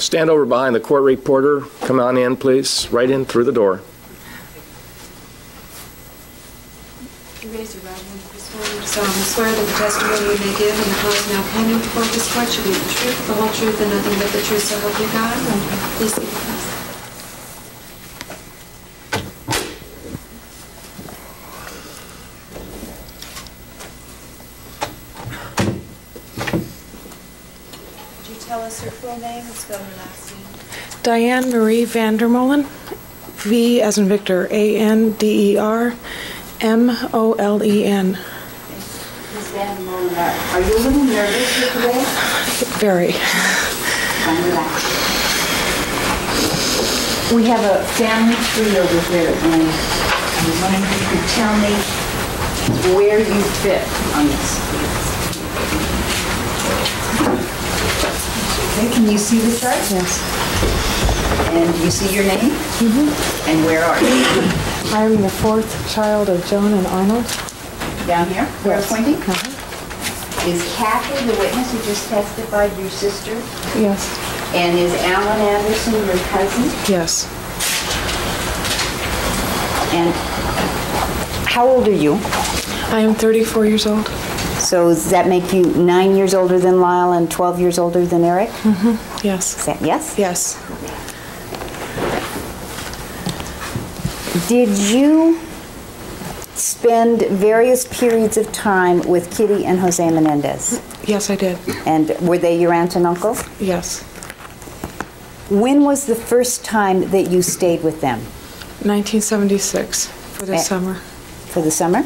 Stand over behind the court reporter. Come on in, please. Right in through the door. Raise your right hand. Solemnly swear that the testimony you may give in the cause now pending before this court shall be the truth, the whole truth, and nothing but the truth, so help you God. Please be with us. Could you tell us your full name and spell your last name? Diane VanderMolen, V as in Victor, ANDERMOLEN. Ms. VanderMolen, are you a little nervous here today? Very. Fine, relax. We have a family tree over here, and I was wondering if you could tell me where you fit on this. Okay, can you see the chart? Yes. And you see your name? Mm-hmm. And where are you? I'm the fourth child of Joan and Arnold. Down here, where I'm pointing? Uh-huh. Is Kathy the witness who just testified, your sister? Yes. And is Alan Anderson your cousin? Yes. And how old are you? I am 34 years old. So does that make you 9 years older than Lyle and 12 years older than Erik? Mm-hmm. Yes. Is that yes? Yes. Did you spend various periods of time with Kitty and Jose Menendez? Yes, I did. And were they your aunt and uncle? Yes. When was the first time that you stayed with them? 1976 for the summer. For the summer?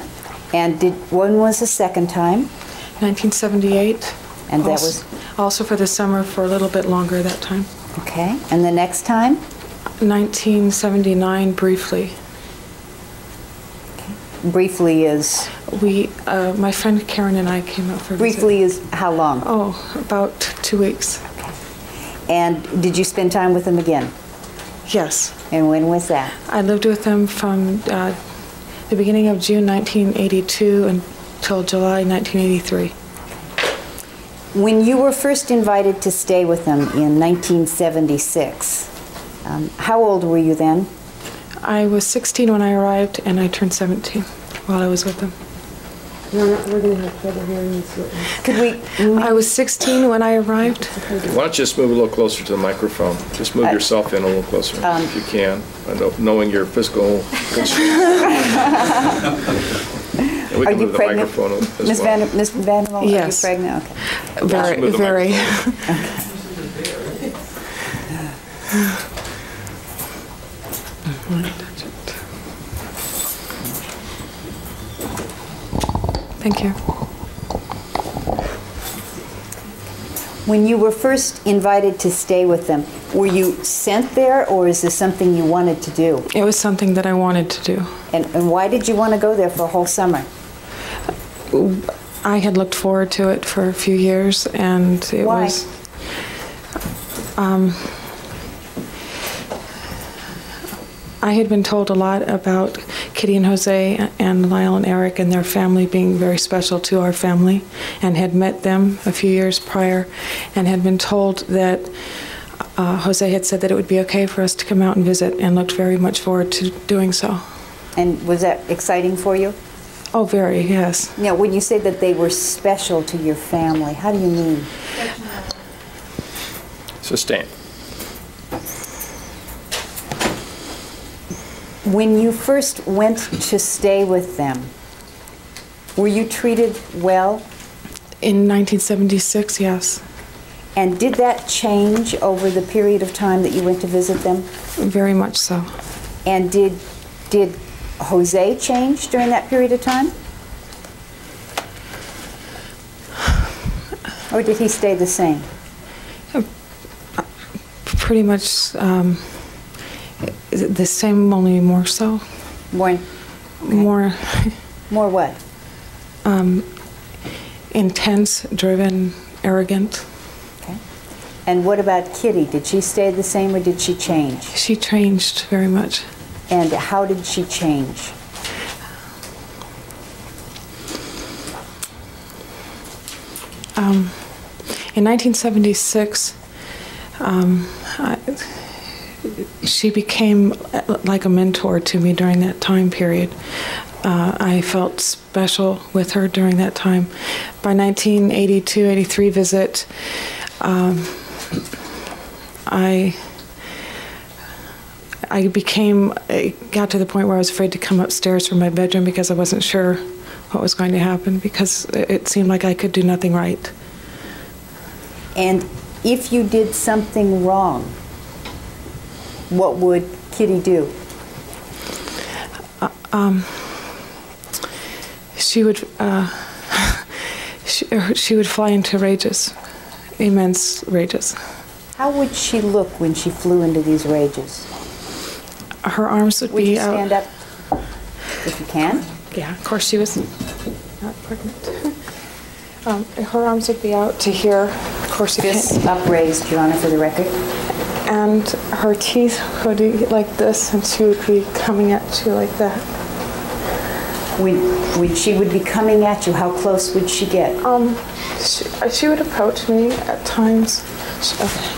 And when was the second time? 1978. And that was? Also for the summer for a little bit longer that time. Okay. And the next time? 1979 briefly. Briefly is? My friend Karen and I came out for a Briefly visit. is how long? Oh, about 2 weeks. Okay. And did you spend time with them again? Yes. And when was that? I lived with them from the beginning of June 1982 until July 1983. When you were first invited to stay with them in 1976, how old were you then? I was 16 when I arrived, and I turned 17 while I was with them. We're going to have trouble hearing this. Could we? I was 16 when I arrived. Why don't you just move a little closer to the microphone? Just move yourself in a little closer if you can, knowing your physical constraints. And we Are can you move the pregnant? microphone as Ms. well. Ms. VanderMolen, Yes. are you pregnant? Okay. Very, move the very. Thank you. When you were first invited to stay with them, were you sent there, or is this something you wanted to do? It was something that I wanted to do. And why did you want to go there for a whole summer? I had looked forward to it for a few years, and it Why? was... I had been told a lot about Kitty and Jose and Lyle and Erik and their family being very special to our family, and had met them a few years prior, and had been told that Jose had said that it would be okay for us to come out and visit, and looked very much forward to doing so. And was that exciting for you? Oh, very, yes. Now, when you say that they were special to your family, how do you mean? Sustain. When you first went to stay with them, were you treated well? In 1976, yes. And did that change over the period of time that you went to visit them? Very much so. And did Jose change during that period of time? Or did he stay the same? Pretty much the same, only more so. More? Okay. More. More what? Intense, driven, arrogant. Okay. And what about Kitty? Did she stay the same, or did she change? She changed very much. And how did she change? In 1976, She became like a mentor to me during that time period. I felt special with her during that time. By 1982-83 visit, I got to the point where I was afraid to come upstairs from my bedroom because I wasn't sure what was going to happen, because it seemed like I could do nothing right. And if you did something wrong, what would Kitty do? She would she would fly into rages, immense rages. How would she look when she flew into these rages? Her arms would Would be you out. stand up if you can? Yeah, of course she was not pregnant. Her arms would be out to here. Of course, you This can't. upraised, Your Honor, for the record. And her teeth would be like this, and she would be coming at you like that. When she would be coming at you, how close would she get? She would approach me at times. Okay.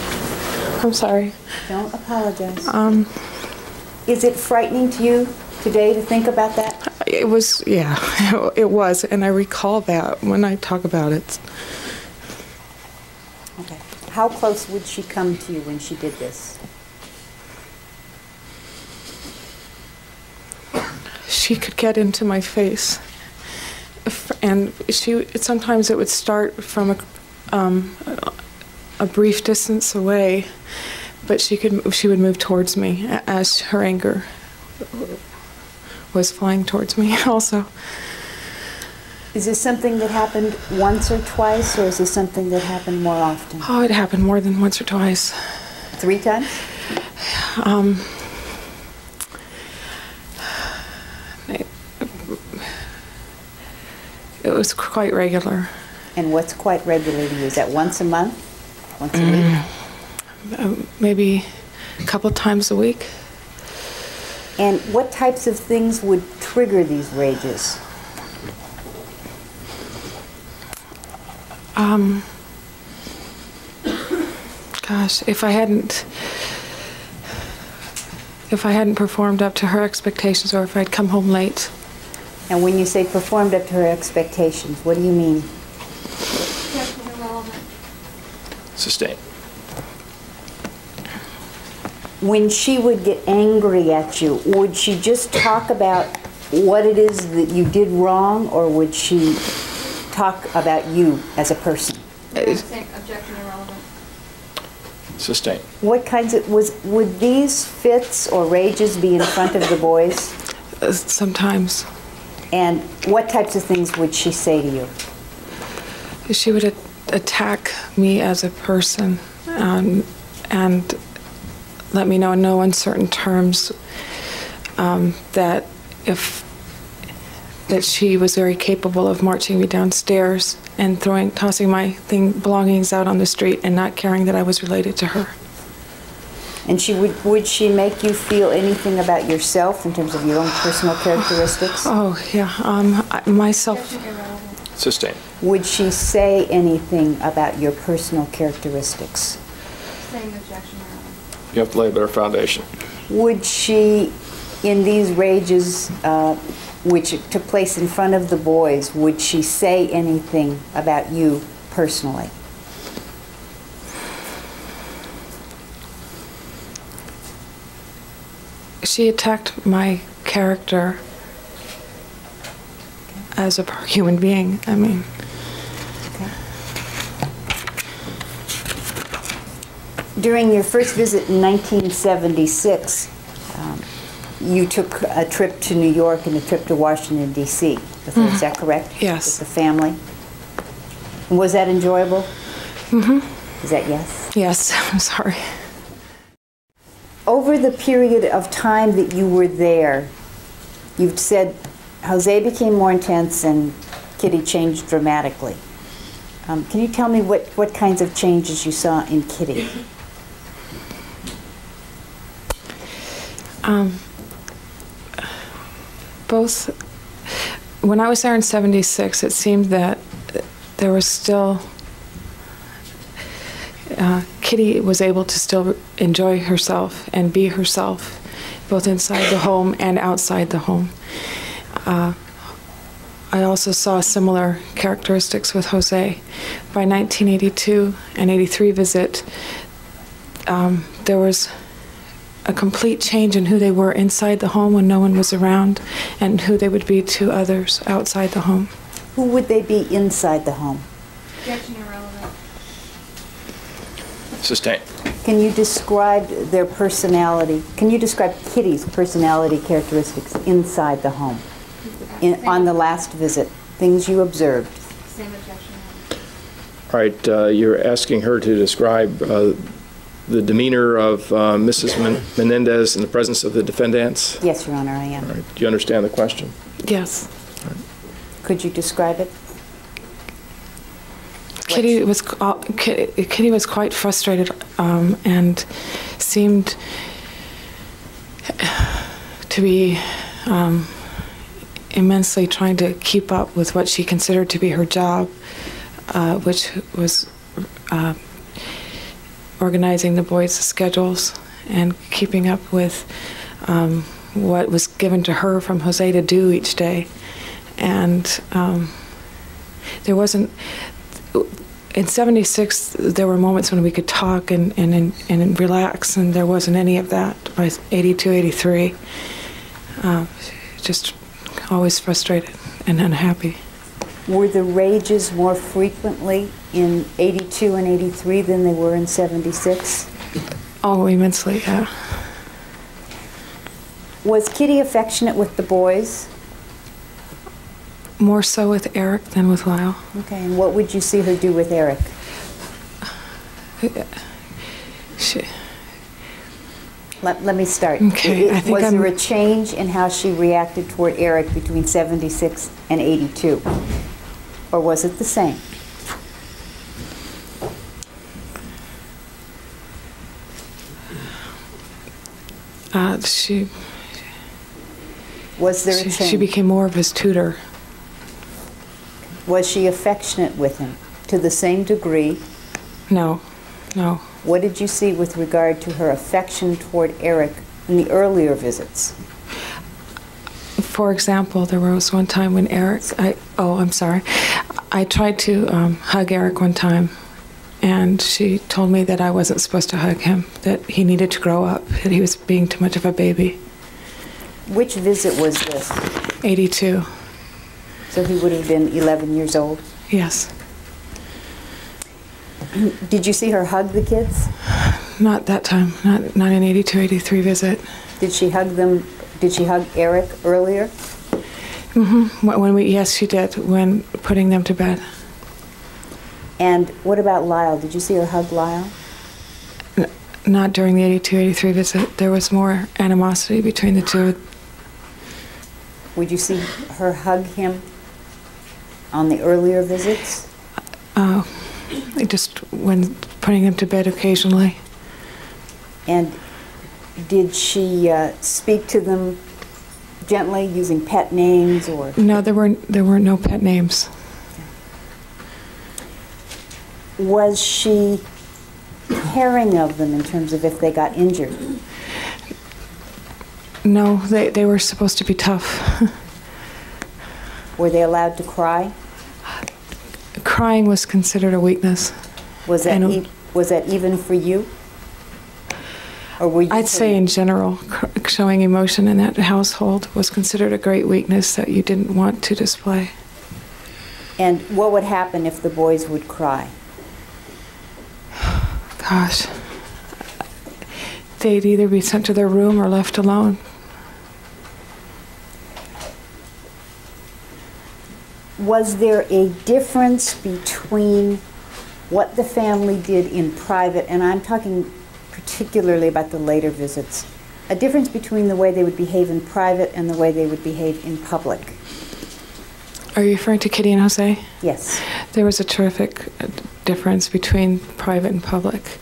I'm sorry. Don't apologize. Is it frightening to you today to think about that? It was, yeah, it was, and I recall that when I talk about it. Okay. How close would she come to you when she did this? She could get into my face, and sometimes it would start from a brief distance away, but she would move towards me as her anger was flying towards me also. Is this something that happened once or twice, or is this something that happened more often? Oh, it happened more than once or twice. 3 times? It was quite regular. And what's quite regular to you? Is that once a month? Once a week? Maybe a couple times a week. And what types of things would trigger these rages? Gosh, if I hadn't performed up to her expectations, or if I'd come home late. And when you say performed up to her expectations, what do you mean? Sustained. When she would get angry at you, would she just talk about what it is that you did wrong, or would she talk about you as a person? Objection irrelevant. Sustained. What kinds of, would these fits or rages be in front of the boys? Sometimes. And what types of things would she say to you? She would attack me as a person, and let me know in no uncertain terms that she was very capable of marching me downstairs and tossing my belongings out on the street, and not caring that I was related to her. And would she make you feel anything about yourself in terms of your own personal characteristics? Oh yeah, myself. Sustained. Would she say anything about your personal characteristics? Same objection irrelevant. You have to lay a better foundation. Would she, in these rages, which took place in front of the boys, would she say anything about you personally? She attacked my character as a human being. I mean. Okay. During your first visit in 1976, you took a trip to New York and a trip to Washington, D.C. with her, is that correct? Yes. With the family? And was that enjoyable? Mm-hmm. Is that yes? Yes, I'm sorry. Over the period of time that you were there, you've said Jose became more intense and Kitty changed dramatically. Can you tell me what kinds of changes you saw in Kitty? Both, when I was there in '76, it seemed that there was still, Kitty was able to still enjoy herself and be herself, both inside the home and outside the home. I also saw similar characteristics with Jose. By 1982 and 83 visit, there was a complete change in who they were inside the home when no one was around and who they would be to others outside the home. Who would they be inside the home? Objection irrelevant. Sustain. Can you describe their personality? Can you describe Kitty's personality characteristics inside the home? On the last visit, things you observed. Same objection. All right, you're asking her to describe the demeanor of Mrs. Menendez in the presence of the defendants? Yes, Your Honor, I am. All right. Do you understand the question? Yes. Could you describe it? Kitty was quite frustrated and seemed to be immensely trying to keep up with what she considered to be her job, which was organizing the boys' schedules and keeping up with what was given to her from Jose to do each day. And there wasn't, in 76, there were moments when we could talk and relax, and there wasn't any of that by 82, 83. Just always frustrated and unhappy. Were the rages more frequently in 82 and 83 than they were in 76? Oh, immensely, yeah. Was Kitty affectionate with the boys? More so with Erik than with Lyle. Okay, and what would you see her do with Erik? Let me start. Okay, I think was there a change in how she reacted toward Erik between 76 and 82? Or was it the same? Was there a change? She became more of his tutor. Was she affectionate with him to the same degree? No, no. What did you see with regard to her affection toward Erik in the earlier visits? For example, there was one time when I tried to hug Erik one time, and she told me that I wasn't supposed to hug him, that he needed to grow up, that he was being too much of a baby. Which visit was this? 82. So he would have been 11 years old? Yes. Did you see her hug the kids? Not that time, not in 82, 83 visit. Did she hug them? Did she hug Erik earlier? Mm-hmm. Yes, she did, when putting them to bed. And what about Lyle? Did you see her hug Lyle? Not during the 82, 83 visit. There was more animosity between the two. Would you see her hug him on the earlier visits? Just when putting him to bed occasionally. And did she speak to them gently, using pet names or? No, there were no pet names. Was she caring of them in terms of if they got injured? No, they were supposed to be tough. Were they allowed to cry? Crying was considered a weakness. Was that even for you? Or were you? I'd say in general, showing emotion in that household was considered a great weakness that you didn't want to display. And what would happen if the boys would cry? Gosh. They'd either be sent to their room or left alone. Was there a difference between what the family did in private, and I'm talking particularly about the later visits, a difference between the way they would behave in private and the way they would behave in public? Are you referring to Kitty and Jose? Yes. There was a terrific difference between private and public.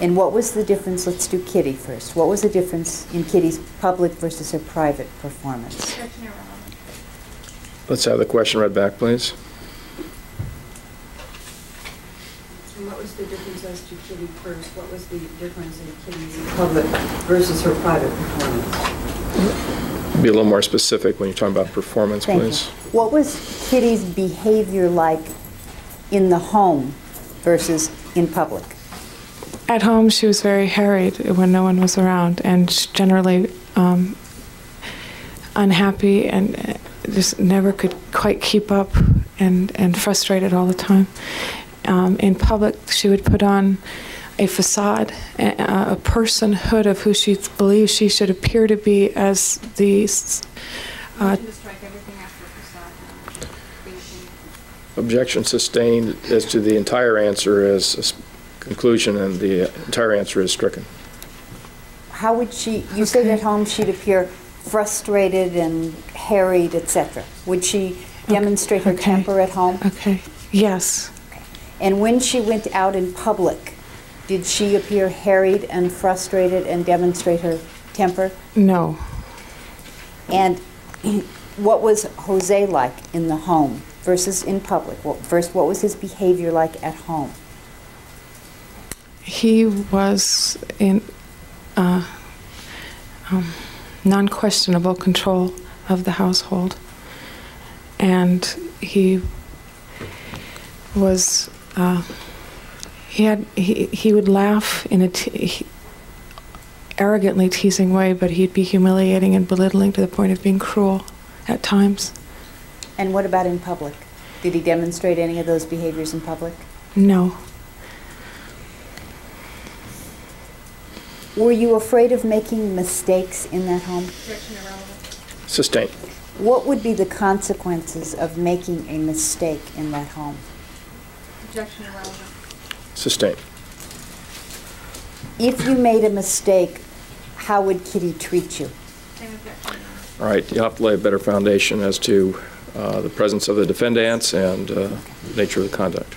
And what was the difference? Let's do Kitty first. What was the difference in Kitty's public versus her private performance? Let's have the question read back, please. And what What was the difference as to Kitty first? What was the difference in Kitty's public versus her private performance? Be a little more specific when you're talking about performance, Thank please. you. What was Kitty's behavior like in the home versus in public? At home, she was very harried when no one was around, and generally unhappy, and just never could quite keep up, and frustrated all the time. In public, she would put on a facade, a personhood of who she believes she should appear to be as the. Objection sustained as to the entire answer as a conclusion, and the entire answer is stricken. How would she, you said at home she'd appear frustrated and harried, etc. Would she demonstrate her temper at home? Okay, yes. Okay. And when she went out in public, did she appear harried and frustrated and demonstrate her temper? No. And what was Jose like in the home versus in public? Well, first, what was his behavior like at home? He was in non-questionable control of the household, and he was he would laugh in a arrogantly teasing way, but he'd be humiliating and belittling to the point of being cruel at times. And what about in public? Did he demonstrate any of those behaviors in public? No. Were you afraid of making mistakes in that home? Sustained. What would be the consequences of making a mistake in that home? Objection irrelevant. Sustained. If you made a mistake, how would Kitty treat you? Same objection. All right, you'll have to lay a better foundation as to the presence of the defendants and nature of the conduct.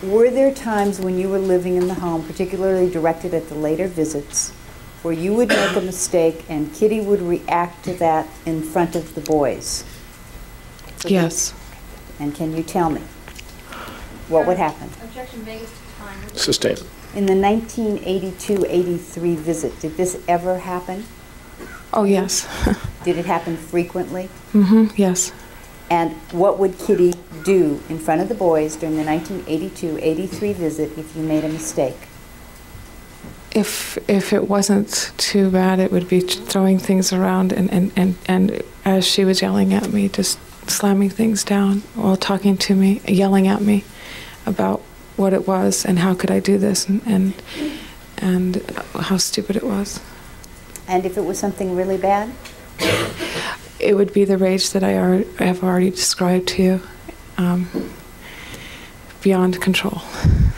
Were there times when you were living in the home, particularly directed at the later visits, where you would make a mistake and Kitty would react to that in front of the boys? Yes. And can you tell me what would happen? Objection Vegas to time. Sustained. In the 1982-83 visit, did this ever happen? Oh, yes. Did it happen frequently? Yes. And what would Kitty do in front of the boys during the 1982-83 visit if you made a mistake? If it wasn't too bad, it would be throwing things around, and as she was yelling at me, just slamming things down while talking to me, yelling at me about what it was and how could I do this, and how stupid it was. And if it was something really bad? It would be the rage that I have already described to you, beyond control.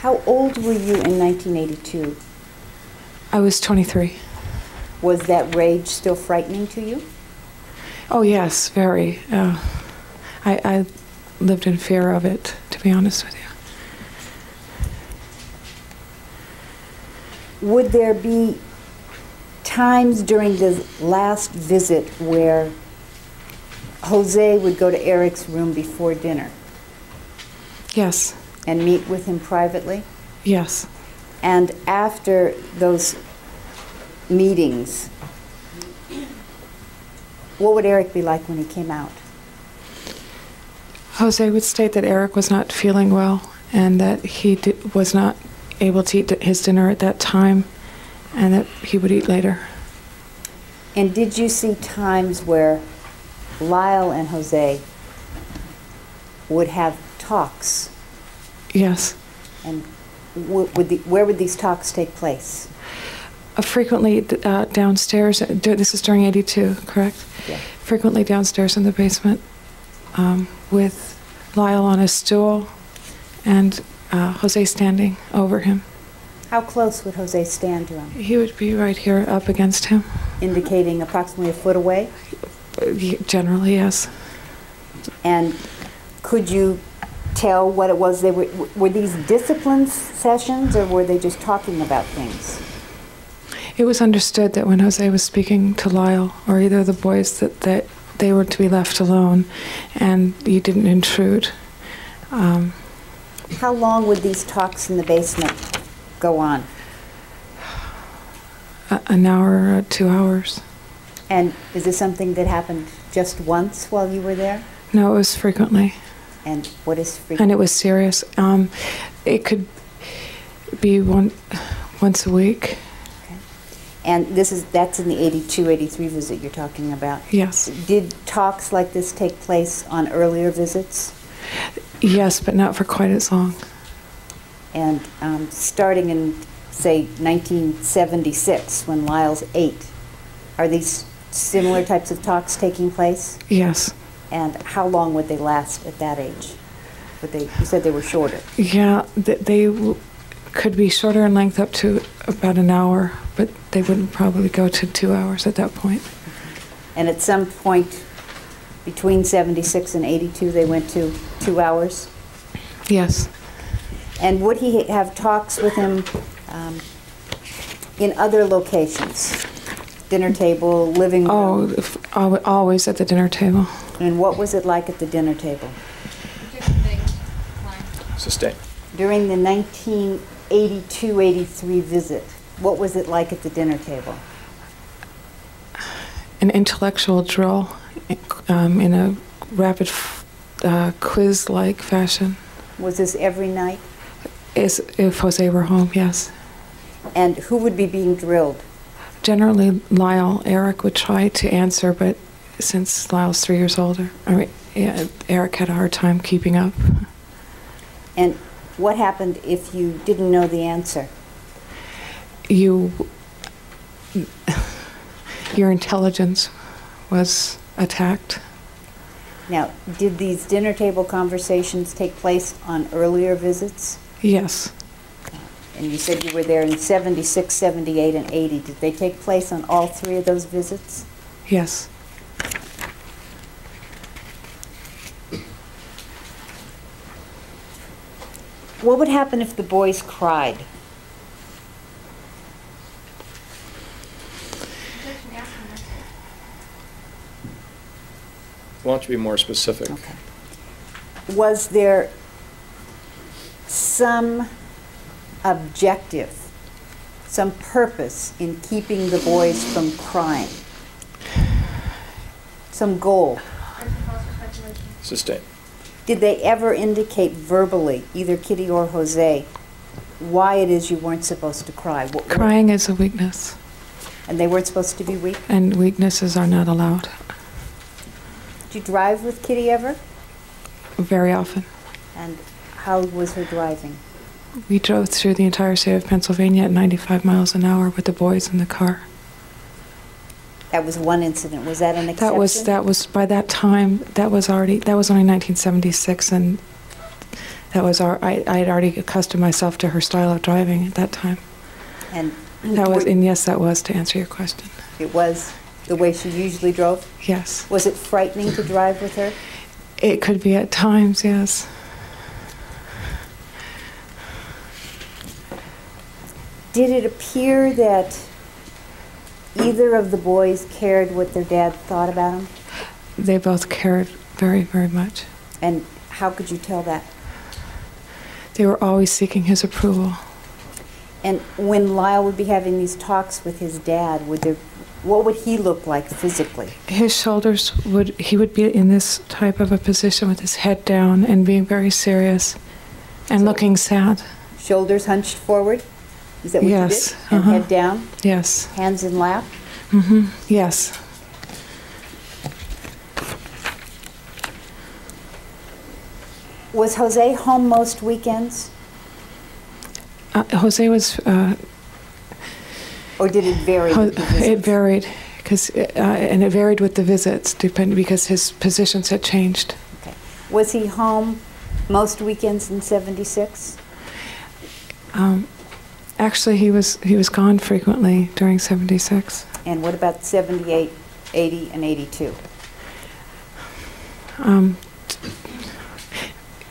How old were you in 1982? I was 23. Was that rage still frightening to you? Oh, yes, very. I lived in fear of it, to be honest with you. Would there be times during the last visit where Jose would go to Erik's room before dinner? Yes. And meet with him privately? Yes. And after those meetings, what would Erik be like when he came out? Jose would state that Erik was not feeling well and that he was not able to eat his dinner at that time and that he would eat later. And did you see times where Lyle and Jose would have talks? Yes. And where would these talks take place? Frequently downstairs. This is during '82, correct? Yeah. Frequently downstairs in the basement with Lyle on a stool and Jose standing over him. How close would Jose stand to him? He would be right here up against him. Indicating approximately a foot away? Generally, yes. And could you tell what it was they were these discipline sessions, or were they just talking about things? It was understood that when Jose was speaking to Lyle or either of the boys that they were to be left alone and you didn't intrude. How long would these talks in the basement go on? An hour, 2 hours. And is this something that happened just once while you were there? No, it was frequently. And what is frequent? And it was serious. It could be once a week. Okay. And that's in the 82, 83 visit you're talking about? Yes. Did talks like this take place on earlier visits? Yes, but not for quite as long. And starting in, say, 1976, when Lyle's 8, are these similar types of talks taking place? Yes. And how long would they last at that age? You said they were shorter. Yeah, they could be shorter in length up to about an hour, but they wouldn't probably go to 2 hours at that point. And at some point between 76 and 82, they went to 2 hours? Yes. And would he have talks with him in other locations? Dinner table, living room? Oh, always at the dinner table. And what was it like at the dinner table? Sustained. During the 1982-83 visit, what was it like at the dinner table? An intellectual drill in a rapid quiz-like fashion. Was this every night? If Jose were home, yes. And who would be being drilled? Generally, Lyle. Erik would try to answer, but since Lyle's 3 years older, Erik had a hard time keeping up. And what happened if you didn't know the answer? Your intelligence was attacked. Now, did these dinner table conversations take place on earlier visits? Yes. And you said you were there in 76, 78, and 80. Did they take place on all 3 of those visits? Yes. What would happen if the boys cried? Why don't you be more specific? Okay. Was there some objective, some purpose in keeping the boys from crying? Some goal? Sustained. Did they ever indicate verbally, either Kitty or Jose, why it is you weren't supposed to cry? Crying is a weakness. And they weren't supposed to be weak? And weaknesses are not allowed. Did you drive with Kitty ever? Very often. And how was her driving? We drove through the entire state of Pennsylvania at 95 miles an hour with the boys in the car. That was one incident. Was that an exception? That was by that time. That was only 1976, and I had already accustomed myself to her style of driving at that time. And yes, that was to answer your question. It was the way she usually drove? Yes. Was it frightening to drive with her? It could be at times, yes. Did it appear that either of the boys cared what their dad thought about them? They both cared very, very much. And how could you tell that? They were always seeking his approval. And when Lyle would be having these talks with his dad, what would he look like physically? His shoulders he would be in this type of a position with his head down and being very serious and looking sad. Shoulders hunched forward? Is that what yes. you did? And head down? Yes. Hands in lap? Mm-hmm. Yes. Was Jose home most weekends? Jose was... or did it vary with the visits? It varied, and it varied with the visits, because his positions had changed. Okay. Was he home most weekends in 76? Actually, he was gone frequently during 76. And what about 78, 80, and 82?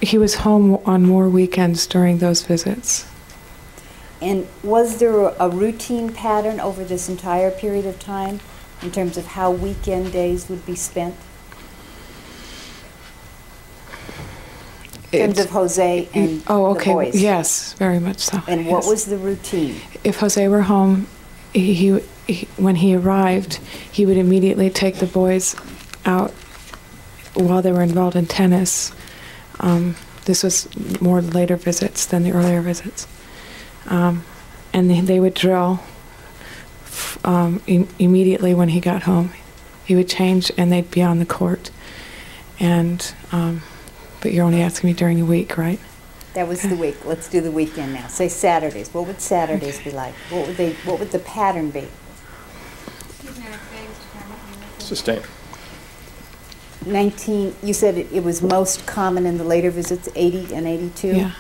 He was home on more weekends during those visits. And was there a routine pattern over this entire period of time in terms of how weekend days would be spent? terms of Jose and Oh, okay. the boys? Yes, very much so. And what yes. was the routine? If Jose were home, when he arrived, he would immediately take the boys out while they were involved in tennis. This was more later visits than the earlier visits. And they would drill immediately when he got home. He would change and they'd be on the court. And but you're only asking me during the week, right? That was the week. Let's do the weekend now. Say Saturdays. What would Saturdays be like? What would the pattern be? Sustain. 19, you said it was most common in the later visits, 80 and 82? Yeah.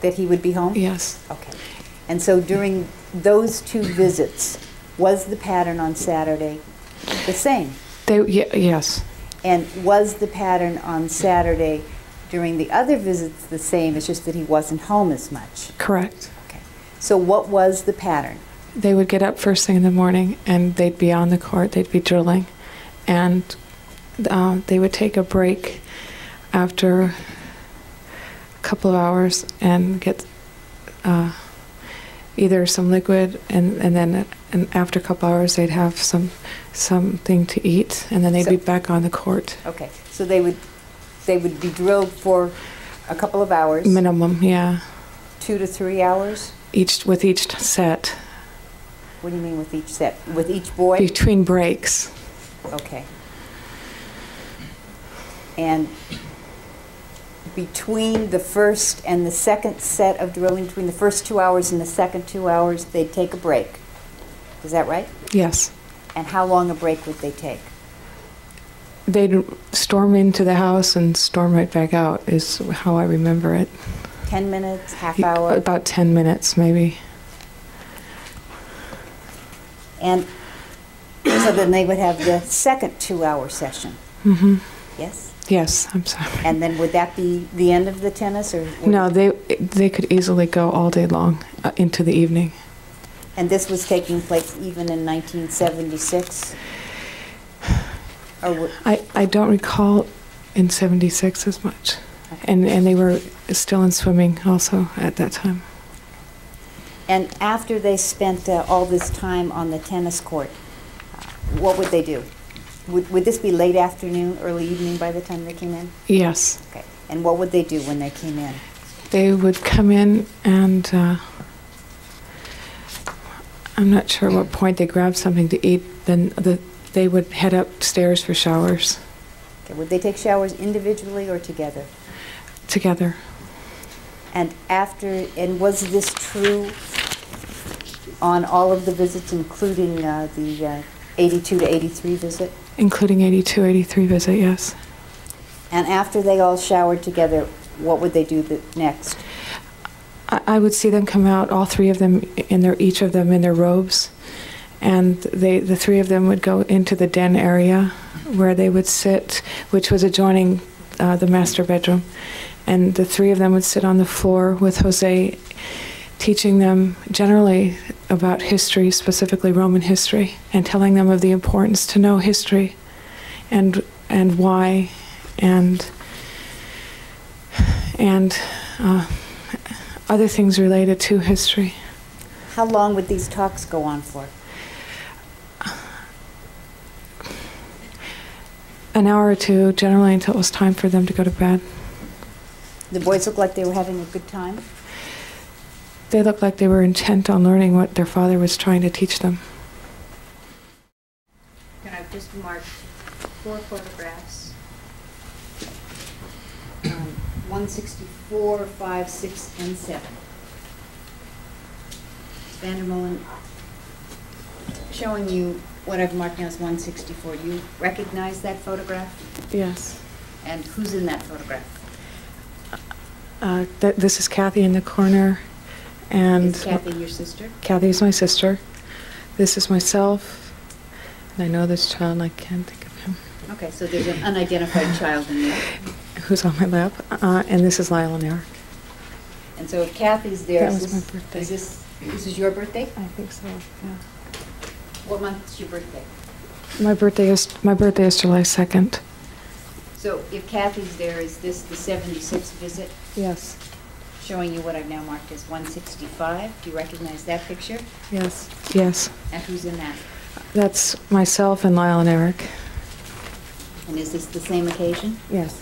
That he would be home? Yes. Okay. And so during those 2 visits, was the pattern on Saturday the same? Yes. And was the pattern on Saturday during the other visits the same? It's just that he wasn't home as much? Correct. Okay. So what was the pattern? They would get up first thing in the morning and they'd be on the court, they'd be drilling, and they would take a break after a couple of hours and get either some liquid, and then after a couple hours they'd have something to eat, and then they'd be back on the court. Okay, so they would be drilled for a couple of hours? Minimum, yeah. 2 to 3 hours? With each set. What do you mean with each set? With each boy? Between breaks. Okay. And between the first and the second set of drilling, between the first 2 hours and the second 2 hours, they'd take a break. Is that right? Yes. And how long a break would they take? They'd storm into the house and storm right back out, is how I remember it. 10 minutes, half hour? About 10 minutes, maybe. And so then they would have the second 2-hour session? Mm-hmm. Yes? Yes, I'm sorry. And then would that be the end of the tennis? Or No, they could easily go all day long into the evening. And this was taking place even in 1976? Or I don't recall in 76 as much. Okay. And they were still in swimming also at that time. And after they spent all this time on the tennis court, what would they do? Would this be late afternoon, early evening by the time they came in? Yes. Okay. And what would they do when they came in? They would come in and I'm not sure what point they grabbed something to eat. Then they would head upstairs for showers. Okay. Would they take showers individually or together? Together. And was this true on all of the visits, including the 82 to 83 visit? Including 82, 83 visit, yes. And after they all showered together, what would they do next? I would see them come out, all 3 of them, each of them in their robes, and the 3 of them would go into the den area where they would sit, which was adjoining the master bedroom, and the 3 of them would sit on the floor with Jose, teaching them generally about history, specifically Roman history, and telling them of the importance to know history and why and other things related to history. How long would these talks go on for? An hour or 2, generally until it was time for them to go to bed. The boys looked like they were having a good time? They looked like they were intent on learning what their father was trying to teach them. And I've just marked 4 photographs. 164, 5, 6, and 7. VanderMolen, showing you what I've marked now as 164. You recognize that photograph? Yes. And who's in that photograph? This is Kathy in the corner. And Is Kathy your sister? Kathy is my sister. This is myself. And I know this child, I can't think of him. Okay, so there's an unidentified child in there. Who's on my lap. And this is Lyle and Erik. And so if Kathy's there, That was my birthday. this is your birthday? I think so, yeah. What month is your birthday? My birthday is July 2nd. So So if Kathy's there, is this the 76th visit? Yes. Showing you what I've now marked as 165. Do you recognize that picture? Yes. Yes. And who's in that? That's myself and Lyle and Erik. And is this the same occasion? Yes.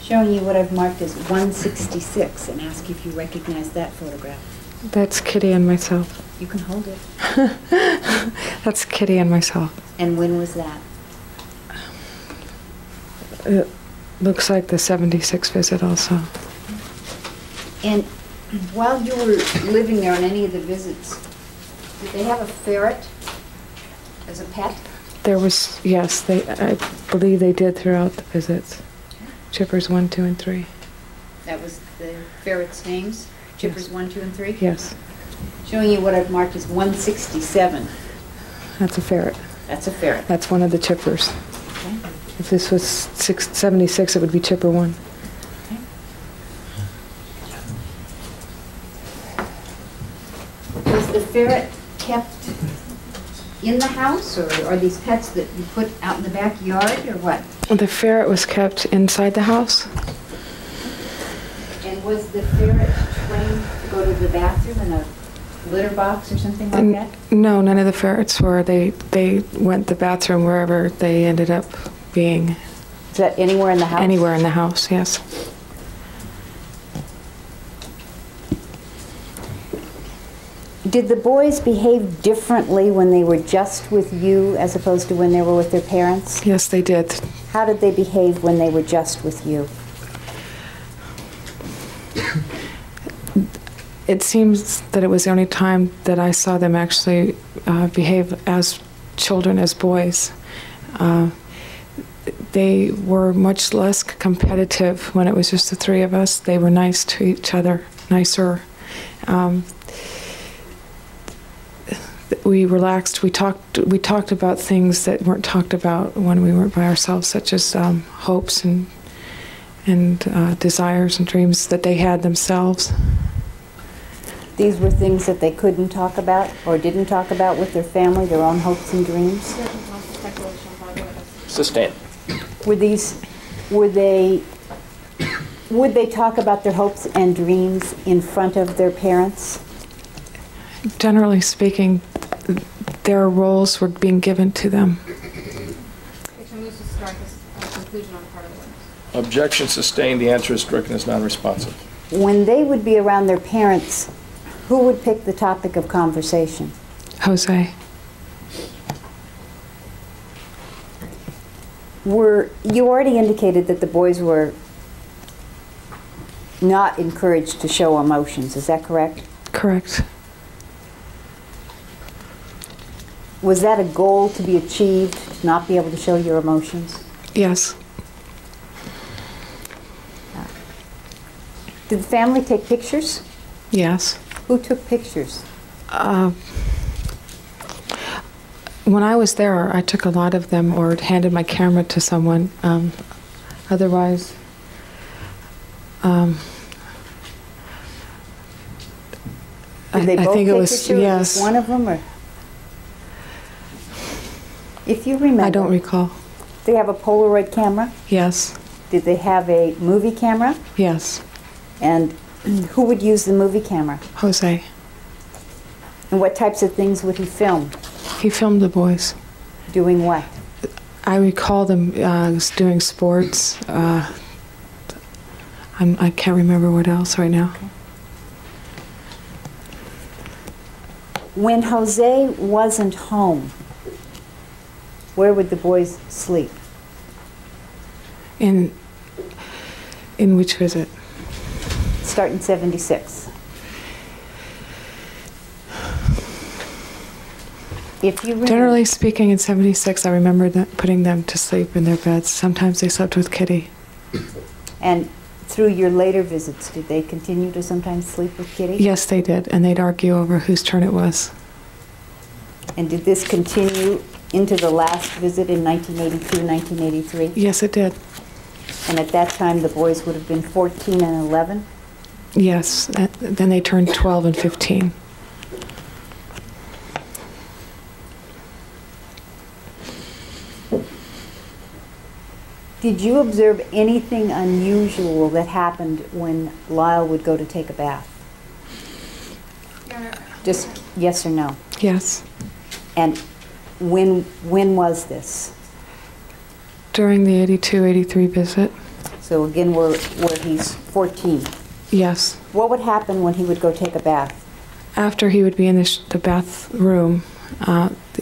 Showing you what I've marked as 166 and ask if you recognize that photograph. That's Kitty and myself. You can hold it. That's Kitty and myself. And when was that? It looks like the 76th visit also. And while you were living there on any of the visits, did they have a ferret as a pet? There was, yes, I believe they did throughout the visits. Chippers 1, 2, and 3. That was the ferret's names? Chippers 1, 2, and 3? Yes. Showing you what I've marked as 167. That's a ferret. That's a ferret. That's one of the chippers. Okay. If this was 76, it would be chipper 1. Okay. Was the ferret kept in the house, or are these pets that you put out in the backyard, or what? The ferret was kept inside the house. And was the ferret trained to go to the bathroom in a litter box or something like that? No, none of the ferrets were. They went to the bathroom wherever they ended up being. Is that anywhere in the house? Anywhere in the house, yes. Did the boys behave differently when they were just with you as opposed to when they were with their parents? Yes, they did. How did they behave when they were just with you? It seems that it was the only time that I saw them actually behave as children, as boys. They were much less competitive when it was just the three of us. They were nice to each other, nicer. We relaxed. We talked about things that weren't talked about when we weren't by ourselves, such as hopes and desires and dreams that they had themselves. These were things that they couldn't talk about or didn't talk about with their family, their own hopes and dreams? Sustain. Would they talk about their hopes and dreams in front of their parents? Generally speaking, their roles were being given to them. Objection sustained. The answer is stricken as non-responsive. When they would be around their parents, who would pick the topic of conversation? Jose. You already indicated that the boys were not encouraged to show emotions. Is that correct? Correct. Was that a goal to be achieved, to not be able to show your emotions? Yes. Did the family take pictures? Yes. Who took pictures? When I was there, I took a lot of them or handed my camera to someone. Otherwise, Did they both I think take it was, pictures? yes. One of them, or? If you remember. I don't recall. They have a Polaroid camera? Yes. Did they have a movie camera? Yes. And who would use the movie camera? Jose. And what types of things would he film? He filmed the boys. Doing what? I recall them doing sports. I can't remember what else right now. Okay. When Jose wasn't home, where would the boys sleep? In which visit? Start in 76. If you remember, Generally speaking, in 76, I remember putting them to sleep in their beds. Sometimes they slept with Kitty. and through your later visits, did they continue to sometimes sleep with Kitty? Yes, they did, and they'd argue over whose turn it was. And did this continue into the last visit in 1982, 1983? Yes, it did. And at that time, the boys would have been 14 and 11? Yes, then they turned 12 and 15. Did you observe anything unusual that happened when Lyle would go to take a bath? Just yes or no? Yes. And when was During the 82-83 visit. So again, where he's 14. Yes. What would happen when he would go take a bath? After he would be in the bathroom,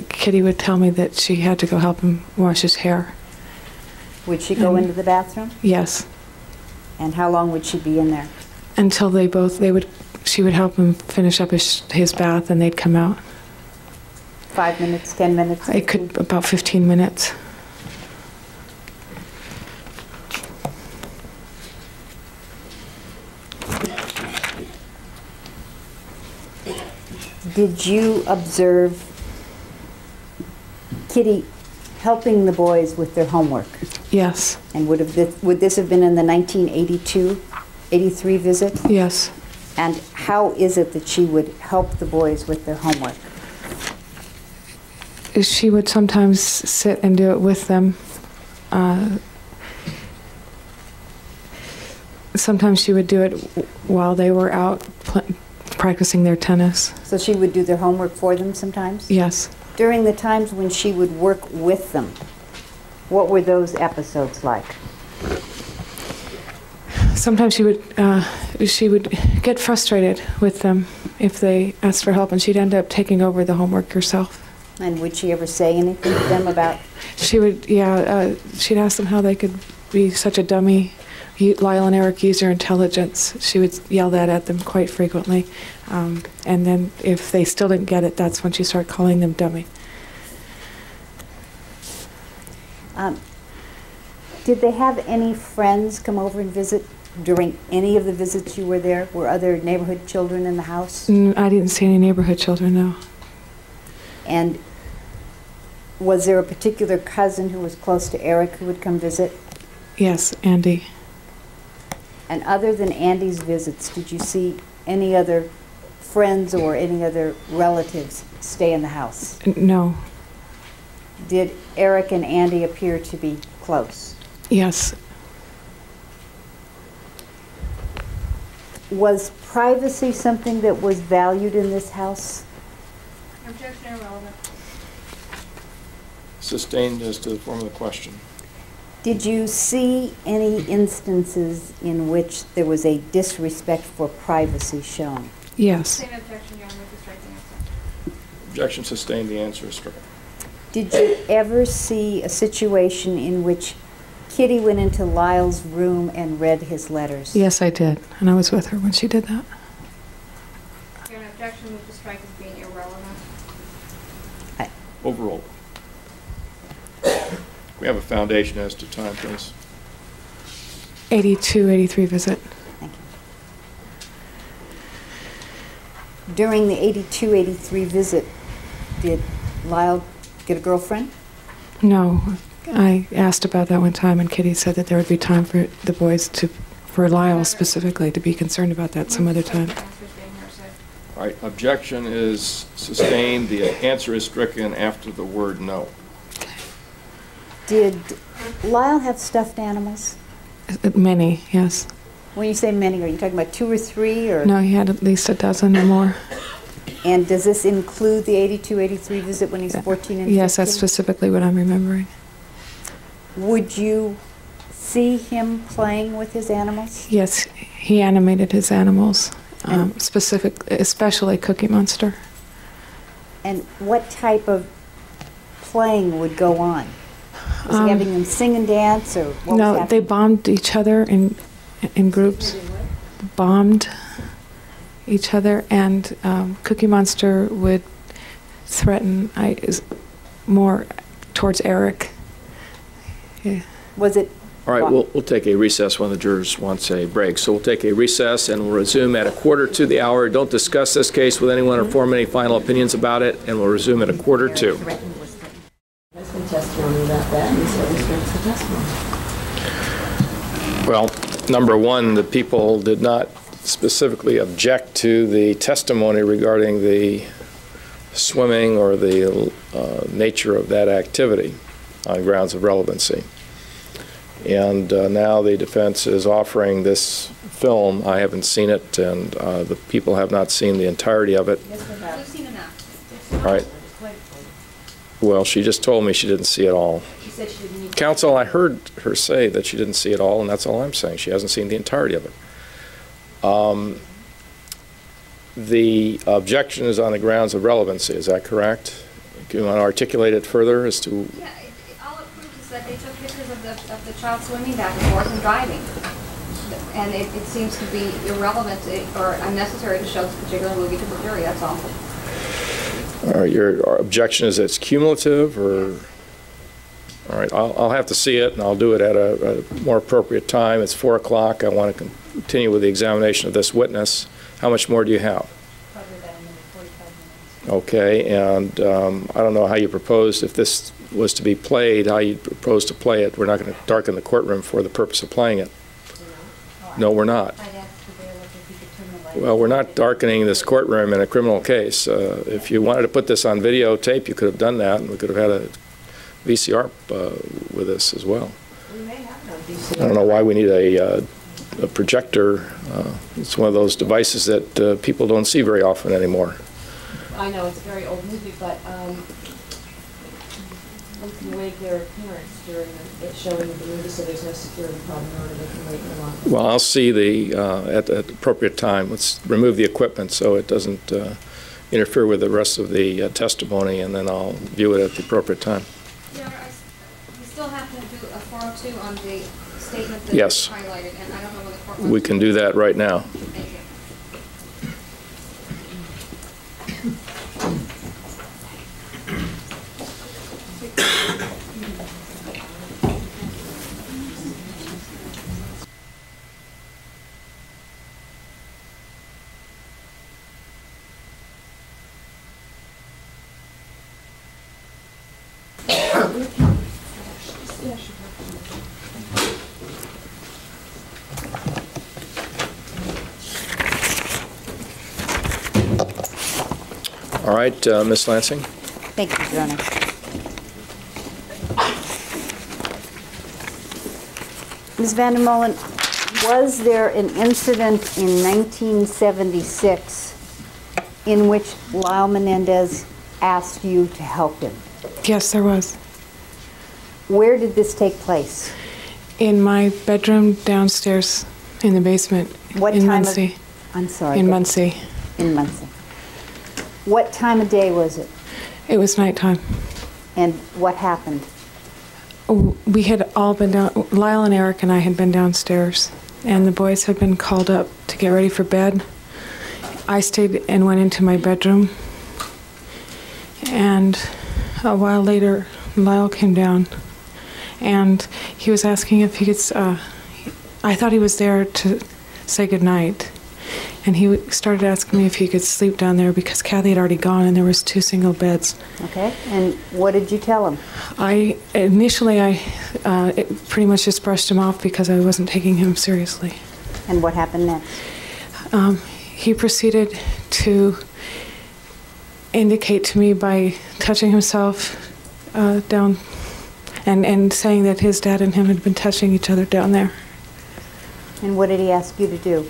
Kitty would tell me that she had to go help him wash his hair. Would she go into the bathroom? Yes. And how long would she be in there? Until she would help him finish up his bath and they'd come out. 5 minutes, 10 minutes? It could, about 15 minutes. Did you observe Kitty helping the boys with their homework? Yes. And would this have been in the 1982-83 visit? Yes. And how is it that she would help the boys with their homework? She would sometimes sit and do it with them. Sometimes she would do it while they were out practicing their tennis. So she would do their homework for them sometimes? Yes. During the times when she would work with them, what were those episodes like? Sometimes she would get frustrated with them if they asked for help, and she'd end up taking over the homework herself. And would she ever say anything to them about? She would, she'd ask them how they could be such a dummy. Lyle and Erik use their intelligence. She would yell that at them quite frequently. And then if they still didn't get it, that's when she started calling them dummy. Did they have any friends come over and visit during any of the visits you were there? Were other neighborhood children in the house? I didn't see any neighborhood children, no. And was there a particular cousin who was close to Erik who would come visit? Yes, Andy. And other than Andy's visits, did you see any other friends or any other relatives stay in the house? No. Did Erik and Andy appear to be close? Yes. Was privacy something that was valued in this house? Objection irrelevant. Sustained as to the form of the question. Did you see any instances in which there was a disrespect for privacy shown? Yes. Same objection, Your Honor, with the striking answer. Objection sustained, the answer is stricken. Did you ever see a situation in which Kitty went into Lyle's room and read his letters? Yes, I did. And I was with her when she did that. Your Honor, objection with the strike as being irrelevant. Overruled. We have a foundation as to time, please. 82-83 visit. Thank you. During the 82-83 visit, did Lyle get a girlfriend? No. I asked about that one time, and Kitty said that there would be time for the boys for Lyle specifically, to be concerned about that some other time. All right, objection is sustained. The answer is stricken after the word no. Did Lyle have stuffed animals? Many, yes. When you say many, are you talking about 2 or 3? Or? No, he had at least a dozen or more. And does this include the 82-83 visit when he's 14 and 15? Yes, that's specifically what I'm remembering. Would you see him playing with his animals? Yes, he animated his animals, especially Cookie Monster. And what type of playing would go on? Was he having them sing and dance, or what was No, happening? they bombed each other in groups. Bombed each other, and Cookie Monster would threaten more towards Erik. Yeah. Was it? All right, we'll take a recess when the jurors want a break. So we'll take a recess and we'll resume at 1:45. Don't discuss this case with anyone or form any final opinions about it, and we'll resume at 1:45. There's been testimony about that, and so restricts the testimony. Well, number one, the people did not specifically object to the testimony regarding the swimming or the nature of that activity on grounds of relevancy. And now the defense is offering this film. I haven't seen it, and the people have not seen the entirety of it. I've seen enough. All right. Well, she just told me she didn't see it all. She said she didn't need to. Counsel, I heard her say that she didn't see it all, and that's all I'm saying. She hasn't seen the entirety of it. The objection is on the grounds of relevancy. Is that correct? Do you want to articulate it further as to? Yeah, all it proves is that they took pictures of the child swimming back and forth and driving. And it seems to be irrelevant or unnecessary to show this particular movie to the jury, that's all. All right, your objection is it's cumulative, or? All right, I'll have to see it, and I'll do it at a more appropriate time. It's 4 o'clock. I want to continue with the examination of this witness. How much more do you have? Probably about a minute, 45 minutes. Okay, and I don't know how you proposed, if this was to be played, how you propose to play it. We're not going to darken the courtroom for the purpose of playing it. No, we're not. I'd ask the bailiff if he could turn the light. Well, we're not darkening this courtroom in a criminal case. If you wanted to put this on videotape, you could have done that, and we could have had a VCR with us as well. We may have it on VCR. I don't know why we need a projector. It's one of those devices that people don't see very often anymore. I know it's a very old movie, but we can waive their appearance during it showing the movie, so there's no security problem, or they can wait in line. Well, I'll see the at the appropriate time. Let's remove the equipment so it doesn't interfere with the rest of the testimony, and then I'll view it at the appropriate time. Your Honor, we still have to do a 402 on the statement that Yes. is highlighted, and I don't know whether the court wants We can do that right now. Thank you. All right, Ms. Lansing. Thank you, Your Honor. Ms. VanderMolen, was there an incident in 1976 in which Lyle Menendez asked you to help him? Yes, there was. Where did this take place? In my bedroom downstairs in the basement What in time Muncie. I'm sorry. In go- Muncie. In Muncie. What time of day was it? It was nighttime. And what happened? We had all been down, Lyle and Erik and I had been downstairs, and the boys had been called up to get ready for bed. I stayed and went into my bedroom, and a while later, Lyle came down, and he was asking if he could, I thought he was there to say goodnight, and he started asking me if he could sleep down there because Kathy had already gone and there was 2 single beds. Okay, and what did you tell him? Initially I pretty much just brushed him off because I wasn't taking him seriously. And what happened next? He proceeded to indicate to me by touching himself down and saying that his dad and him had been touching each other down there. And what did he ask you to do?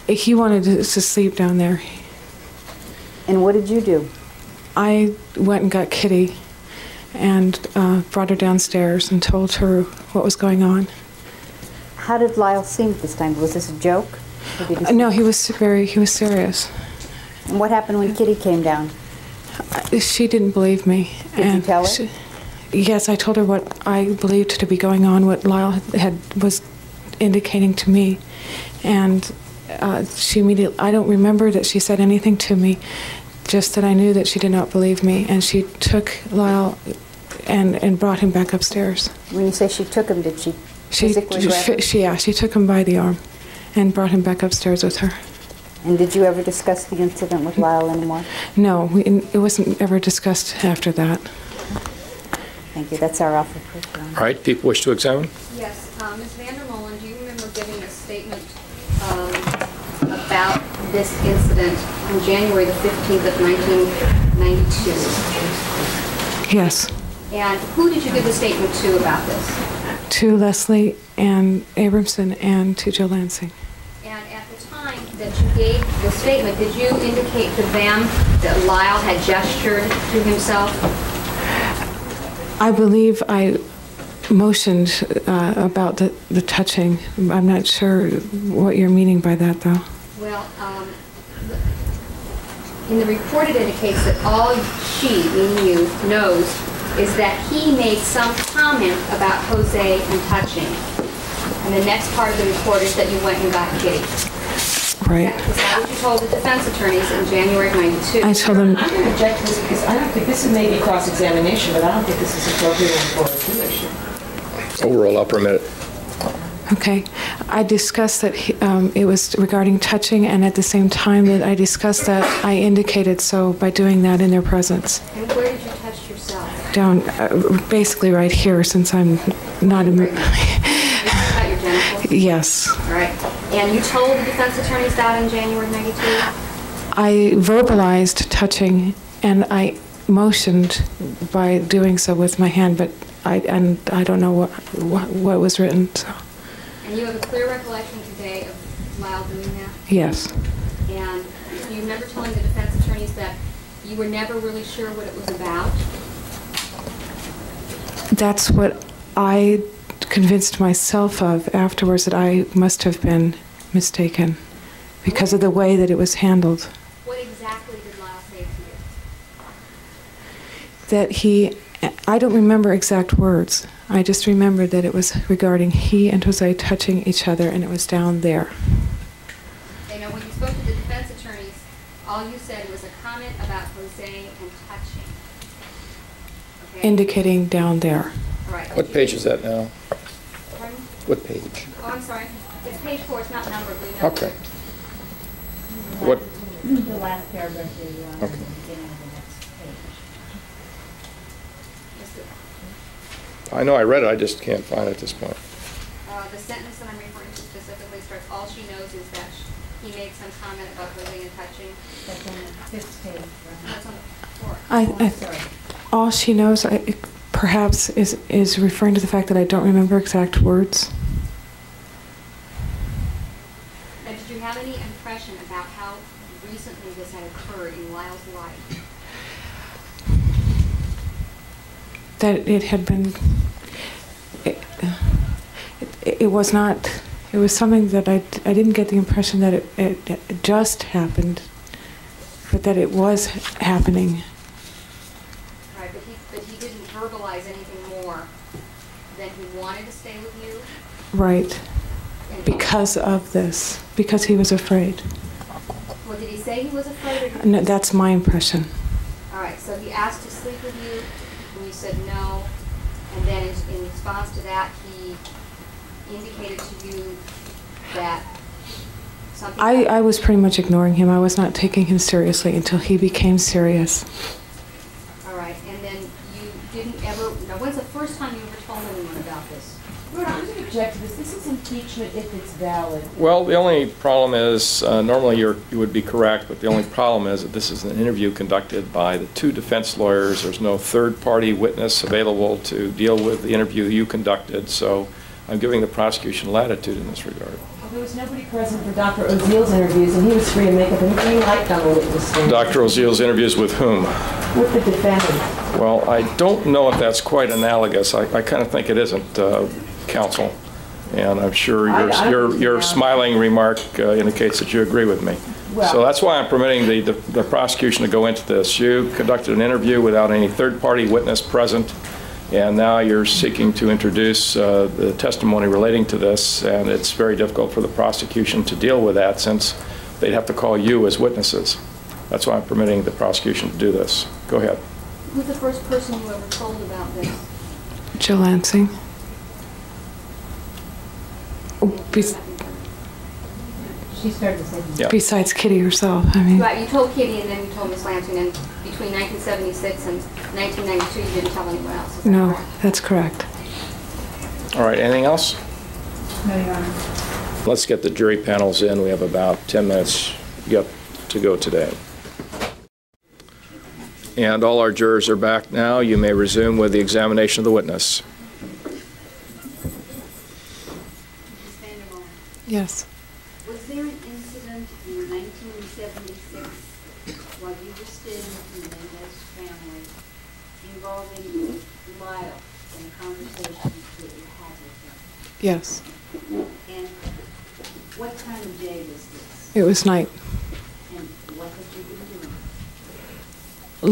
He wanted to sleep down there. And what did you do? I went and got Kitty and brought her downstairs and told her what was going on. How did Lyle seem this time? Was this a joke? Or did he No, he was serious. And what happened when Kitty came down? She didn't believe me. Did you tell her? Yes, I told her what I believed to be going on, what Lyle was indicating to me, and she immediately. I don't remember that she said anything to me, just that I knew that she did not believe me, and she took Lyle and brought him back upstairs. When you say she took him, did she physically grab him? She took him by the arm and brought him back upstairs with her. And did you ever discuss the incident with Lyle anymore? No, it wasn't ever discussed after that. Thank you. That's our offer. Your Honor. All right, people wish to examine? Yes, Ms. VanderMolen, do you remember giving a statement about this incident on January the 15th of 1992? Yes. And who did you give the statement to about this? To Leslie and Abramson and to Joe Lansing. And at the time that you gave the statement, did you indicate to them that Lyle had gestured to himself? I believe I motioned about the touching. I'm not sure what you're meaning by that, though. Well, in the report it indicates that all she, meaning you, knows is that he made some comment about Jose and touching. And the next part of the report is that you went and got Kitty. Right. Is that what you told the defense attorneys in January of '92? I told them. I'm going to object to this because I don't think this is maybe cross-examination, but I don't think this is appropriate for a issue. Overall, I'll permit it. Okay. I discussed that it was regarding touching, and at the same time that I discussed that, I indicated so by doing that in their presence. And where did you touch yourself? Down, basically right here, since I'm not a... About your genitals? Yes. All right. And you told the defense attorneys that in January of '92? I verbalized touching, and I motioned by doing so with my hand, but I don't know what was written. So. And you have a clear recollection today of Lyle doing that? Yes. And do you remember telling the defense attorneys that you were never really sure what it was about? That's what I convinced myself of afterwards, that I must have been mistaken because of the way that it was handled. What exactly did Lyle say to you? That I don't remember exact words. I just remember that it was regarding he and Jose touching each other, and it was down there. Okay, now when you spoke to the defense attorneys, all you said was a comment about Jose and touching. Okay? Indicating down there. All right. What page is that now? Pardon? What page? Oh, I'm sorry. It's page 4. It's not numbered. We know. Okay. What? The last paragraph is Okay. the beginning of the next page. I know I read it, I just can't find it at this point. The sentence that I'm referring to specifically starts, all she knows is that he made some comment about Jose and touching. That's on the 5th page. That's on the 4th. Sorry. All she knows, perhaps, is referring to the fact that I don't remember exact words. Now, did you have any impression about how recently this had occurred in Lyle's life? That it had been, it was not, it was something that I didn't get the impression that it just happened, but that it was happening. Right, but he didn't verbalize anything more than he wanted to stay with you? Right. And Because of this, because he was afraid. Well, did he say he was afraid? Or No, that's my impression. All right, so he asked to sleep with you, and you said no, and then in response to that, he indicated to you that something... I was pretty much ignoring him. I was not taking him seriously until he became serious. All right, and then you didn't ever... Now, when's the first time you ever told anyone about this? Lord, I'm going to object to this. This is impeachment if it's valid. Well, the only problem is, normally you would be correct, but the only problem is that this is an interview conducted by the two defense lawyers. There's no third-party witness available to deal with the interview you conducted, so I'm giving the prosecution latitude in this regard. Well, there was nobody present for Dr. Oziel's interviews, and he was free to make up anything he liked on the witness stand. Dr. Oziel's interviews with whom? With the defendant. Well, I don't know if that's quite analogous. I kind of think it isn't, counsel. And I'm sure your smiling remark indicates that you agree with me. Well, so that's why I'm permitting the prosecution to go into this. You conducted an interview without any third-party witness present, and now you're seeking to introduce the testimony relating to this, and it's very difficult for the prosecution to deal with that since they'd have to call you as witnesses. That's why I'm permitting the prosecution to do this. Go ahead. Who's the first person you ever told about this? Joe Lansing. She started to say, Yeah. Besides Kitty herself, I mean. Right, you told Kitty and then you told Miss Lansing, and between 1976 and 1992 you didn't tell anyone else. Is that No, correct? that's correct. All right, anything else? no, Your Honor. Let's get the jury panels in. We have about 10 minutes yet to go today. And all our jurors are back now. You may resume with the examination of the witness. Yes. Was there an incident in 1976 while you were staying with the Menendez family involving Lyle and a conversation that you had with him? Yes. And what time of day was this? It was night. And what had you been doing?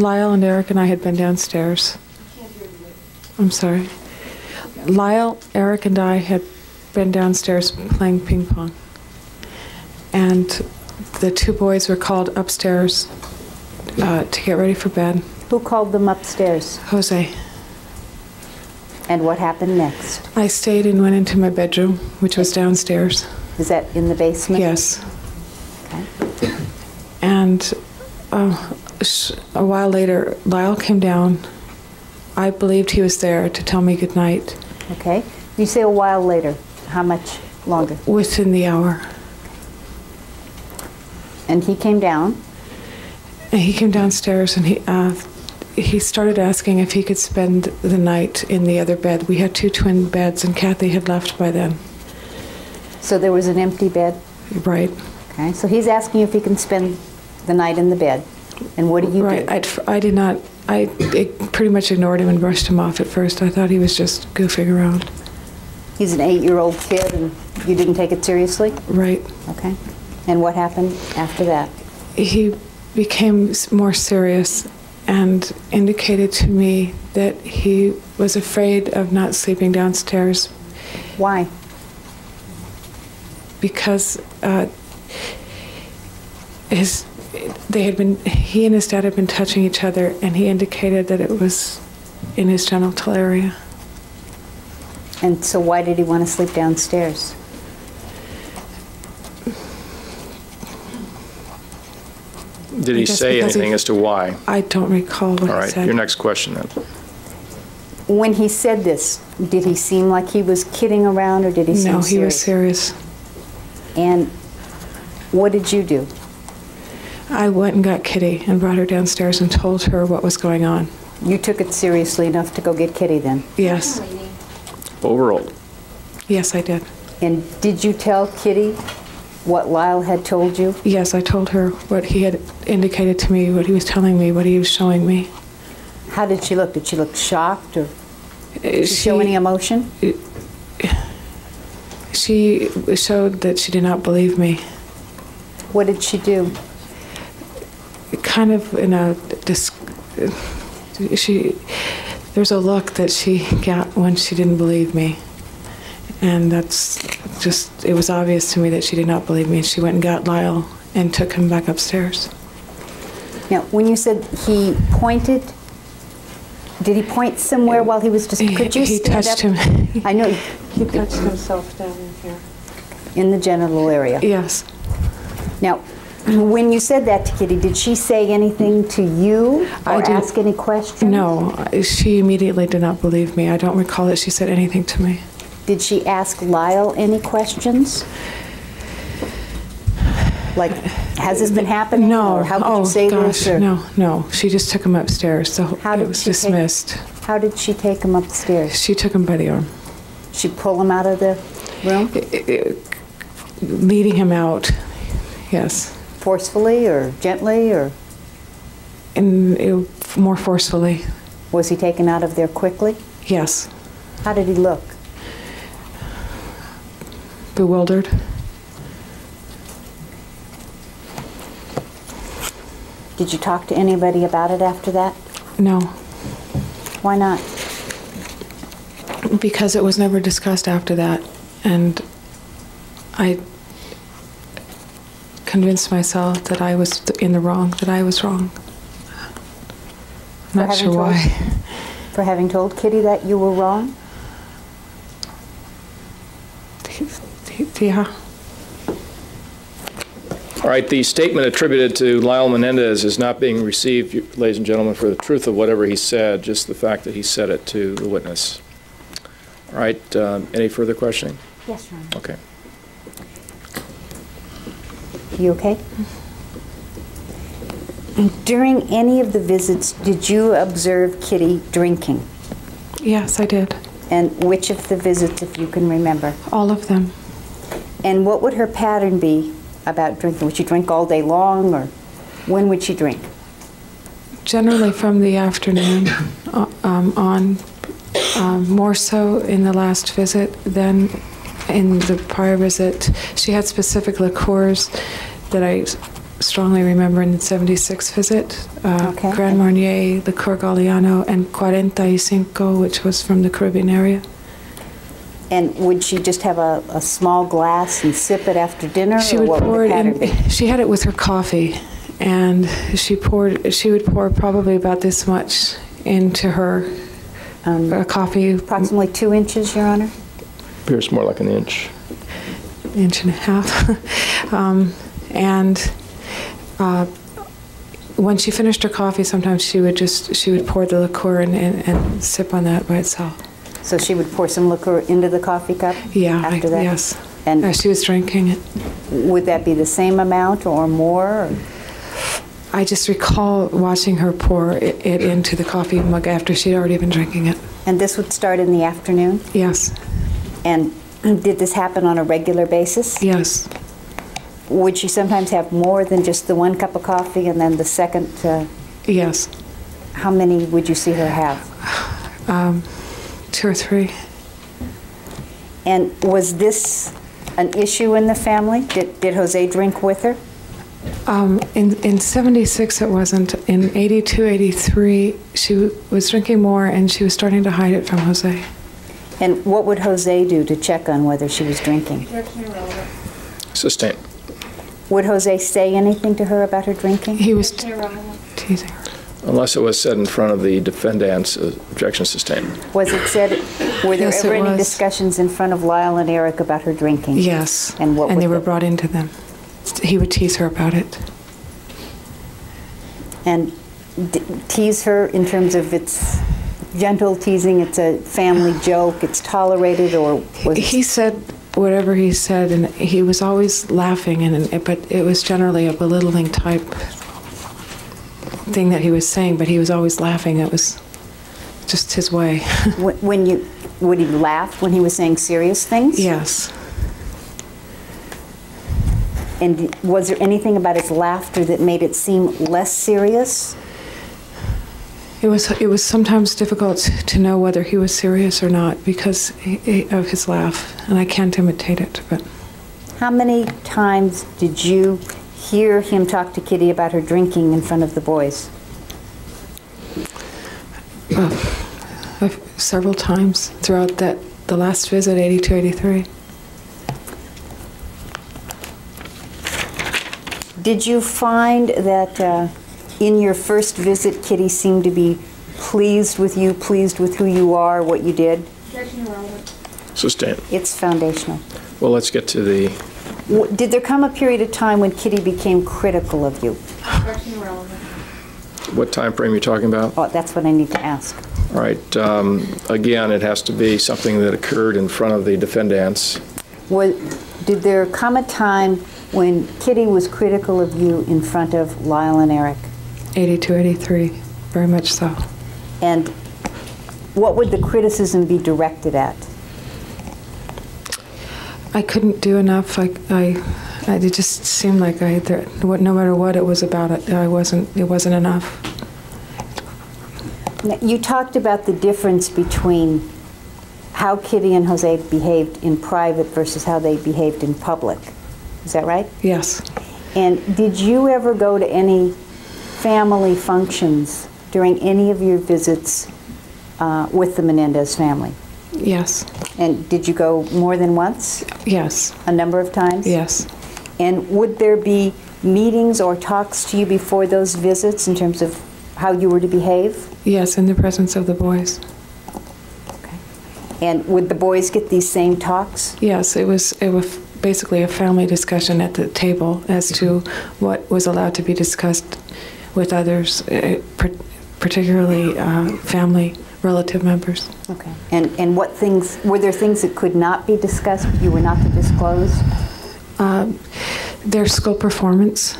Lyle and Erik and I had been downstairs. I can't hear you. I'm sorry. Lyle, Erik, and I had been downstairs playing ping pong. And the two boys were called upstairs to get ready for bed. Who called them upstairs? Jose. And what happened next? I stayed and went into my bedroom, which was downstairs. Is that in the basement? Yes. Okay. And a while later, Lyle came down. I believed he was there to tell me goodnight. Okay. You say a while later. How much longer? Within the hour. And he came down? And he came downstairs and he started asking if he could spend the night in the other bed. We had two twin beds and Kathy had left by then. So there was an empty bed? Right. Okay. So he's asking if he can spend the night in the bed. And what do you do? I did not. I pretty much ignored him and brushed him off at first. I thought he was just goofing around. He's an 8-year-old kid and you didn't take it seriously? Right. Okay. And what happened after that? He became more serious and indicated to me that he was afraid of not sleeping downstairs. Why? Because he and his dad had been touching each other, and he indicated that it was in his genital area. And so why did he want to sleep downstairs? Did he say anything as to why? I don't recall what he said. All right, your next question then. When he said this, did he seem like he was kidding around, or did he seem serious? No, he was serious. And what did you do? I went and got Kitty and brought her downstairs and told her what was going on. You took it seriously enough to go get Kitty then? Yes. Overruled. Yes, I did. And did you tell Kitty what Lyle had told you? Yes, I told her what he had indicated to me, what he was telling me, what he was showing me. How did she look? Did she look shocked, or did she show any emotion? She showed that she did not believe me. What did she do? Kind of in a there's a look that she got when she didn't believe me, and that's just, it was obvious to me that she did not believe me. She went and got Lyle and took him back upstairs. Now, when you said he pointed, did he point somewhere while he was just? Could you he stand touched up? him. I know He touched himself down in here. in the genital area. Yes. Now, when you said that to Kitty, did she say anything to you or ask any questions? No, she immediately did not believe me. I don't recall that she said anything to me. Did she ask Lyle any questions? Like, has this been happening? No. Or how could you say gosh, this? Or no. She just took him upstairs, so it was dismissed. How did she take him upstairs? She took him by the arm. She pull him out of the room? Leading him out, yes. Forcefully or gently, or? More forcefully. Was he taken out of there quickly? Yes. How did he look? Bewildered. Did you talk to anybody about it after that? No. Why not? Because it was never discussed after that, and I convinced myself that I was in the wrong, that I was wrong. I'm not sure why. For having told Kitty that you were wrong? Yeah. All right, the statement attributed to Lyle Menendez is not being received, ladies and gentlemen, for the truth of whatever he said, just the fact that he said it to the witness. All right, any further questioning? Yes, Your Honor. Okay. You okay? During any of the visits, did you observe Kitty drinking? Yes, I did. And which of the visits, if you can remember? All of them. And what would her pattern be about drinking? Would she drink all day long, or when would she drink? Generally from the afternoon on, more so in the last visit than in the prior visit. She had specific liqueurs that I strongly remember in the 76 visit. Okay. Grand Marnier, Liqueur Galliano, and 45, which was from the Caribbean area. And would she just have a small glass and sip it after dinner, She or would what pour would the it pattern be? in. She had it with her coffee, and she would pour probably about this much into her coffee. Approximately 2 inches, Your Honor? Appears more like an inch. Inch and a half. When she finished her coffee, sometimes she would pour the liqueur and sip on that by itself. So she would pour some liquor into the coffee cup? Yeah, after that? yes. And As she was drinking it. would that be the same amount or more? Or? I just recall watching her pour it into the coffee mug after she'd already been drinking it. And this would start in the afternoon? Yes, And did this happen on a regular basis? yes. Would she sometimes have more than just the 1 cup of coffee and then the second? Yes. How many would you see her have? 2 or 3. And was this an issue in the family? Did Jose drink with her? In 76 it wasn't. In 82, 83, she was drinking more and she was starting to hide it from Jose. And what would Jose do to check on whether she was drinking? Sustained. Would Jose say anything to her about her drinking? He was teasing her. Unless it was said in front of the defendant's objection sustained. Was it said, were there Yes, ever it any was. discussions in front of Lyle and Erik about her drinking? Yes. And what they was were it? brought into them. He would tease her about it. And tease her in terms of it's gentle teasing, it's a family joke, it's tolerated, or was He said whatever he said, and he was always laughing, but it was generally a belittling type thing that he was saying, but he was always laughing. It was just his way. would he laugh when he was saying serious things? Yes. And was there anything about his laughter that made it seem less serious? It was sometimes difficult to know whether he was serious or not because of his laugh, and I can't imitate it. But How many times did you hear him talk to Kitty about her drinking in front of the boys? several times throughout the last visit, 82, 83. Did you find that in your first visit, Kitty seemed to be pleased with you, pleased with who you are, what you did? Sustained. It's foundational. Well, let's get to the... Did there come a period of time when Kitty became critical of you? What time frame are you talking about? Oh, that's what I need to ask. All right. Again, it has to be something that occurred in front of the defendants. Did there come a time when Kitty was critical of you in front of Lyle and Erik? 82, 83, very much so. And what would the criticism be directed at? I couldn't do enough. It just seemed like no matter what it was about, it wasn't enough. Now, you talked about the difference between how Kitty and Jose behaved in private versus how they behaved in public. Is that right? Yes. And did you ever go to any family functions during any of your visits with the Menendez family? Yes. And did you go more than once? Yes. A number of times? Yes. And would there be meetings or talks to you before those visits in terms of how you were to behave? Yes, in the presence of the boys. Okay. And would the boys get these same talks? Yes, it was basically a family discussion at the table as to what was allowed to be discussed with others, particularly family relative members. Okay. And what things, were there things that could not be discussed, you were not to disclose? Their school performance,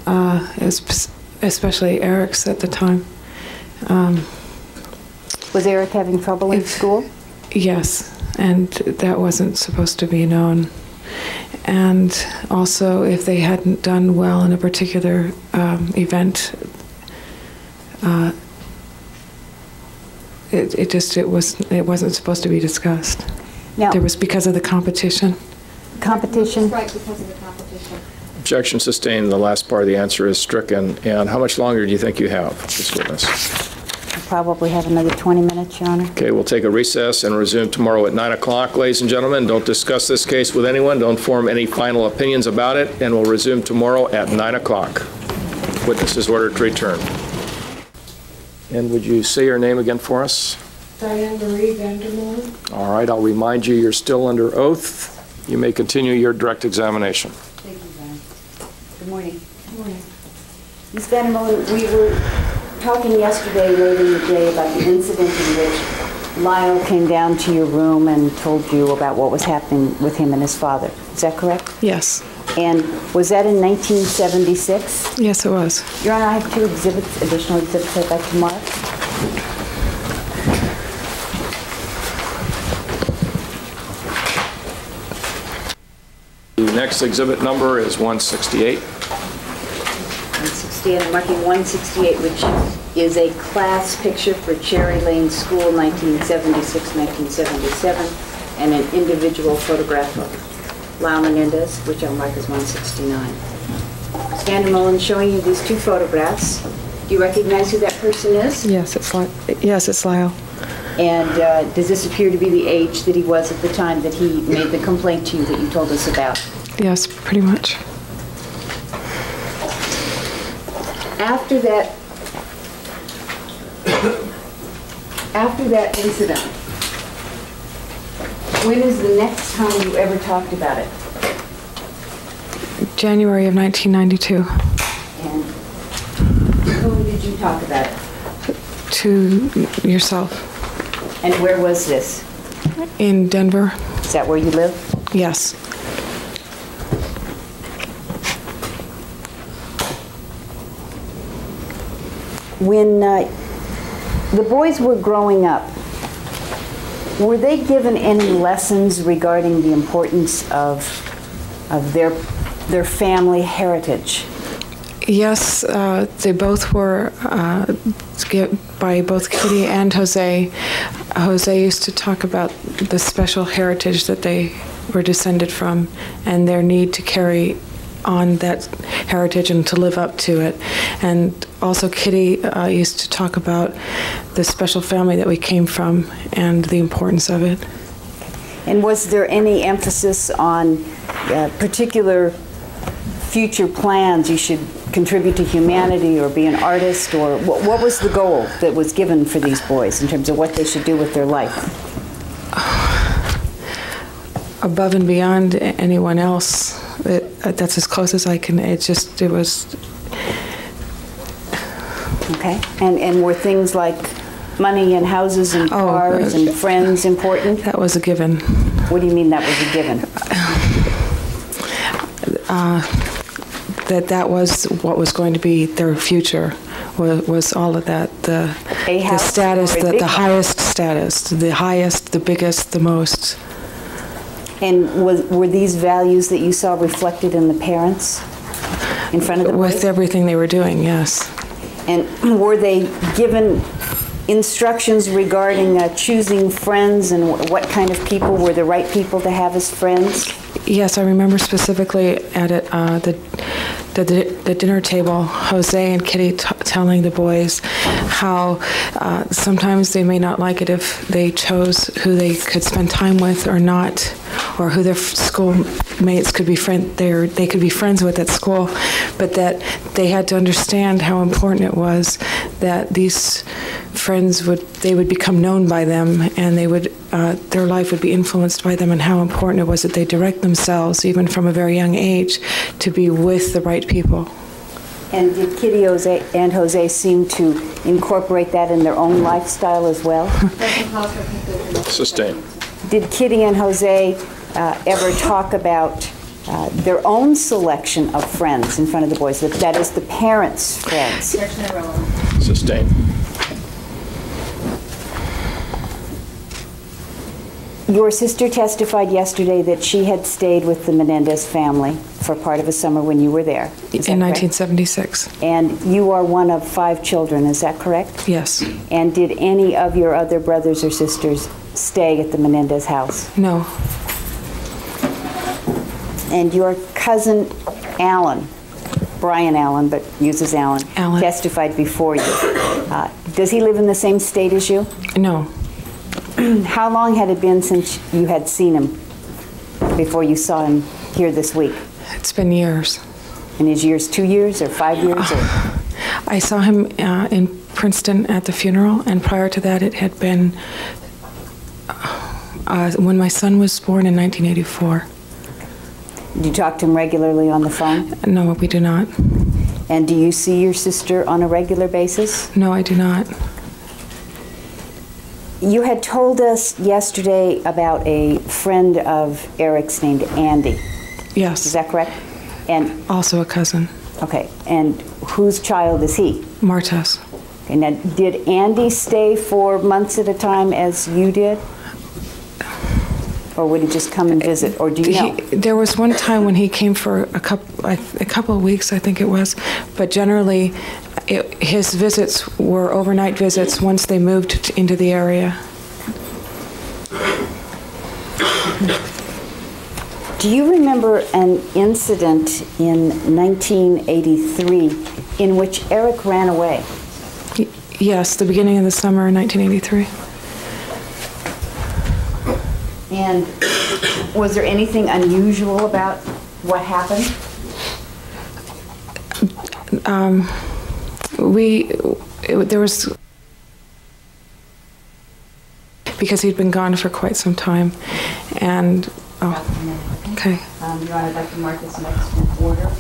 especially Erik's at the time. Was Erik having trouble in school? Yes, and that wasn't supposed to be known. and also if they hadn't done well in a particular event. It wasn't supposed to be discussed. Now, There was because of the competition. competition? Right, because of the competition. Objection sustained. The last part of the answer is stricken. And how much longer do you think you have, this witness? I'll probably have another 20 minutes, Your Honor. Okay, we'll take a recess and resume tomorrow at 9 o'clock. Ladies and gentlemen, don't discuss this case with anyone. Don't form any final opinions about it, and we'll resume tomorrow at 9 o'clock. Witness is ordered to return. And would you say your name again for us? Diane VanderMolen. All right, I'll remind you, you're still under oath. You may continue your direct examination. Thank you, Diane. Good morning. Good morning. Ms. VanderMolen, we were talking yesterday, late in the day, about the incident in which Lyle came down to your room and told you about what was happening with him and his father. Is that correct? Yes. And was that in 1976? Yes, it was. Your Honor, I have two exhibits, additional exhibits I'd like to mark. The next exhibit number is 168. 168, I'm marking 168, which is a class picture for Cherry Lane School, 1976-1977, and an individual photograph of Lyle Menendez, which I'll mark as 169. Ms. VanderMolen, showing you these two photographs. Do you recognize who that person is? Yes, it's Lyle. And does this appear to be the age that he was at the time that he made the complaint to you that you told us about? Yes, pretty much. After that incident, when is the next time you ever talked about it? January of 1992. And whom did you talk about it? To yourself. And where was this? In Denver. Is that where you live? Yes. When the boys were growing up, were they given any lessons regarding the importance of their family heritage? Yes, they both were by both Kitty and Jose. Jose used to talk about the special heritage that they were descended from and their need to carry on that heritage and to live up to it. And also Kitty used to talk about the special family that we came from and the importance of it. And was there any emphasis on particular future plans? You should contribute to humanity or be an artist, or what was the goal that was given for these boys in terms of what they should do with their life? Above and beyond anyone else. That's as close as I can. It was. Okay. And were things like money and houses and cars and friends important? That was a given. What do you mean that was a given? That was what was going to be their future, was all of that. The status, the highest status, the highest, the biggest, the most. And were these values that you saw reflected in the parents in front of the boys? With everything they were doing, yes. And were they given instructions regarding choosing friends and what kind of people were the right people to have as friends? Yes, I remember specifically at it, the dinner table, Jose and Kitty telling the boys how sometimes they may not like it if they chose who they could spend time with or not, or who their schoolmates could be they could be friends with at school, but that they had to understand how important it was that these friends would become known by them, and their life would be influenced by them, and how important it was that they direct themselves, even from a very young age, to be with the right people. And did Kitty and Jose seem to incorporate that in their own lifestyle as well? Sustained. Did Kitty and Jose ever talk about their own selection of friends in front of the boys? That is, the parents' friends. Sustained. Your sister testified yesterday that she had stayed with the Menendez family for part of a summer when you were there. Is that In correct? 1976. And you are one of 5 children, is that correct? Yes. And did any of your other brothers or sisters stay at the Menendez house? No. And your cousin Alan, Brian Allen, but uses Alan, Alan. testified before you. Does he live in the same state as you? No. How long had it been since you had seen him before you saw him here this week? It's been years. In his years, 2 years or 5 years? Or? I saw him in Princeton at the funeral, and prior to that it had been when my son was born in 1984. Do you talk to him regularly on the phone? No, we do not. And do you see your sister on a regular basis? No, I do not. You had told us yesterday about a friend of Erik's named Andy. Yes. Is that correct? And Also a cousin. okay, and whose child is he? Martes. Okay, now, did Andy stay for months at a time as you did? Or would he just come and visit, or do you know? There was one time when he came for a couple of weeks, I think it was, but generally his visits were overnight visits once they moved into the area. Do you remember an incident in 1983 in which Erik ran away? Yes, the beginning of the summer in 1983. And was there anything unusual about what happened? There was, because he'd been gone for quite some time, and, okay. Your Honor, I'd like to mark this next in order.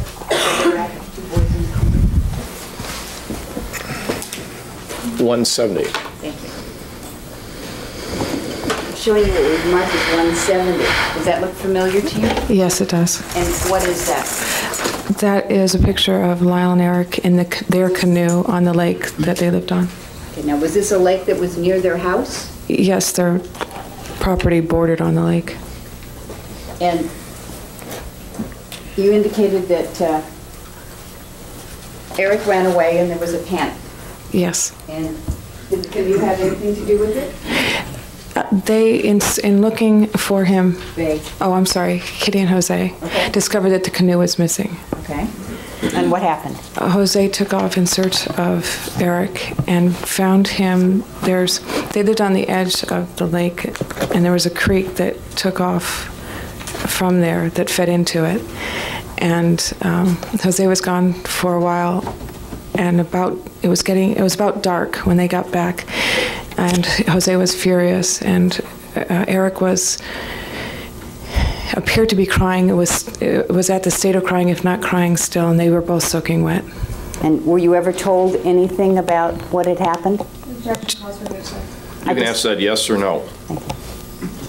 170. Thank you. Showing you that it was marked as 170. Does that look familiar to you? Yes, it does. And what is that? That is a picture of Lyle and Erik in their canoe on the lake that they lived on. Okay, now was this a lake that was near their house? Yes, their property bordered on the lake. And you indicated that Erik ran away and there was a panic. Yes. And did the canoe have anything to do with it? They, in looking for him, They. oh, I'm sorry, Kitty and Jose, Okay. discovered that the canoe was missing. Okay. And what happened? Jose took off in search of Erik and found him. They lived on the edge of the lake, and there was a creek that took off from there that fed into it. And Jose was gone for a while, and it was about dark when they got back. And Jose was furious, and Erik appeared to be crying. It was at the state of crying, if not crying still, and they were both soaking wet. And were you ever told anything about what had happened? Objection, calls for mixer. You can answer that yes or no.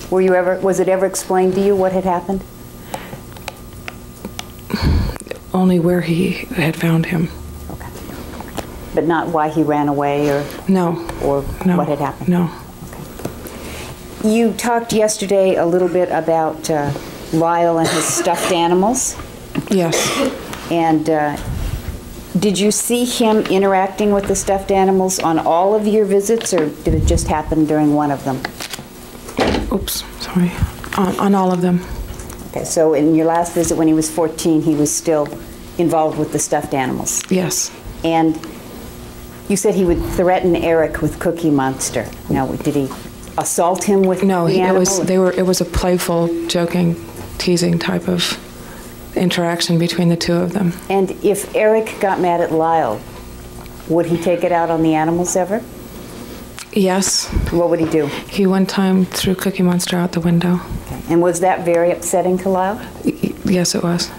Was it ever explained to you what had happened? Only where he had found him. Okay. But not why he ran away or No. what had happened? No. You talked yesterday a little bit about Lyle and his stuffed animals. Yes. And did you see him interacting with the stuffed animals on all of your visits, or did it just happen during one of them? Oops, sorry. On all of them. Okay, so in your last visit when he was 14, he was still involved with the stuffed animals. Yes. And you said he would threaten Erik with Cookie Monster. Now, did he assault him with No, the animal? it was a playful, joking, teasing type of interaction between the two of them. And if Erik got mad at Lyle, would he take it out on the animals ever? Yes. What would he do? He one time threw Cookie Monster out the window. Okay. And was that very upsetting to Lyle? Yes, it was.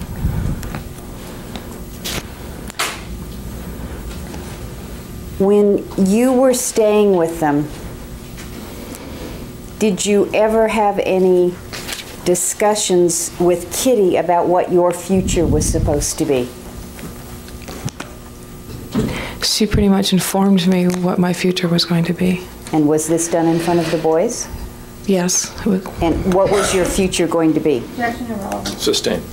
When you were staying with them, did you ever have any discussions with Kitty about what your future was supposed to be? She pretty much informed me what my future was going to be. And was this done in front of the boys? Yes. And what was your future going to be? Objection irrelevant. Sustained.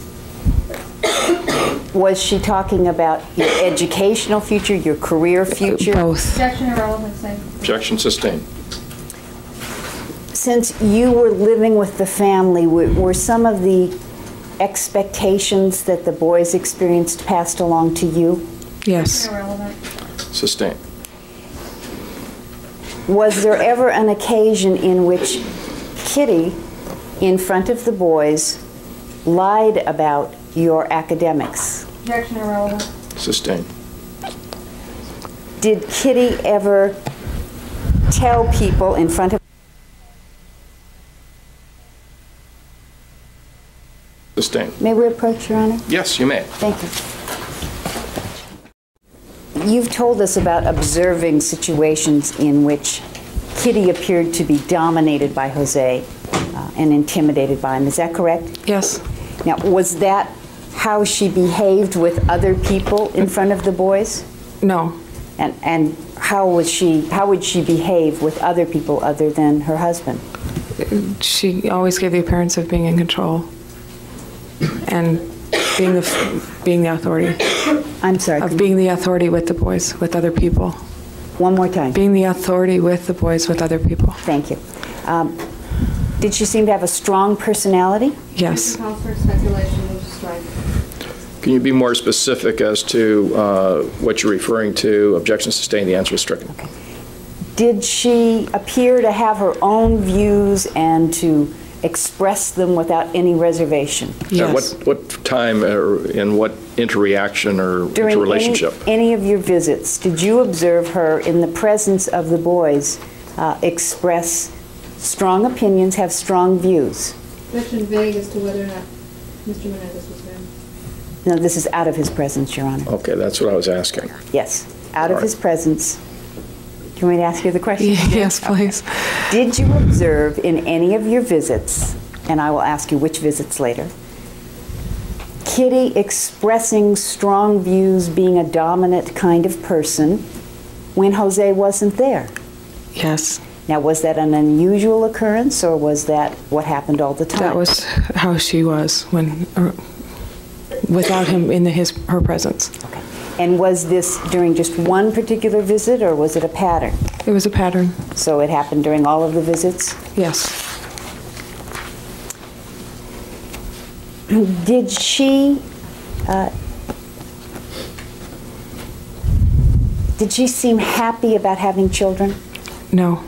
Was she talking about your educational future, your career future? Both. Objection irrelevant, same. Objection sustained. Since you were living with the family, were some of the expectations that the boys experienced passed along to you? Yes. Objection irrelevant. Sustained. Was there ever an occasion in which Kitty, in front of the boys, lied about your academics? Objection irrelevant. Sustained. Did Kitty ever tell people in front of... Sustained. May we approach, Your Honor? Yes, you may. Thank you. You've told us about observing situations in which Kitty appeared to be dominated by Jose and intimidated by him. Is that correct? Yes. Now, was that how she behaved with other people in front of the boys? No. And how would she behave with other people other than her husband? She always gave the appearance of being in control and being the authority. I'm sorry. Of being the authority with the boys, with other people. One more time. Being the authority with the boys, with other people. Thank you. Did she seem to have a strong personality? Yes. Counselor, speculation, move to strike. Can you be more specific as to what you're referring to? Objection sustained. The answer is stricken. Okay. Did she appear to have her own views and to express them without any reservation? Yes. At what time or in what interaction or interrelationship? During any of your visits, did you observe her in the presence of the boys express strong opinions, have strong views? Question vague as to whether or not Mr. Menendez was there. No, this is out of his presence, Your Honor. Okay, that's what I was asking. Yes, out of All his right. presence. Do you want me to ask you the question? Yes, please. Did you observe in any of your visits, and I will ask you which visits later, Kitty expressing strong views, being a dominant kind of person when Jose wasn't there? Yes. Now, was that an unusual occurrence, or was that what happened all the time? That was how she was without him in her presence. Okay. And was this during just one particular visit, or was it a pattern? It was a pattern. So it happened during all of the visits? Yes. Did she seem happy about having children? No.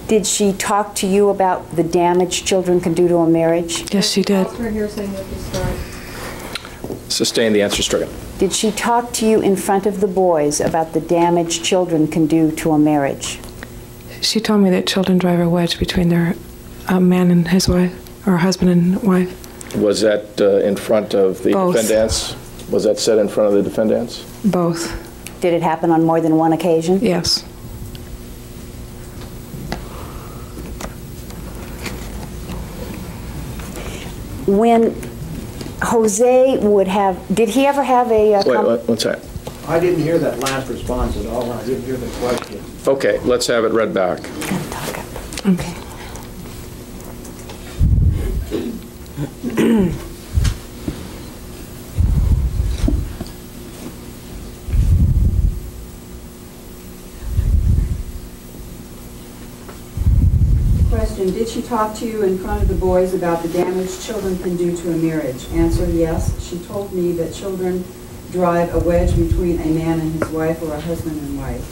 Did she talk to you about the damage children can do to a marriage? Yes, she did. Counselor here saying with the start. Sustained. The answer is stricken. Did she talk to you in front of the boys about the damage children can do to a marriage? She told me that children drive a wedge between their man and his wife, or husband and wife. Was that in front of the Both. defendants? Was that said in front of the defendants? Both. Did it happen on more than one occasion? Yes. When Jose would have, did he ever have a... Wait, what's that? I didn't hear that last response at all, and I didn't hear the question. Okay, let's have it read back. Okay. Question, did she talk to you in front of the boys about the damage children can do to a marriage? Answer, yes. She told me that children drive a wedge between a man and his wife, or a husband and wife.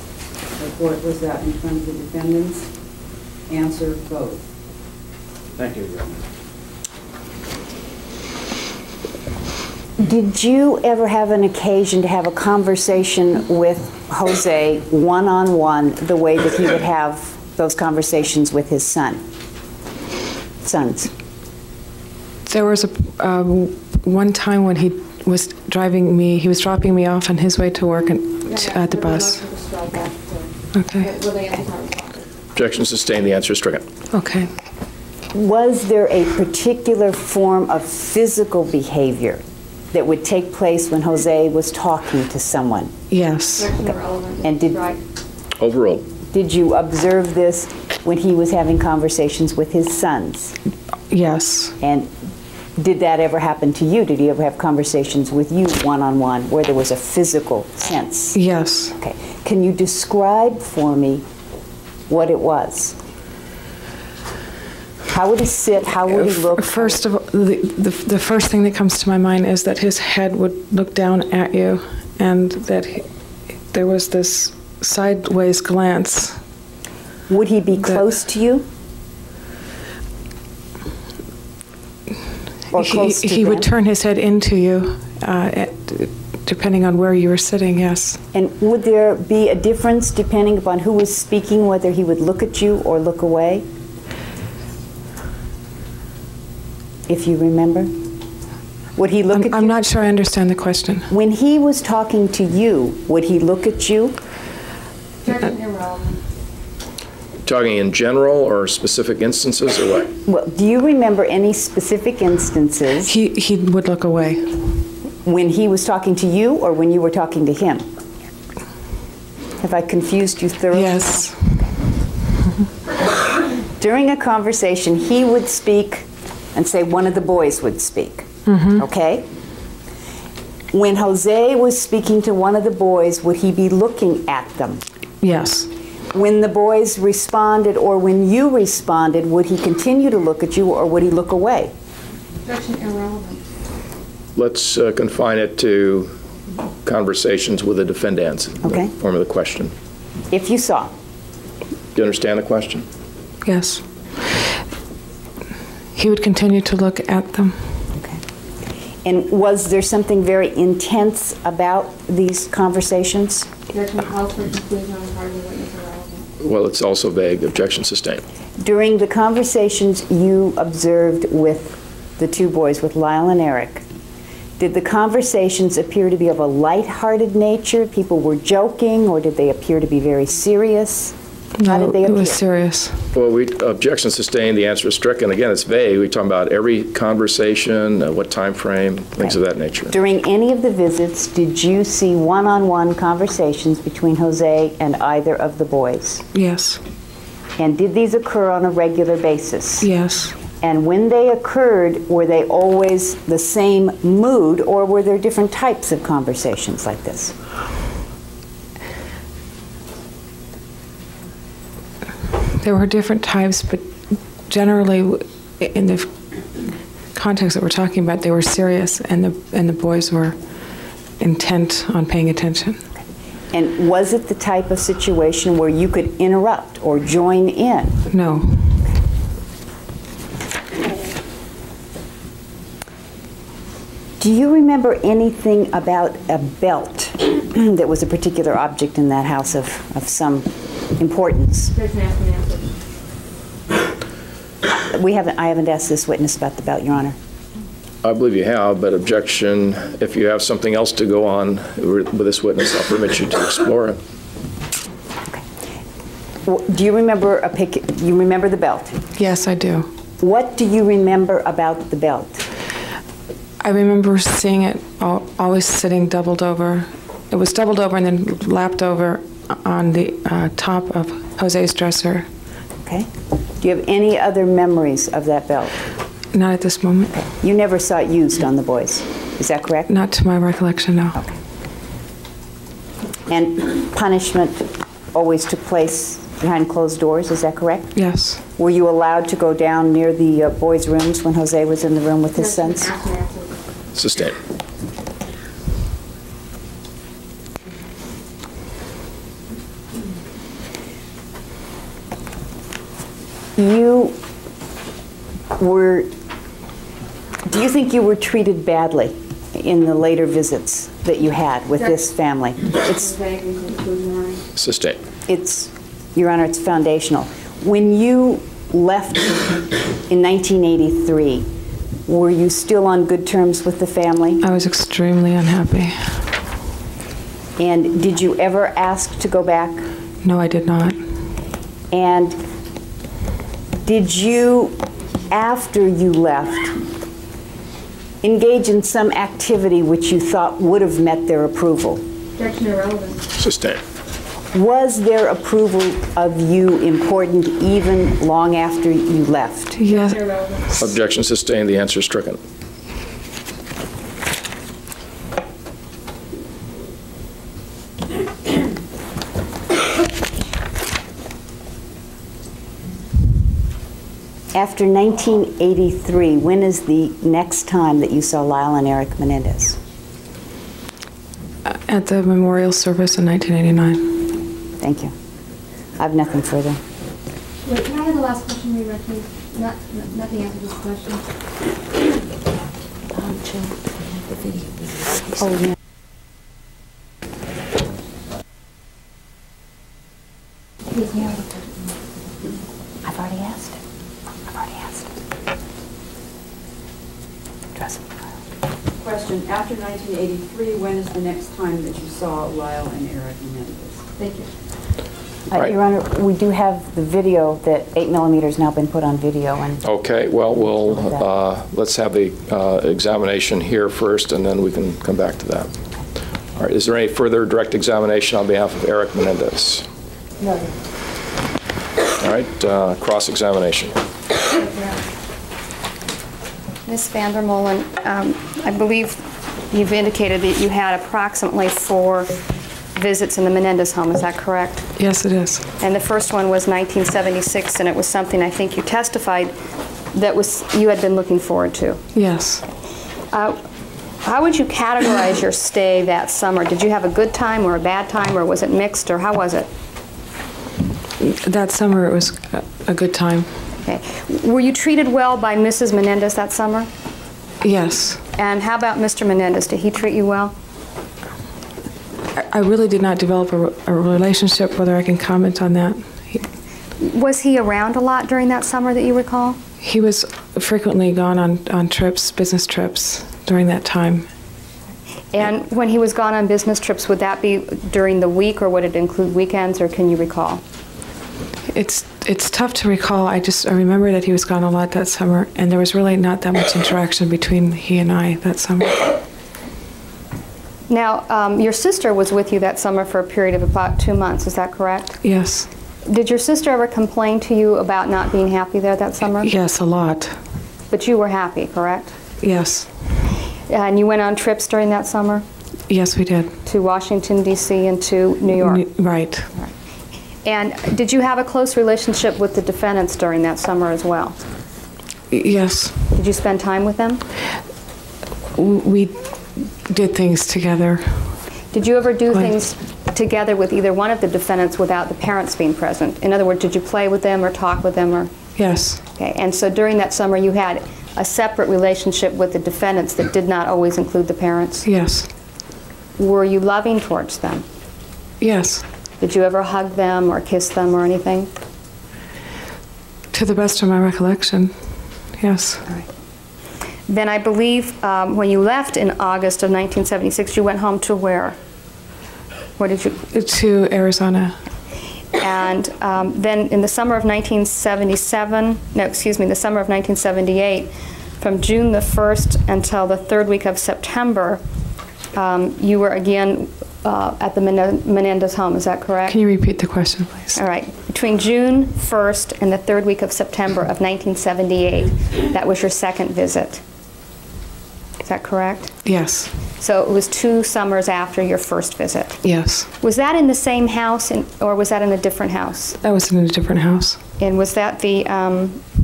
Report, was that in front of the defendants? Answer, both. Thank you, Your Honor. Did you ever have an occasion to have a conversation with Jose one-on-one the way that he would have those conversations with his sons? There was one time when he was dropping me off on his way to work at the bus. Okay. Objection sustained. The answer is stricken. Okay. Was there a particular form of physical behavior that would take place when Jose was talking to someone? Yes. And Overruled. did you observe this when he was having conversations with his sons? Yes. And did that ever happen to you? Did he ever have conversations with you one-on-one where there was a physical sense? Yes. Okay. Can you describe for me what it was? How would he sit? How would he look? First of all, the first thing that comes to my mind is that his head would look down at you, and that there was this sideways glance. Would he be close to you? Or close to He them? would turn his head into you, depending on where you were sitting, yes. And would there be a difference depending upon who was speaking, whether he would look at you or look away? If you remember? Would he look at you? I'm not sure I understand the question. When he was talking to you, would he look at you? Objection irrelevant. Talking in general or specific instances or what? Well, do you remember any specific instances He would look away. when he was talking to you or when you were talking to him? Have I confused you thoroughly? Yes. During a conversation, he would speak and say one of the boys would speak. Okay? When Jose was speaking to one of the boys, would he be looking at them? Yes. When the boys responded or when you responded, would he continue to look at you or would he look away? Objection irrelevant. Let's confine it to conversations with the defendants. Okay. The form of the question. If you saw. Do you understand the question? Yes. He would continue to look at them. Okay. And was there something very intense about these conversations? Objection calls for conclusion on the part of the witness irrelevant. Well, it's also vague. Objection sustained. During the conversations you observed with the two boys, with Lyle and Erik, did the conversations appear to be of a lighthearted nature? People were joking, or did they appear to be very serious? How No, did they it appear? was serious. Well, objection sustained. The answer is stricken. Again, it's vague. We're talking about every conversation, what time frame, things of that nature. During any of the visits, did you see one-on-one conversations between Jose and either of the boys? Yes. And did these occur on a regular basis? Yes. And when they occurred, were they always the same mood, or were there different types of conversations like this? There were different types, but generally, in the context that we're talking about, they were serious, and the boys were intent on paying attention. And was it the type of situation where you could interrupt or join in? No. Do you remember anything about a belt that was a particular object in that house of some importance? Objection asked and answered. I haven't asked this witness about the belt, Your Honor. I believe you have, but objection, if you have something else to go on with this witness, I'll permit you to explore it. Okay. Well, do you remember you remember the belt? Yes, I do. What do you remember about the belt? I remember seeing it always sitting doubled over. It was doubled over and then lapped over on the top of Jose's dresser. Okay. Do you have any other memories of that belt? Not at this moment. Okay. You never saw it used on the boys. Is that correct? Not to my recollection, no. Okay. And punishment always took place behind closed doors, is that correct? Yes. Were you allowed to go down near the boys' rooms when Jose was in the room with his sons? Objection asked and answered. Sustained. Do you think you were treated badly in the later visits that you had with this family? Vague and conclusionary. Sustained. Your Honor, it's foundational. When you left in 1983, were you still on good terms with the family? I was extremely unhappy. And did you ever ask to go back? No, I did not. And did you, after you left, engage in some activity which you thought would have met their approval? Objection irrelevant. Sustained. Was their approval of you important even long after you left? Yes. Objection sustained. The answer is stricken. After 1983, when is the next time that you saw Lyle and Erik Menendez? At the memorial service in 1989. Thank you. I have nothing further. Wait, can I have the last question reread, please? Nothing answered this question. Oh, yeah. Please, Mary. I've already asked it. I've already asked it. Trust me. Question, after 1983, when is the next time that you saw Lyle and Erik Menendez? Thank you. Right. Your Honor, we do have the video, that 8mm has now been put on video. And Okay, well, let's have the examination here first, and then we can come back to that. All right, is there any further direct examination on behalf of Erik Menendez? No. All right, cross-examination. Ms. VanderMolen, I believe you've indicated that you had approximately 4 visits in the Menendez home. Is that correct? Yes, it is. And the first one was 1976, and it was something I think you testified that you had been looking forward to. Yes. How would you categorize your stay that summer? Did you have a good time or a bad time, or was it mixed, or how was it? That summer it was a good time. Okay. Were you treated well by Mrs. Menendez that summer? Yes. And how about Mr. Menendez? Did he treat you well? I really did not develop a relationship, whether I can comment on that. Was he around a lot during that summer that you recall? He was frequently gone on trips, business trips, during that time. And when he was gone on business trips, would that be during the week, or would it include weekends, or can you recall? It's tough to recall. I remember that he was gone a lot that summer, and there was really not that much interaction between he and I that summer. Now, your sister was with you that summer for a period of about 2 months, is that correct? Yes. Did your sister ever complain to you about not being happy there that summer? Yes, a lot. But you were happy, correct? Yes. And you went on trips during that summer? Yes, we did. To Washington, D.C. and to New York? Right. And did you have a close relationship with the defendants during that summer as well? Yes. Did you spend time with them? We did things together. Did you ever do things together with either one of the defendants without the parents being present? In other words, did you play with them or talk with them? Or? Yes. Okay. And so during that summer you had a separate relationship with the defendants that did not always include the parents? Yes. Were you loving towards them? Yes. Did you ever hug them or kiss them or anything? To the best of my recollection, yes. All right. Then I believe when you left in August of 1976, you went home to where? Where did you? To Arizona. And then in the summer of 1977, no, excuse me, the summer of 1978, from June the 1st until the 3rd week of September, you were again at the Menendez home, is that correct? Can you repeat the question, please? All right. Between June 1st and the 3rd week of September of 1978, that was your second visit. Is that correct? Yes. So it was 2 summers after your first visit. Yes. Was that in the same house, or was that in a different house? That was in a different house. And was that the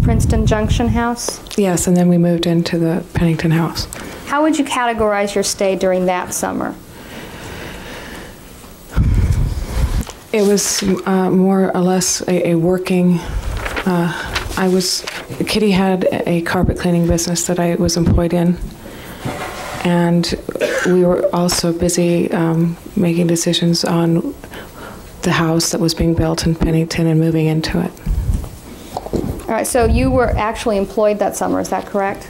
Princeton Junction house? Yes, and then we moved into the Pennington house. How would you categorize your stay during that summer? It was more or less a working, Kitty had a carpet cleaning business that I was employed in, and we were also busy making decisions on the house that was being built in Pennington and moving into it. All right, so you were actually employed that summer, is that correct?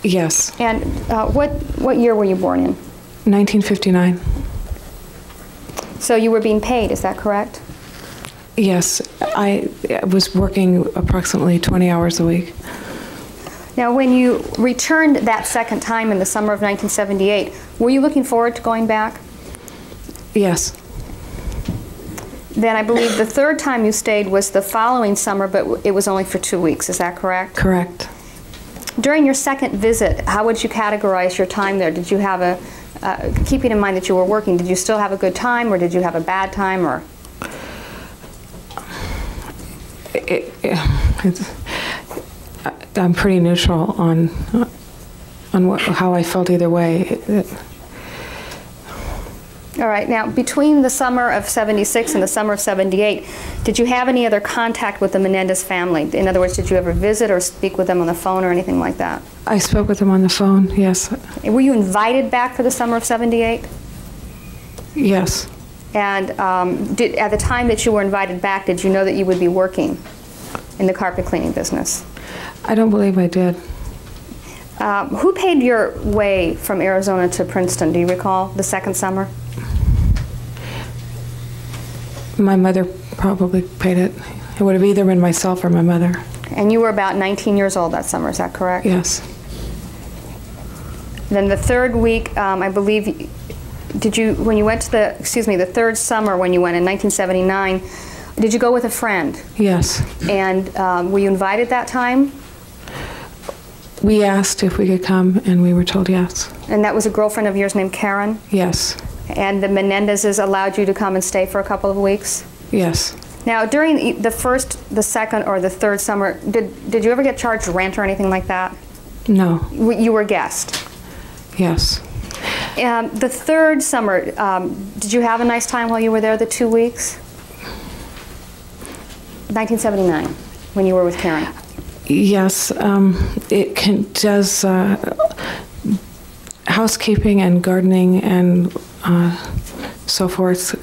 Yes. And what year were you born in? 1959. So you were being paid, is that correct? Yes, I was working approximately 20 hours a week. Now, when you returned that second time in the summer of 1978, were you looking forward to going back? Yes. Then I believe the third time you stayed was the following summer, but it was only for 2 weeks. Is that correct? Correct. During your second visit, how would you categorize your time there? Did you have a, keeping in mind that you were working, did you still have a good time, or did you have a bad time, or? I'm pretty neutral on how I felt either way. All right, now between the summer of '76 and the summer of '78, did you have any other contact with the Menendez family? In other words, did you ever visit or speak with them on the phone or anything like that? I spoke with them on the phone, yes. Were you invited back for the summer of '78? Yes. And at the time that you were invited back, did you know that you would be working in the carpet cleaning business? I don't believe I did. Who paid your way from Arizona to Princeton? Do you recall the second summer? My mother probably paid it. It would have either been myself or my mother. And you were about 19 years old that summer, is that correct? Yes. Then the third week, I believe, did you, when you went to the, excuse me, the third summer when you went in 1979, did you go with a friend? Yes. And were you invited that time? We asked if we could come, and we were told yes. And that was a girlfriend of yours named Karen? Yes. And the Menendezes allowed you to come and stay for a couple of weeks? Yes. Now, during the first, the second, or the third summer, did you ever get charged rent or anything like that? No. You were a guest? Yes. The third summer, did you have a nice time while you were there, the 2 weeks? 1979, when you were with Karen? Yes. It does housekeeping and gardening and so forth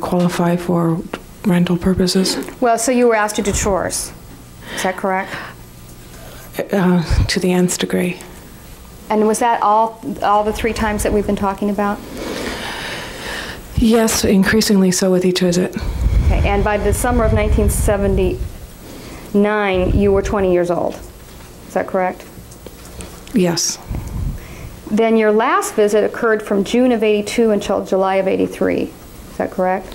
qualify for rental purposes? Well, so you were asked to do chores, is that correct? To the nth degree. And was that all the 3 times that we've been talking about? Yes, increasingly so with each visit. Okay, and by the summer of 1979, you were 20 years old, is that correct? Yes. Then your last visit occurred from June of '82 until July of '83, is that correct?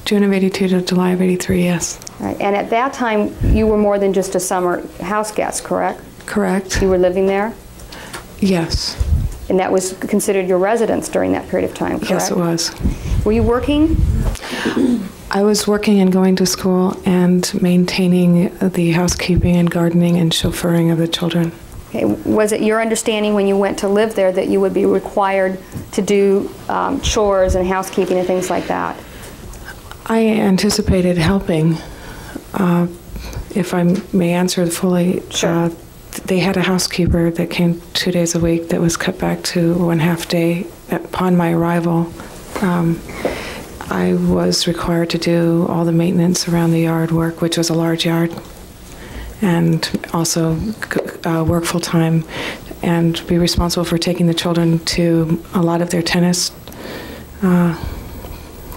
June of '82 to July of '83, yes. Right. And at that time, you were more than just a summer house guest, correct? Correct. You were living there? Yes. And that was considered your residence during that period of time, correct? Yes, it was. Were you working? I was working and going to school and maintaining the housekeeping and gardening and chauffeuring of the children. Okay. Was it your understanding when you went to live there that you would be required to do chores and housekeeping and things like that? I anticipated helping. If I may answer fully, sure. They had a housekeeper that came 2 days a week that was cut back to 1/2 day upon my arrival. I was required to do all the maintenance around the yard work, which was a large yard, and also work full-time and be responsible for taking the children to a lot of their tennis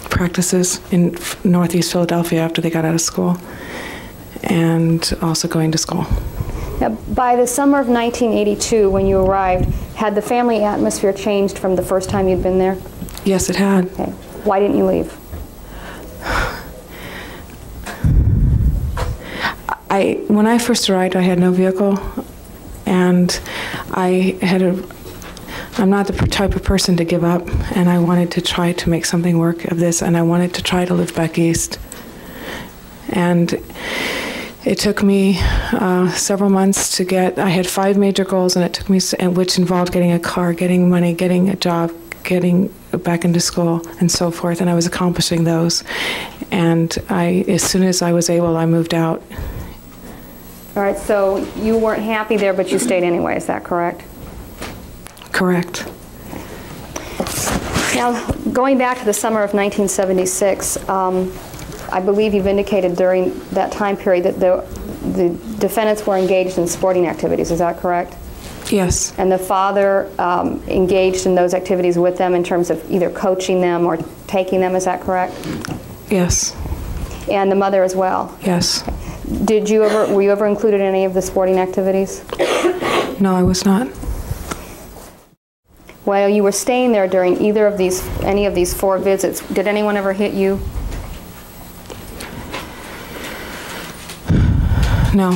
practices in Northeast Philadelphia after they got out of school, and also going to school. Now, by the summer of 1982, when you arrived, had the family atmosphere changed from the first time you'd been there? Yes, it had. Okay. Why didn't you leave? When I first arrived, I had no vehicle, and I'm not the type of person to give up, and I wanted to try to make something work of this, and I wanted to try to live back east. And it took me several months to get, I had 5 major goals, and it took me, which involved getting a car, getting money, getting a job, getting back into school, and so forth, and I was accomplishing those. And as soon as I was able, I moved out. All right, so you weren't happy there, but you stayed anyway, is that correct? Correct. Now, going back to the summer of 1976, I believe you've indicated during that time period that the defendants were engaged in sporting activities, is that correct? Yes. And the father engaged in those activities with them in terms of either coaching them or taking them, is that correct? Yes. And the mother as well? Yes. Were you ever included in any of the sporting activities? No, I was not. While you were staying there during any of these 4 visits, did anyone ever hit you? No.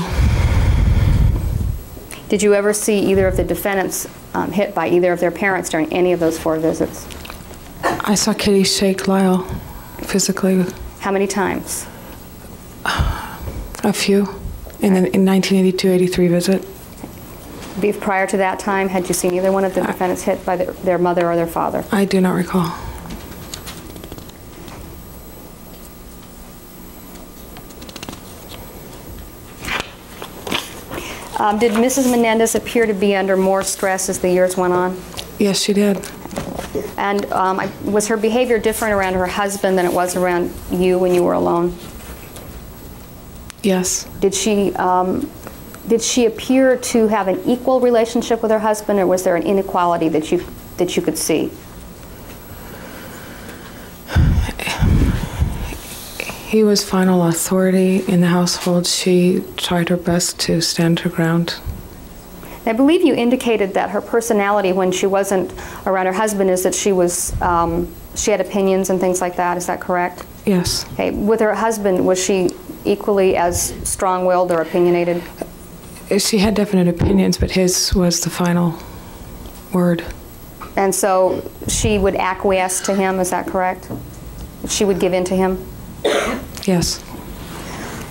Did you ever see either of the defendants hit by either of their parents during any of those 4 visits? I saw Kitty shake Lyle physically. How many times? A few. In 1982-83 visit. Prior to that time, had you seen either one of the defendants hit by their mother or their father? I do not recall. Did Mrs. Menendez appear to be under more stress as the years went on? Yes, she did. And was her behavior different around her husband than it was around you when you were alone? Yes. Did she appear to have an equal relationship with her husband, or was there an inequality that you could see? He was final authority in the household. She tried her best to stand her ground. I believe you indicated that her personality when she wasn't around her husband is that she had opinions and things like that. Is that correct? Yes. Okay. With her husband, was she equally as strong-willed or opinionated? She had definite opinions, but his was the final word. And so she would acquiesce to him, is that correct? She would give in to him? Yes.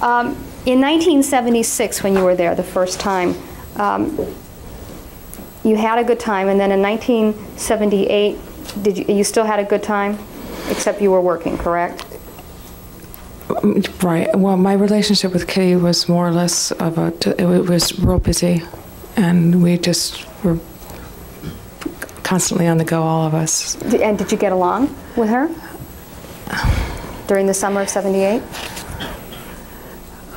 In 1976, when you were there the first time, you had a good time, and then in 1978, you still had a good time, except you were working, correct? Right. Well, my relationship with Kitty was more or less of it was real busy, and we just were constantly on the go, all of us. And did you get along with her during the summer of '78?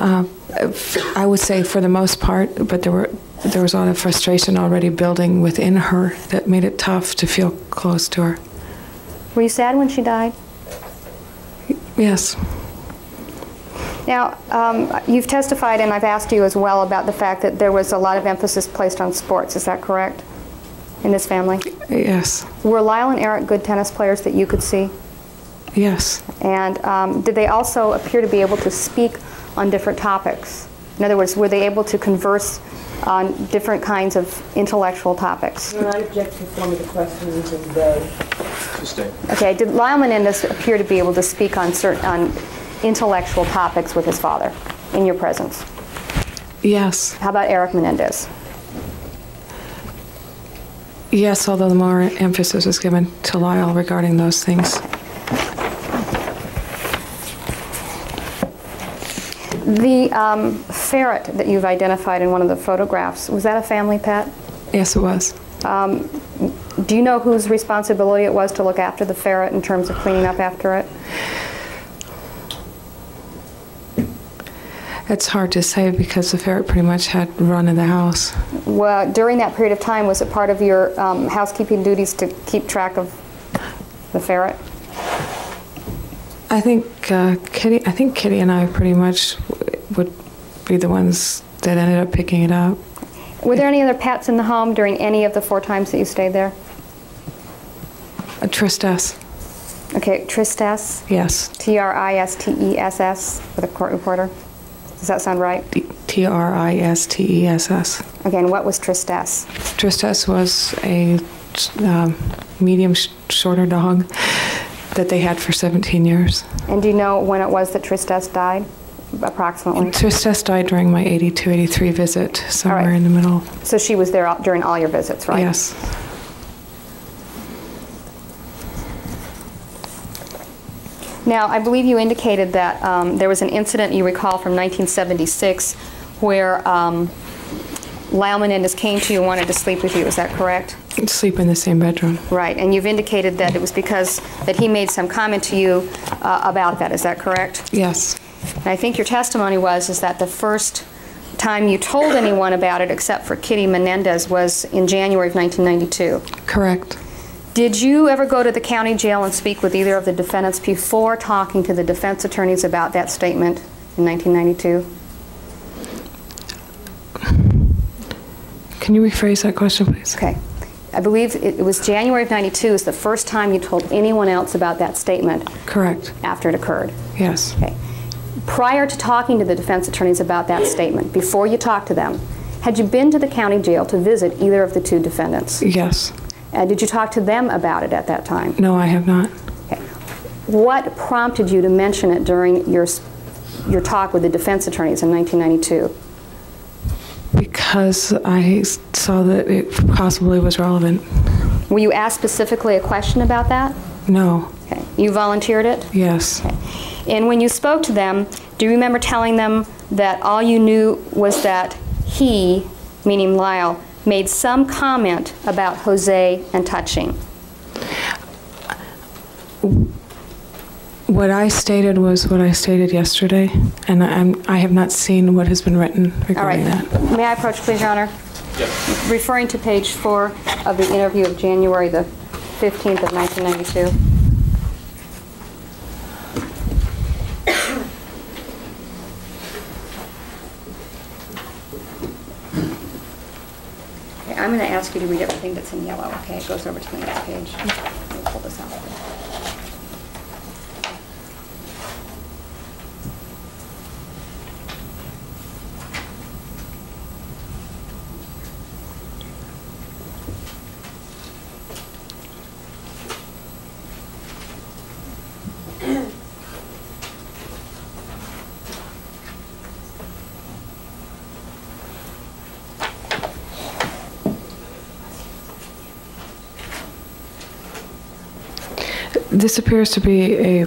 I would say for the most part, but there was a lot of frustration already building within her that made it tough to feel close to her. Were you sad when she died? Yes. Now, you've testified, and I've asked you as well about the fact that there was a lot of emphasis placed on sports. Is that correct in this family? Yes. Were Lyle and Erik good tennis players that you could see? Yes. And did they also appear to be able to speak on different topics? In other words, were they able to converse on different kinds of intellectual topics? No, I object to forming the questions and the... Okay, did Lyle Menendez appear to be able to speak on certain intellectual topics with his father in your presence? Yes. How about Erik Menendez? Yes, although the more emphasis was given to Lyle regarding those things. The ferret that you've identified in one of the photographs, was that a family pet? Yes, it was. Do you know whose responsibility it was to look after the ferret in terms of cleaning up after it? It's hard to say because the ferret pretty much had run in the house. Well, during that period of time, was it part of your housekeeping duties to keep track of the ferret? I think Kitty and I pretty much would be the ones that ended up picking it up. Were there any other pets in the home during any of the 4 times that you stayed there? Tristesse. Okay, Tristesse? Yes. Tristess for the court reporter. Does that sound right? Tristess. Again, what was Tristesse? Tristesse was a medium shorter dog that they had for 17 years. And do you know when it was that Tristesse died, approximately? Tristesse died during my 82-83 visit, somewhere in the middle. So she was there during all your visits, right? Yes. Now, I believe you indicated that there was an incident you recall from 1976 where Lyle Menendez came to you and wanted to sleep with you. Is that correct? Sleep in the same bedroom. Right, and you've indicated that it was because that he made some comment to you about that. Is that correct? Yes. And I think your testimony is that the first time you told anyone about it, except for Kitty Menendez, was in January of 1992. Correct. Did you ever go to the county jail and speak with either of the defendants before talking to the defense attorneys about that statement in 1992? Can you rephrase that question, please? Okay. I believe it was January of '92 is the first time you told anyone else about that statement. Correct. After it occurred. Yes. Okay. prior to talking to the defense attorneys about that statement, before you talked to them, had you been to the county jail to visit either of the two defendants? Yes. Did you talk to them about it at that time? No, I have not. Okay. What prompted you to mention it during your talk with the defense attorneys in 1992? Because I saw that it possibly was relevant. Were you asked specifically a question about that? No. Okay. You volunteered it? Yes. Okay. And when you spoke to them, do you remember telling them that all you knew was that he, meaning Lyle, made some comment about Jose and touching? What I stated was what I stated yesterday, and I have not seen what has been written regarding that. May I approach, please, Your Honor? Yes. Referring to page 4 of the interview of January the 15th of 1992. Okay, I'm going to ask you to read everything that's in yellow, okay? It goes over to the next page. Let me pull this out. This appears to be a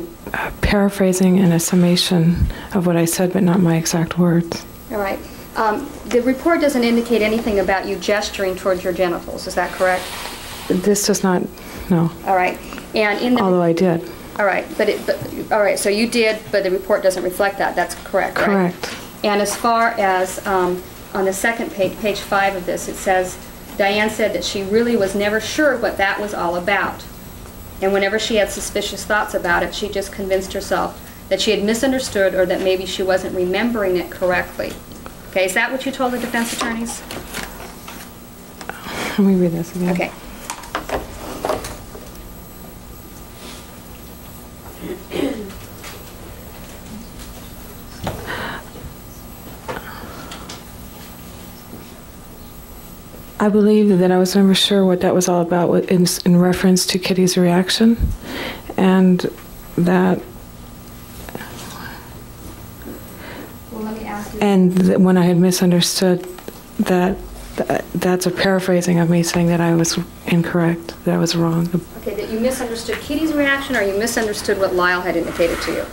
paraphrasing and a summation of what I said, but not my exact words. All right. The report doesn't indicate anything about you gesturing towards your genitals. Is that correct? This does not, no. All right. And in the Although I did. All right, all right. So you did, but the report doesn't reflect that. That's correct, right? Correct. And as far as on the second page, page 5 of this, it says Diane said that she really was never sure what that was all about. And whenever she had suspicious thoughts about it, she just convinced herself that she had misunderstood or that maybe she wasn't remembering it correctly. Okay, is that what you told the defense attorneys? Let me read this again. Okay. I believe that I was never sure what that was all about in reference to Kitty's reaction, and that, Well, let me ask you. and that when I had misunderstood that, that's a paraphrasing of me saying that I was incorrect, that I was wrong. Okay, that you misunderstood Kitty's reaction, or you misunderstood what Lyle had indicated to you?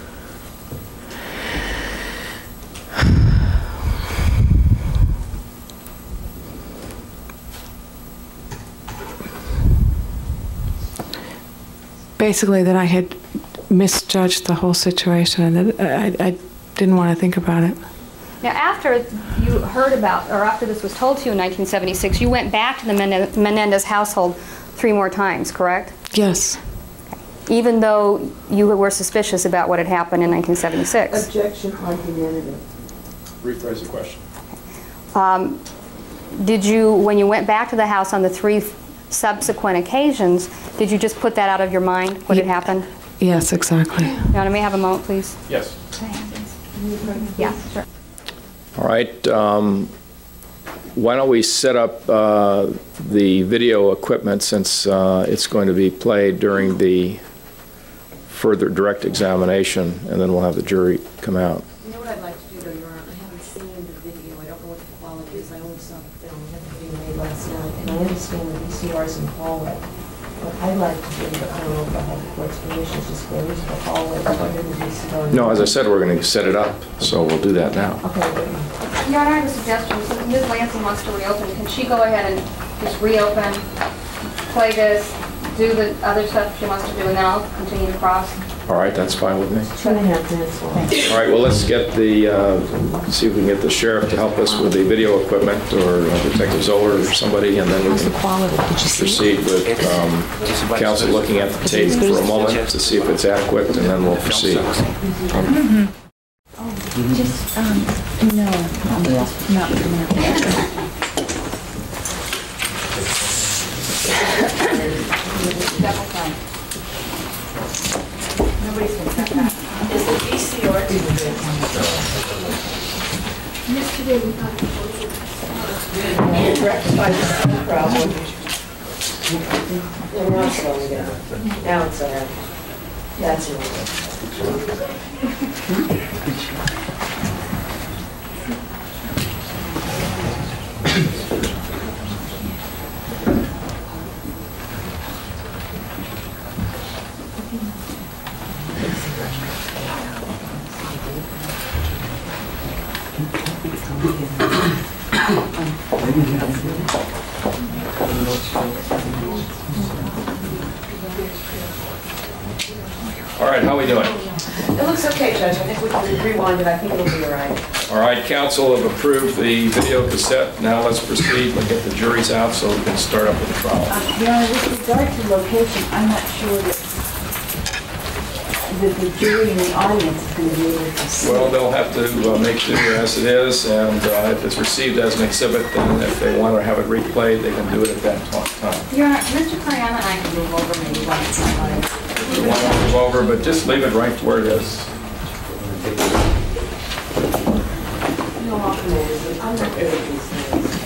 Basically, that I had misjudged the whole situation, and that I didn't want to think about it. Now, after you heard about, or after this was told to you in 1976, you went back to the Menendez household 3 more times, correct? Yes. Even though you were suspicious about what had happened in 1976. Objection, argumentative. Rephrase the question. Did you, when you went back to the house on the 3 subsequent occasions, did you just put that out of your mind, what had happened? Yes, exactly. Now, may I have a moment, please? Yes. Yeah, sure. All right. Why don't we set up the video equipment, since it's going to be played during the further direct examination, and then we'll have the jury come out. You know what I'd like to do, though, Your Honor? I haven't seen the video. I don't know what the quality is. I only saw the film. I had the video made last night. And I understand the VCR's in the hallway. What I'd like to do, but I don't know if I have the court's permission, is just go into the hallway, plug in the VCR. No, as I said, we're going to set it up, so we'll do that now. Okay, good. Your Honor, I have a suggestion. Since Ms. Lansing wants to reopen, can she go ahead and just reopen, play this, do the other stuff she wants to do, and then I'll continue to cross? All right, that's fine with me. 2.5 minutes long. All right, well, let's get the, see if we can get the sheriff to help us with the video equipment, or Detective Zoller or somebody, and then we can proceed with counsel looking at the tape for a moment to see if it's adequate, and then we'll proceed. Just, no, not Nobody's going to cut that. Is the VCR Yesterday we thought it was rectified the problem. We're not slowing down. Now it's all right. That's it. All right, how are we doing? It looks okay, Judge. I think we can rewind it. I think it'll be all right. All right, counsel have approved the video cassette. Now let's proceed and get the juries out so we can start up with the trial. Your Honor, with regard to location, I'm not sure that the jury in the audience is going to be able to see. Well, they'll have to make sure as it is, and if it's received as an exhibit, then if they want to have it replayed, they can do it at that time. Your Honor, Mr. Cariana and I can move over maybe one at some time. You want to move over, but just leave it right where it is. No, I'm not good at these things.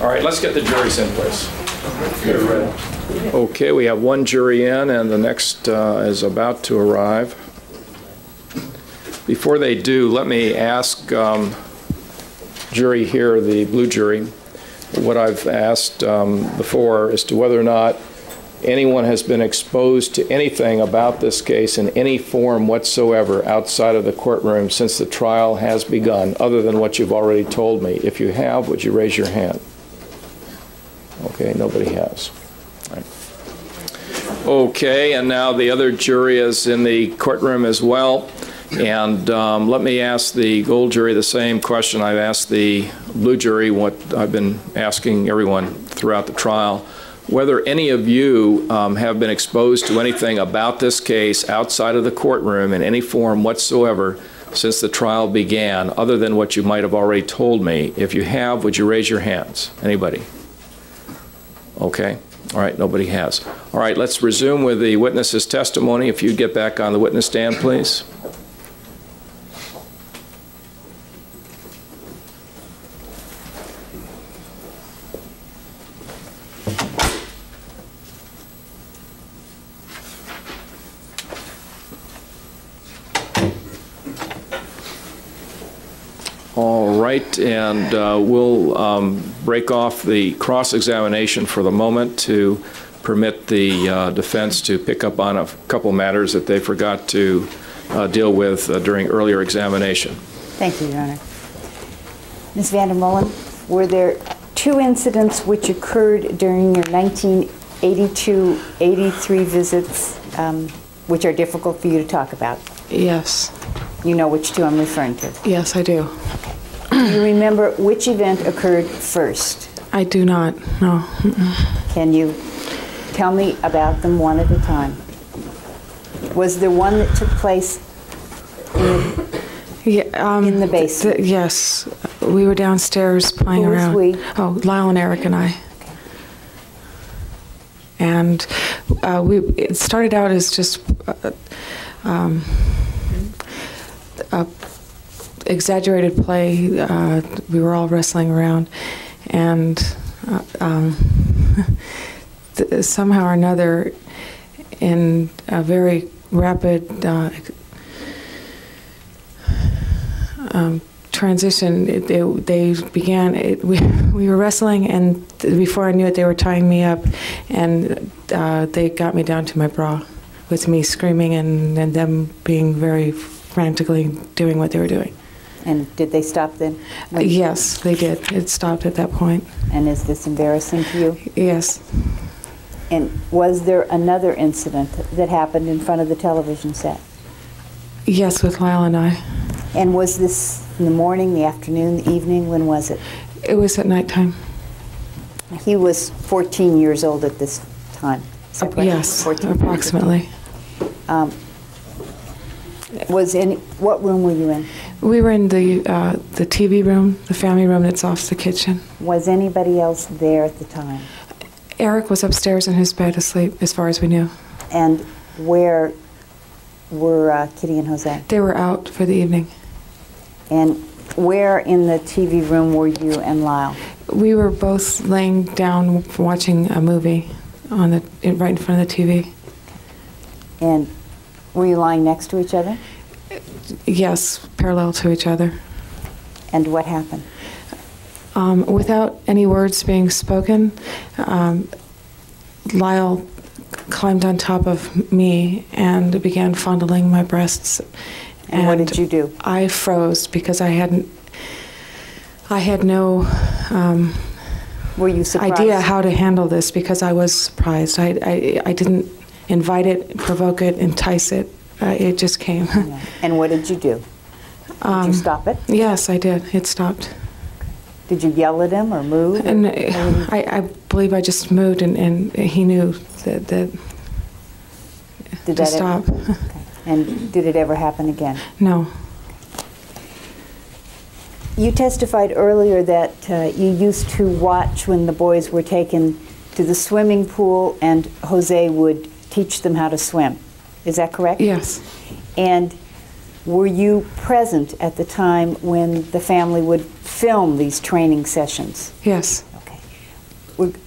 All right, let's get the juries in place. Okay, we have one jury in, and the next is about to arrive. Before they do, let me ask jury here, the blue jury, what I've asked before as to whether or not anyone has been exposed to anything about this case in any form whatsoever outside of the courtroom since the trial has begun, other than what you've already told me. If you have, would you raise your hand? Okay, nobody has. All right. Okay, and now the other jury is in the courtroom as well. And let me ask the gold jury the same question I've asked the blue jury, what I've been asking everyone throughout the trial, whether any of you have been exposed to anything about this case outside of the courtroom in any form whatsoever since the trial began, other than what you might have already told me. If you have, would you raise your hands? Anybody? Okay. All right, nobody has. All right, let's resume with the witness's testimony. If you'd get back on the witness stand, please. All right, and we'll break off the cross-examination for the moment to permit the defense to pick up on a couple matters that they forgot to deal with during earlier examination. Thank you, Your Honor. Ms. VanderMolen, were there two incidents which occurred during your 1982-83 visits which are difficult for you to talk about? Yes. You know which two I'm referring to? Yes, I do. Do you remember which event occurred first? I do not, no. Can you tell me about them one at a time? Was there one that took place in the basement? Yes. We were downstairs playing around. Who was we? Oh, Lyle and Erik and I. And it started out as just exaggerated play. We were all wrestling around, and somehow or another, in a very rapid transition, they began. We were wrestling, and before I knew it, they were tying me up, and they got me down to my bra, with me screaming and them being very frantically doing what they were doing. And did they stop then? Yes, they did. It stopped at that point. And is this embarrassing to you? Yes. And was there another incident that happened in front of the television set? Yes, with Lyle and I. And was this in the morning, the afternoon, the evening? When was it? It was at nighttime. He was 14 years old at this time. Is that correct? Yes, 14 approximately. What room were you in? We were in the TV room, the family room that's off the kitchen. Was anybody else there at the time? Erik was upstairs in his bed asleep, as far as we knew. And where were Kitty and Jose? They were out for the evening. And where in the TV room were you and Lyle? We were both laying down watching a movie on right in front of the TV. And were you lying next to each other? Yes, parallel to each other. And what happened? Without any words being spoken, Lyle climbed on top of me and began fondling my breasts. And what did you do? I froze because I had no Were you surprised? idea how to handle this because I was surprised. I didn't invite it, provoke it, entice it. It just came. Yeah. And what did you do? Did you stop it? Yes, I did. It stopped. Did you yell at him or move? And I believe I just moved, and he knew that to stop. Okay. And did it ever happen again? No. You testified earlier that you used to watch when the boys were taken to the swimming pool and Jose would teach them how to swim. Is that correct? Yes. And were you present at the time when the family would film these training sessions? Yes. Okay.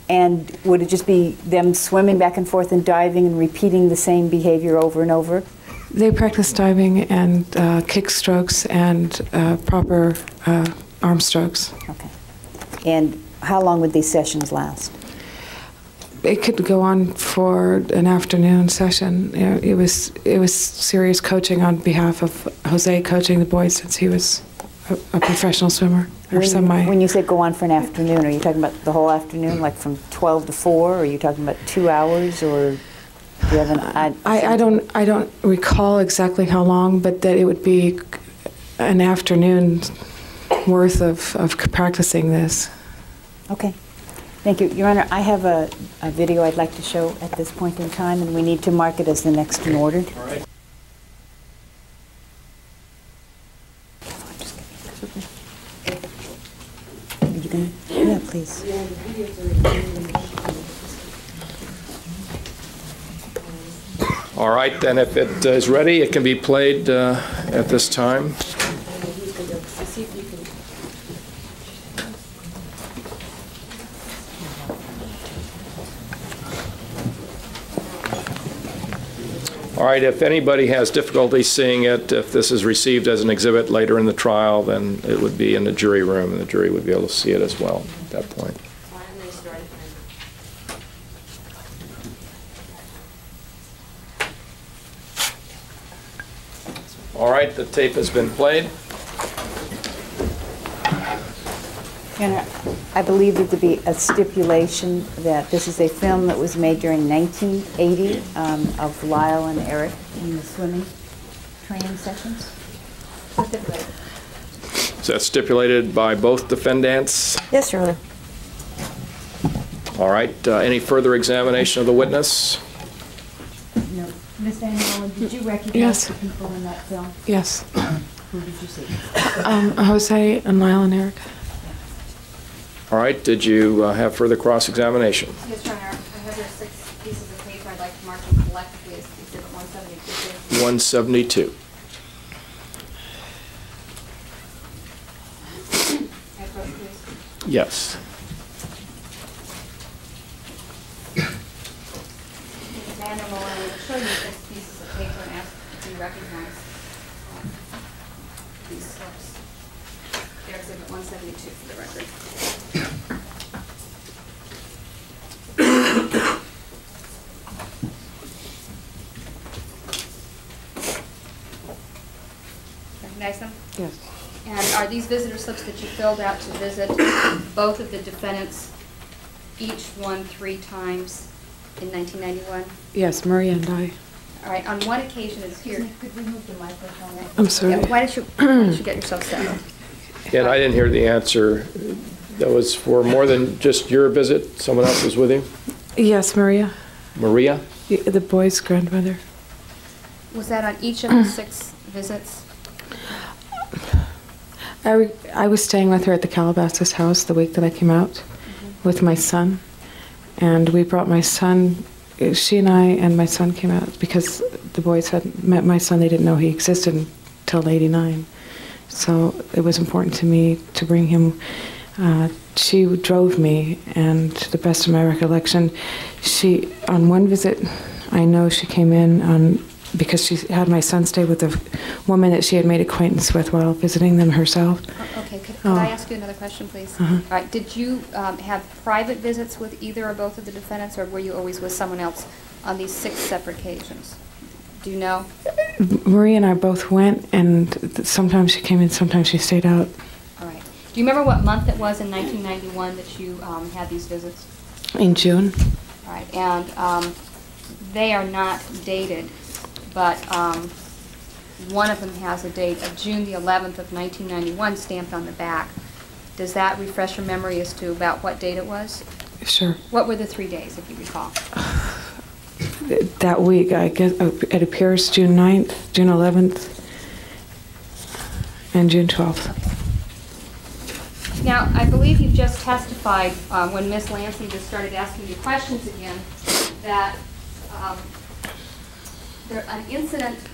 And would it just be them swimming back and forth and diving and repeating the same behavior over and over? They practiced diving and kick strokes and proper arm strokes. Okay. And how long would these sessions last? It could go on for an afternoon session. It was serious coaching on behalf of Jose, coaching the boys since he was a professional swimmer or semi. When you say go on for an afternoon, are you talking about the whole afternoon, like from 12 to 4? Or are you talking about 2 hours, or do you have an? I don't recall exactly how long, but that it would be an afternoon worth of practicing this. Okay. Thank you. Your Honor, I have a video I'd like to show at this point in time, and we need to mark it as the next in order. All right. Are you going to? Yeah, please. All right, then if it is ready, it can be played at this time. All right, if anybody has difficulty seeing it, if this is received as an exhibit later in the trial, then it would be in the jury room, and the jury would be able to see it as well at that point. All right, the tape has been played. Your Honor, I believe there to be a stipulation that this is a film that was made during 1980 of Lyle and Erik in the swimming training sessions. Is that stipulated by both defendants? Yes, Your Honor. All right, any further examination of the witness? No. Ms. VanderMolen, did you recognize Yes. the people in that film? Yes. Who did you see? Jose and Lyle and Erik. All right, did you have further cross-examination? Yes, Your Honor, I have your 6 pieces of paper. I'd like to mark them collectively as Exhibit 172. 172. Yes. Ms. VanderMolen, I will show you 6 pieces of paper and ask if you recognize these slips. They're Exhibit 172 for the record. Recognize them? Yes. And are these visitor slips that you filled out to visit both of the defendants, each one 3 times in 1991? Yes, Maria and I. All right, on one occasion it's here. Could we move the microphone? I'm sorry. Yeah, why don't you get yourself settled? And I didn't hear the answer. That was for more than just your visit? Someone else was with you? Yes, Maria. Maria? The boy's grandmother. Was that on each of the 6 visits? I was staying with her at the Calabasas house the week that I came out with my son. And we brought my son, she and I and my son came out because the boys had met my son, they didn't know he existed until '89. So it was important to me to bring him. She drove me, and to the best of my recollection, on one visit, I know she came in because she had my son stay with a woman that she had made acquaintance with while visiting them herself. Okay, could I ask you another question, please? All right, did you have private visits with either or both of the defendants, or were you always with someone else on these 6 separate occasions? Do you know? Marie and I both went, and sometimes she came in, sometimes she stayed out. All right. Do you remember what month it was in 1991 that you had these visits? In June. All right, and they are not dated, but one of them has a date of June the 11th of 1991 stamped on the back. Does that refresh your memory as to about what date it was? Sure. What were the 3 days, if you recall? That week, I guess, it appears June 9th, June 11th, and June 12th. Okay. Now, I believe you just testified when Ms. Lansing just started asking you questions again that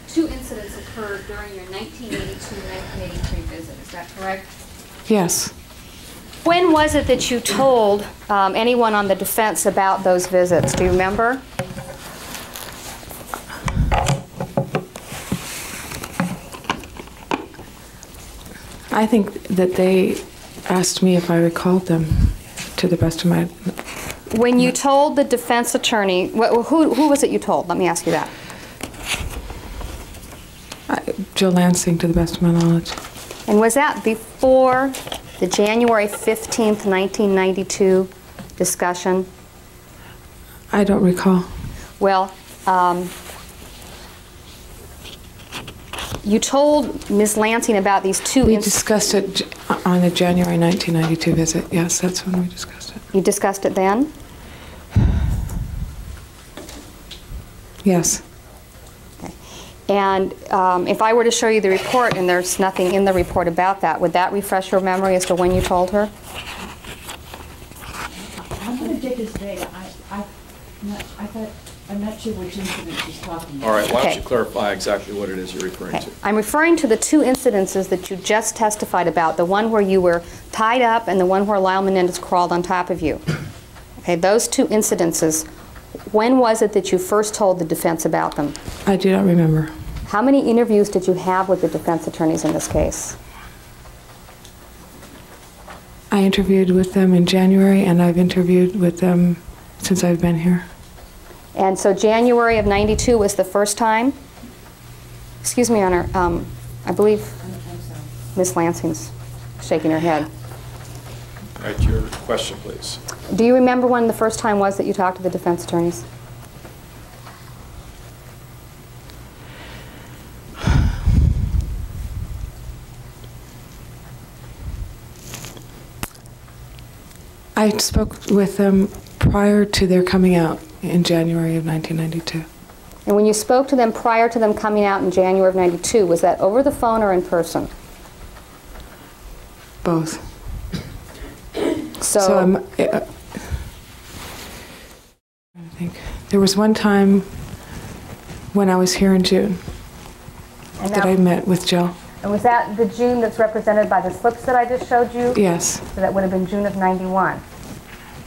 two incidents occurred during your 1982-1983 visit. Is that correct? Yes. When was it that you told anyone on the defense about those visits? Do you remember? I think that they asked me if I recalled them, to the best of my... When you told the defense attorney, who was it you told? Let me ask you that. Jill Lansing, to the best of my knowledge. And was that before the January 15th, 1992 discussion? I don't recall. Well, you told Ms. Lansing about these two... We discussed it on the January 1992 visit. Yes, that's when we discussed it. You discussed it then? Yes. Okay. And if I were to show you the report and there's nothing in the report about that, would that refresh your memory as to when you told her? I'm going to get this vague. I'm not sure which incident she's talking about. All right, why don't Okay. you clarify exactly what it is you're referring Okay. to? I'm referring to the two incidences that you just testified about, the one where you were tied up and the one where Lyle Menendez crawled on top of you. Okay, those two incidences, when was it that you first told the defense about them? I do not remember. How many interviews did you have with the defense attorneys in this case? I interviewed with them in January, and I've interviewed with them since I've been here. And so January of '92 was the first time? Excuse me, Honor. I believe Ms. Lansing's shaking her head. All right, your question, please. Do you remember when the first time was that you talked to the defense attorneys? I spoke with them prior to their coming out in January of 1992. And when you spoke to them prior to them coming out in January of '92, was that over the phone or in person? Both. So I think there was one time when I was here in June that I met with Jill. And was that the June that's represented by the slips that I just showed you? Yes. So that would have been June of '91,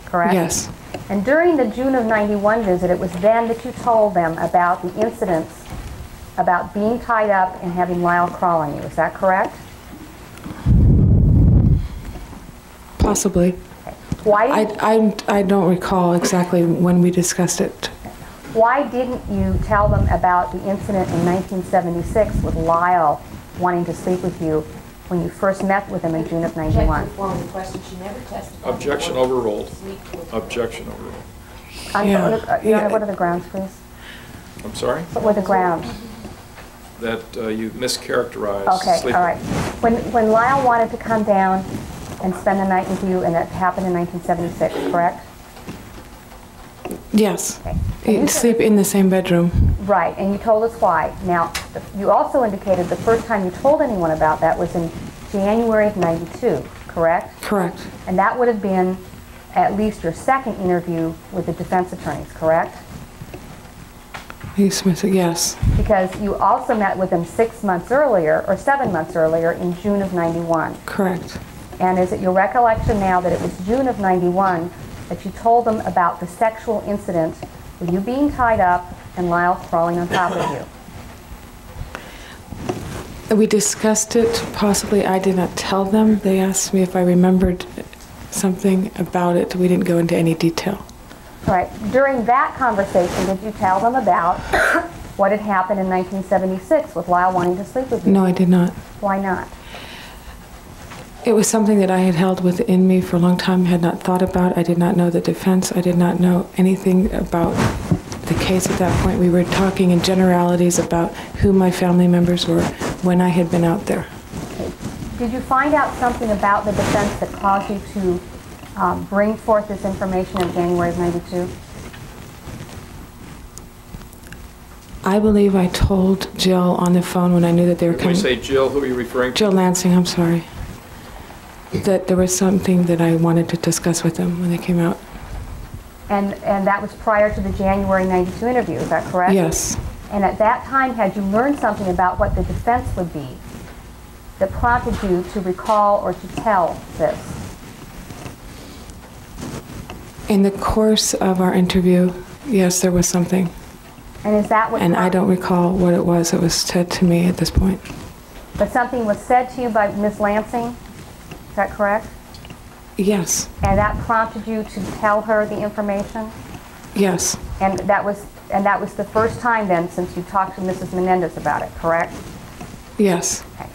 correct? Yes. And during the June of '91 visit, it was then that you told them about the incidents about being tied up and having Lyle crawl on you. Is that correct? Possibly. Okay. Why? I don't recall exactly when we discussed it. Why didn't you tell them about the incident in 1976 with Lyle wanting to sleep with you when you first met with him in June of '91? Objection overruled. Objection overruled. What are the grounds, please? I'm sorry? What were the grounds? That you mischaracterized Okay, sleeping. all right. When Lyle wanted to come down and spend the night with you, and that happened in 1976, correct? Yes. Okay. You'd sleep in the same bedroom. Right, and you told us why. Now, you also indicated the first time you told anyone about that was in January of '92, correct? Correct. And that would have been at least your second interview with the defense attorneys, correct? Yes. because you also met with them 6 months earlier, or 7 months earlier, in June of 91. Correct. And is it your recollection now that it was June of 91 that you told them about the sexual incident with you being tied up and Lyle crawling on top of you? We discussed it, possibly. I did not tell them. They asked me if I remembered something about it. We didn't go into any detail. All right. During that conversation, did you tell them about what had happened in 1976 with Lyle wanting to sleep with you? No, I did not. Why not? It was something that I had held within me for a long time, had not thought about. I did not know the defense. I did not know anything about the case at that point. We were talking in generalities about who my family members were when I had been out there. Did you find out something about the defense that caused you to bring forth this information in January of 92? I believe I told Jill on the phone when I knew that they were When you coming. say Jill, who are you referring to? Jill Lansing, I'm sorry. That there was something that I wanted to discuss with them when they came out. And that was prior to the January 92 interview, is that correct? Yes. And at that time, had you learned something about what the defense would be that prompted you to recall or to tell this? In the course of our interview, yes, there was something. And is that what? And I don't recall what it was that was said to me at this point. But something was said to you by Ms. Lansing, is that correct? Yes. And that prompted you to tell her the information? Yes. And that was the first time then since you talked to Mrs. Menendez about it, correct? Yes. Okay.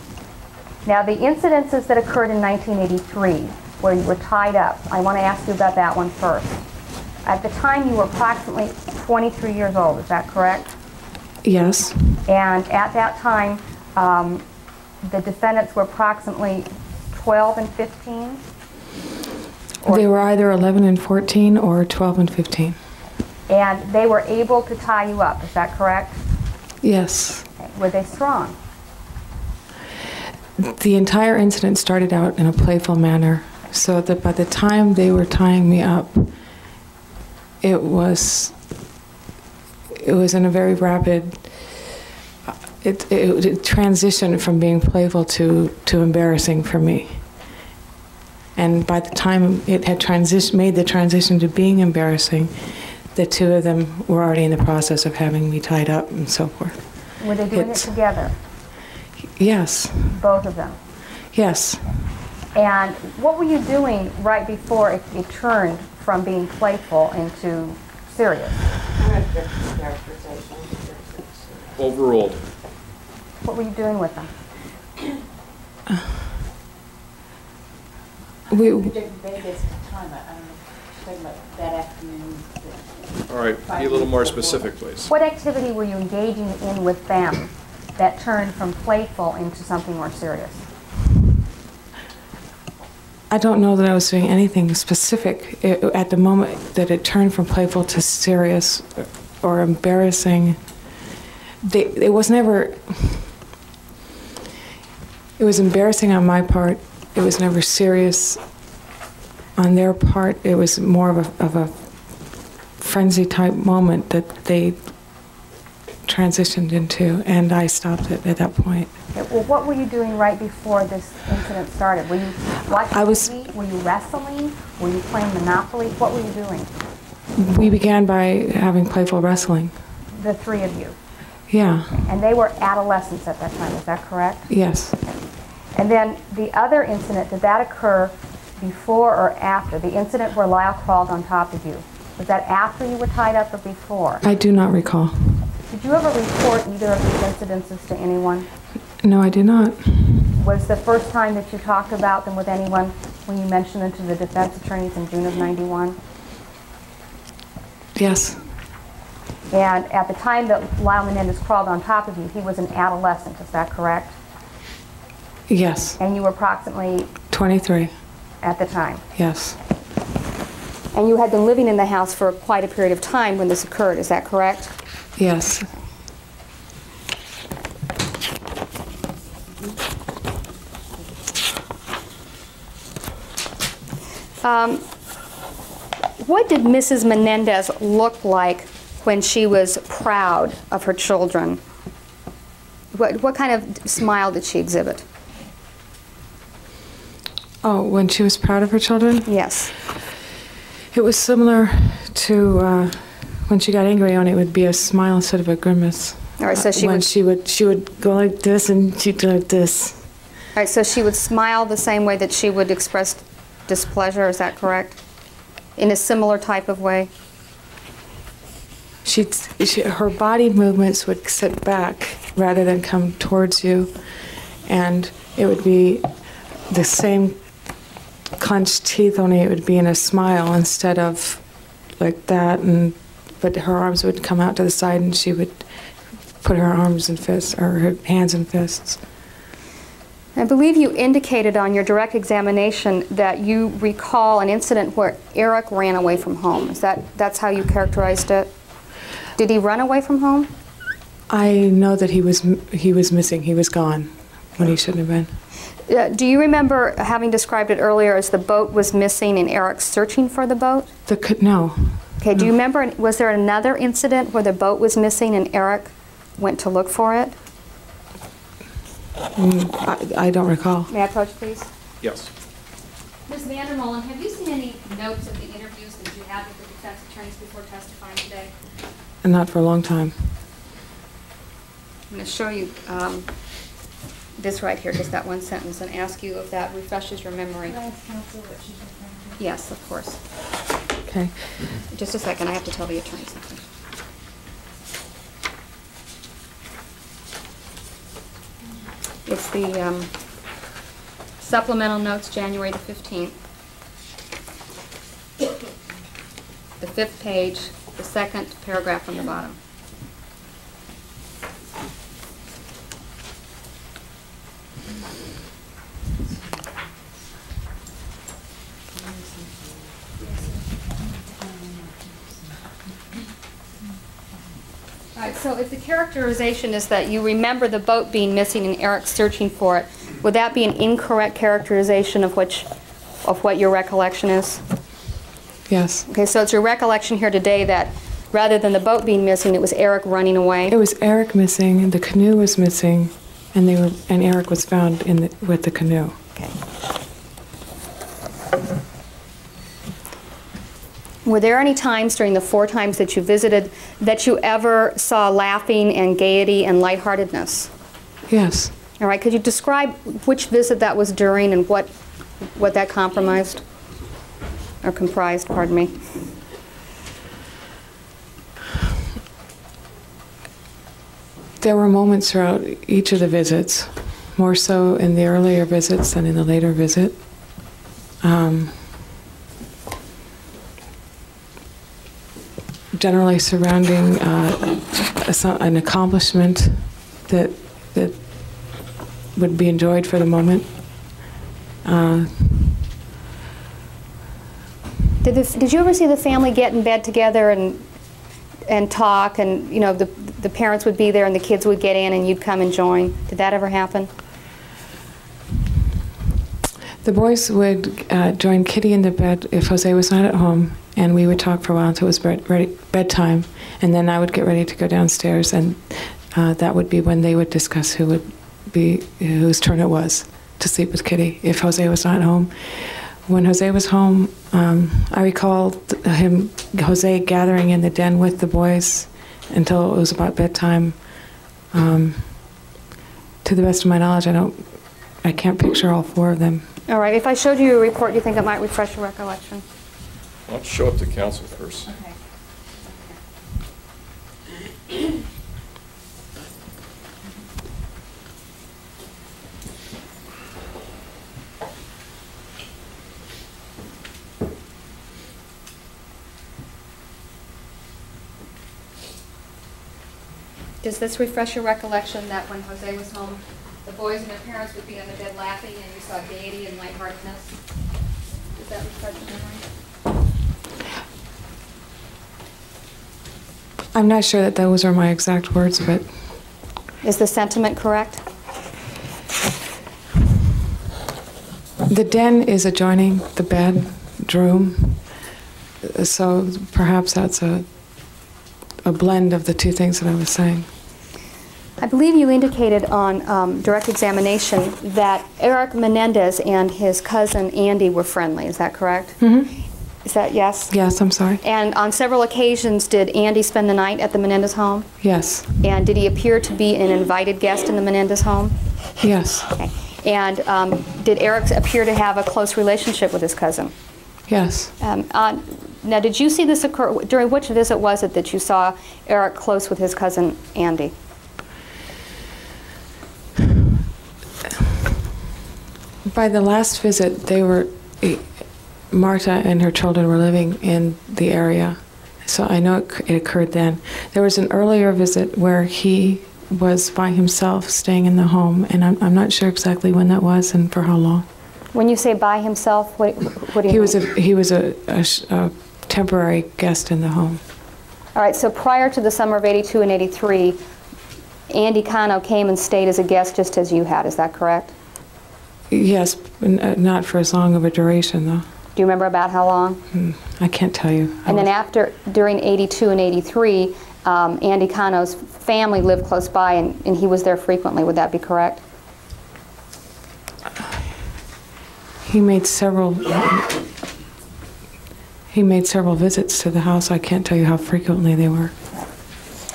Now the incidences that occurred in 1983 where you were tied up, I want to ask you about that one first. At the time you were approximately 23 years old, is that correct? Yes. And at that time the defendants were approximately 12 and 15? They were either 11 and 14 or 12 and 15. And they were able to tie you up, is that correct? Yes. Okay. Were they strong? The entire incident started out in a playful manner, so that by the time they were tying me up, it was in a very rapid, it transitioned from being playful to embarrassing for me. And by the time it had made the transition to being embarrassing, the two of them were already in the process of having me tied up and so forth. Were they doing it together? Yes. Both of them? Yes. And what were you doing right before it turned from being playful into serious? Overruled. What were you doing with them? All right, be a little more specific, please. What activity were you engaging in with them that turned from playful into something more serious? I don't know that I was doing anything specific. At the moment that it turned from playful to serious or embarrassing, it was never... It was embarrassing on my part. It was never serious on their part. It was more of a frenzy type moment that they transitioned into, and I stopped it at that point. Okay, well, what were you doing right before this incident started? Were you watching TV? Were you wrestling? Were you playing Monopoly? What were you doing? We began by having playful wrestling. The three of you? Yeah. And they were adolescents at that time, is that correct? Yes. And then the other incident, did that occur before or after? The incident where Lyle crawled on top of you. Was that after you were tied up or before? I do not recall. Did you ever report either of these incidences to anyone? No, I did not. Was the first time that you talked about them with anyone when you mentioned them to the defense attorneys in June of 91? Yes. And at the time that Lyle Menendez crawled on top of you, he was an adolescent, is that correct? Yes. And you were approximately 23. At the time? Yes. And you had been living in the house for quite a period of time when this occurred, is that correct? Yes. What did Mrs. Menendez look like when she was proud of her children What kind of smile did she exhibit? Oh, when she was proud of her children? Yes. It was similar to when she got angry, only it would be a smile instead of a grimace. All right, so she would go like this and she'd go like this. All right, so she would smile the same way that she would express displeasure, is that correct? In a similar type of way? Her body movements would sit back rather than come towards you, and it would be the same clenched teeth, only it would be in a smile instead of like that, but her arms would come out to the side and she would put her arms in fists, or her hands in fists. I believe you indicated on your direct examination that you recall an incident where Erik ran away from home. That's how you characterized it? Did he run away from home? I know that he was missing. He was gone when he shouldn't have been. Do you remember having described it earlier as the boat was missing and Erik searching for the boat? No. Okay, do you remember, was there another incident where the boat was missing and Erik went to look for it? I don't recall. May I approach, please? Yes. Ms. VanderMolen, have you seen any notes of the interviews that you had with the defense attorneys before testifying today? Not for a long time. I'm going to show you this right here, just that one sentence, and ask you if that refreshes your memory. Can I ask counsel what she's referring to? Yes, of course. Okay. Just a second, I have to tell the attorney something. It's the supplemental notes, January the 15th. The 5th page, the 2nd paragraph from the bottom. All right, so if the characterization is that you remember the boat being missing and Erik searching for it, would that be an incorrect characterization of what your recollection is? Yes. Okay, so it's your recollection here today that rather than the boat being missing, it was Erik running away? It was Erik missing, and the canoe was missing, and Erik was found with the canoe. Okay. Were there any times during the 4 times that you visited that you ever saw laughing and gaiety and lightheartedness? Yes. All right, could you describe which visit that was during and what that comprised, pardon me? There were moments throughout each of the visits, more so in the earlier visits than in the later visit. Generally surrounding an accomplishment that would be enjoyed for the moment. Did you ever see the family get in bed together and talk, and the parents would be there and the kids would get in and you'd come and join? Did that ever happen? The boys would join Kitty in the bed if Jose was not at home, and we would talk for a while until it was bedtime, and then I would get ready to go downstairs, and that would be when they would discuss whose turn it was to sleep with Kitty if Jose was not home. When Jose was home, I recall Jose gathering in the den with the boys until it was about bedtime. To the best of my knowledge, I can't picture all 4 of them. All right, if I showed you a report, do you think it might refresh your recollection? Why don't you show it to counsel first? Okay. Does this refresh your recollection that when Jose was home, the boys and their parents would be on the bed laughing and you saw gaiety and lightheartedness? Does that refresh your memory? I'm not sure that those are my exact words, but... Is the sentiment correct? The den is adjoining the bedroom, so perhaps that's a blend of the 2 things that I was saying. I believe you indicated on direct examination that Erik Menendez and his cousin Andy were friendly. Is that correct? Mm-hmm. Is that yes? Yes, I'm sorry. And on several occasions, did Andy spend the night at the Menendez home? Yes. And did he appear to be an invited guest in the Menendez home? Yes. Okay. And did Erik appear to have a close relationship with his cousin? Yes. Now, did you see this occur, during which visit was it that you saw Erik close with his cousin Andy? By the last visit, they were, Marta and her children were living in the area, so I know it occurred then. There was an earlier visit where he was by himself staying in the home, and I'm not sure exactly when that was and for how long. When you say by himself, what do you mean? He was a temporary guest in the home. All right, so prior to the summer of '82 and '83, Andy Cano came and stayed as a guest just as you had, is that correct? Yes, not for as long of a duration, though. Do you remember about how long? I can't tell you. And then during '82 and '83, Andy Cano's family lived close by, and he was there frequently. Would that be correct? He made several visits to the house. I can't tell you how frequently they were.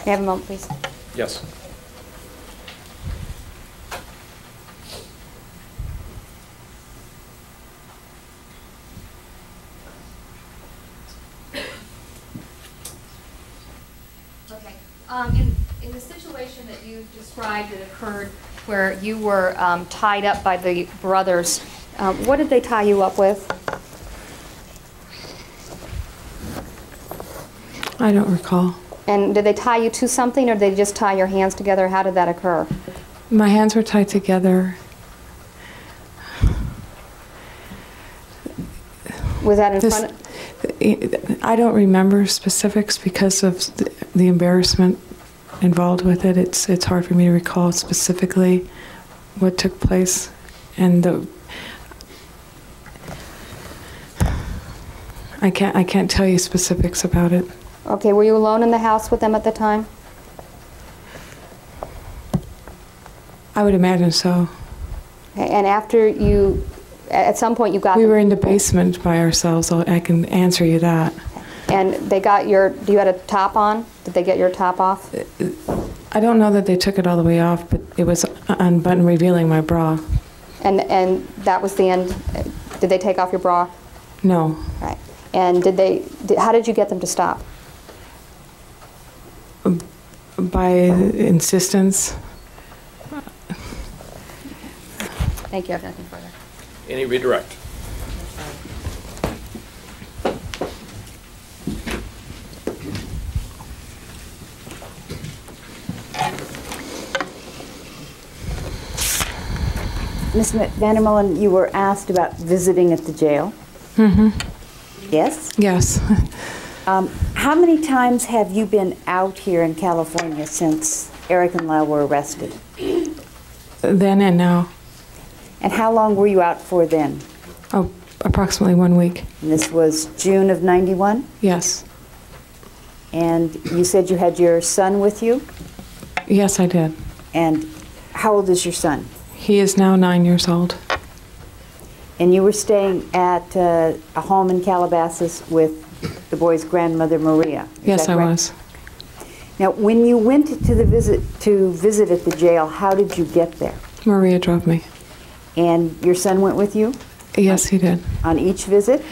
May I have a moment, please? Yes. Okay. In the situation that you described that occurred where you were tied up by the brothers, what did they tie you up with? I don't recall. And did they tie you to something, or did they just tie your hands together? How did that occur? My hands were tied together. Was that in front of... I don't remember specifics because of the embarrassment involved with it. It's hard for me to recall specifically what took place, and I can't tell you specifics about it. Okay, were you alone in the house with them at the time? I would imagine so. Okay, and after you, at some point you got... We were in the basement by ourselves, so I can answer you that. And they got your, you had a top on? Did they get your top off? I don't know that they took it all the way off, but it was unbuttoned, revealing my bra. And that was the end? Did they take off your bra? No. Right. And how did you get them to stop? By insistence. Thank you. I have nothing further. Any redirect? Ms. VanderMolen, you were asked about visiting at the jail. Mm-hmm. Yes? Yes. How many times have you been out here in California since Erik and Lyle were arrested? Then and now. And how long were you out for then? Oh, approximately 1 week. And this was June of '91? Yes. And you said you had your son with you? Yes, I did. And how old is your son? He is now 9 years old. And you were staying at a home in Calabasas with the boy's grandmother, Maria? Yes, I was. Now, when you went to visit at the jail, how did you get there? Maria drove me. And your son went with you? Yes, he did. On each visit?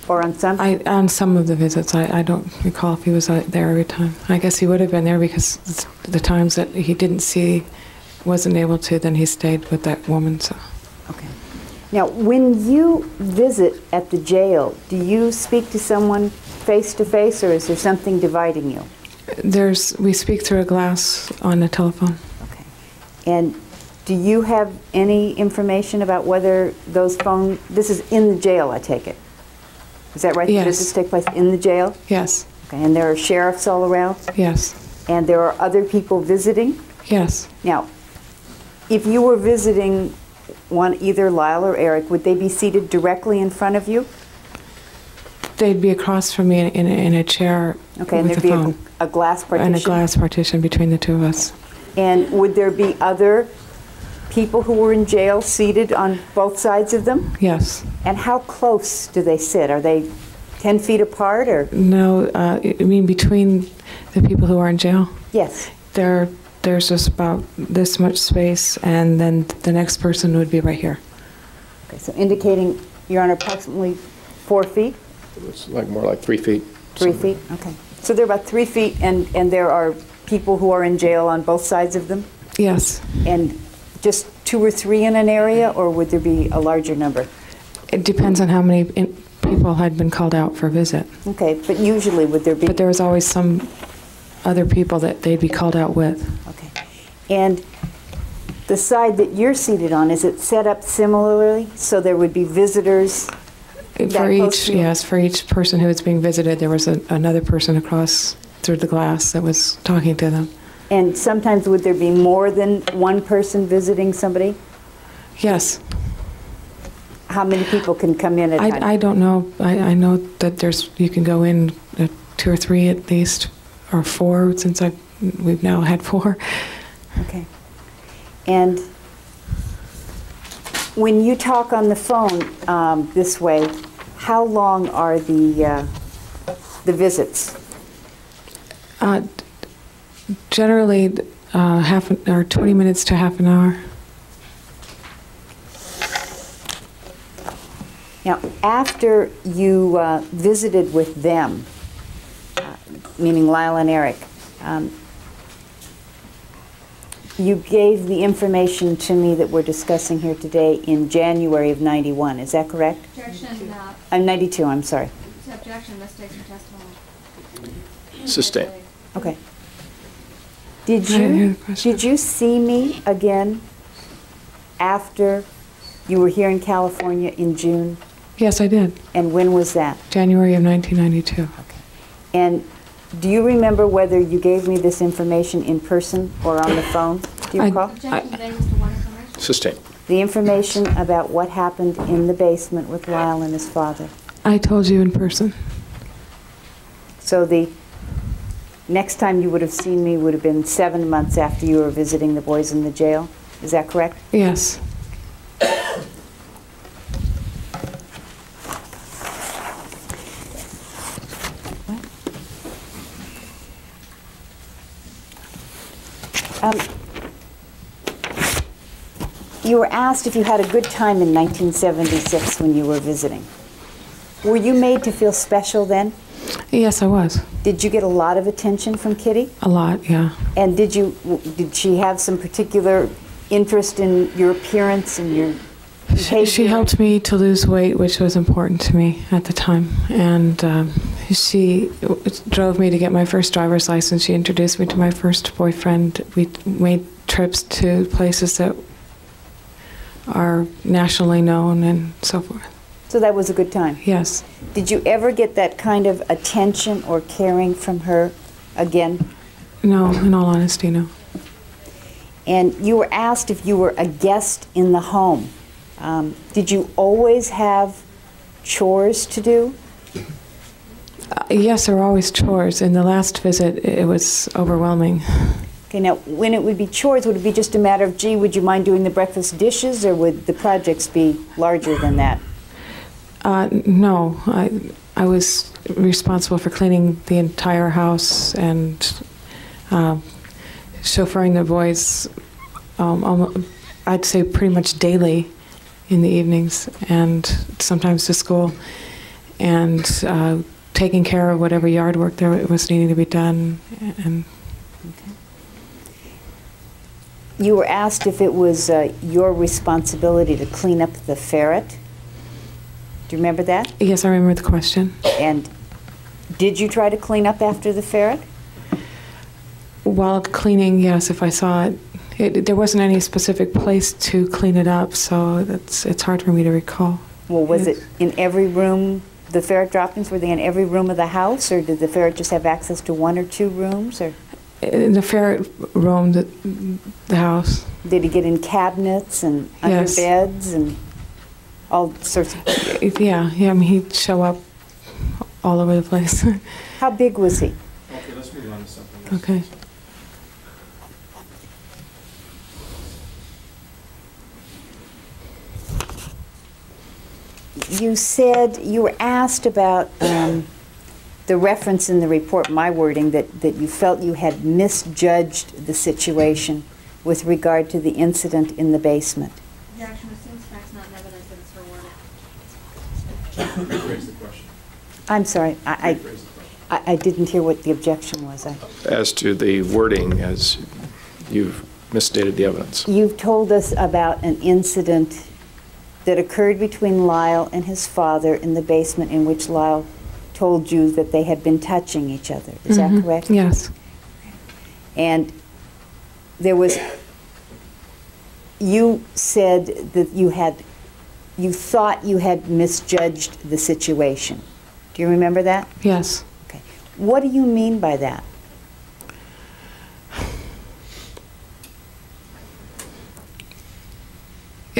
Or on some? On some of the visits. I don't recall if he was there every time. I guess he would have been there because the times that he didn't see, wasn't able to, then he stayed with that woman. So. Okay. Now, when you visit at the jail, do you speak to someone face to face, or is there something dividing you? We speak through a glass on the telephone. Okay. And do you have any information about whether those this is in the jail, I take it? Is that right? Yes. Does this take place in the jail? Yes. Okay. And there are sheriffs all around? Yes. And there are other people visiting? Yes. Now, if you were visiting either Lyle or Erik, would they be seated directly in front of you? They'd be across from me in a chair. Okay, and with there'd a phone. be a glass partition? And a glass partition between the two of us. And would there be other people who were in jail seated on both sides of them? Yes. And how close do they sit? Are they 10 feet apart or? No, I mean between the people who are in jail? Yes. There's just about this much space, and then the next person would be right here. Okay, so indicating you're on approximately 4 feet? It's like more like 3 feet. 3 feet, okay. So they're about 3 feet, and there are people who are in jail on both sides of them? Yes. And just 2 or 3 in an area, or would there be a larger number? It depends on how many people had been called out for a visit. Okay, but usually would there be? But there was always some other people that they'd be called out with. Okay. And the side that you're seated on, is it set up similarly? So there would be visitors? For each, yes, for each person who was being visited, there was another person across through the glass that was talking to them. And sometimes would there be more than one person visiting somebody? Yes. How many people can come in at a time? I don't know. I know that you can go in 2 or 3 at least, or 4 since we've now had 4. Okay. And when you talk on the phone this way, how long are the visits? Generally, 20 minutes to half an hour. Now, after you visited with them, meaning Lyle and Erik, you gave the information to me that we're discussing here today in January of '91. Is that correct? Objection. 92, I'm sorry. Objection, mistakes in testimony. Sustained. Okay. Did you see me again after you were here in California in June? Yes, I did. And when was that? January of 1992. Okay. And do you remember whether you gave me this information in person or on the phone? Do you recall? Objection today was to one information. Sustained. The information about what happened in the basement with Lyle and his father. I told you in person. So the next time you would have seen me would have been 7 months after you were visiting the boys in the jail. Is that correct? Yes. You were asked if you had a good time in 1976 when you were visiting. Were you made to feel special then? Yes, I was. Did you get a lot of attention from Kitty? A lot, yeah. And did she have some particular interest in your appearance and your behavior? She helped me to lose weight, which was important to me at the time. And she drove me to get my first driver's license. She introduced me to my first boyfriend. We made trips to places that are nationally known and so forth. So that was a good time? Yes. Did you ever get that kind of attention or caring from her again? No, in all honesty, no. And you were asked if you were a guest in the home. Did you always have chores to do? Yes, there were always chores. In the last visit, it was overwhelming. Okay, now, when it would be chores, would it be just a matter of, gee, would you mind doing the breakfast dishes, or would the projects be larger than that? No, I was responsible for cleaning the entire house and chauffeuring the boys, I'd say pretty much daily in the evenings and sometimes to school, and taking care of whatever yard work there was needing to be done. And okay. You were asked if it was your responsibility to clean up the ferret. Do you remember that? Yes, I remember the question. And did you try to clean up after the ferret? While cleaning, yes, if I saw it. There wasn't any specific place to clean it up, so it's hard for me to recall. Well, was it in every room, the ferret droppings, were they in every room of the house, or did the ferret just have access to 1 or 2 rooms? Or in the ferret roam the house. Did he get in cabinets and under Yes. beds and all sorts of... Yeah, I mean, he'd show up all over the place. How big was he? Okay, let's move on to something else. Okay. you said, you were asked about the reference in the report, my wording, that you felt you had misjudged the situation with regard to the incident in the basement. The action assumes facts, not evidence, and it's her word. Raise the question. I'm sorry, I didn't hear what the objection was. As to the wording, as you've misstated the evidence. You've told us about an incident that occurred between Lyle and his father in the basement, in which Lyle told you that they had been touching each other. Is that correct? Yes. And there was, you said that you thought you had misjudged the situation. Do you remember that? Yes. Okay. What do you mean by that?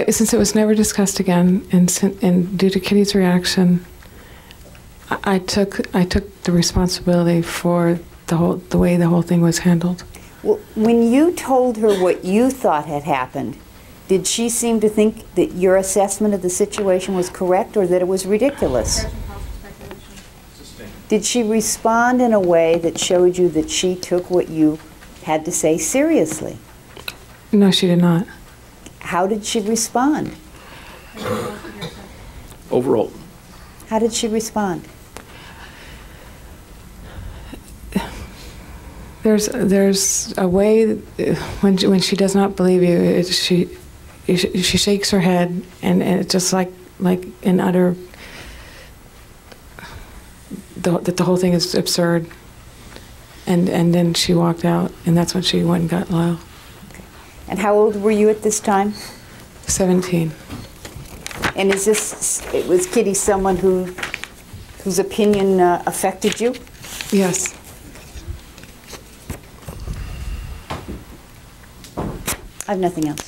Since it was never discussed again, and due to Kitty's reaction, I took the responsibility for the way the whole thing was handled. Well, when you told her what you thought had happened, did she seem to think that your assessment of the situation was correct, or that it was ridiculous? Did she respond in a way that showed you that she took what you had to say seriously? No, she did not. How did she respond? Overall. How did she respond? There's a way when she does not believe you, she shakes her head, and it's just like in utter that the whole thing is absurd. And then she walked out, and that's when she went and got Lyle. Okay. And how old were you at this time? 17. And was Kitty someone whose opinion affected you? Yes. I have nothing else.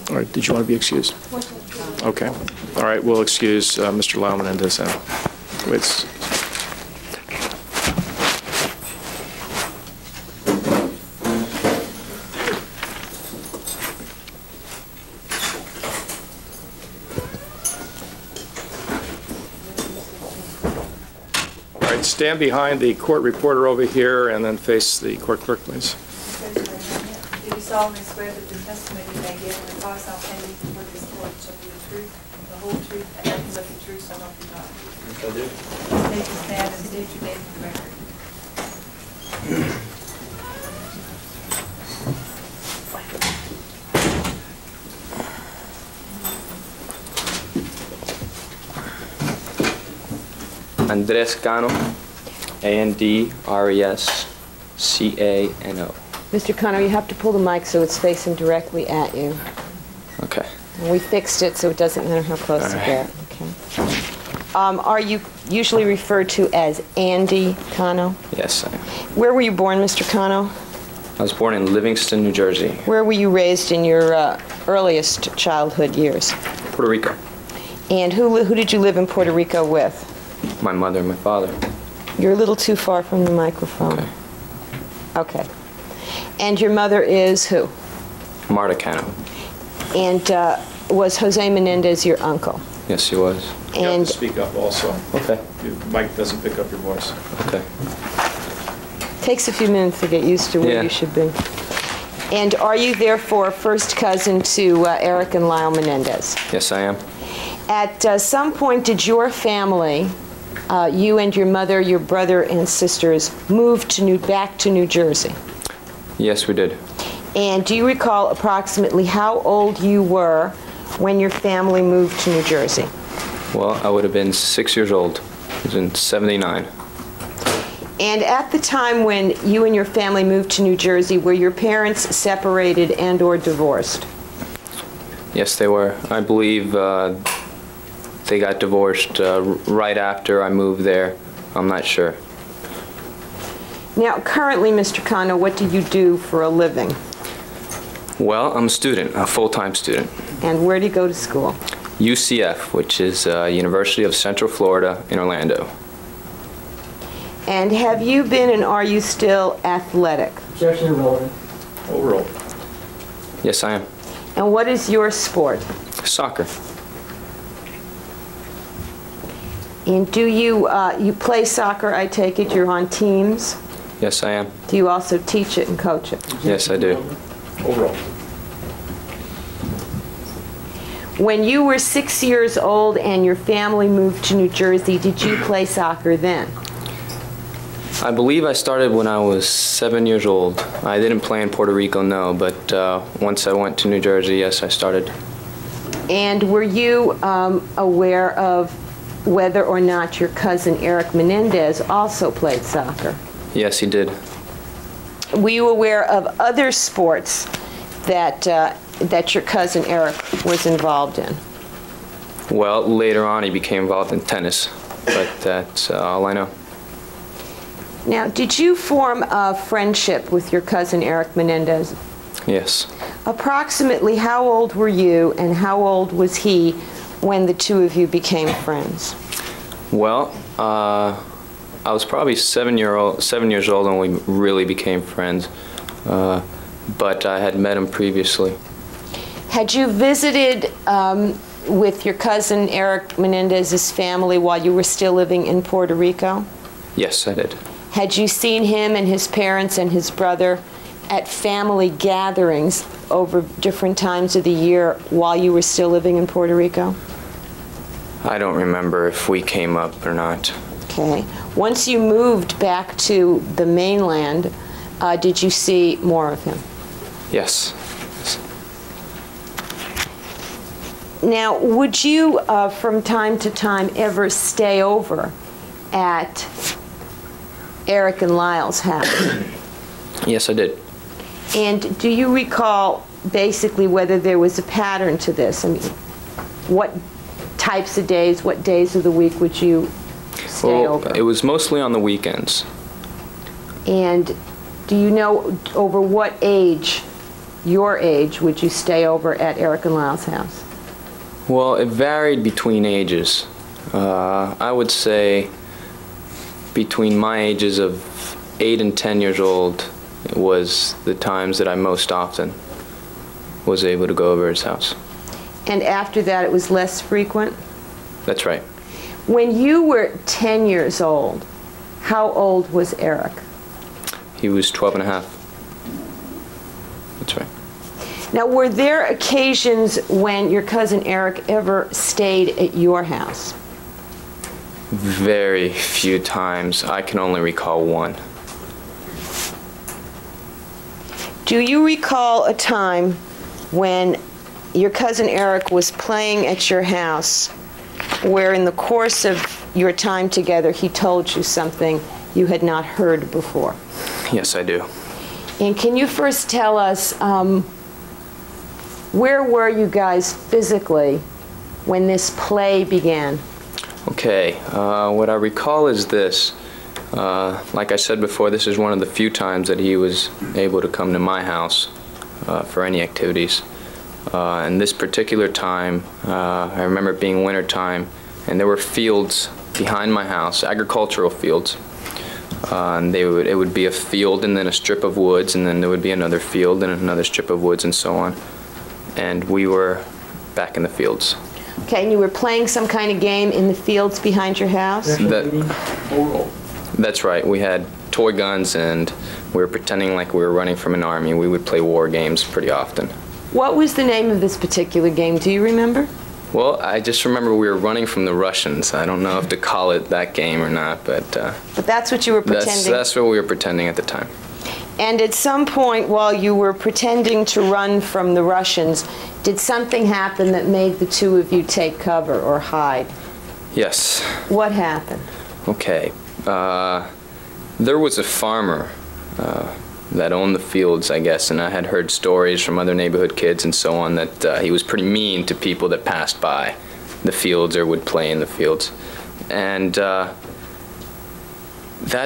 All right, did you want to be excused? Okay. All right, we'll excuse Mr. Lyle Menendez then. Wait. All right, stand behind the court reporter over here and then face the court clerk, please. Do you solemnly swear that the testimony you may give in the cause now pending before this court shall be the truth, the whole truth, and nothing but the truth, so help you God? Yes, I do. Take your stand and state your name for the record. Andres Cano, A-N-D-R-E-S-C-A-N-O. Mr. Cano, you have to pull the mic so it's facing directly at you. Okay. And we fixed it so it doesn't matter how close All you right. get. Okay. Are you usually referred to as Andy Cano? Yes, I am. Where were you born, Mr. Cano? I was born in Livingston, New Jersey, Where were you raised in your earliest childhood years? Puerto Rico. And who did you live in Puerto Rico with? My mother and my father. You're a little too far from the microphone. Okay. Okay. And your mother is who? Marta Cano. And was Jose Menendez your uncle? Yes, he was. You have And to speak up also. Okay. Your mic doesn't pick up your voice. Okay. takes a few minutes to get used to where Yeah. you should be. And are you therefore first cousin to Erik and Lyle Menendez? Yes, I am. At some point, did your family, you and your mother, your brother and sisters, move back to New Jersey? Yes, we did. And do you recall approximately how old you were when your family moved to New Jersey? Well, I would have been 6 years old. It was in '79. And at the time when you and your family moved to New Jersey, were your parents separated and or divorced? Yes, they were. I believe they got divorced right after I moved there. I'm not sure. Now, currently, Mr. Cano, what do you do for a living? Well, I'm a student, a full-time student. And where do you go to school? UCF, which is University of Central Florida in Orlando. And have you been and are you still athletic? Objection irrelevant. Overruled. Yes, I am. And what is your sport? Soccer. And do you, you play soccer, I take it, you're on teams? Yes, I am. Do you also teach it and coach it? Yes, I do. Overruled. When you were 6 years old and your family moved to New Jersey, did you play soccer then? I believe I started when I was 7 years old. I didn't play in Puerto Rico, no, but once I went to New Jersey, yes, I started. And were you aware of whether or not your cousin Erik Menendez also played soccer? Yes, he did. Were you aware of other sports that, that your cousin Erik was involved in? Well, later on he became involved in tennis, but that's all I know. Now, did you form a friendship with your cousin Erik Menendez? Yes. Approximately how old were you and how old was he when the two of you became friends? Well, I was probably 7 years old when we really became friends, but I had met him previously. Had you visited with your cousin Erik Menendez's family while you were still living in Puerto Rico? Yes, I did. Had you seen him and his parents and his brother at family gatherings over different times of the year while you were still living in Puerto Rico? I don't remember if we came up or not. Okay. Once you moved back to the mainland, did you see more of him? Yes. Now, would you, from time to time, ever stay over at Erik and Lyle's house? Yes, I did. And do you recall basically whether there was a pattern to this? I mean, what types of days, what days of the week would you stay over? It was mostly on the weekends. And do you know over what age, your age, would you stay over at Erik and Lyle's house? Well, it varied between ages. I would say between my ages of 8 and 10 years old was the times that I most often was able to go over his house. And after that it was less frequent? That's right. When you were 10 years old, how old was Erik? He was 12 and a half. That's right. Now, were there occasions when your cousin Erik ever stayed at your house? Very few times. I can only recall one. Do you recall a time when your cousin Erik was playing at your house where in the course of your time together he told you something you had not heard before? Yes, I do. And can you first tell us where were you guys physically when this play began? Okay, what I recall is this. Like I said before, this is one of the few times that he was able to come to my house for any activities. And this particular time, I remember it being winter time, and there were fields behind my house, agricultural fields. And it would be a field and then a strip of woods, and then there would be another field and another strip of woods and so on. And we were back in the fields. Okay, and you were playing some kind of game in the fields behind your house? That's right. We had toy guns and we were pretending like we were running from an army. We would play war games pretty often. What was the name of this particular game? Do you remember? Well, I just remember we were running from the Russians. I don't know if to call it that game or not, but that's what you were pretending? That's what we were pretending at the time. And at some point while you were pretending to run from the Russians, did something happen that made the two of you take cover or hide? Yes. What happened? Okay. There was a farmer that owned the fields, I guess, and I had heard stories from other neighborhood kids and so on that he was pretty mean to people that passed by the fields or would play in the fields. And that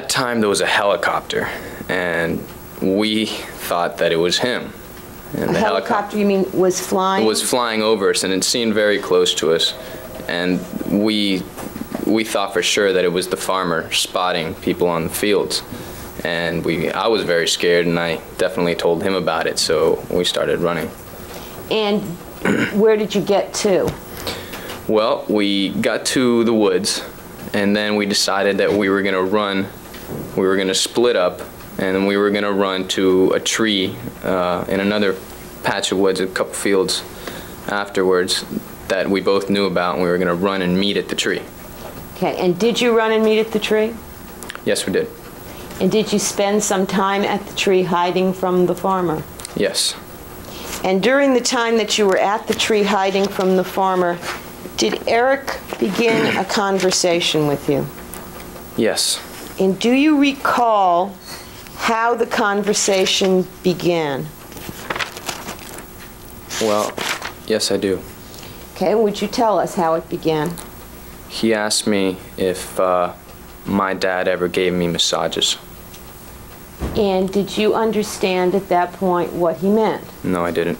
time there was a helicopter, and we thought that it was him. And a helicopter, you mean, was flying? It was flying over us, and it seemed very close to us. And we thought for sure that it was the farmer spotting people on the fields. And I was very scared, and I definitely told him about it, so we started running. And where did you get to? Well, we got to the woods, and then we decided that we were going to run. We were going to split up, and then we were going to run to a tree in another patch of woods, a couple fields afterwards, that we both knew about, and we were going to run and meet at the tree. Okay, and did you run and meet at the tree? Yes, we did. And did you spend some time at the tree hiding from the farmer? Yes. And during the time that you were at the tree hiding from the farmer, did Erik begin a conversation with you? Yes. And do you recall how the conversation began? Well, yes, I do. Okay, would you tell us how it began? He asked me if my dad ever gave me massages. And did you understand at that point what he meant? No, I didn't.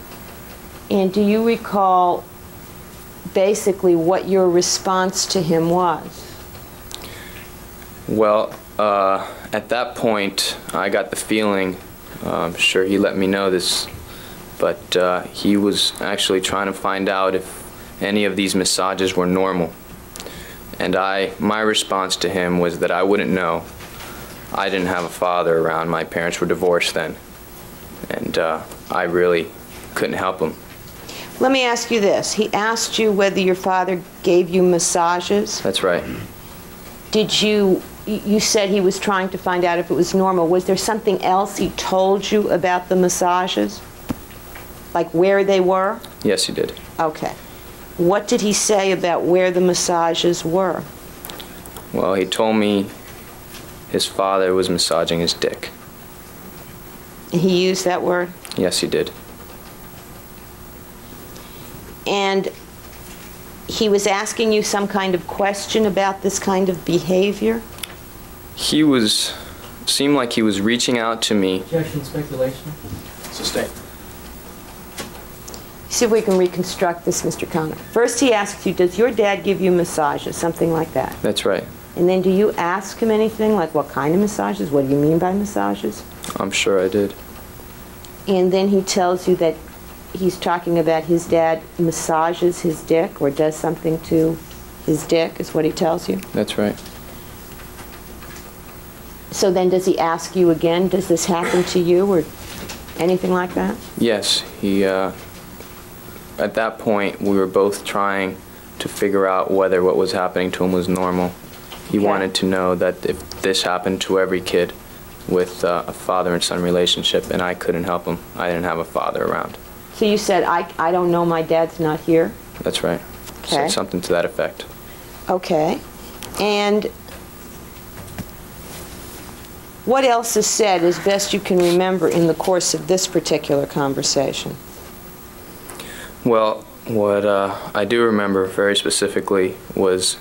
And do you recall basically what your response to him was? Well, at that point, I got the feeling, I'm sure he let me know this, but he was actually trying to find out if any of these massages were normal. And my response to him was that I wouldn't know. I didn't have a father around. My parents were divorced then. And I really couldn't help him. Let me ask you this. He asked you whether your father gave you massages. That's right. Did you said he was trying to find out if it was normal. Was there something else he told you about the massages? Like where they were? Yes, he did. Okay. What did he say about where the massages were? Well, he told me his father was massaging his dick. He used that word? Yes, he did. And he was asking you some kind of question about this kind of behavior? Seemed like he was reaching out to me. Objection, speculation. Sustained. See if we can reconstruct this, Mr. Cano. First he asks you, does your dad give you massages? Something like that. That's right. And then do you ask him anything, like what kind of massages? What do you mean by massages? I'm sure I did. And then he tells you that he's talking about his dad massages his dick or does something to his dick, is what he tells you? That's right. So then does he ask you again, does this happen to you or anything like that? Yes, at that point, we were both trying to figure out whether what was happening to him was normal. He wanted to know that if this happened to every kid with a father and son relationship, and I couldn't help him. I didn't have a father around. So you said, I don't know, my dad's not here? That's right. Okay. Said something to that effect. Okay. And what else is said, as best you can remember, in the course of this particular conversation? Well, what I do remember very specifically was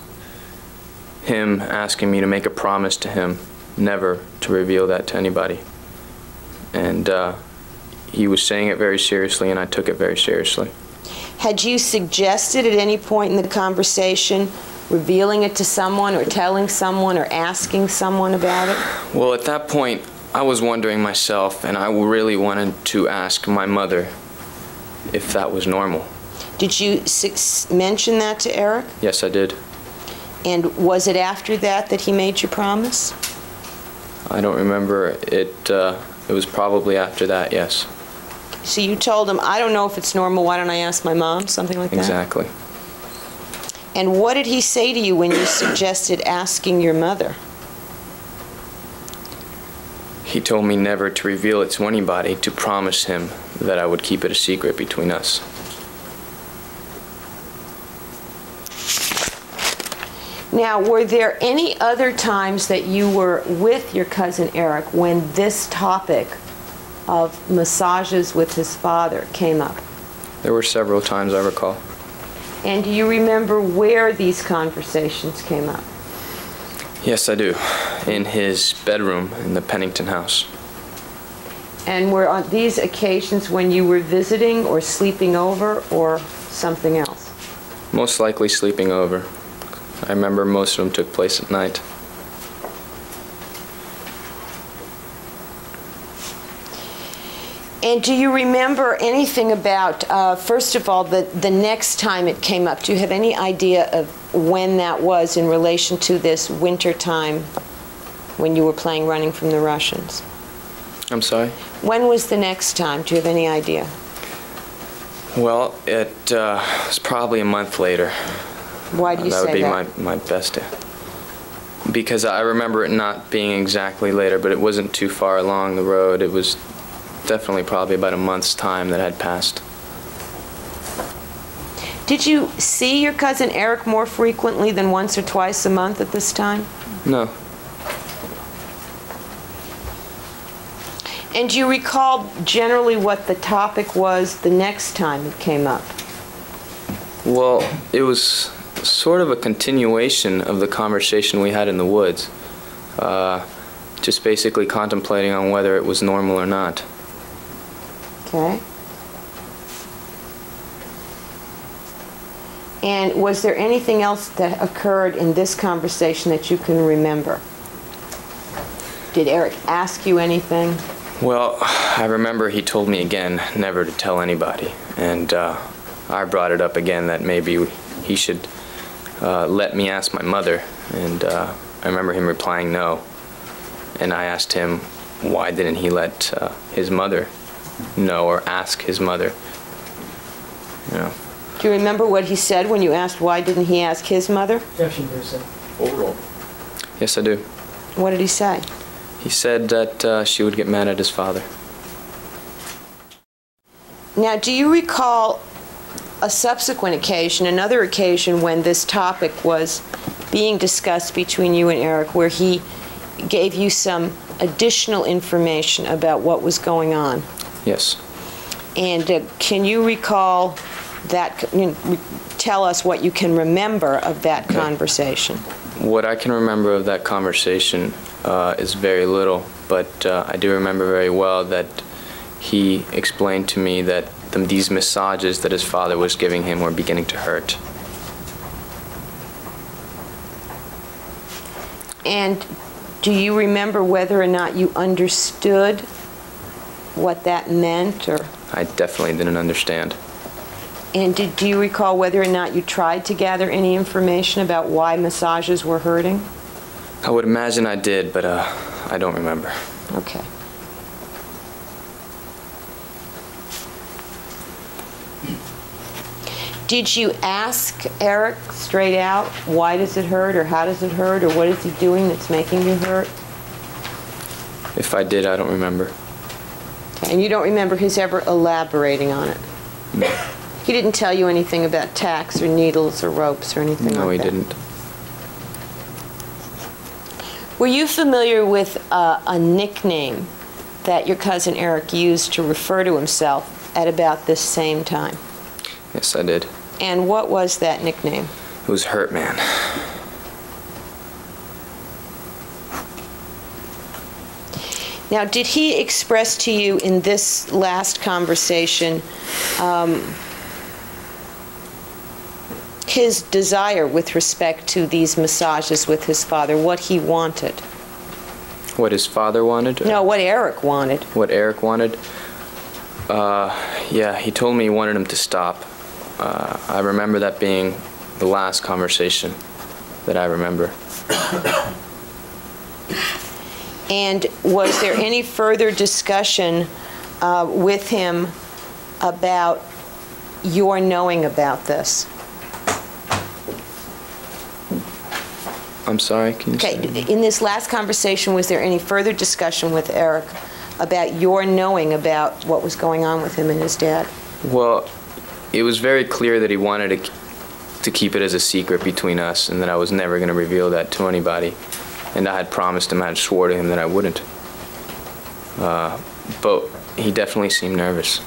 him asking me to make a promise to him never to reveal that to anybody. And he was saying it very seriously, and I took it very seriously. Had you suggested at any point in the conversation revealing it to someone or telling someone or asking someone about it? Well, at that point, I was wondering myself, and I really wanted to ask my mother if that was normal. Did you mention that to Erik? Yes, I did. And was it after that that he made you promise? I don't remember. It was probably after that, yes. So you told him, I don't know if it's normal, why don't I ask my mom? Something like that? Exactly. And what did he say to you when you suggested asking your mother? He told me never to reveal it to anybody, to promise him that I would keep it a secret between us. Now, were there any other times that you were with your cousin Erik when this topic of massages with his father came up? There were several times I recall. And do you remember where these conversations came up? Yes, I do. In his bedroom in the Pennington house. And were on these occasions when you were visiting or sleeping over or something else? Most likely sleeping over. I remember most of them took place at night. And do you remember anything about, first of all, the next time it came up? Do you have any idea of when that was in relation to this winter time when you were playing Running from the Russians? I'm sorry? When was the next time? Do you have any idea? Well, it was probably a month later. Why do you say that? That would be my best. Because I remember it not being exactly later, but it wasn't too far along the road. It was definitely probably about a month's time that had passed. Did you see your cousin Erik more frequently than once or twice a month at this time? No. And do you recall generally what the topic was the next time it came up? Well, it was sort of a continuation of the conversation we had in the woods. Just basically contemplating on whether it was normal or not. Okay. And was there anything else that occurred in this conversation that you can remember? Did Erik ask you anything? Well, I remember he told me again never to tell anybody, and I brought it up again that maybe he should let me ask my mother, and I remember him replying no, and I asked him why didn't he let his mother know or ask his mother, you know. Do you remember what he said when you asked why didn't he ask his mother? Objection, Bruce. Overall. Yes, I do. What did he say? He said that she would get mad at his father. Now, do you recall a subsequent occasion, another occasion when this topic was being discussed between you and Erik, where he gave you some additional information about what was going on? Yes. And can you recall that, tell us what you can remember of that conversation? What I can remember of that conversation is very little, but I do remember very well that he explained to me that these massages that his father was giving him were beginning to hurt. And do you remember whether or not you understood what that meant? Or I definitely didn't understand. And do you recall whether or not you tried to gather any information about why massages were hurting? I would imagine I did, but I don't remember. Okay. Did you ask Erik straight out, why does it hurt, or how does it hurt, or what is he doing that's making you hurt? If I did, I don't remember. Okay. And you don't remember his ever elaborating on it? No. He didn't tell you anything about tacks or needles or ropes or anything like that? No, he didn't. Were you familiar with a nickname that your cousin Erik used to refer to himself at about this same time? Yes, I did. And what was that nickname? It was Hurt Man. Now, did he express to you in this last conversation his desire with respect to these massages with his father, what he wanted? What his father wanted? No, what Erik wanted. What Erik wanted? Yeah, he told me he wanted him to stop. I remember that being the last conversation that I remember. And was there any further discussion with him about your knowing about this? I'm sorry, can you say Okay, that? in this last conversation, was there any further discussion with Erik about your knowing about what was going on with him and his dad? Well, it was very clear that he wanted to keep it as a secret between us, and that I was never going to reveal that to anybody. And I had promised him, I had swore to him that I wouldn't. But he definitely seemed nervous.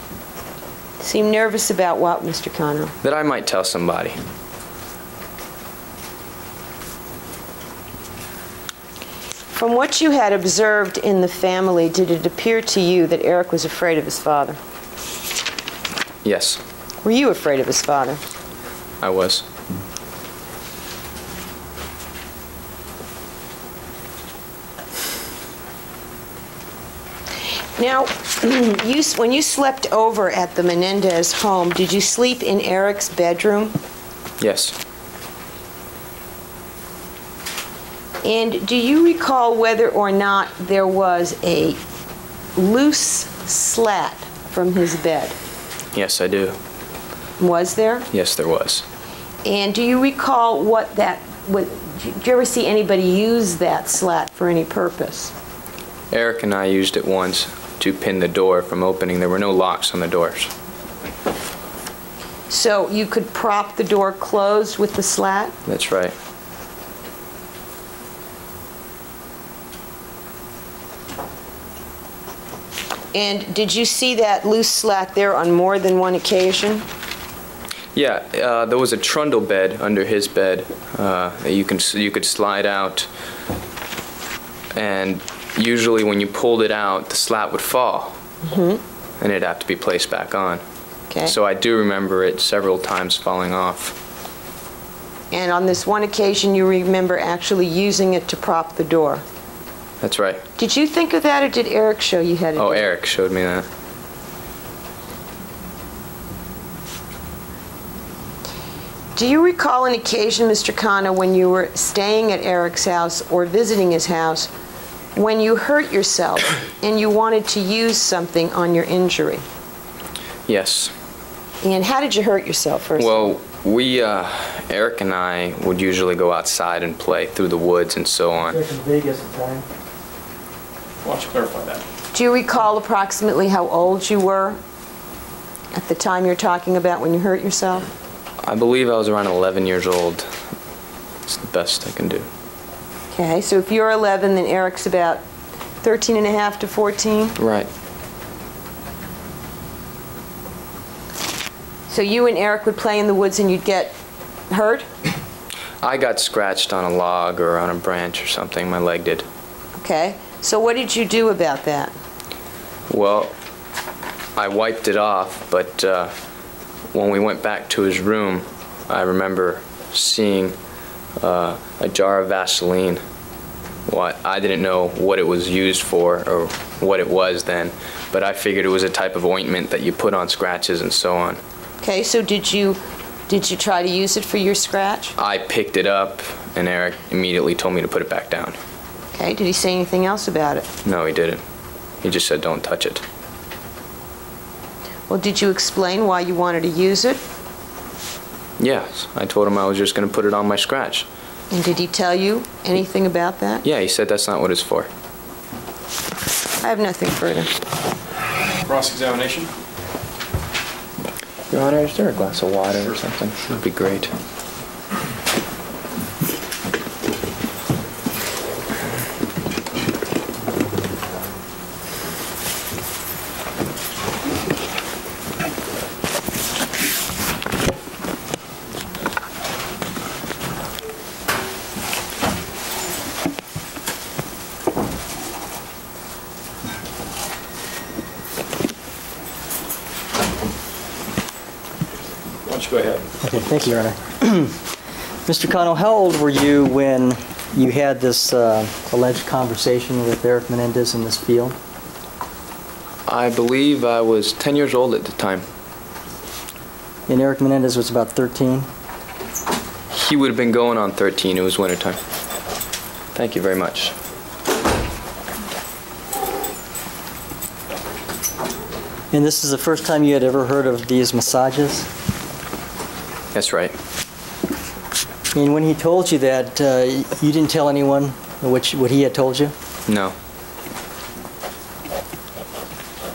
Seemed nervous about what, Mr. Cano? That I might tell somebody. From what you had observed in the family, did it appear to you that Erik was afraid of his father? Yes. Were you afraid of his father? I was. Now, when you slept over at the Menendez home, did you sleep in Erik's bedroom? Yes. And do you recall whether or not there was a loose slat from his bed? Yes, I do. Was there? Yes, there was. And do you recall did you ever see anybody use that slat for any purpose? Erik and I used it once to pin the door from opening. There were no locks on the doors. So you could prop the door closed with the slat? That's right. And did you see that loose slat there on more than one occasion? Yeah, there was a trundle bed under his bed that you could slide out, and usually when you pulled it out, the slat would fall, and it'd have to be placed back on. Okay. So I do remember it several times falling off. And on this one occasion, you remember actually using it to prop the door. That's right. Did you think of that, or did Erik show you how to do it? Oh, Erik showed me that. Do you recall an occasion, Mr. Cano, when you were staying at Erik's house or visiting his house, when you hurt yourself and you wanted to use something on your injury? Yes. And how did you hurt yourself first? Well, Erik and I would usually go outside and play through the woods and so on. Erik in Vegas at the time. Why don't you clarify that? Do you recall approximately how old you were at the time you're talking about when you hurt yourself? I believe I was around 11 years old. It's the best I can do. Okay, so if you're 11, then Erik's about 13 and a half to 14? Right. So you and Erik would play in the woods and you'd get hurt? I got scratched on a log or on a branch or something. My leg did. Okay, so what did you do about that? Well, I wiped it off, but when we went back to his room, I remember seeing a jar of Vaseline. I didn't know what it was used for or what it was then, but I figured it was a type of ointment that you put on scratches and so on. Okay, so did you try to use it for your scratch? I picked it up, and Erik immediately told me to put it back down. Okay, did he say anything else about it? No, he didn't. He just said, don't touch it. Well, did you explain why you wanted to use it? Yes, I told him I was just going to put it on my scratch. And did he tell you anything about that? Yeah, he said that's not what it's for. I have nothing further. Cross-examination? Your Honor, is there a glass of water or something? That'd be great. Go ahead. Okay, thank you, Your Honor. Mr. Cano, how old were you when you had this alleged conversation with Erik Menendez in this field? I believe I was 10 years old at the time. And Erik Menendez was about 13? He would have been going on 13. It was wintertime. Thank you very much. And this is the first time you had ever heard of these massages? That's right. And when he told you that, you didn't tell anyone what he had told you? No.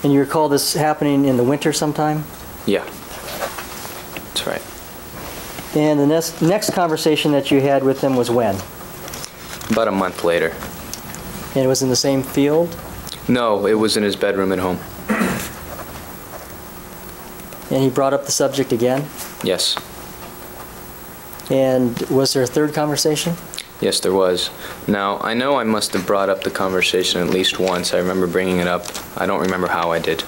And you recall this happening in the winter sometime? Yeah. That's right. And the next conversation that you had with him was when? About a month later. And it was in the same field? No, it was in his bedroom at home. And he brought up the subject again? Yes. And was there a third conversation? Yes, there was. Now, I know I must have brought up the conversation at least once. I remember bringing it up. I don't remember how I did.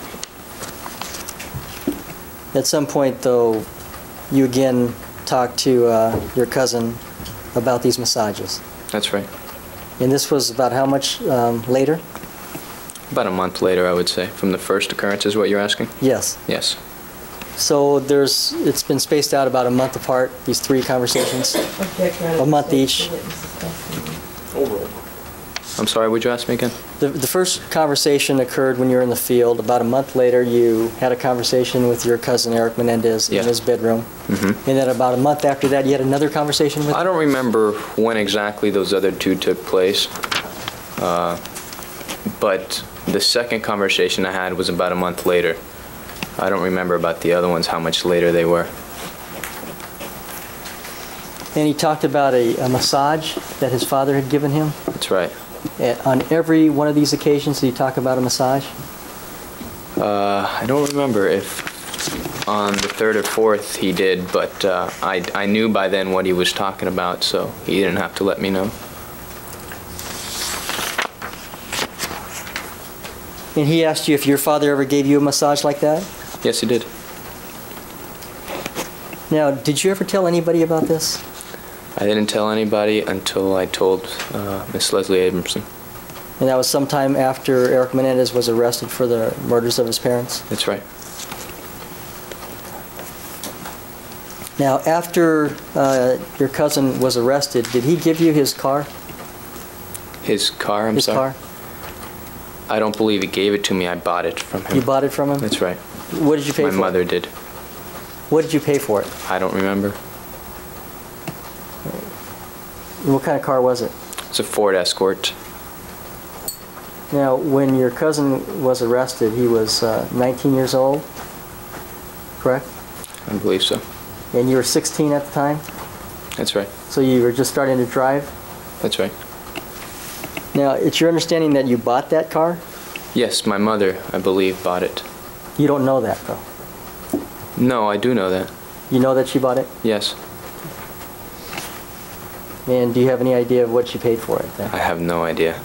At some point, though, you again talked to your cousin about these massages. That's right. And this was about how much later? About a month later, I would say, from the first occurrence is what you're asking? Yes. Yes. So it's been spaced out about a month apart, these 3 conversations, a month each. Overall. I'm sorry, would you ask me again? The first conversation occurred when you were in the field. About a month later, you had a conversation with your cousin Erik Menendez in his bedroom. Mm-hmm. And then about a month after that, you had another conversation with him? I don't remember when exactly those other 2 took place, but the second conversation I had was about a month later. I don't remember about the other ones, how much later they were. And he talked about a massage that his father had given him? That's right. On every one of these occasions, did he talk about a massage? I don't remember if on the 3rd or 4th he did, but I knew by then what he was talking about, so he didn't have to let me know. And he asked you if your father ever gave you a massage like that? Yes, he did. Now, did you ever tell anybody about this? I didn't tell anybody until I told Miss Leslie Abramson. And that was sometime after Erik Menendez was arrested for the murders of his parents? That's right. Now, after your cousin was arrested, did he give you his car? His car, I'm his sorry? His car? I don't believe he gave it to me. I bought it from him. You bought it from him? That's right. What did you pay for it? My mother did. What did you pay for it? I don't remember. What kind of car was it? It's a Ford Escort. Now, when your cousin was arrested, he was 19 years old, correct? I believe so. And you were 16 at the time? That's right. So you were just starting to drive? That's right. Now, it's your understanding that you bought that car? Yes, my mother, I believe, bought it. You don't know that, though? No, I do know that. You know that she bought it? Yes. And do you have any idea of what she paid for it then? I have no idea.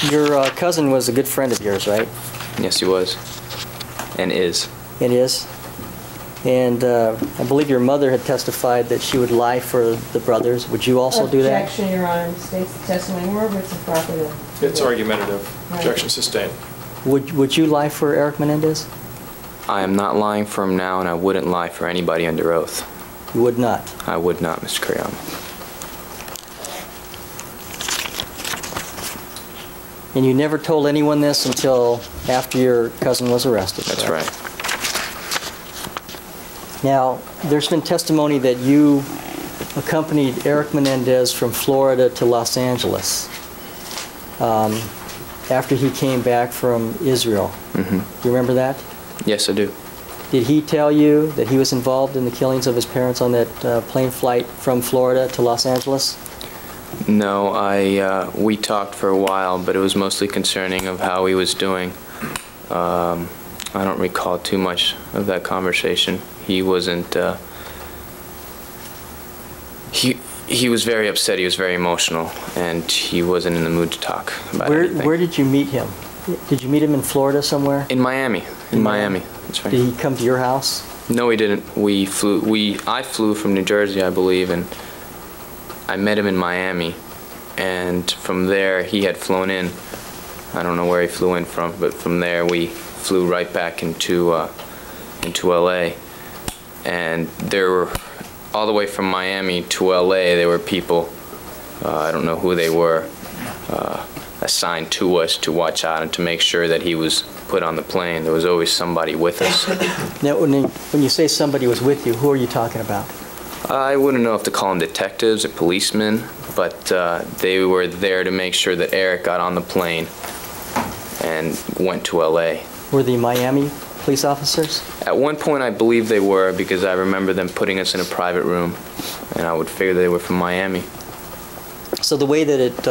Your cousin was a good friend of yours, right? Yes, he was. And is. It is. And I believe your mother had testified that she would lie for the brothers. Would you also do that? Objection, Your Honor. States the testimony wherever it's improper. It's argumentative. Objection sustained. Would you lie for Erik Menendez? I am not lying for him now, and I wouldn't lie for anybody under oath. You would not? I would not, Mr. Crayon. And you never told anyone this until after your cousin was arrested? That's right. Now, there's been testimony that you accompanied Erik Menendez from Florida to Los Angeles after he came back from Israel. Mm-hmm. Do you remember that? Yes, I do. Did he tell you that he was involved in the killings of his parents on that plane flight from Florida to Los Angeles? No, we talked for a while, but it was mostly concerning of how he was doing. I don't recall too much of that conversation. He wasn't, he was very upset, he was very emotional, and he wasn't in the mood to talk about anything. Where did you meet him? Did you meet him in Florida somewhere? In Miami. In Miami, that's right. Did he come to your house? No, he didn't. I flew from New Jersey, I believe, and I met him in Miami, and from there he had flown in. I don't know where he flew in from, but from there we flew right back into LA, and there were, all the way from Miami to LA, there were people, I don't know who they were, assigned to us to watch out and to make sure that he was put on the plane. There was always somebody with us. Now, when you say somebody was with you, who are you talking about? I wouldn't know if to call them detectives or policemen, but they were there to make sure that Erik got on the plane and went to LA. Were the Miami police officers? At one point I believe they were, because I remember them putting us in a private room, and I would figure they were from Miami. So the way that it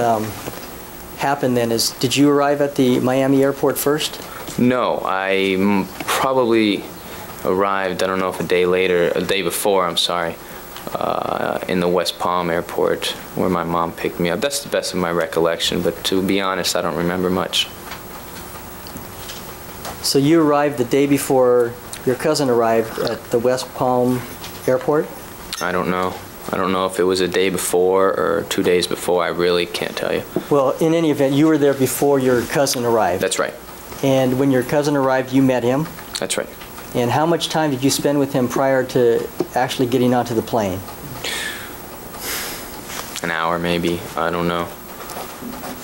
happened then is, did you arrive at the Miami airport first? No, I probably arrived, I don't know if a day before, I'm sorry, in the West Palm airport where my mom picked me up. That's the best of my recollection, but to be honest, I don't remember much. So you arrived the day before your cousin arrived at the West Palm airport? I don't know. I don't know if it was a day before or 2 days before. I really can't tell you. Well, in any event, you were there before your cousin arrived. That's right. And when your cousin arrived, you met him? That's right. And how much time did you spend with him prior to actually getting onto the plane? An hour, maybe. I don't know.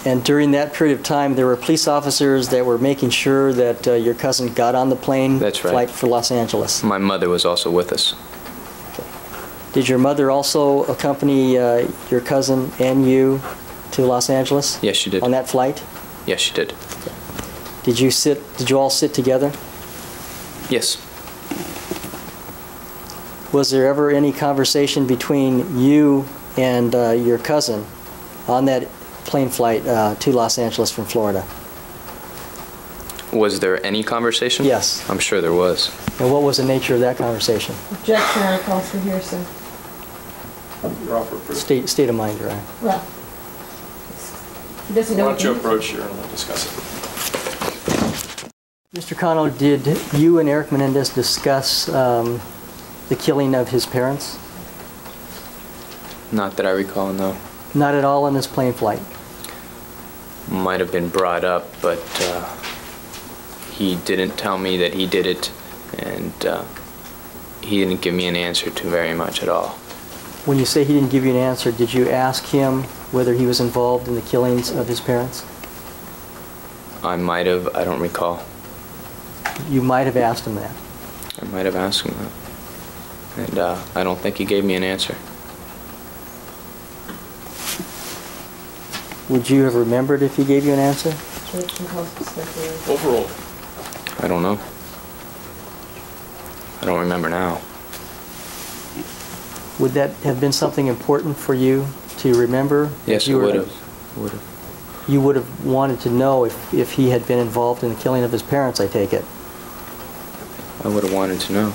And during that period of time, there were police officers that were making sure that your cousin got on the plane. That's right. Flight for Los Angeles. My mother was also with us. Did your mother also accompany your cousin and you to Los Angeles? Yes, she did. On that flight? Yes, she did. Did you all sit together? Yes. Was there ever any conversation between you and your cousin on that plane flight to Los Angeles from Florida? Was there any conversation? Yes. I'm sure there was. And what was the nature of that conversation? Objection on a call for hearsay. You're off for proof. State of mind, Your Honor. Well, he doesn't know Why what don't you he- approach here and we'll discuss it. Mr. Cano, did you and Erik Menendez discuss the killing of his parents? Not that I recall, no. Not at all on this plane flight? Might have been brought up, but he didn't tell me that he did it, and he didn't give me an answer to very much at all. When you say he didn't give you an answer, did you ask him whether he was involved in the killings of his parents? I might have. I don't recall. You might have asked him that. I might have asked him that. And I don't think he gave me an answer. Would you have remembered if he gave you an answer? Objection calls for speculation. Overruled. I don't know. I don't remember now. Would that have been something important for you to remember? Yes, it would have. Would have. You would have wanted to know if he had been involved in the killing of his parents, I take it. I would have wanted to know.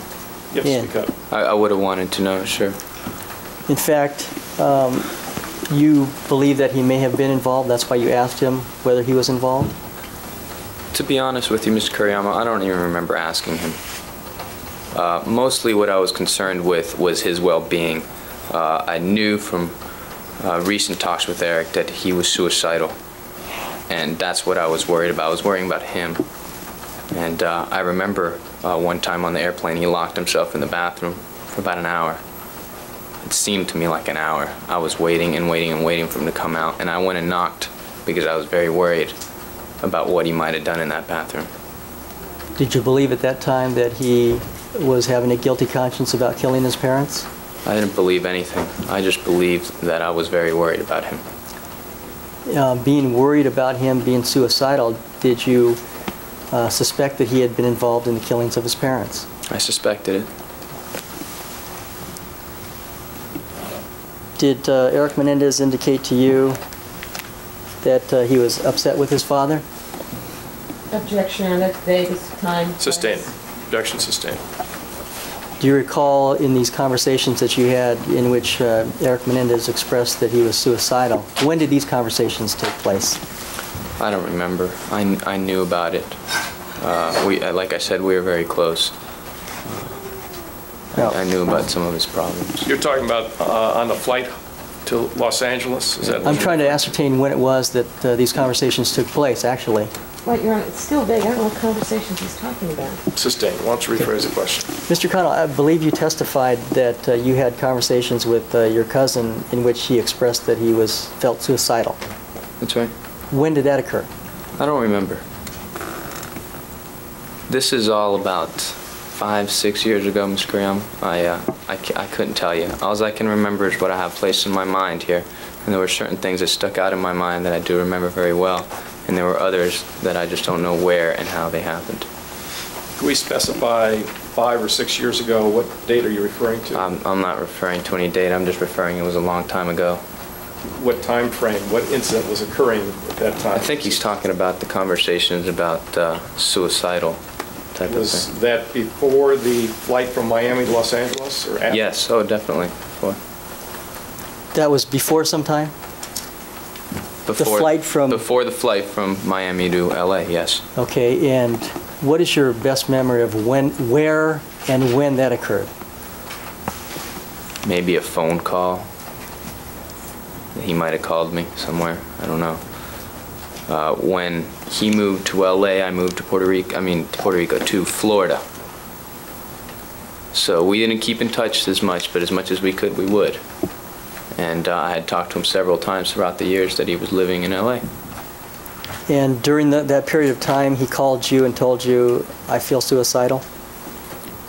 Yes, Yeah. speak up. I would have wanted to know, sure. In fact, you believe that he may have been involved. That's why you asked him whether he was involved? To be honest with you, Mr. Kuriyama, I don't even remember asking him. Mostly what I was concerned with was his well-being. I knew from recent talks with Erik that he was suicidal. And that's what I was worried about. I was worrying about him. And I remember one time on the airplane, he locked himself in the bathroom for about an hour. It seemed to me like an hour. I was waiting and waiting and waiting for him to come out, and I went and knocked because I was very worried about what he might have done in that bathroom. Did you believe at that time that he was having a guilty conscience about killing his parents? I didn't believe anything. I just believed that I was very worried about him. Being worried about him being suicidal, did you suspect that he had been involved in the killings of his parents? I suspected it. Did Erik Menendez indicate to you that he was upset with his father? Objection on that day, this time. Sustained. Objection sustained. Do you recall in these conversations that you had in which Erik Menendez expressed that he was suicidal? When did these conversations take place? I don't remember. I knew about it. Like I said, we were very close. I knew about some of his problems. You're talking about on the flight to Los Angeles? Is that what I'm you're- trying to ascertain when it was that these conversations took place, actually. Well, Your Honor, it's still vague. I don't know what conversations he's talking about. Sustained. Why don't you rephrase the question? Mr. Cano, I believe you testified that you had conversations with your cousin in which he expressed that he felt suicidal. That's right. When did that occur? I don't remember. This is all about 5, 6 years ago, Mr. Graham. I couldn't tell you. All I can remember is what I have placed in my mind here. And there were certain things that stuck out in my mind that I do remember very well. And there were others that I just don't know where and how they happened. Can we specify 5 or 6 years ago? What date are you referring to? I'm not referring to any date. I'm just referring it was a long time ago. What time frame? What incident was occurring at that time? I think he's talking about the conversations about suicidal type of Was thing. that before the flight from Miami to Los Angeles or after? Yes, oh, definitely. Before. That was before some time? Before flight from- Before the flight from Miami to LA, yes. Okay, and what is your best memory of where and when that occurred? maybe a phone call. He might have called me somewhere. I don't know. When he moved to LA, I moved to to Florida. So we didn't keep in touch as much, but as much as we could, we would. And I had talked to him several times throughout the years that he was living in LA. And during that period of time, he called you and told you, I feel suicidal?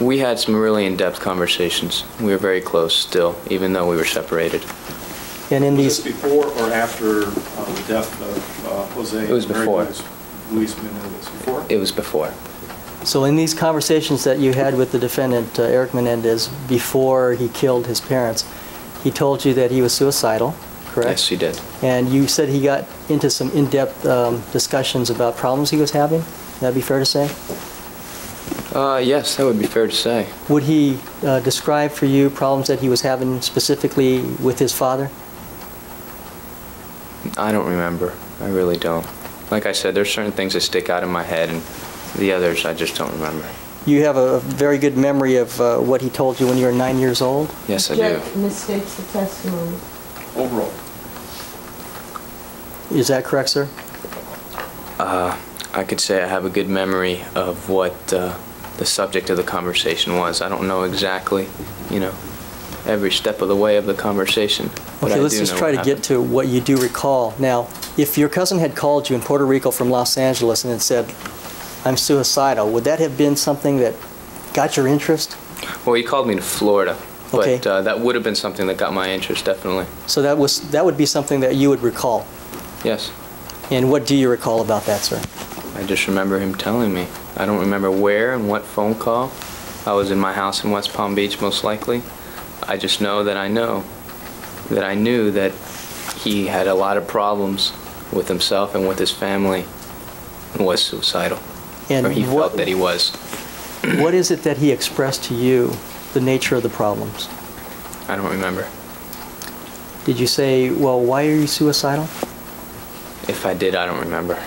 We had some really in-depth conversations. We were very close still, even though we were separated. And in Was these... this before or after the death of Jose? It was before. Luis Menendez, before? It was before. So in these conversations that you had with the defendant, Erik Menendez, before he killed his parents, he told you that he was suicidal, correct? Yes, he did. And you said he got into some in-depth discussions about problems he was having? Would that be fair to say? Yes, that would be fair to say. Would he describe for you problems that he was having specifically with his father? I don't remember. I really don't. Like I said, there's certain things that stick out in my head, and the others I just don't remember. You have a very good memory of what he told you when you were 9 years old? Yes, I do. Misstates the testimony. Overall. Is that correct, sir? I could say I have a good memory of what the subject of the conversation was. I don't know exactly, every step of the way of the conversation. But Okay, I let's do just know try what to get to what you do recall. Now, if your cousin had called you in Puerto Rico from Los Angeles and had said, I'm suicidal, would that have been something that got your interest? Well, he called me to Florida, but Okay. That would have been something that got my interest, definitely. So that would be something that you would recall. Yes. And what do you recall about that, sir? I just remember him telling me. I don't remember where and what phone call. I was in my house in West Palm Beach, most likely. I just know that I knew that he had a lot of problems with himself and with his family and was suicidal. And or he felt that he was. What is it that he expressed to you, the nature of the problems? I don't remember. Did you say, well, why are you suicidal? If I did, I don't remember.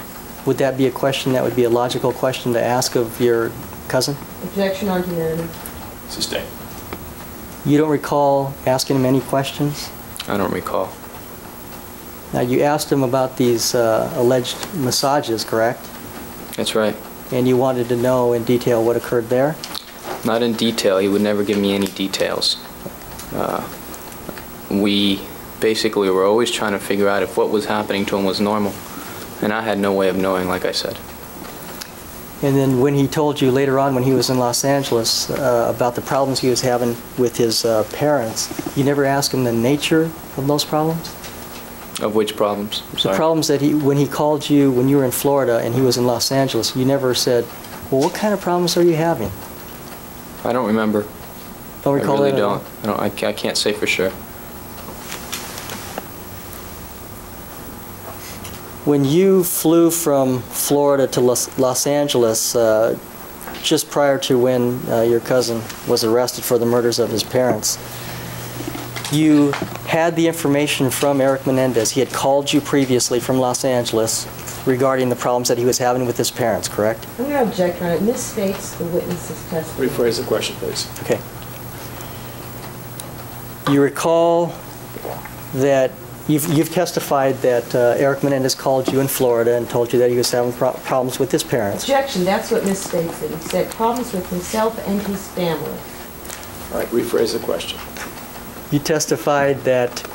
Would that be a question that would be a logical question to ask of your cousin? Objection, argumentative. Sustained. You don't recall asking him any questions? I don't recall. Now, you asked him about these alleged massages, correct? That's right. And you wanted to know in detail what occurred there? Not in detail. He would never give me any details. We basically were always trying to figure out if what was happening to him was normal. And I had no way of knowing, like I said. And then when he told you later on when he was in Los Angeles about the problems he was having with his parents, you never asked him the nature of those problems? Of which problems? I'm sorry. The problems that when he called you when you were in Florida and he was in Los Angeles, you never said, well, what kind of problems are you having? I don't remember. Don't recall I really that at all? don't. I can't say for sure. When you flew from Florida to Los Angeles just prior to when your cousin was arrested for the murders of his parents, you had the information from Erik Menendez. He had called you previously from Los Angeles regarding the problems that he was having with his parents, correct? I'm going to object on it. Misstates the witness's testimony. Rephrase the question, please. Okay. You recall that you've testified that Erik Menendez called you in Florida and told you that he was having problems with his parents. Objection. That's what misstates it. He said problems with himself and his family. All right, rephrase the question. You testified that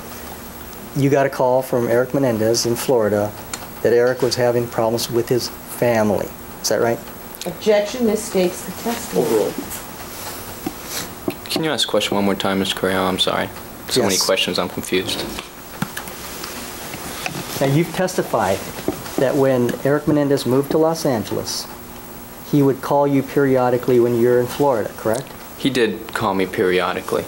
you got a call from Erik Menendez in Florida that Erik was having problems with his family. Is that right? Objection. Misstates the testimony. Overall. Can you ask the question one more time, Mr. Correa? I'm sorry. So many questions, I'm confused. Now, you've testified that when Erik Menendez moved to Los Angeles, he would call you periodically when you're in Florida, correct? He did call me periodically.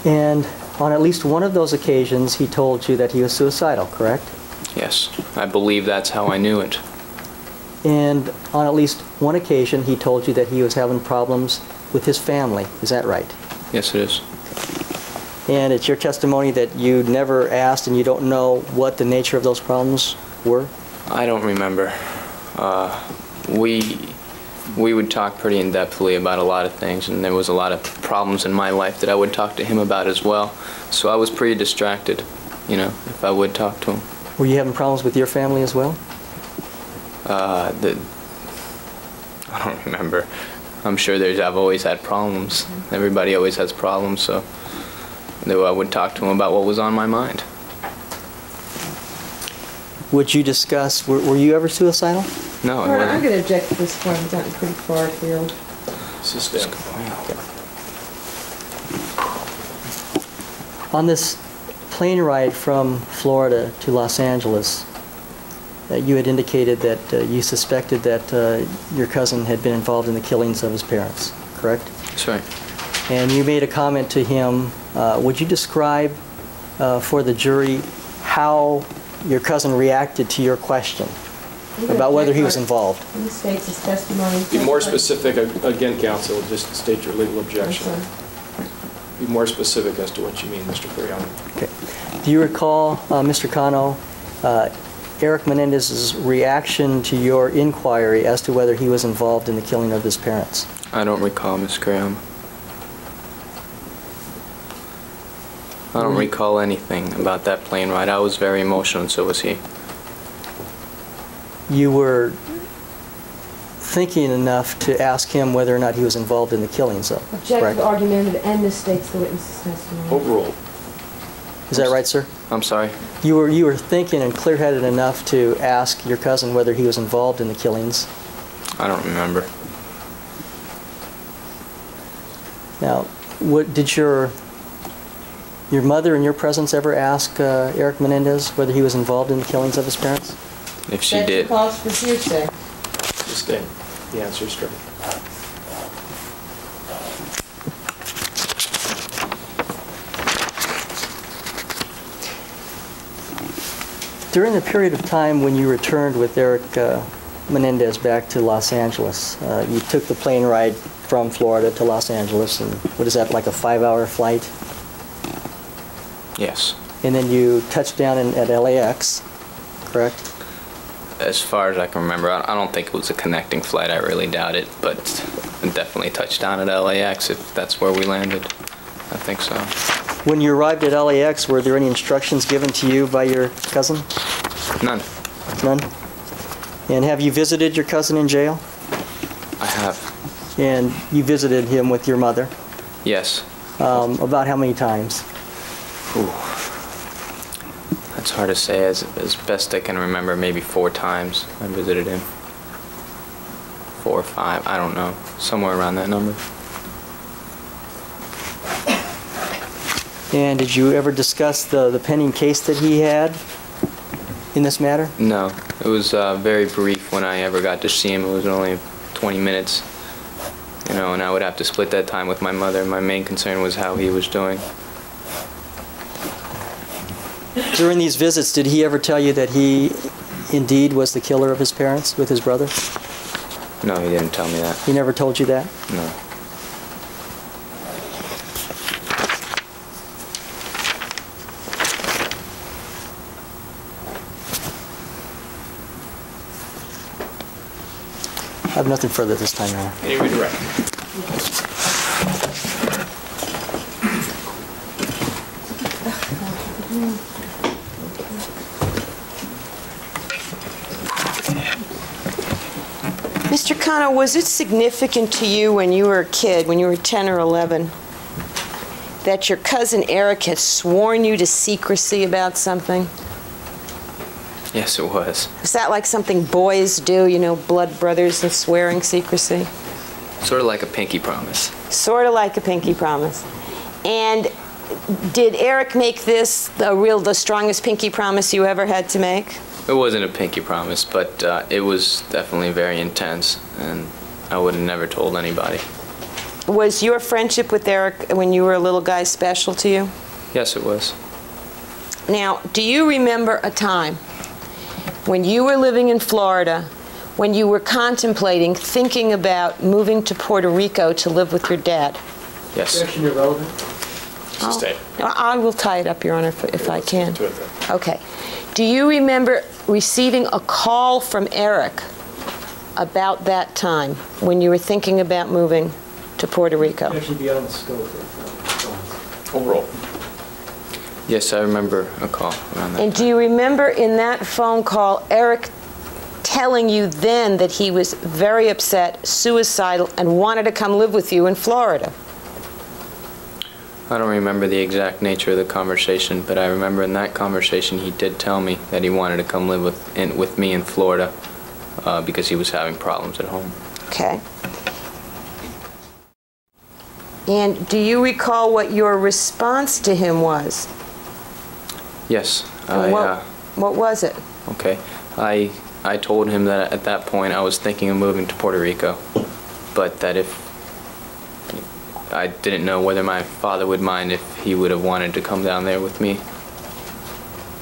And on at least one of those occasions, he told you that he was suicidal, correct? Yes. I believe that's how I knew it. And on at least one occasion, he told you that he was having problems with his family. Is that right? Yes, it is. And it's your testimony that you never asked and you don't know what the nature of those problems were? I don't remember. We we would talk pretty in-depthly about a lot of things, and there was a lot of problems in my life that I would talk to him about as well. So I was pretty distracted, you know, if I would talk to him. Were you having problems with your family as well? I don't remember. I'm sure I've always had problems. Everybody always has problems, so I would talk to him about what was on my mind. Would you discuss, were you ever suicidal? No, I I'm wasn't. going to object to this point. It's gotten pretty far afield. On this plane ride from Florida to Los Angeles, you had indicated that you suspected that your cousin had been involved in the killings of his parents, correct? That's right. And you made a comment to him. Would you describe for the jury how your cousin reacted to your question about whether he was involved? He states his testimony. Be more specific, again, counsel, just state your legal objection. Be more specific as to what you mean, Mr. Curiano. Okay. Do you recall, Mr. Cano, Erik Menendez's reaction to your inquiry as to whether he was involved in the killing of his parents? I don't recall, Ms. Graham. I don't recall anything about that plane ride. I was very emotional, and so was he. You were thinking enough to ask him whether or not he was involved in the killings, though. Objective, argumentative, and misstates the witness's testimony. Overruled. Is that right, sir? I'm sorry? You were thinking and clear-headed enough to ask your cousin whether he was involved in the killings. I don't remember. Now, did your mother in your presence ever ask Erik Menendez whether he was involved in the killings of his parents? If she did. Cause for hearsay. Sustained. The answer is straight. During the period of time when you returned with Erik Menendez back to Los Angeles, you took the plane ride from Florida to Los Angeles, and what is that, like a 5-hour flight? Yes. And then you touched down at LAX, correct? As far as I can remember, I don't think it was a connecting flight. I really doubt it, but it definitely touched down at LAX if that's where we landed. I think so. When you arrived at LAX, were there any instructions given to you by your cousin? None. None? And have you visited your cousin in jail? I have. And you visited him with your mother? Yes. About how many times? Ooh. That's hard to say. As best I can remember, maybe 4 times I visited him. 4 or 5, I don't know. Somewhere around that number. And did you ever discuss the pending case that he had in this matter? No. It was very brief when I ever got to see him. It was only 20 minutes. You know, and I would have to split that time with my mother. My main concern was how he was doing. During these visits, did he ever tell you that he indeed was the killer of his parents with his brother? No, he didn't tell me that. He never told you that? No. I have nothing further this time, Your Honor. Any redirect? Mr. Cano, was it significant to you when you were a kid, when you were 10 or 11, that your cousin Erik had sworn you to secrecy about something? Yes, it was. Is that like something boys do, you know, blood brothers and swearing secrecy? Sort of like a pinky promise. Sort of like a pinky promise. And did Erik make this the strongest pinky promise you ever had to make? It wasn't a pinky promise, but it was definitely very intense, and I would have never told anybody. Was your friendship with Erik when you were a little guy special to you? Yes, it was. Now, do you remember a time when you were living in Florida, when you were contemplating, thinking about moving to Puerto Rico to live with your dad? Yes. Objection irrelevant. Sustained. I will tie it up, Your Honor, if I can. Okay. Do you remember receiving a call from Erik about that time when you were thinking about moving to Puerto Rico? Objection beyond the scope of Overall. Yes, I remember a call around that. And do you remember in that phone call Erik telling you then that he was very upset, suicidal, and wanted to come live with you in Florida? I don't remember the exact nature of the conversation, but I remember in that conversation he did tell me that he wanted to come live with me in Florida because he was having problems at home. Okay. And do you recall what your response to him was? Yes. What was it? Okay. I told him that at that point I was thinking of moving to Puerto Rico, but that if I didn't know whether my father would mind if he would have wanted to come down there with me.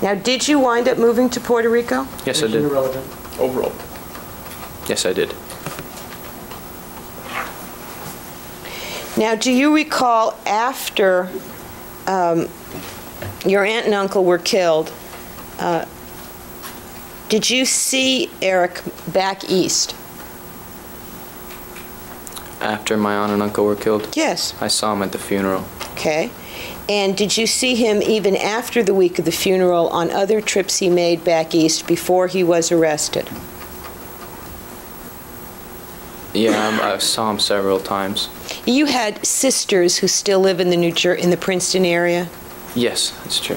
Now, did you wind up moving to Puerto Rico? Yes, I did. irrelevant. Overall. Yes, I did. Now, do you recall after your aunt and uncle were killed, did you see Erik back east? After my aunt and uncle were killed? Yes. I saw him at the funeral. Okay. And did you see him even after the week of the funeral on other trips he made back east before he was arrested? Yeah, I saw him several times. You had sisters who still live in the Princeton area? Yes, that's true.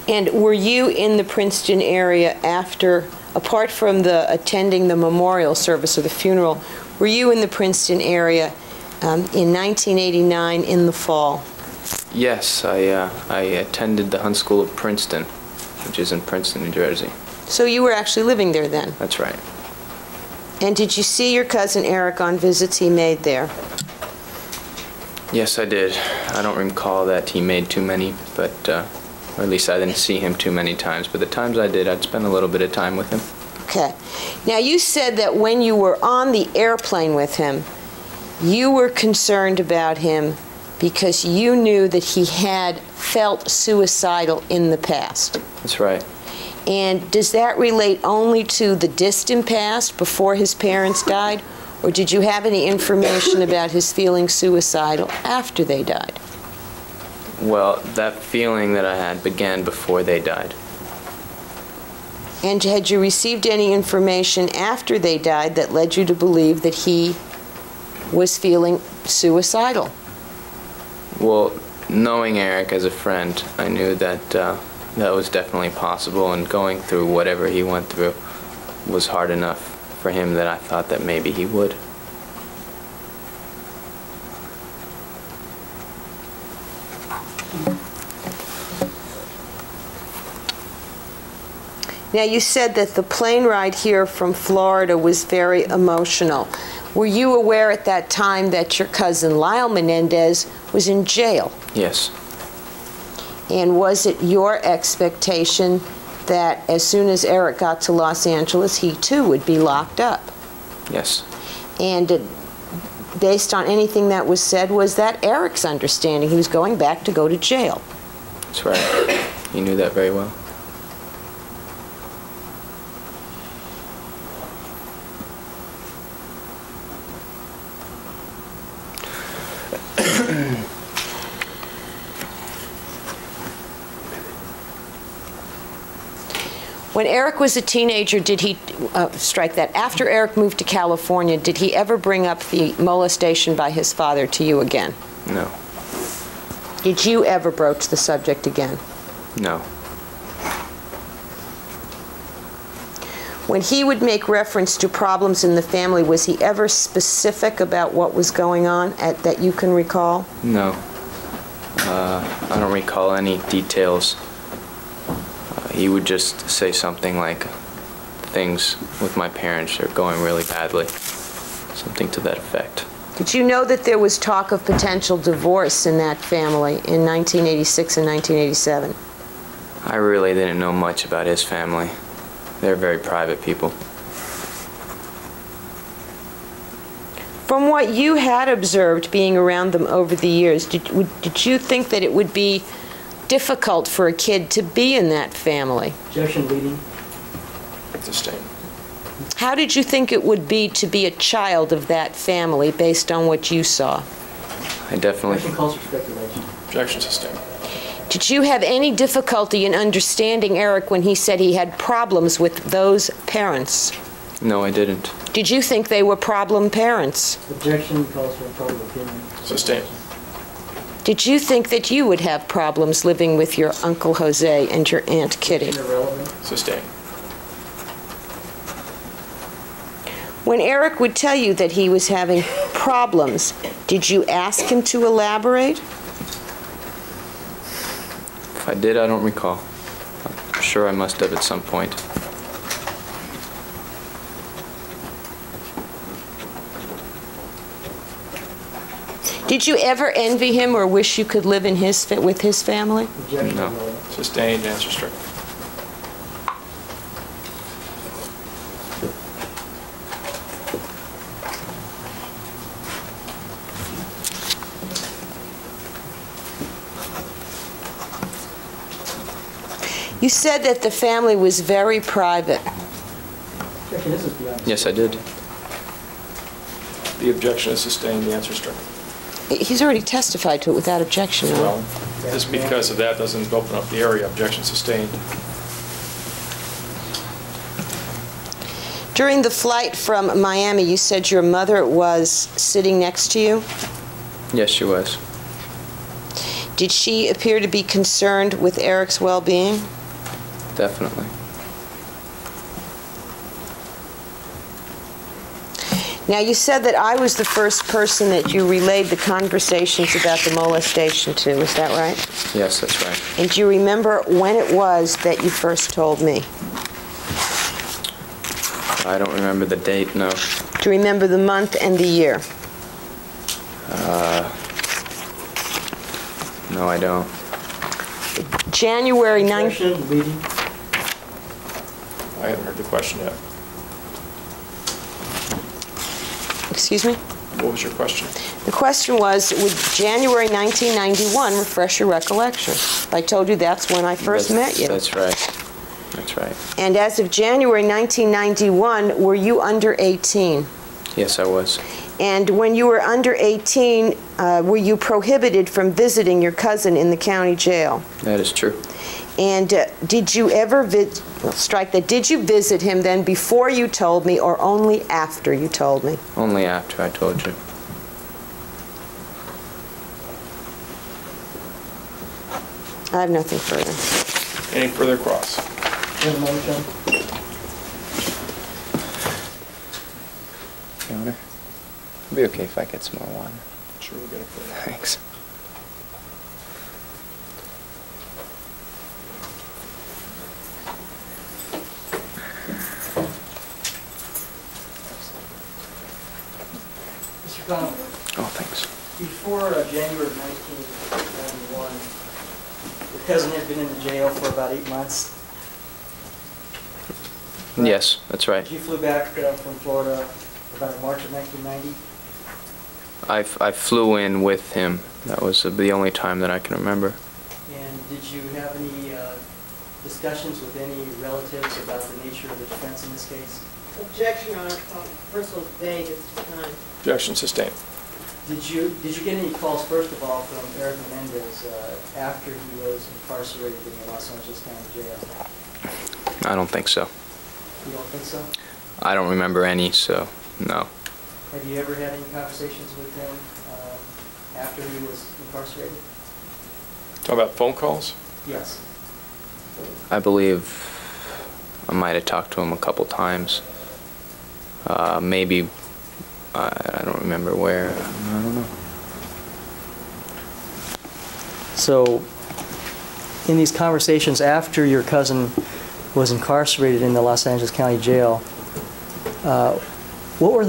And were you in the Princeton area after, apart from attending the memorial service or the funeral, were you in the Princeton area in 1989 in the fall? Yes, I attended the Hunt School of Princeton, which is in Princeton, New Jersey. So you were actually living there then? That's right. And did you see your cousin Erik on visits he made there? Yes, I did. I don't recall that he made too many, but, or at least I didn't see him too many times. But the times I did, I'd spend a little bit of time with him. Okay. Now, you said that when you were on the airplane with him, you were concerned about him because you knew that he had felt suicidal in the past. That's right. And does that relate only to the distant past, before his parents died, or did you have any information about his feeling suicidal after they died? Well, that feeling that I had began before they died. And had you received any information after they died that led you to believe that he was feeling suicidal? Well, knowing Erik as a friend, I knew that that was definitely possible, and going through whatever he went through was hard enough for him that I thought that maybe he would. Now, you said that the plane ride here from Florida was very emotional. Were you aware at that time that your cousin Lyle Menendez was in jail? Yes. And was it your expectation that as soon as Erik got to Los Angeles, he too would be locked up? Yes. And based on anything that was said, was that Erik's understanding? He was going back to go to jail. That's right. He knew that very well. When Erik was a teenager, did he, strike that, after Erik moved to California, did he ever bring up the molestation by his father to you again? No. Did you ever broach the subject again? No. When he would make reference to problems in the family, was he ever specific about what was going on that you can recall? No. I don't recall any details. He would just say something like, things with my parents are going really badly. Something to that effect. Did you know that there was talk of potential divorce in that family in 1986 and 1987? I really didn't know much about his family. They're very private people. From what you had observed being around them over the years, did you think that it would be difficult for a kid to be in that family? Objection leading. Sustained. How did you think it would be to be a child of that family based on what you saw? I definitely... Objection calls for speculation. Objection sustained. Did you have any difficulty in understanding Erik when he said he had problems with those parents? No, I didn't. Did you think they were problem parents? Objection calls for a public opinion. Sustained. Did you think that you would have problems living with your Uncle Jose and your Aunt Kitty? Irrelevant. Sustained. When Erik would tell you that he was having problems, did you ask him to elaborate? If I did, I don't recall. I'm sure I must have at some point. Did you ever envy him or wish you could live in with his family? No. Sustained. Answer strict. You said that the family was very private. Yes, I did. The objection is sustained. The answer is strict. He's already testified to it without objection. Well, just because of that doesn't open up the area. Objection sustained. During the flight from Miami, you said your mother was sitting next to you? Yes, she was. Did she appear to be concerned with Erik's well-being? Definitely. Now, you said that I was the first person that you relayed the conversations about the molestation to. Is that right? Yes, that's right. And do you remember when it was that you first told me? I don't remember the date, no. Do you remember the month and the year? No, I don't. January 9th. I haven't heard the question yet. Excuse me? What was your question? The question was, would January 1991 refresh your recollection? I told you that's when I first met you. That's right. That's right. And as of January 1991, were you under 18? Yes, I was. And when you were under 18, were you prohibited from visiting your cousin in the county jail? That is true. And did you ever did you visit him then before you told me or only after you told me? Only after I told you. I have nothing further. Any further cross? Your Honor, it'll be okay if I get some more water. Sure, we'll get it for you. Thanks. Mr. Cano. Oh, thanks. Before January of 1991, your cousin had been in the jail for about 8 months. Right? Yes, that's right. You flew back from Florida about in March of 1990? I flew in with him. That was the only time that I can remember. And did you have any discussions with any relatives about the nature of the defense in this case? Objection, Your Honor. First of all, vague at the time. Objection sustained. Did you get any calls, first of all, from Erik Menendez after he was incarcerated in the Los Angeles County Jail? I don't think so. You don't think so? I don't remember any, so no. Have you ever had any conversations with him after he was incarcerated? Talk about phone calls? Yes. I believe I might have talked to him a couple times. Maybe, I don't remember where. I don't know. So, in these conversations after your cousin was incarcerated in the Los Angeles County Jail, what was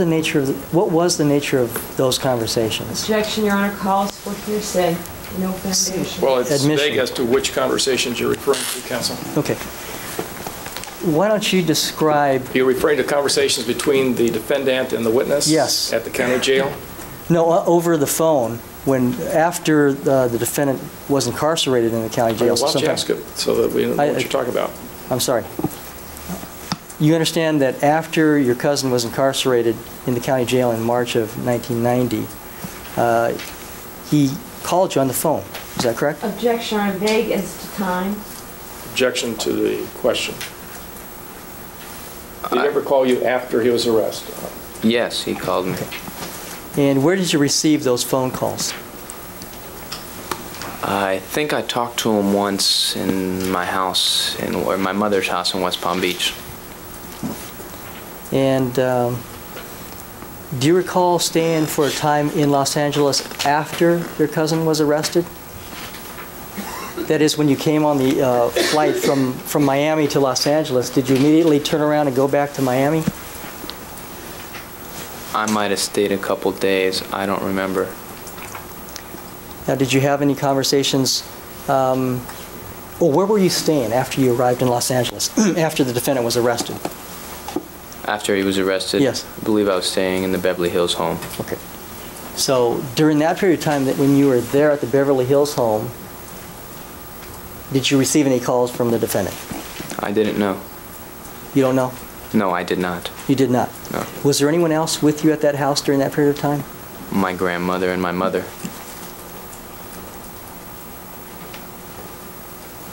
the nature of those conversations? Objection, Your Honor. Calls for hearsay. No foundation. Well, it's Admission. vague as to which conversations you're referring to, counsel. Okay. Why don't you describe... You're referring to conversations between the defendant and the witness? Yes. At the county jail? No, over the phone, after the defendant was incarcerated in the county jail. Why don't you ask it so that we know what you're talking about? I'm sorry. You understand that after your cousin was incarcerated in the county jail in March of 1990, he called you on the phone. Is that correct? Objection, are vague as to time. Objection to the question. Did he ever call you after he was arrested? Yes, he called me. And where did you receive those phone calls? I think I talked to him once in my house, or my mother's house in West Palm Beach. And do you recall staying for a time in Los Angeles after your cousin was arrested? That is, when you came on the flight from Miami to Los Angeles, did you immediately turn around and go back to Miami? I might have stayed a couple days. I don't remember. Now, did you have any conversations, or where were you staying after you arrived in Los Angeles, after the defendant was arrested? After he was arrested? Yes. I believe I was staying in the Beverly Hills home. Okay. So during that period of time that when you were there at the Beverly Hills home, did you receive any calls from the defendant? I didn't know. You don't know? No, I did not. You did not? No. Was there anyone else with you at that house during that period of time? My grandmother and my mother,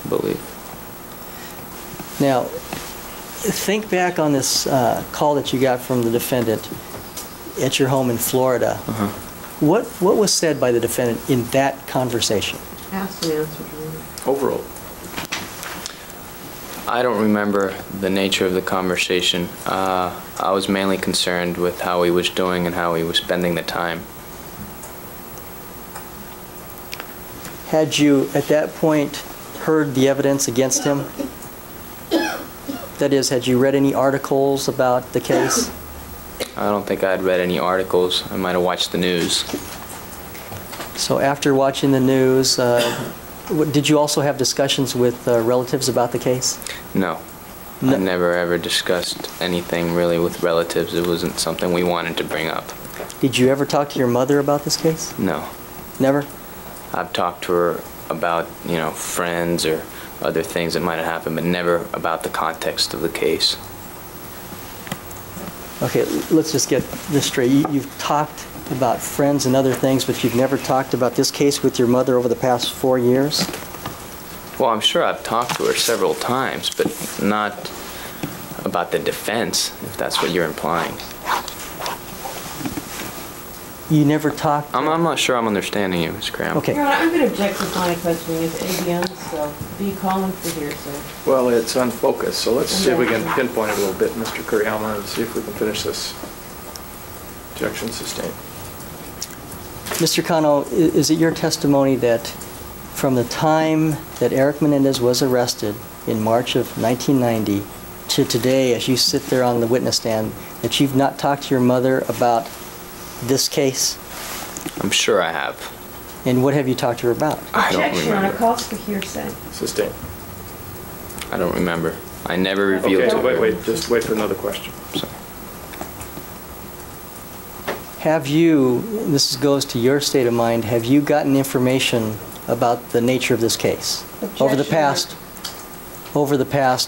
I believe. Now, think back on this call that you got from the defendant at your home in Florida. Uh-huh. What was said by the defendant in that conversation? Asked and answered. Overall. I don't remember the nature of the conversation. I was mainly concerned with how he was doing and how he was spending the time. Had you, at that point, heard the evidence against him? That is, had you read any articles about the case? I don't think I had read any articles. I might have watched the news. So after watching the news, did you also have discussions with relatives about the case? No. I never ever discussed anything really with relatives. It wasn't something we wanted to bring up. Did you ever talk to your mother about this case? No. Never? I've talked to her about, friends or other things that might have happened, but never about the context of the case. Okay, let's just get this straight. You've talked about friends and other things, but you've never talked about this case with your mother over the past 4 years? Well, I'm sure I've talked to her several times, but not about the defense, if that's what you're implying. You never talked? I'm not sure I'm understanding you, Ms. Graham. Okay. Your Honor, I'm going to object to my questioning. It's ABM, so be calling for hearsay. Well, it's unfocused, so let's see if we can pinpoint it a little bit, Mr. Kuriyama, and see if we can finish this. Objection sustained. Mr. Cano, is it your testimony that from the time that Erik Menendez was arrested in March of 1990 to today, as you sit there on the witness stand, that you've not talked to your mother about this case? I'm sure I have. And what have you talked to her about? I don't Objection, Your Honor, remember. calls for hearsay. Sustained. I don't remember. I never revealed to her. Wait, just wait for another question. Sorry. Have you, this goes to your state of mind, have you gotten information about the nature of this case over the past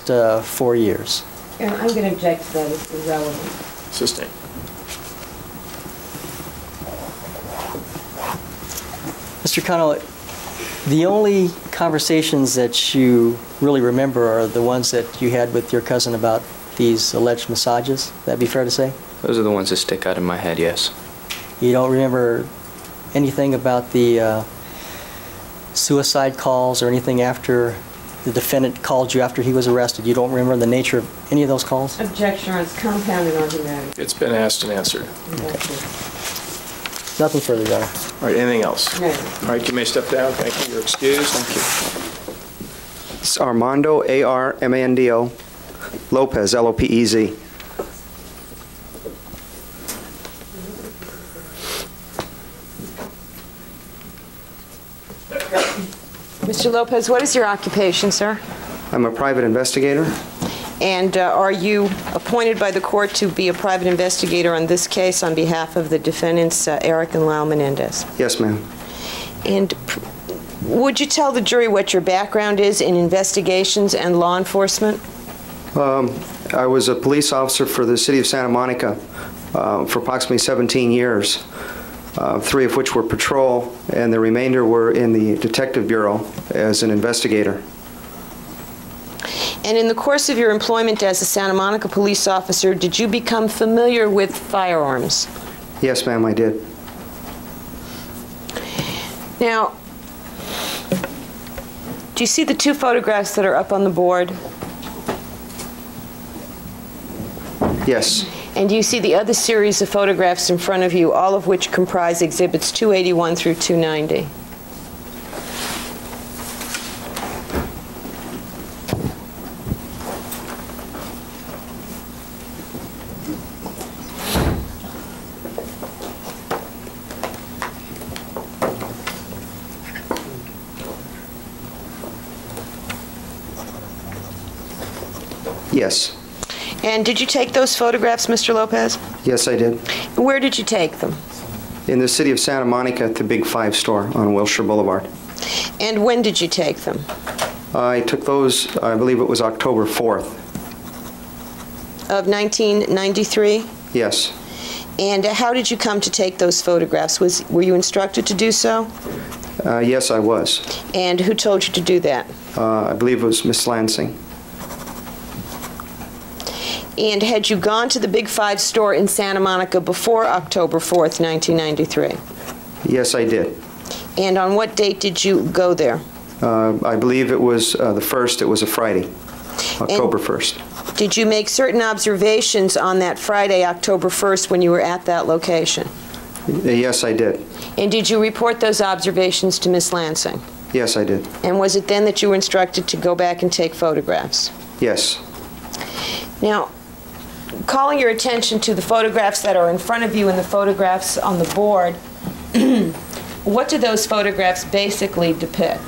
4 years? And I'm going to object to that. It's irrelevant. Sustained. Mr. Cano, the only conversations that you really remember are the ones that you had with your cousin about these alleged massages. That'd be fair to say? Those are the ones that stick out in my head, yes. You don't remember anything about the suicide calls or anything after the defendant called you after he was arrested? You don't remember the nature of any of those calls? Objection, Your Honor, it's compounded argument. It's been asked and answered. Nothing further, Your Honor. All right, anything else? No. All right, you may step down. Thank you. You're excused. Thank you. It's Armando, A-R-M-A-N-D-O, Lopez, L-O-P-E-Z. Mr. Lopez, what is your occupation, sir? I'm a private investigator. And are you appointed by the court to be a private investigator on this case on behalf of the defendants, Erik and Lyle Menendez? Yes, ma'am. And would you tell the jury what your background is in investigations and law enforcement? I was a police officer for the city of Santa Monica for approximately 17 years, 3 of which were patrol, and the remainder were in the Detective Bureau as an investigator. And in the course of your employment as a Santa Monica police officer, did you become familiar with firearms? Yes, ma'am, I did. Now, do you see the 2 photographs that are up on the board? Yes. And do you see the other series of photographs in front of you, all of which comprise exhibits 281 through 290? Yes. And did you take those photographs, Mr. Lopez? Yes, I did. Where did you take them? In the city of Santa Monica at the Big 5 store on Wilshire Boulevard. And when did you take them? I took those, I believe it was October 4th. Of 1993? Yes. And how did you come to take those photographs? Were you instructed to do so? Yes, I was. And who told you to do that? I believe it was Miss Lansing. And had you gone to the Big 5 store in Santa Monica before October 4th, 1993? Yes, I did. And on what date did you go there? I believe it was the 1st. It was a Friday, October 1st. Did you make certain observations on that Friday, October 1st, when you were at that location? Yes, I did. And did you report those observations to Miss Lansing? Yes, I did. And was it then that you were instructed to go back and take photographs? Yes. Now, calling your attention to the photographs that are in front of you and the photographs on the board, what do those photographs basically depict?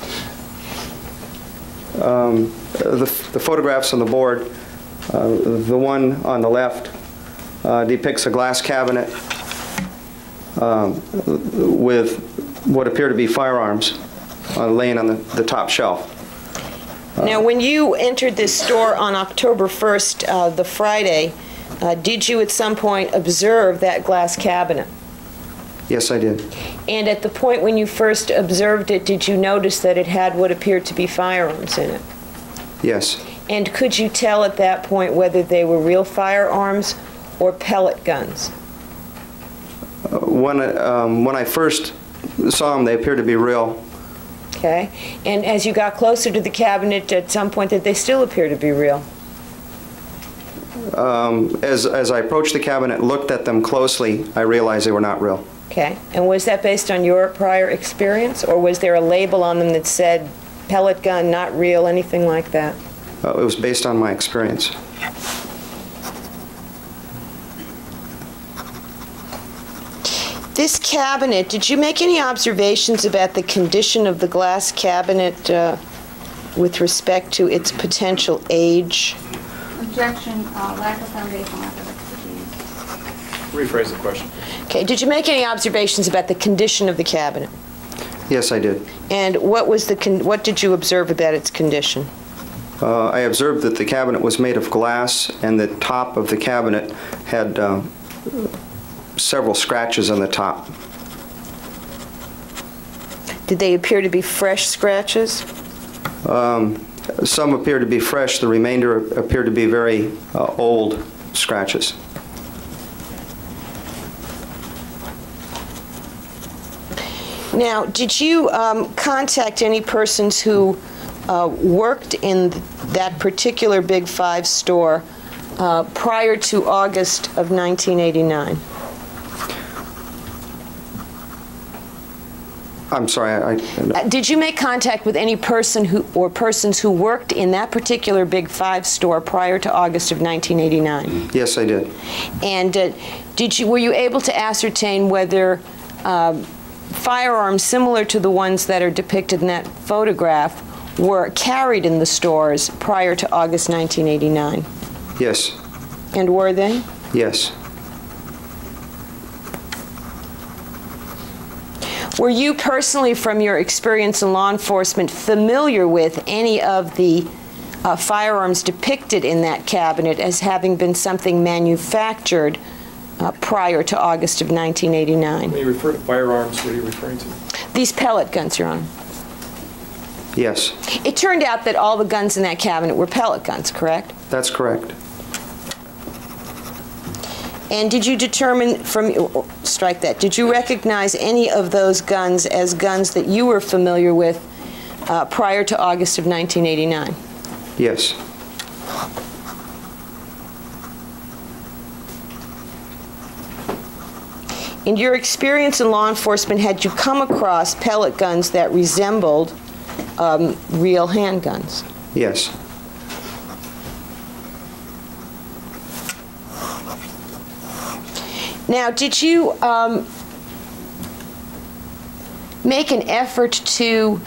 The photographs on the board, the one on the left depicts a glass cabinet with what appear to be firearms laying on the top shelf. Now, when you entered this store on October 1st, the Friday, did you at some point observe that glass cabinet? Yes, I did. And at the point when you first observed it, did you notice that it had what appeared to be firearms in it? Yes. And could you tell at that point whether they were real firearms or pellet guns? When I first saw them, they appeared to be real. Okay. And as you got closer to the cabinet, at some point, did they still appear to be real? As I approached the cabinet and looked at them closely, I realized they were not real. Okay. And was that based on your prior experience, or was there a label on them that said pellet gun, not real, anything like that? It was based on my experience. This cabinet, did you make any observations about the condition of the glass cabinet with respect to its potential age? Objection, lack of foundation, lack of expertise. Rephrase the question. Okay, did you make any observations about the condition of the cabinet? Yes, I did. And what did you observe about its condition? I observed that the cabinet was made of glass, and the top of the cabinet had several scratches on the top. Did they appear to be fresh scratches? Some appear to be fresh. The remainder appear to be very old scratches. Now, did you contact any persons who worked in that particular Big 5 store prior to August of 1989? I'm sorry, Did you make contact with any person or persons who worked in that particular Big 5 store prior to August of 1989? Yes, I did. And were you able to ascertain whether firearms similar to the ones that are depicted in that photograph were carried in the stores prior to August 1989? Yes. And were they? Yes. Were you personally, from your experience in law enforcement, familiar with any of the firearms depicted in that cabinet as having been something manufactured prior to August of 1989. When you refer to firearms, what are you referring to? These pellet guns, Your Honor. Yes, It turned out that all the guns in that cabinet were pellet guns, correct? that's correct. And did you determine strike that, did you recognize any of those guns as guns that you were familiar with prior to August of 1989? Yes. In your experience in law enforcement, had you come across pellet guns that resembled real handguns? Yes. Now, did you make an effort to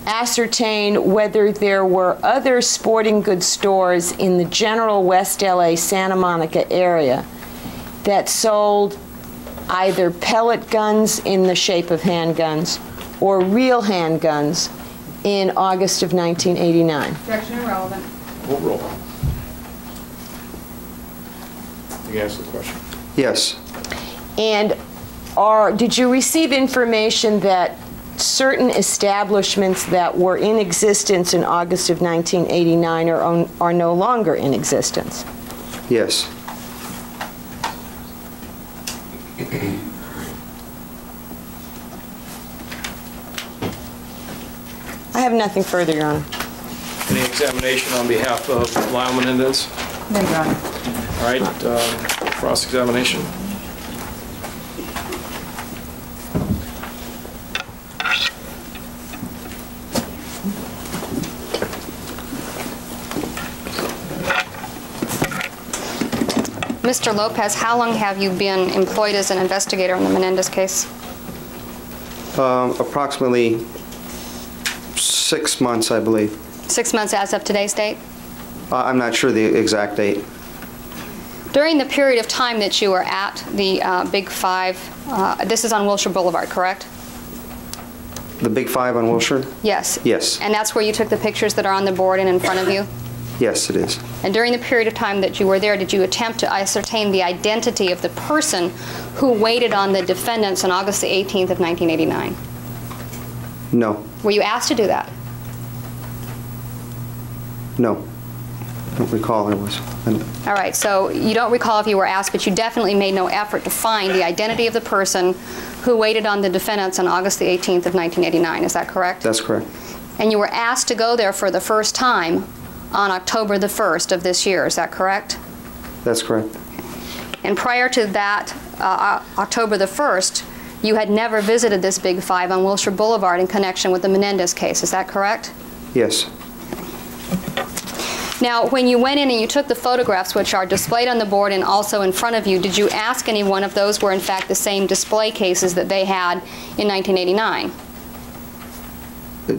ascertain whether there were other sporting goods stores in the general West LA Santa Monica area that sold either pellet guns in the shape of handguns or real handguns in August of 1989? Objection irrelevant. We'll roll. You can answer the question. Yes. And did you receive information that certain establishments that were in existence in August of 1989 are no longer in existence? Yes. I have nothing further, Your Honor. Any examination on behalf of Lyle Menendez? No, Your Honor. All right, cross-examination. Mr. Lopez, how long have you been employed as an investigator in the Menendez case? Approximately 6 months, I believe. 6 months as of today's date? I'm not sure the exact date. During the period of time that you were at the Big Five, this is on Wilshire Boulevard, correct? The Big Five on Wilshire? Yes. Yes. And that's where you took the pictures that are on the board and in front of you? Yes, it is. And during the period of time that you were there, did you attempt to ascertain the identity of the person who waited on the defendants on August the 18th of 1989? No. Were you asked to do that? No. I don't recall there was. All right, so you don't recall if you were asked, but you definitely made no effort to find the identity of the person who waited on the defendants on August the 18th of 1989. Is that correct? That's correct. And you were asked to go there for the first time on October the 1st of this year. Is that correct? That's correct. And prior to that, October the 1st, you had never visited this Big Five on Wilshire Boulevard in connection with the Menendez case. Is that correct? Yes. Now, when you went in and you took the photographs, which are displayed on the board and also in front of you, did you ask anyone if those were in fact the same display cases that they had in 1989?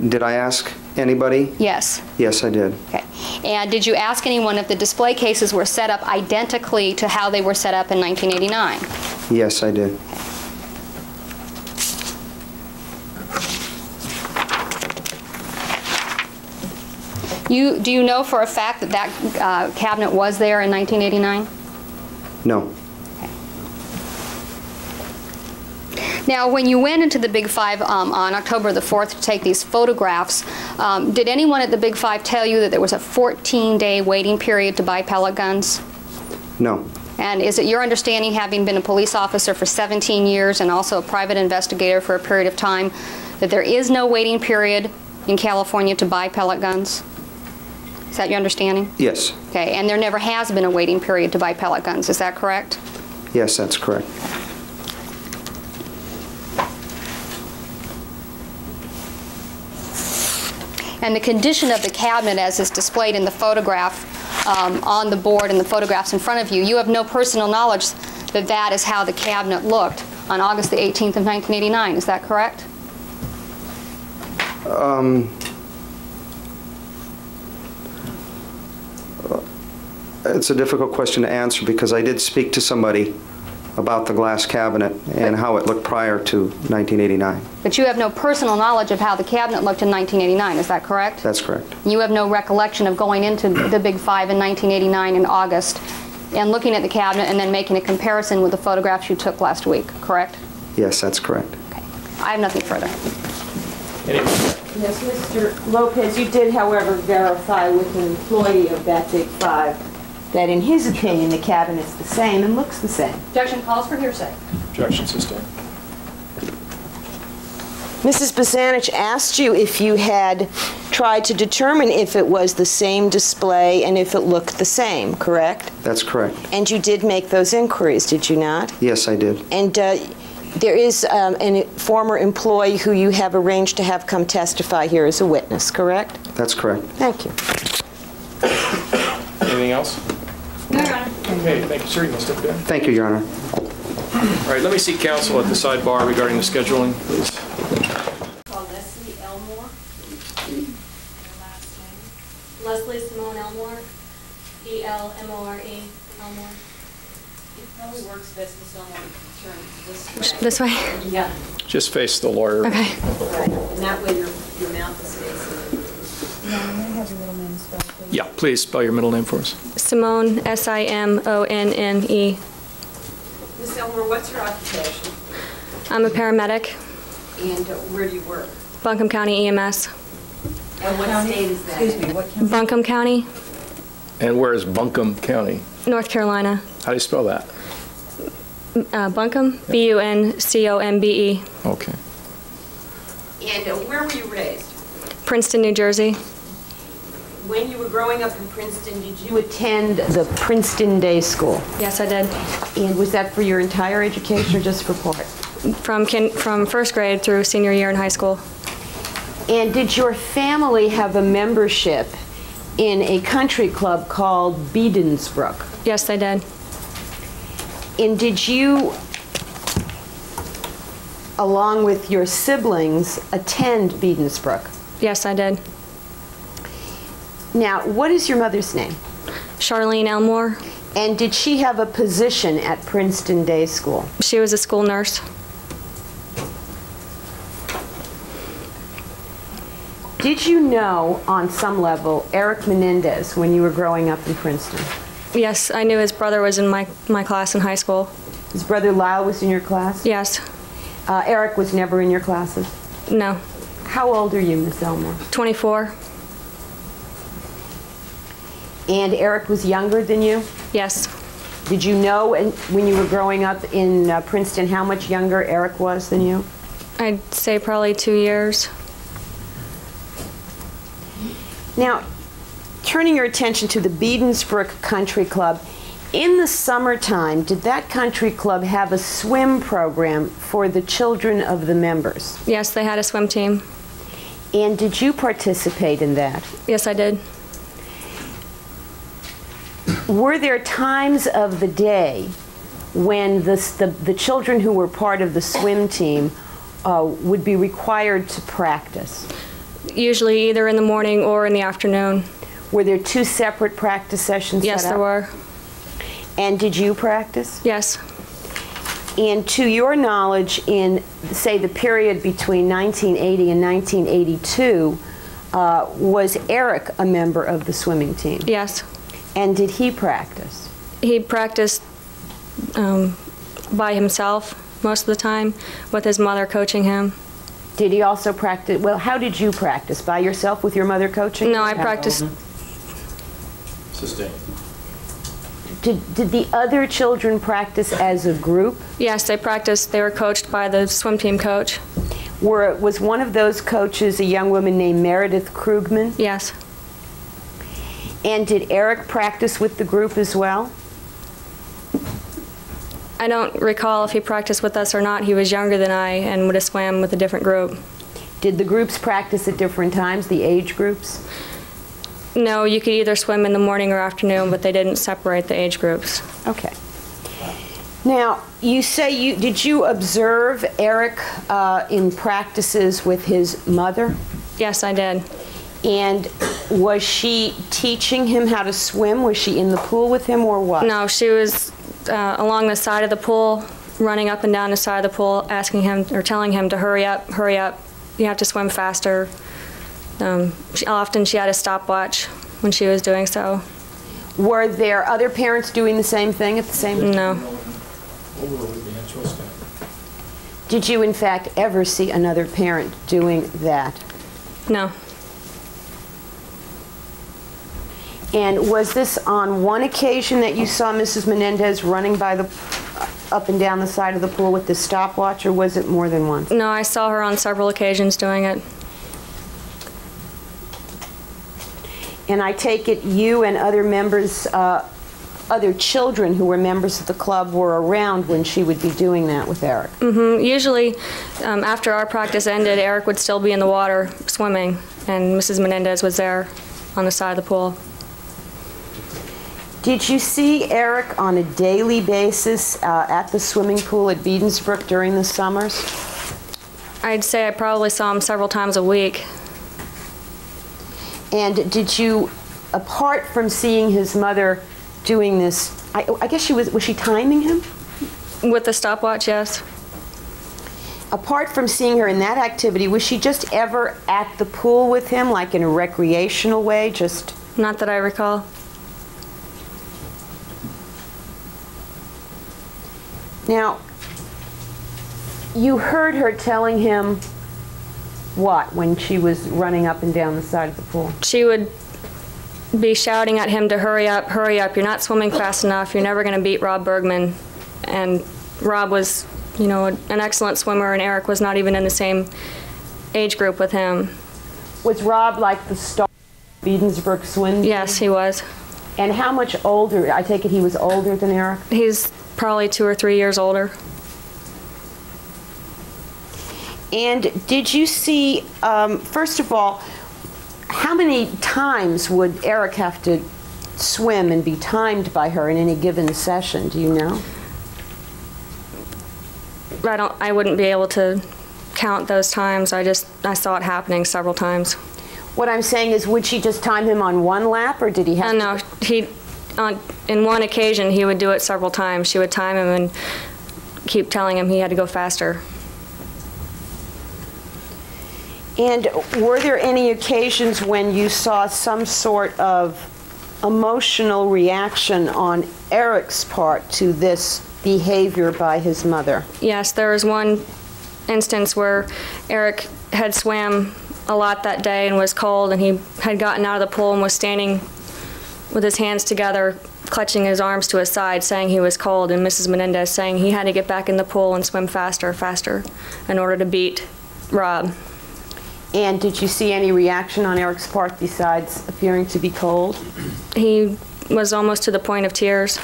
Did I ask anybody? Yes. Yes, I did. Okay. And did you ask anyone if the display cases were set up identically to how they were set up in 1989? Yes, I did. Do you know for a fact that that cabinet was there in 1989? No. Now, when you went into the Big Five on October the 4th to take these photographs, did anyone at the Big Five tell you that there was a 14-day waiting period to buy pellet guns? No. And is it your understanding, having been a police officer for 17 years and also a private investigator for a period of time, that there is no waiting period in California to buy pellet guns? Is that your understanding? Yes. Okay, and there never has been a waiting period to buy pellet guns, is that correct? Yes, that's correct. And the condition of the cabinet as is displayed in the photograph on the board and the photographs in front of you, you have no personal knowledge that that is how the cabinet looked on August the 18th of 1989, is that correct? It's a difficult question to answer because I did speak to somebody about the glass cabinet and how it looked prior to 1989. But you have no personal knowledge of how the cabinet looked in 1989, is that correct? That's correct. You have no recollection of going into the Big Five in 1989 in August and looking at the cabinet and then making a comparison with the photographs you took last week, correct? Yes, that's correct. Okay. I have nothing further. Yes, Mr. Lopez, you did, however, verify with an employee of that Big Five that in his opinion the cabinet's the same and looks the same. Objection calls for hearsay. Objection sustained. Mrs. Basanich asked you if you had tried to determine if it was the same display and if it looked the same, correct? That's correct. And you did make those inquiries, did you not? Yes, I did. And there is a former employee who you have arranged to have come testify here as a witness, correct? That's correct. Thank you. Anything else? No, Your Honor. Okay, thank you, sir. You must step down. Thank you, Your Honor. All right, let me see counsel at the sidebar regarding the scheduling, please. Leslie Elmore. Last name. Leslie Simone Elmore. E-L-M-O-R-E. Elmore. It probably works best if someone turns this way. This way? Yeah. Just face the lawyer. Okay. Right. And that way your mouth is facing. Yeah, please spell your middle name for us. Simone, S-I-M-O-N-N-E. Ms. Elmore, what's your occupation? I'm a paramedic, And where do you work? Buncombe County EMS. And what state is that? Excuse me, what county? Buncombe County, And where is Buncombe County? North Carolina. How do you spell that? Buncombe, B-U-N-C-O-M-B-E. Okay. And where were you raised? Princeton, New Jersey. When you were growing up in Princeton, did You attend the Princeton Day School. Yes, I did. And was that for your entire education or just for part? From first grade through senior year in high school. And did your family have a membership in a country club called Bedensbrook? Yes, they did. And did you, along with your siblings, attend Bedensbrook? Yes, I did. Now, what is your mother's name? Charlene Elmore. And did she have a position at Princeton Day School? She was a school nurse. Did you know, on some level, Erik Menendez when you were growing up in Princeton? Yes, I knew his brother was in my class in high school. His brother Lyle was in your class? Yes. Erik was never in your classes? No. How old are you, Miss Elmore? 24. And Erik was younger than you? Yes. Did you know when you were growing up in Princeton how much younger Erik was than you? I'd say probably 2 years. Now, turning your attention to the Bedensbrook Country Club, in the summertime, did that country club have a swim program for the children of the members? Yes, they had a swim team. And did you participate in that? Yes, I did. Were there times of the day when the children who were part of the swim team would be required to practice? Usually either in the morning or in the afternoon. Were there two separate practice sessions Yes, set up? there were. And did you practice? Yes. And to your knowledge, in, say, the period between 1980 and 1982, was Erik a member of the swimming team? Yes. And did he practice? He practiced by himself most of the time, with his mother coaching him. Did he also practice? Well, how did you practice? By yourself with your mother coaching? No, I practiced. Sustained. Did the other children practice as a group? Yes, they practiced. They were coached by the swim team coach. Was one of those coaches a young woman named Meredith Krugman? Yes. And did Erik practice with the group as well? I don't recall if he practiced with us or not. He was younger than I and would have swam with a different group. Did the groups practice at different times, the age groups? No, you could either swim in the morning or afternoon, but they didn't separate the age groups. Okay. Now, you say did you observe Erik in practices with his mother? Yes, I did. And was she teaching him how to swim? Was she in the pool with him or what? No, she was along the side of the pool, running up and down the side of the pool, asking him or telling him to hurry up, you have to swim faster. Often she had a stopwatch when she was doing so. Were there other parents doing the same thing at the same time? No. Did you, in fact, ever see another parent doing that? No. And was this on one occasion that you saw Mrs. Menendez running by the up and down the side of the pool with the stopwatch, or was it more than once? No, I saw her on several occasions doing it. And I take it you and other members, other children who were members of the club were around when she would be doing that with Erik? Mm-hmm. Usually, after our practice ended, Erik would still be in the water swimming, and Mrs. Menendez was there on the side of the pool. Did you see Erik on a daily basis at the swimming pool at Beedensbrook during the summers? I'd say I probably saw him several times a week. And did you, apart from seeing his mother doing this, I guess was she timing him? With the stopwatch, yes. Apart from seeing her in that activity, was she just ever at the pool with him, like in a recreational way, just? Not that I recall. Now, you heard her telling him what when she was running up and down the side of the pool? She would be shouting at him to hurry up, you're not swimming fast enough, you're never going to beat Rob Bergman. And Rob was, you know, an excellent swimmer, and Erik was not even in the same age group with him. Was Rob like the star of Beedensbrook swim? Yes, he was. And how much older? I take it he was older than Erik? He's probably 2 or 3 years older. And did you see, first of all, how many times would Erik have to swim and be timed by her in any given session? Do you know? I wouldn't be able to count those times. I saw it happening several times. What I'm saying is, would she just time him on one lap, or did he have No, in one occasion, he would do it several times. She would time him and keep telling him he had to go faster. And were there any occasions when you saw some sort of emotional reaction on Erik's part to this behavior by his mother? Yes, there was one instance where Erik had swam a lot that day and was cold, and he had gotten out of the pool and was standing with his hands together, clutching his arms to his side, saying he was cold, and Mrs. Menendez saying he had to get back in the pool and swim faster, in order to beat Rob. And did you see any reaction on Erik's part besides appearing to be cold? He was almost to the point of tears.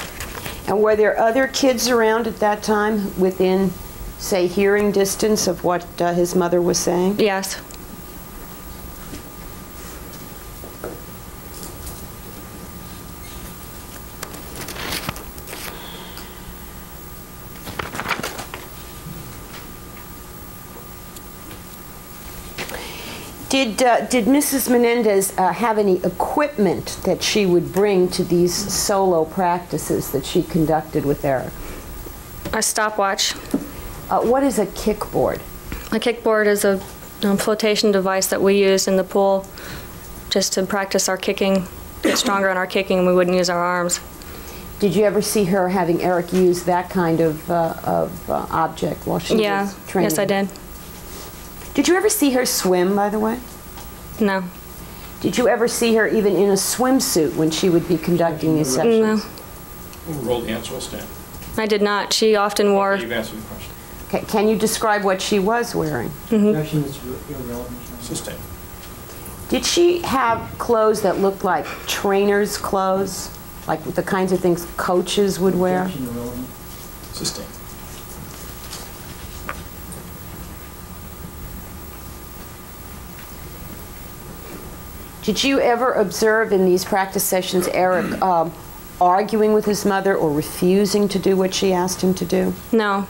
And were there other kids around at that time within, say, hearing distance of what his mother was saying? Yes. Did Mrs. Menendez have any equipment that she would bring to these solo practices that she conducted with Erik? A stopwatch. What is a kickboard? A kickboard is a flotation device that we use in the pool just to practice our kicking, get stronger on our kicking, and we wouldn't use our arms. Did you ever see her having Erik use that kind of object while she was training? Yes, I did. Did you ever see her swim, by the way? No. Did you ever see her even in a swimsuit when she would be conducting these sessions? No. Roll the answer, will stand. I did not. She often wore... Okay, you've answered the question. Okay, can you describe what she was wearing? Sustain. Did she have clothes that looked like trainer's clothes? Like the kinds of things coaches would wear? Sustain. Did you ever observe in these practice sessions Erik arguing with his mother or refusing to do what she asked him to do? No.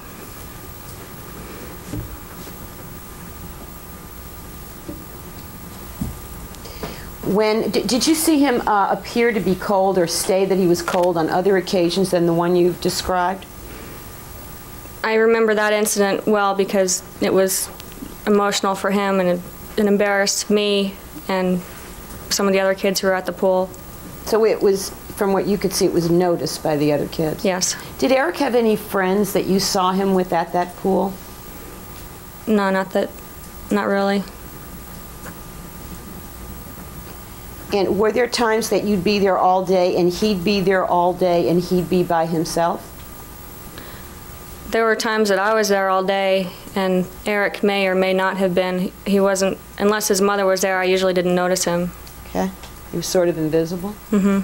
Did you see him appear to be cold or say that he was cold on other occasions than the one you've described? I remember that incident well because it was emotional for him and it embarrassed me and some of the other kids who were at the pool. So it was, from what you could see, it was noticed by the other kids? Yes. Did Erik have any friends that you saw him with at that pool? No, not really. And were there times that you'd be there all day and he'd be there all day and he'd be by himself? There were times that I was there all day and Erik may or may not have been. He wasn't, unless his mother was there, I usually didn't notice him. Okay. He was sort of invisible? Mm-hmm.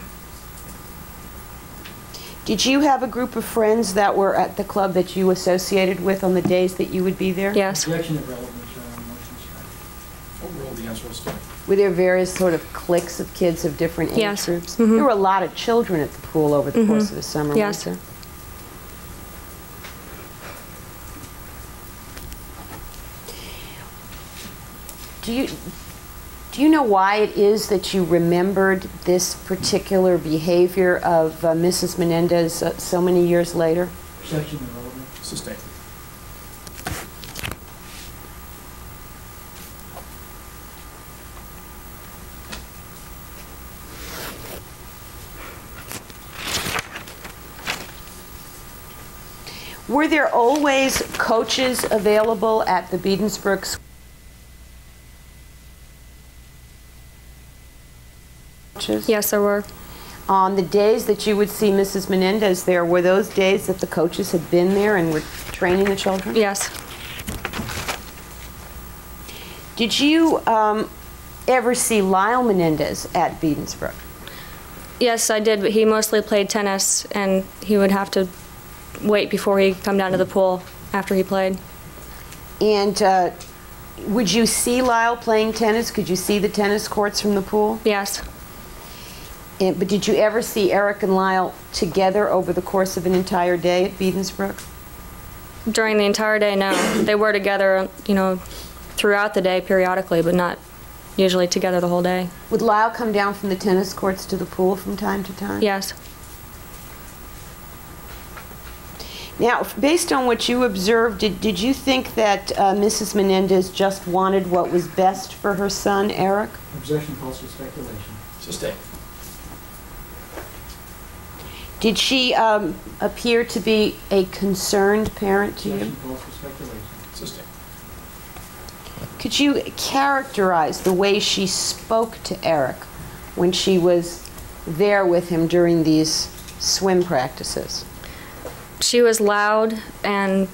Did you have a group of friends that were at the club that you associated with on the days that you would be there? Yes. Objection of relevance, Your Honor, motion strike. Overruled, the answer is strike. Were there various sort of cliques of kids of different age Yes. groups? Mhm. There were a lot of children at the pool over the course of the summer, Yes. weren't there? Do you know why it is that you remembered this particular behavior of Mrs. Menendez so many years later? Objection irrelevant. Sustained. Were there always coaches available at the Beedensbrook? Yes, there were. On the days that you would see Mrs. Menendez there, were those days that the coaches had been there and were training the children? Yes. Did you ever see Lyle Menendez at Beedensbrook? Yes, I did, but he mostly played tennis, and he would have to wait before he'd come down to the pool after he played. And would you see Lyle playing tennis? Could you see the tennis courts from the pool? Yes. But did you ever see Erik and Lyle together over the course of an entire day at Beedensbrook? During the entire day, no. They were together, you know, throughout the day periodically, but not usually together the whole day. Would Lyle come down from the tennis courts to the pool from time to time? Yes. Now, based on what you observed, did you think that Mrs. Menendez just wanted what was best for her son, Erik? Objection calls for speculation. Sustained. Did she appear to be a concerned parent to you? Objection calls for speculation. Sustained. Could you characterize the way she spoke to Erik when she was there with him during these swim practices? She was loud and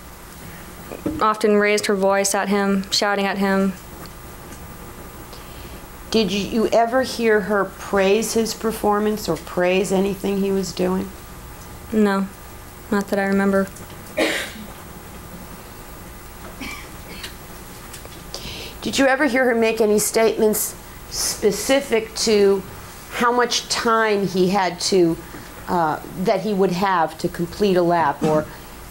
often raised her voice at him, shouting at him. Did you ever hear her praise his performance or praise anything he was doing? No, not that I remember. Did you ever hear her make any statements specific to how much time he had to, that he would have to complete a lap, or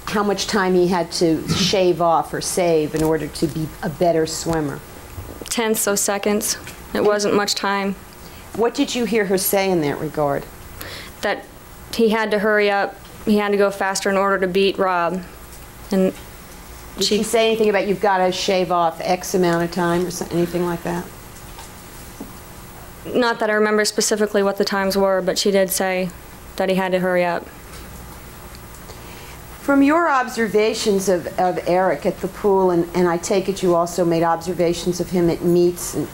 how much time he had to shave off or save in order to be a better swimmer? Tenths of seconds. It wasn't much time. What did you hear her say in that regard? That he had to hurry up, he had to go faster in order to beat Rob. And did she say anything about you've got to shave off X amount of time or anything like that? Not that I remember specifically what the times were, but she did say that he had to hurry up. From your observations of Erik at the pool, and I take it you also made observations of him at meets and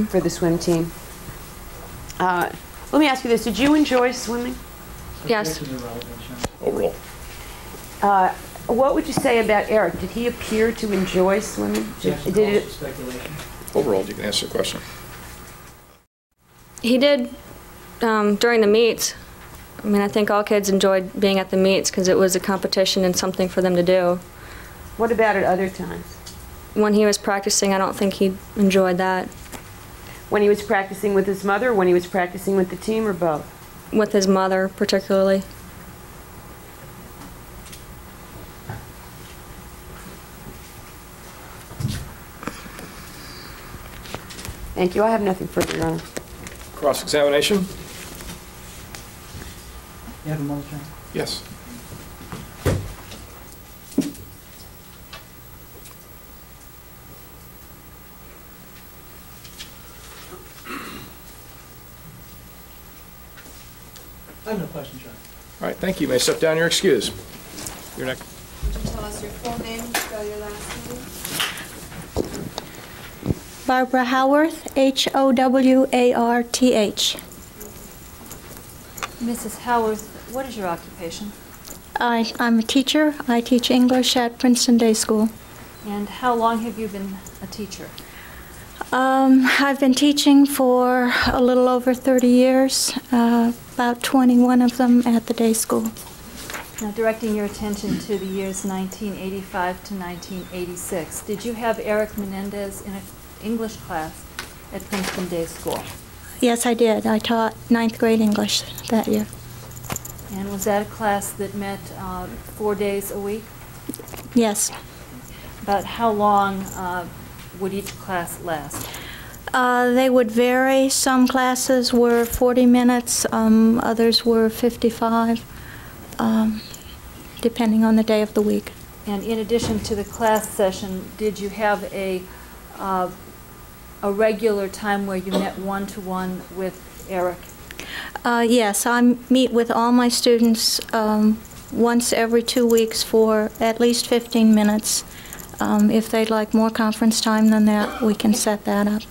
for the swim team. Let me ask you this, did you enjoy swimming? Yes. Overruled. What would you say about Erik? Did he appear to enjoy swimming? Speculation. Overall, you can answer the question. He did during the meets. I mean, I think all kids enjoyed being at the meets because it was a competition and something for them to do. What about at other times? When he was practicing, I don't think he enjoyed that. When he was practicing with his mother, or when he was practicing with the team, or both? With his mother, particularly. Thank you. I have nothing further, Your Honor. Cross-examination? You have another chance? Yes. I have no questions, Your Honor. All right, thank you. You may step down. You're excused. You're next. Would you tell us your full name and spell your last name? Barbara Howarth, Howarth. Mrs. Howarth, what is your occupation? I'm a teacher. I teach English at Princeton Day School. And how long have you been a teacher? I've been teaching for a little over 30 years, about 21 of them at the day school. Now, directing your attention to the years 1985 to 1986, did you have Erik Menendez in an English class at Princeton Day School? Yes, I did. I taught 9th grade English that year. And was that a class that met 4 days a week? Yes. About how long would each class last? They would vary. Some classes were 40 minutes, others were 55, depending on the day of the week. And in addition to the class session, did you have a regular time where you met one-to-one with Erik? Yes, I meet with all my students once every 2 weeks for at least 15 minutes. If they'd like more conference time than that, we can set that up.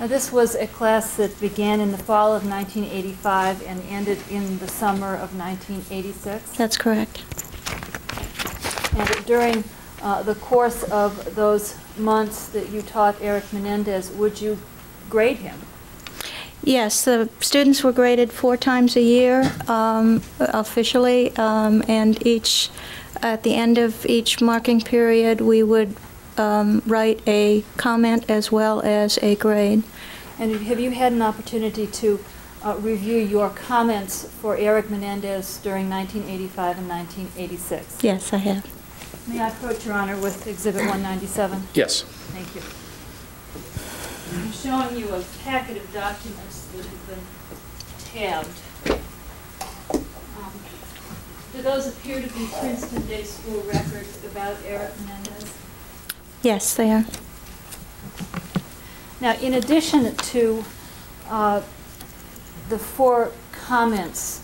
Now, this was a class that began in the fall of 1985 and ended in the summer of 1986? That's correct. And during the course of those months that you taught Erik Menendez, would you grade him? Yes, the students were graded 4 times a year officially, and at the end of each marking period, we would write a comment as well as a grade. And have you had an opportunity to review your comments for Erik Menendez during 1985 and 1986? Yes, I have. May I approach, Your Honor, with Exhibit 197? Yes. Thank you. I'm showing you a packet of documents that have been tabbed. Do those appear to be Princeton Day School records about Erik Menendez? Yes, they are. Now, in addition to the 4 comments,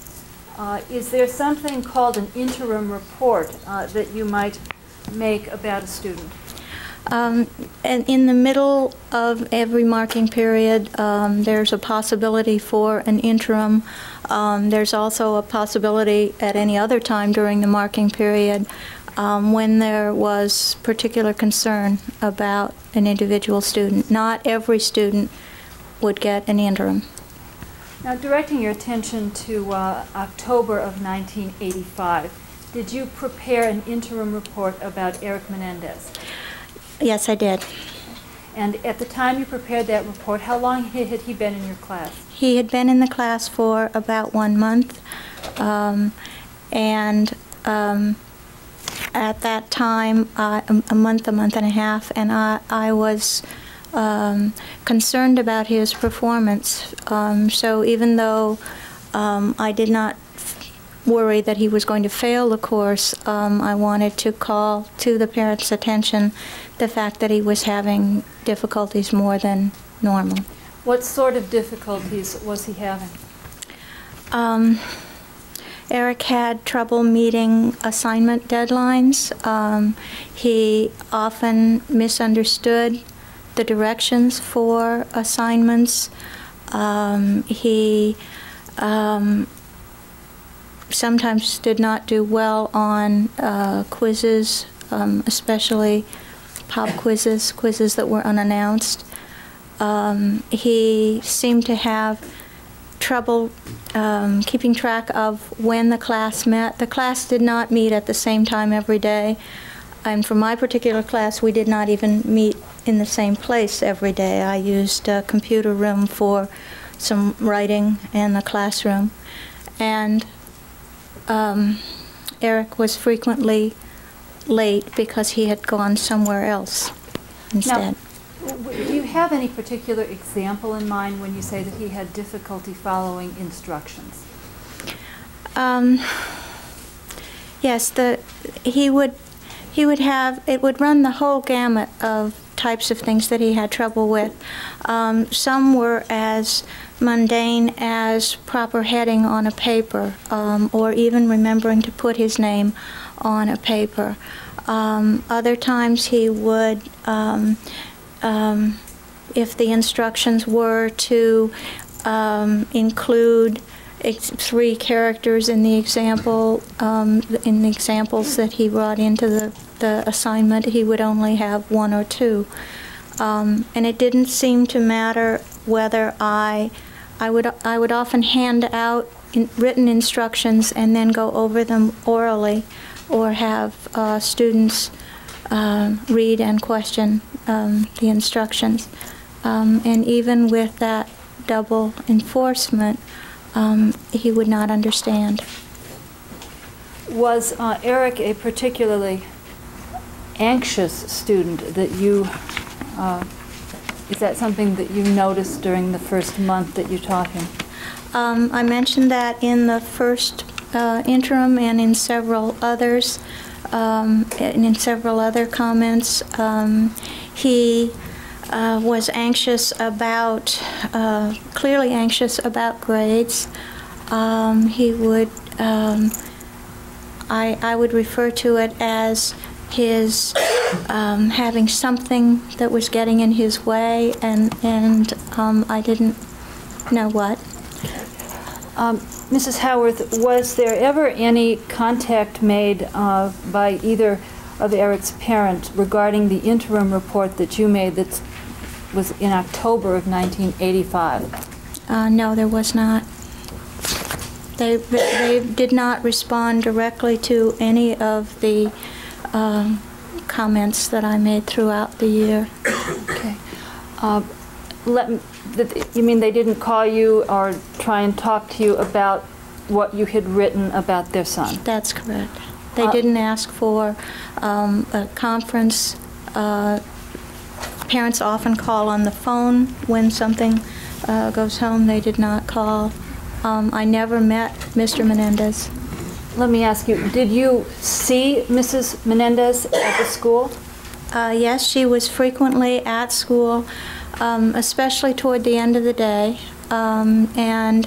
is there something called an interim report that you might make about a student? And in the middle of every marking period, there's a possibility for an interim. There's also a possibility at any other time during the marking period when there was particular concern about an individual student. Not every student would get an interim. Now, directing your attention to October of 1985, did you prepare an interim report about Erik Menendez? Yes, I did. And at the time you prepared that report, how long had he been in your class? He had been in the class for about 1 month, and at that time, a month and a half, and I was concerned about his performance. So even though I did not worry that he was going to fail the course, I wanted to call to the parents' attention the fact that he was having difficulties more than normal. What sort of difficulties was he having? Erik had trouble meeting assignment deadlines. He often misunderstood the directions for assignments. He sometimes did not do well on quizzes, especially pop quizzes, quizzes that were unannounced. He seemed to have trouble keeping track of when the class met. The class did not meet at the same time every day. And for my particular class, we did not even meet in the same place every day. I used a computer room for some writing and the classroom. And Erik was frequently late because he had gone somewhere else instead. Now, do you have any particular example in mind when you say that he had difficulty following instructions? Yes, he would have, it would run the whole gamut of types of things that he had trouble with. Some were as mundane as proper heading on a paper, or even remembering to put his name on a paper. Other times he would, if the instructions were to include 3 characters in the examples that he brought into the assignment, he would only have 1 or 2. And it didn't seem to matter whether I would often hand out written instructions and then go over them orally, or have students read and question the instructions. And even with that double enforcement, he would not understand. Was Erik a particularly anxious student that you, is that something that you noticed during the first month that you taught him? I mentioned that in the first interim and in several others, and in several other comments. He was anxious about, clearly anxious about grades. He would, I would refer to it as his having something that was getting in his way, and I didn't know what. Mrs. Howarth, was there ever any contact made by either of Erik's parents regarding the interim report that you made that was in October of 1985? No, there was not. They did not respond directly to any of the comments that I made throughout the year. Okay. You mean they didn't call you or try and talk to you about what you had written about their son? That's correct. They didn't ask for a conference. Parents often call on the phone when something goes home. They did not call. I never met Mr. Menendez. Let me ask you, did you see Mrs. Menendez at the school? Yes, she was frequently at school, especially toward the end of the day, and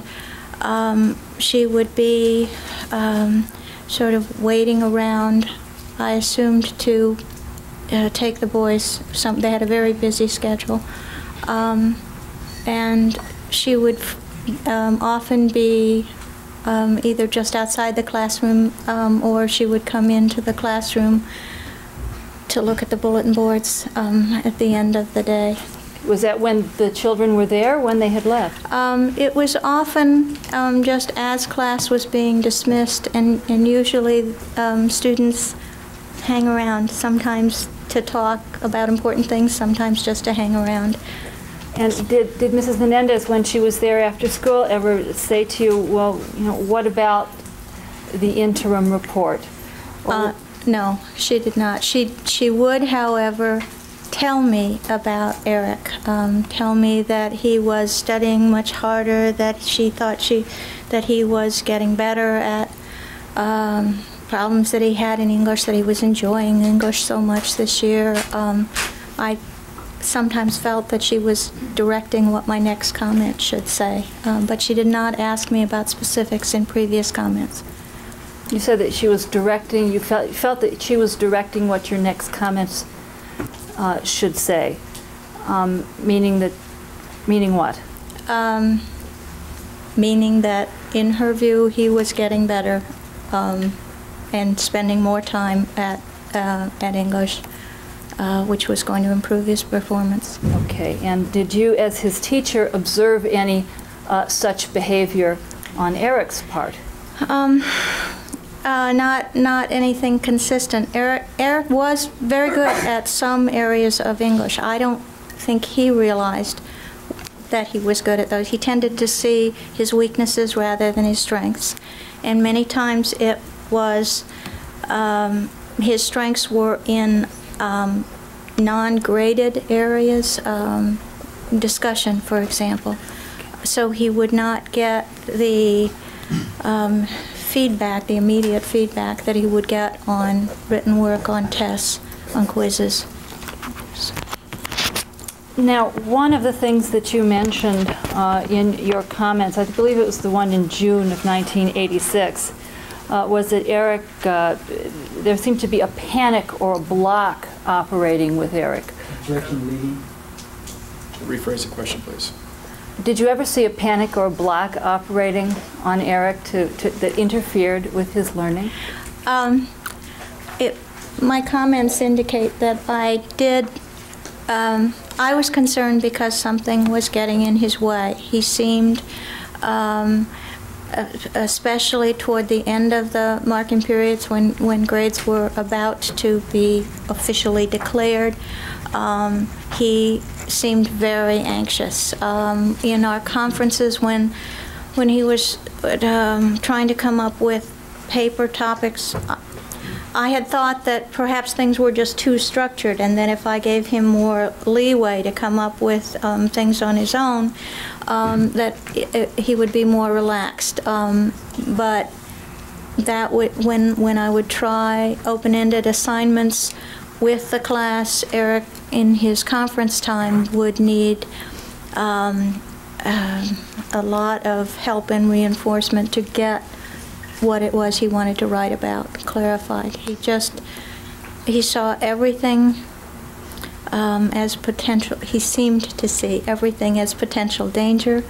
she would be sort of waiting around, I assumed, to take the boys. They had a very busy schedule, and she would often be either just outside the classroom, or she would come into the classroom to look at the bulletin boards at the end of the day. Was that when the children were there, when they had left? It was often just as class was being dismissed, and usually students hang around, sometimes to talk about important things, sometimes just to hang around. And did Mrs. Menendez, when she was there after school, ever say to you, well, you know, what about the interim report? No, she did not. She would, however, tell me about Erik, tell me that he was studying much harder, that she thought that he was getting better at problems that he had in English, that he was enjoying English so much this year. I sometimes felt that she was directing what my next comment should say, but she did not ask me about specifics in previous comments. You said that she was directing, you felt that she was directing what your next comments should say, meaning what? Meaning that in her view he was getting better and spending more time at English, which was going to improve his performance. Okay, and did you, as his teacher, observe any such behavior on Erik's part? Not anything consistent. Erik was very good at some areas of English. I don't think he realized that he was good at those. He tended to see his weaknesses rather than his strengths. And many times it was, his strengths were in non-graded areas, discussion, for example. So he would not get the feedback, the immediate feedback that he would get on written work, on tests, on quizzes. Now, one of the things that you mentioned in your comments, I believe it was the one in June of 1986, was that Erik, there seemed to be a panic or a block operating with Erik. Objection, leading. Rephrase the question, please. Did you ever see a panic or a block operating on Erik that interfered with his learning? My comments indicate that I did. I was concerned because something was getting in his way. He seemed, especially toward the end of the marking periods when grades were about to be officially declared, he seemed very anxious. In our conferences when he was trying to come up with paper topics, I had thought that perhaps things were just too structured, and that if I gave him more leeway to come up with things on his own, that he would be more relaxed. But that would, when I would try open-ended assignments with the class, Erik, in his conference time, would need a lot of help and reinforcement to get what it was he wanted to write about clarified. He saw everything as potential. He seemed to see everything as potential danger.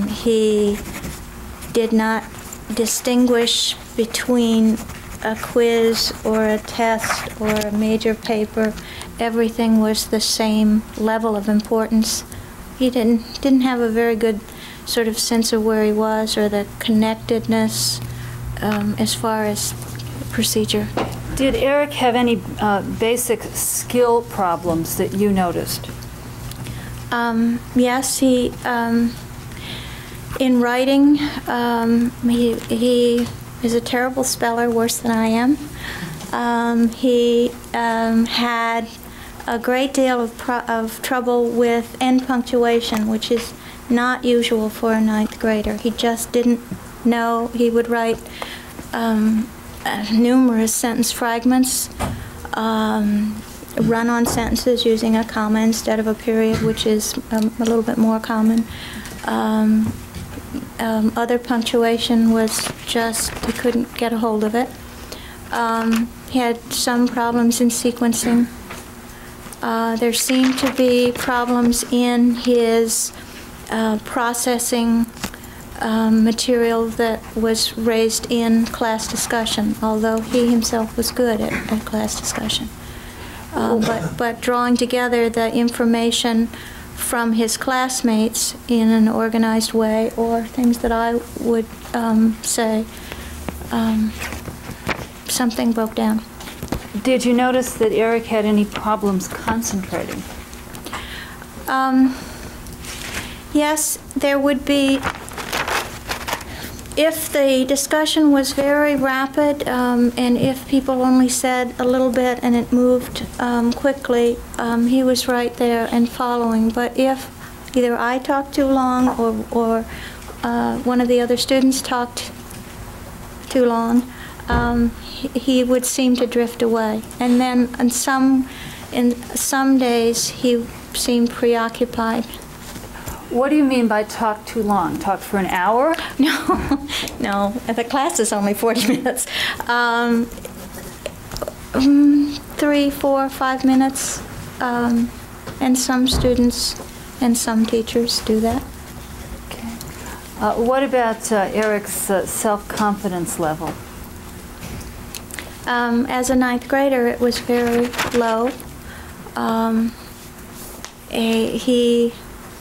He did not distinguish between a quiz or a test or a major paper. Everything was the same level of importance. He didn't have a very good sort of sense of where he was or the connectedness as far as procedure. Did Erik have any basic skill problems that you noticed? Yes, he in writing, he is a terrible speller, worse than I am. He had a great deal of trouble with end punctuation, which is not usual for a ninth grader. He just didn't know. He would write numerous sentence fragments, run-on sentences using a comma instead of a period, which is a little bit more common. Other punctuation was just, he couldn't get a hold of it. He had some problems in sequencing. There seemed to be problems in his processing material that was raised in class discussion, although he himself was good at class discussion. But drawing together the information from his classmates in an organized way, or things that I would say, something broke down. Did you notice that Erik had any problems concentrating? Yes, there would be. If the discussion was very rapid, and if people only said a little bit and it moved quickly, he was right there and following. But if either I talked too long or one of the other students talked too long, he would seem to drift away. And then in some days he seemed preoccupied. What do you mean by talk too long? Talk for an hour? No, the class is only 40 minutes. 3, 4, 5 minutes. And some students and some teachers do that. Okay. What about Erik's self-confidence level? As a ninth grader, it was very low.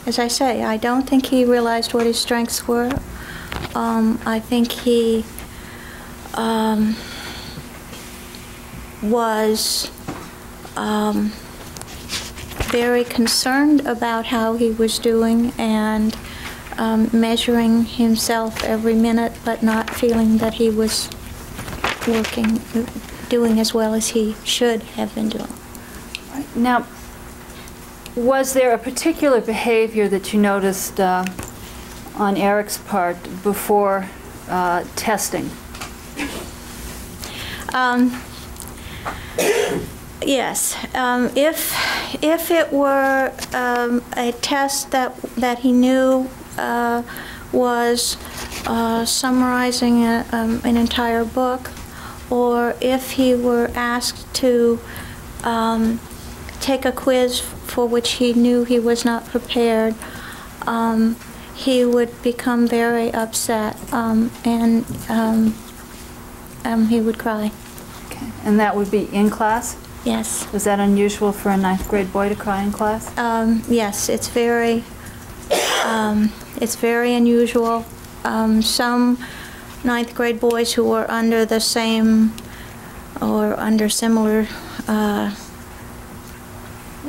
As I say, I don't think he realized what his strengths were. I think he was very concerned about how he was doing and measuring himself every minute, but not feeling that he was doing as well as he should have been doing. Now, Was there a particular behavior that you noticed on Erik's part before testing? Yes. If it were a test that he knew was summarizing an entire book, or if he were asked to take a quiz for which he knew he was not prepared, he would become very upset and he would cry. Okay. And that would be in class? Yes. Was that unusual for a 9th grade boy to cry in class? Yes, it's very unusual. Some 9th grade boys who are under the same or under similar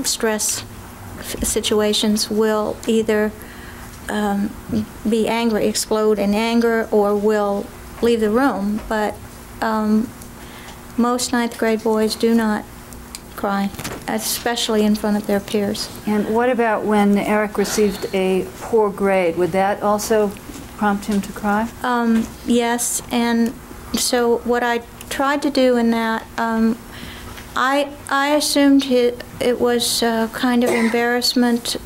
stress situations will either be angry, explode in anger, or will leave the room. But most 9th grade boys do not cry, especially in front of their peers. And what about when Erik received a poor grade? Would that also prompt him to cry? Yes, and so what I tried to do in that, I assumed it was kind of embarrassment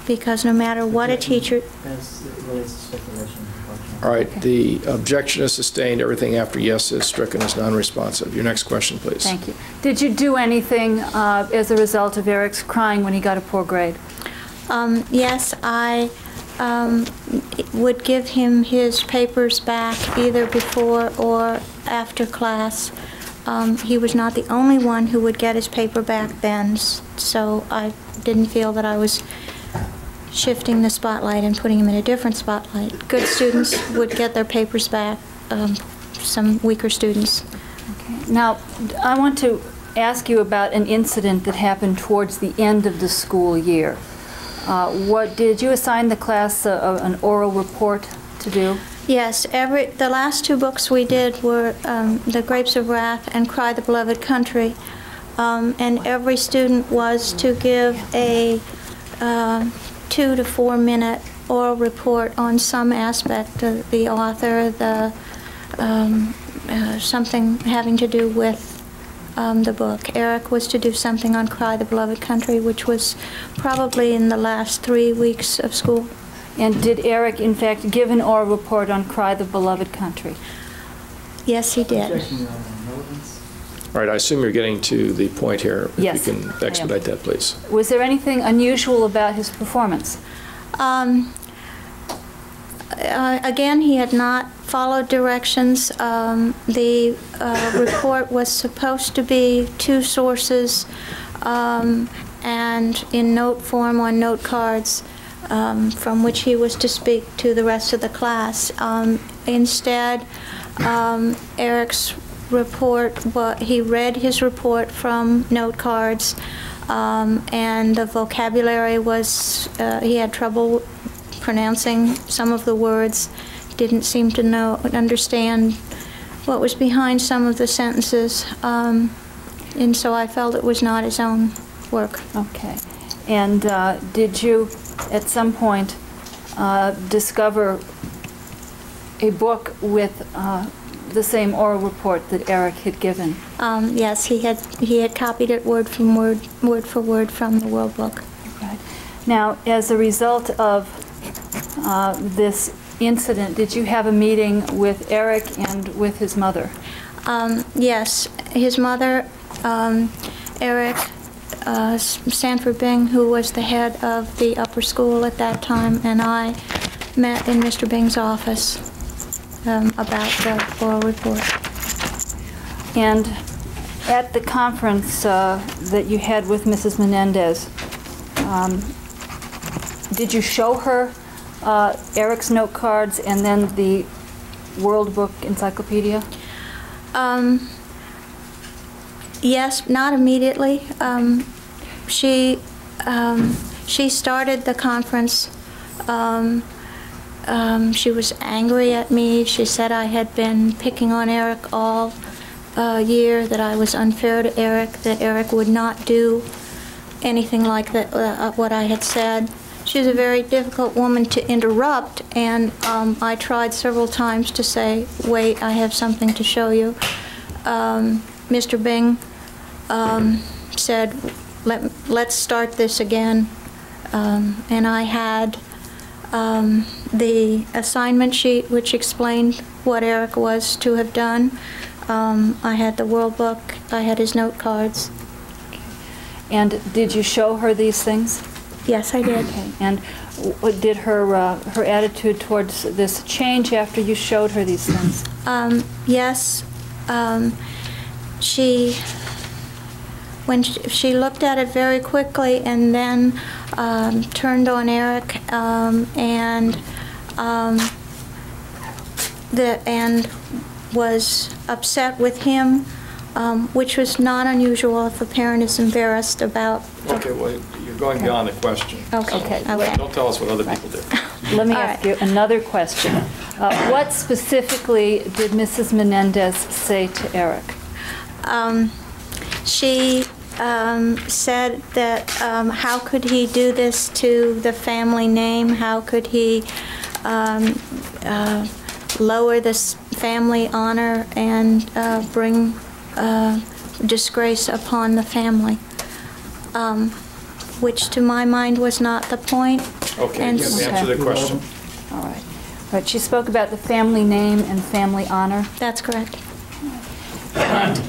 because no matter what a teacher... As it relates to speculation. All right, the objection is sustained. Everything after yes is stricken as non-responsive. Your next question, please. Thank you. Did you do anything as a result of Erik's crying when he got a poor grade? Yes, I would give him his papers back either before or after class. He was not the only one who would get his paper back then, so I didn't feel that I was shifting the spotlight and putting him in a different spotlight. Good students would get their papers back, some weaker students. Okay. Now, I want to ask you about an incident that happened towards the end of the school year. What did you assign the class an oral report to do? Yes, the last 2 books we did were The Grapes of Wrath and Cry the Beloved Country, and every student was to give a 2 to 4 minute oral report on some aspect of the author, something having to do with the book. Erik was to do something on Cry the Beloved Country, which was probably in the last 3 weeks of school. And did Erik, in fact, give an oral report on Cry the Beloved Country? Yes, he did. All right, I assume you're getting to the point here. If Yes, you can expedite that, please. Was there anything unusual about his performance? Again, he had not followed directions. The report was supposed to be 2 sources and in note form on note cards from which he was to speak to the rest of the class. Instead, Erik's report, he read his report from note cards, and the vocabulary was, he had trouble pronouncing some of the words, didn't seem to understand what was behind some of the sentences, and so I felt it was not his own work. Okay. And did you, at some point, discover a book with the same oral report that Erik had given? Yes, he had copied it word for word from the World Book. Right. Now, as a result of this incident, did you have a meeting with Erik and with his mother? Yes, his mother, Erik Sanford Bing, who was the head of the upper school at that time, and I met in Mr. Bing's office about the oral report. And at the conference that you had with Mrs. Menendez, did you show her Erik's note cards and then the World Book Encyclopedia? Yes, not immediately. She started the conference. She was angry at me. She said I had been picking on Erik all year, that I was unfair to Erik, that Erik would not do anything like that, what I had said. She's a very difficult woman to interrupt, and I tried several times to say, wait, I have something to show you. Mr. Bing said, let's start this again. And I had the assignment sheet which explained what Erik was to have done. I had the World Book, I had his note cards. And did you show her these things? Yes, I did. Okay. And did her attitude towards this change after you showed her these things? Yes. When she looked at it very quickly and then turned on Erik and was upset with him, which was not unusual if a parent is embarrassed about. Okay, well, you're going beyond the question. Okay. So don't tell us what other people do. Let me ask you another question. What specifically did Mrs. Menendez say to Erik? She said that how could he do this to the family name? How could he lower this family honor and bring disgrace upon the family? Which to my mind was not the point. Okay, answer the question. All right. But she spoke about the family name and family honor. That's correct. And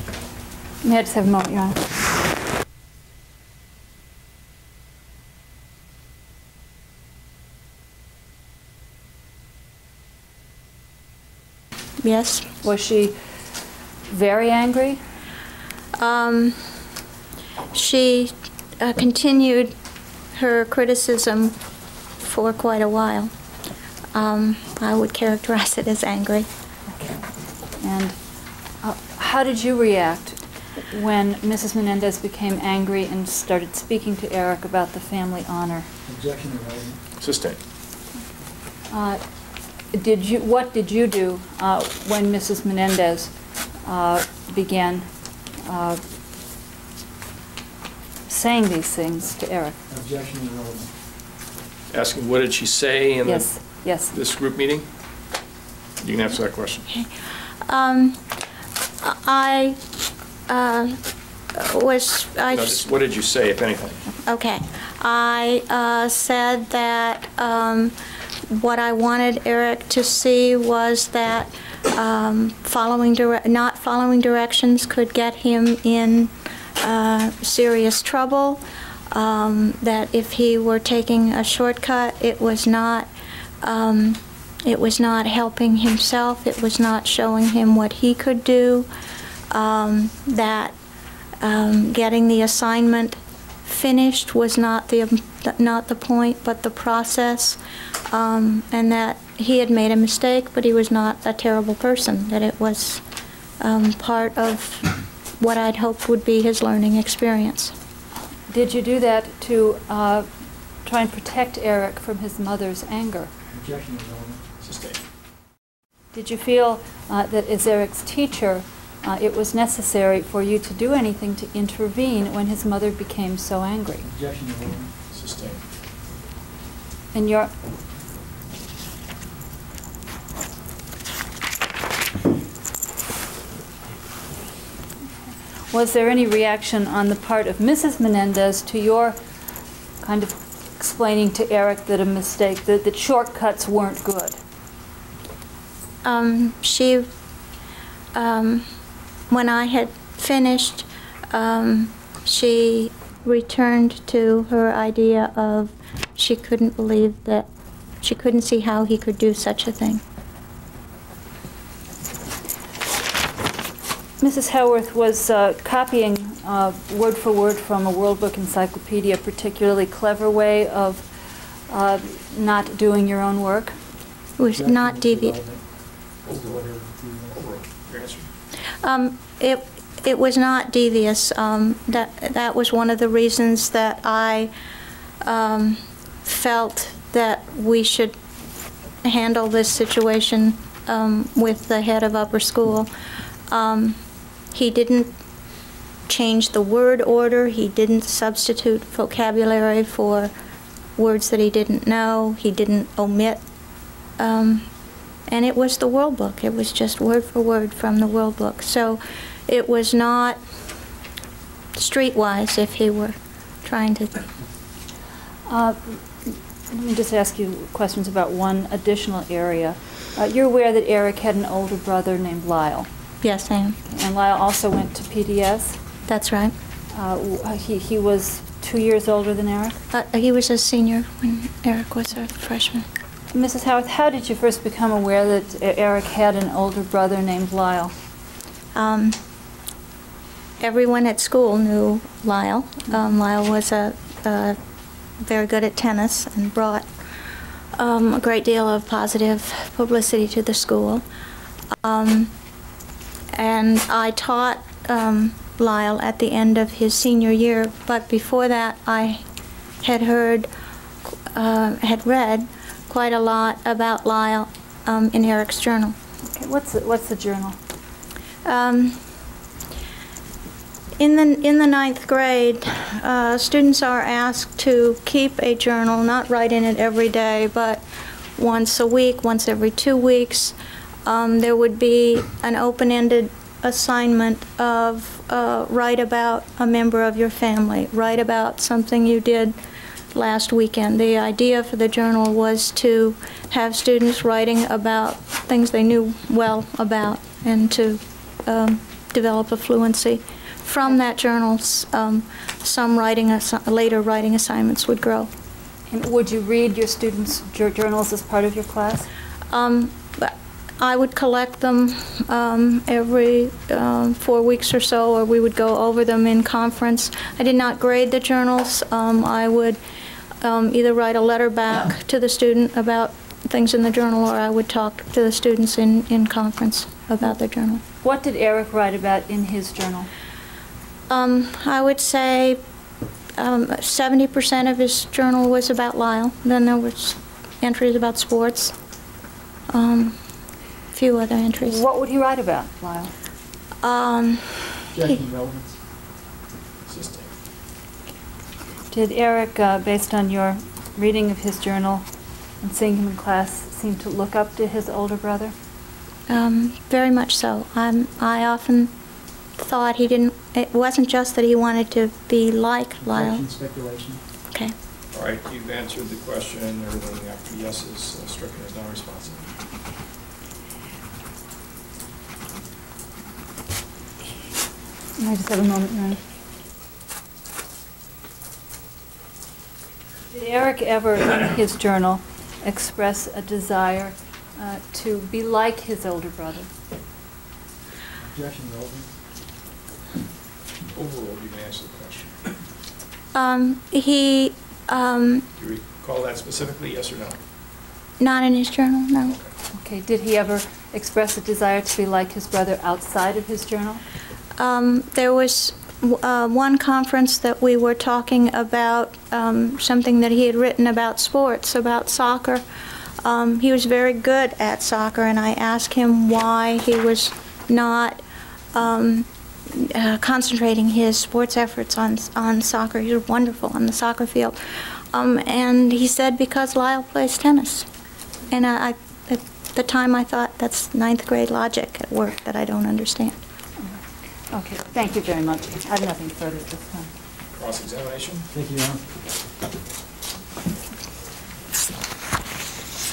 may I just have a moment, Your Honor? Yes. Was she very angry? She continued her criticism for quite a while. I would characterize it as angry. Okay. And how did you react when Mrs. Menendez became angry and started speaking to Erik about the family honor? Objection, Your Honor. Sustained. What did you do when Mrs. Menendez began saying these things to Erik? Objection, Your Honor. Asking what did she say in this group meeting? You can answer that question. Okay. What did you say, if anything? Okay. I said that what I wanted Erik to see was that not following directions could get him in serious trouble. That if he were taking a shortcut, it was not helping himself. It was not showing him what he could do. That getting the assignment finished was not the point, but the process, and that he had made a mistake, but he was not a terrible person. That it was part of what I'd hoped would be his learning experience. Did you do that to try and protect Erik from his mother's anger? Objection, Your Honor. Sustained. Did you feel that as Erik's teacher, it was necessary for you to do anything to intervene when his mother became so angry? Objection, Your Honor. Sustained. And your... Was there any reaction on the part of Mrs. Menendez to your kind of explaining to Erik that a mistake, that shortcuts weren't good? When I had finished, she returned to her idea of she couldn't believe that, she couldn't see how he could do such a thing. Mrs. Howarth was copying word for word from a World Book encyclopedia, a particularly clever way of not doing your own work. It was not deviant. It was not devious. That was one of the reasons that I felt that we should handle this situation with the head of upper school. He didn't change the word order. He didn't substitute vocabulary for words that he didn't know. He didn't omit. And it was the World Book. It was just word for word from the World Book. So it was not streetwise if he were trying to... Let me just ask you questions about one additional area. You're aware that Erik had an older brother named Lyle. Yes, I am. And Lyle also went to PDS? That's right. He was 2 years older than Erik? He was a senior when Erik was a freshman. Mrs. Howarth, how did you first become aware that Erik had an older brother named Lyle? Everyone at school knew Lyle. Lyle was very good at tennis and brought a great deal of positive publicity to the school. And I taught Lyle at the end of his senior year, but before that I had read quite a lot about Lyle in Erik's journal. Okay, what's the journal? In the ninth grade, students are asked to keep a journal, not write in it every day, but once a week, once every 2 weeks. There would be an open-ended assignment of write about a member of your family, write about something you did last weekend. The idea for the journal was to have students writing about things they knew well about and to develop a fluency. From that journal, some later writing assignments would grow. And would you read your students' journals as part of your class? I would collect them every 4 weeks or so, or we would go over them in conference. I did not grade the journals. I would either write a letter back to the student about things in the journal, or I would talk to the students in conference about their journal. What did Erik write about in his journal? I would say 70% of his journal was about Lyle. Then there was entries about sports, a few other entries. What would he write about, Lyle? Relevance. Did Erik, based on your reading of his journal and seeing him in class, seem to look up to his older brother? Very much so. I often thought it wasn't just that he wanted to be like Lyle. Speculation. Okay. All right, you've answered the question. Everything after yes is stricken as non-responsive. I just have a moment, Ryan. Did Erik ever, in his journal, express a desire to be like his older brother? Objection, relevant. Overall, you can answer the question. Do Do you recall that specifically, yes or no? Not in his journal, no. Okay. Did he ever express a desire to be like his brother outside of his journal? There was one conference that we were talking about something that he had written about sports, about soccer. He was very good at soccer, and I asked him why he was not concentrating his sports efforts on soccer. He was wonderful on the soccer field. And he said because Lyle plays tennis. And at the time I thought that's ninth grade logic at work that I don't understand. Okay, thank you very much. I have nothing further at this time. Cross-examination? Thank you, Your Honor.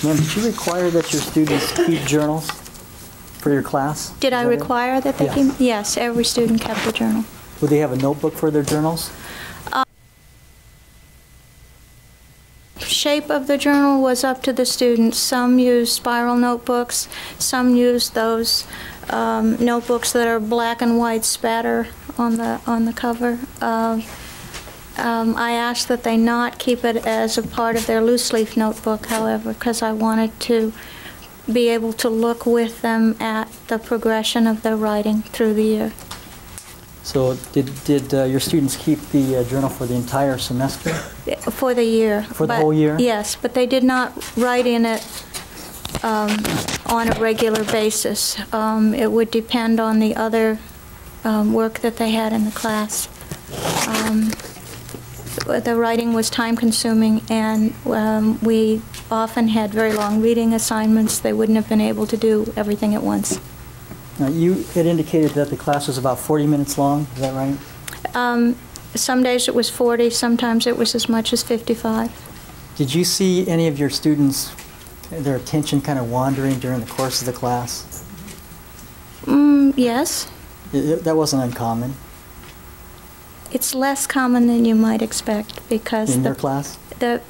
Ma'am, did you require that your students keep journals for your class? Did I require that they keep? Yes, every student kept a journal. Would they have a notebook for their journals? Shape of the journal was up to the students. Some used spiral notebooks. Some used those notebooks that are black and white spatter on the cover. I asked that they not keep it as a part of their loose leaf notebook, however, because I wanted to be able to look with them at the progression of their writing through the year. So did your students keep the journal for the entire semester? For the year. For the whole year? Yes, but they did not write in it on a regular basis. It would depend on the other work that they had in the class. The writing was time-consuming, and we often had very long reading assignments. They wouldn't have been able to do everything at once. Now, you had indicated that the class was about 40 minutes long, is that right? Some days it was 40, sometimes it was as much as 55. Did you see any of your students, their attention kind of wandering during the course of the class? Yes. That wasn't uncommon. It's less common than you might expect because in your class?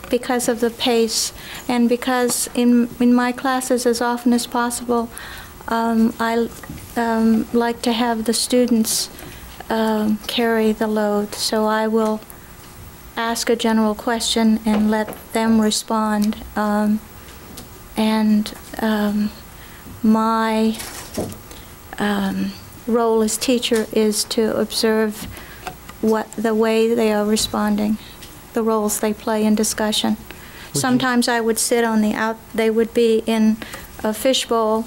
Because of the pace, and because in my classes, as often as possible, I like to have the students carry the load. So I will ask a general question and let them respond. My role as teacher is to observe the way they are responding, the roles they play in discussion. Sometimes I would sit on they would be in a fishbowl,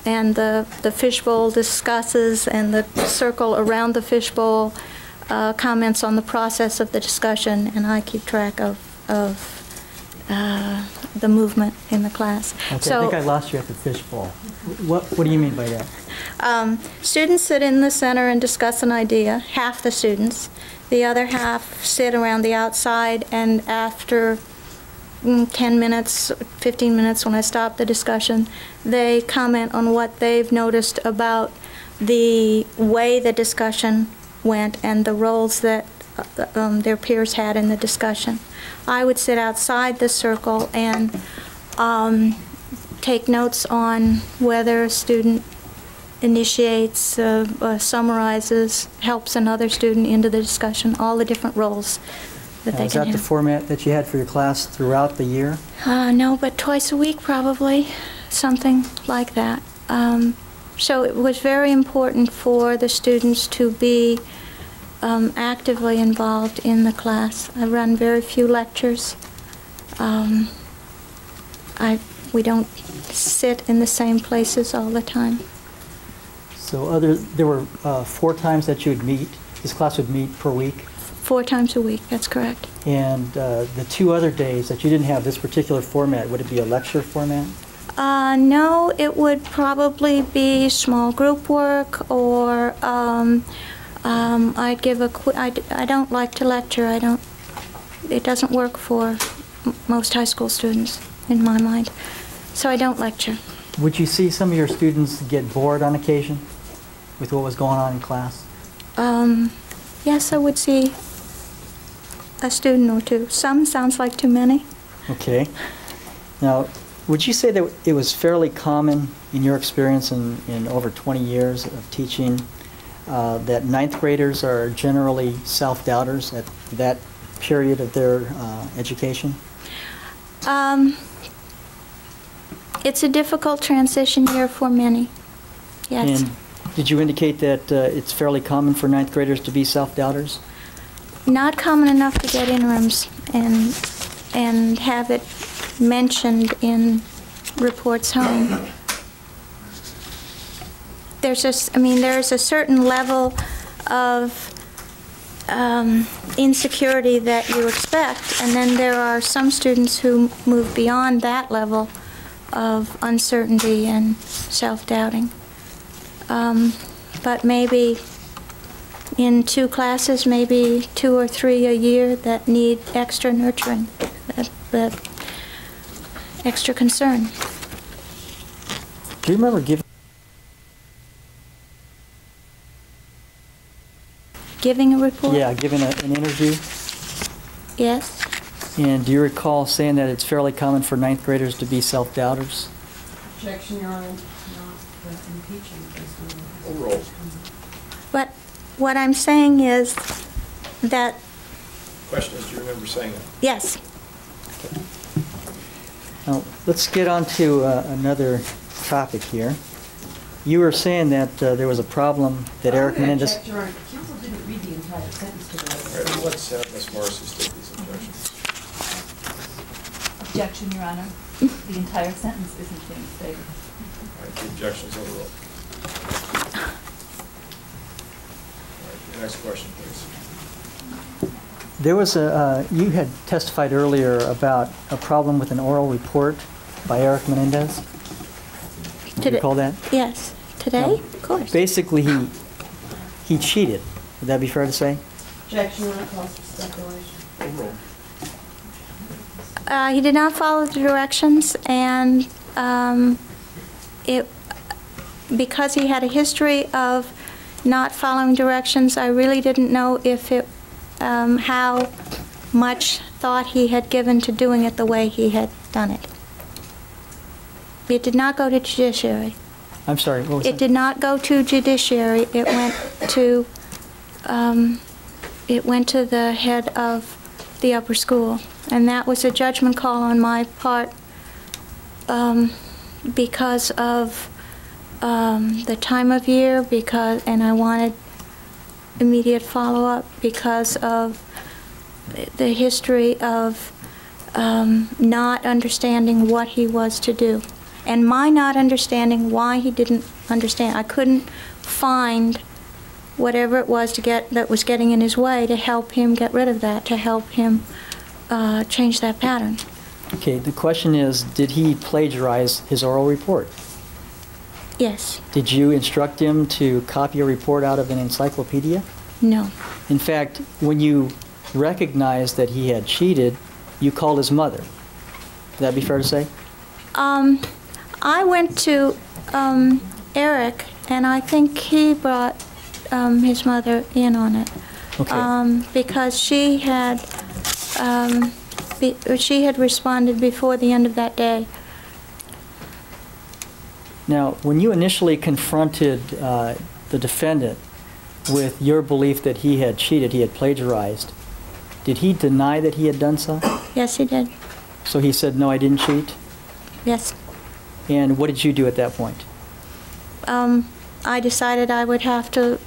and the fishbowl discusses, and the circle around the fishbowl comments on the process of the discussion, and I keep track of the movement in the class. Okay, so, I think I lost you at the fishbowl. What do you mean by that? Students sit in the center and discuss an idea, half the students. The other half sit around the outside, and after 10 minutes, 15 minutes when I stop the discussion, they comment on what they've noticed about the way the discussion went and the roles that their peers had in the discussion. I would sit outside the circle and take notes on whether a student initiates, summarizes, helps another student into the discussion, all the different roles that they Is can that the have. format that you had for your class throughout the year? No, but twice a week probably, something like that. So it was very important for the students to be actively involved in the class. I run very few lectures. We don't sit in the same places all the time. So there were 4 times that you would meet, this class would meet per week? 4 times a week, that's correct. And the 2 other days that you didn't have this particular format, would it be a lecture format? No, it would probably be small group work, or I'd give I don't like to lecture. It doesn't work for most high school students, in my mind. So I don't lecture. Would you see some of your students get bored on occasion with what was going on in class? Yes, I would see a student or 2. Some sounds like too many. Okay. Now, would you say that it was fairly common in your experience in over 20 years of teaching that 9th graders are generally self-doubters at that period of their education? It's a difficult transition year for many, yes. And did you indicate that it's fairly common for 9th graders to be self-doubters? Not common enough to get interims and have it mentioned in reports home. There's a certain level of insecurity that you expect, and then there are some students who move beyond that level of uncertainty and self-doubting. But maybe in 2 classes, maybe 2 or 3 a year that need extra nurturing, that extra concern. Do you remember giving a report? Yeah, giving an interview? Yes. And do you recall saying that it's fairly common for 9th graders to be self-doubters? Objection, Your Honor, not impeaching based on the Overall. But what I'm saying is that... Question is, do you remember saying that? Yes. Now, let's get on to another topic here. You were saying that there was a problem that Erik Menendez... Object, Your Honor. Counsel didn't read the entire sentence to the All right, let's have Ms. Morrissey state these objections. Objection, Your Honor. The entire sentence isn't being stated. All right, the objections overruled. Next question, please. There was you had testified earlier about a problem with an oral report by Erik Menendez. Do you recall that? Yes. Today? Now, of course. Basically, he cheated. Would that be fair to say? Objection on cause for speculation. He did not follow the directions, and because he had a history of not following directions, I really didn't know if it how much thought he had given to doing it the way he had done it. It did not go to judiciary. I'm sorry, what was It that? did not go to judiciary. It went to the head of the upper school, and that was a judgment call on my part because of the time of year, and I wanted immediate follow-up because of the history of not understanding what he was to do. And my not understanding why he didn't understand. I couldn't find whatever it was that was getting in his way to help him get rid of that, to help him change that pattern. Okay, the question is, did he plagiarize his oral report? Yes. Did you instruct him to copy a report out of an encyclopedia? No. In fact, when you recognized that he had cheated, you called his mother. Would that be fair to say? I went to Erik, and I think he brought his mother in on it. Okay. Because she had responded before the end of that day. Now, when you initially confronted the defendant with your belief that he had cheated, he had plagiarized, did he deny that he had done so? Yes, he did. So he said, no, I didn't cheat? Yes. And what did you do at that point? I decided I would have to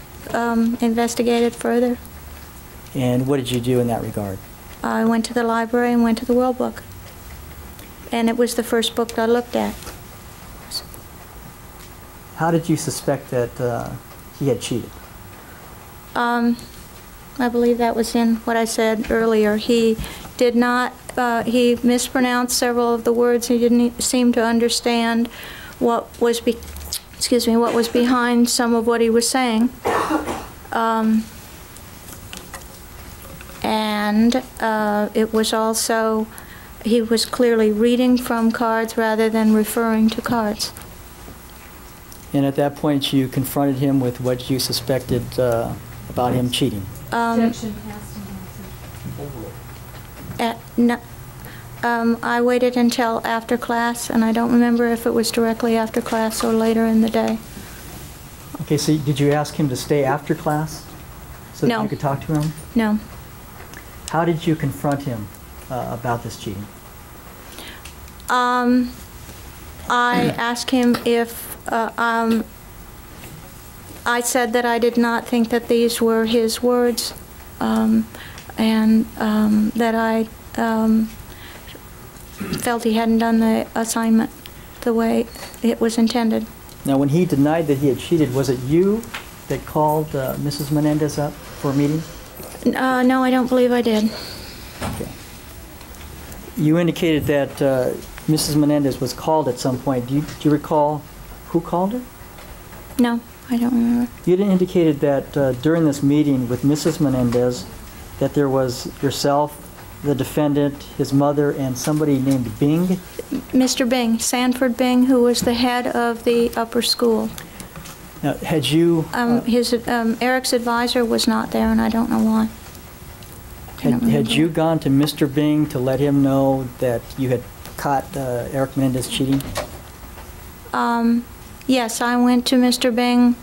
investigate it further. And what did you do in that regard? I went to the library and went to the World Book. And it was the first book I looked at. How did you suspect that he had cheated? I believe that was in what I said earlier. He did not, he mispronounced several of the words. He didn't seem to understand what was what was behind some of what he was saying. And it was also, he was clearly reading from cards rather than referring to cards. And at that point, you confronted him with what you suspected about him cheating. Objection. I waited until after class, and I don't remember if it was directly after class or later in the day. Okay, so did you ask him to stay after class so that No. you could talk to him? No. How did you confront him about this cheating? I asked him if I said that I did not think that these were his words, and that I felt he hadn't done the assignment the way it was intended. Now, when he denied that he had cheated, was it you that called Mrs. Menendez up for a meeting? No, I don't believe I did. Okay. You indicated that Mrs. Menendez was called at some point. Do you recall who called her? No, I don't remember. You had indicated that during this meeting with Mrs. Menendez that there was yourself, the defendant, his mother, and somebody named Bing? Mr. Bing, Sanford Bing, who was the head of the upper school. Now, had you... Erik's advisor was not there, and I don't know why. Had you gone to Mr. Bing to let him know that you had caught Erik Menendez cheating? Yes, I went to Mr. Bing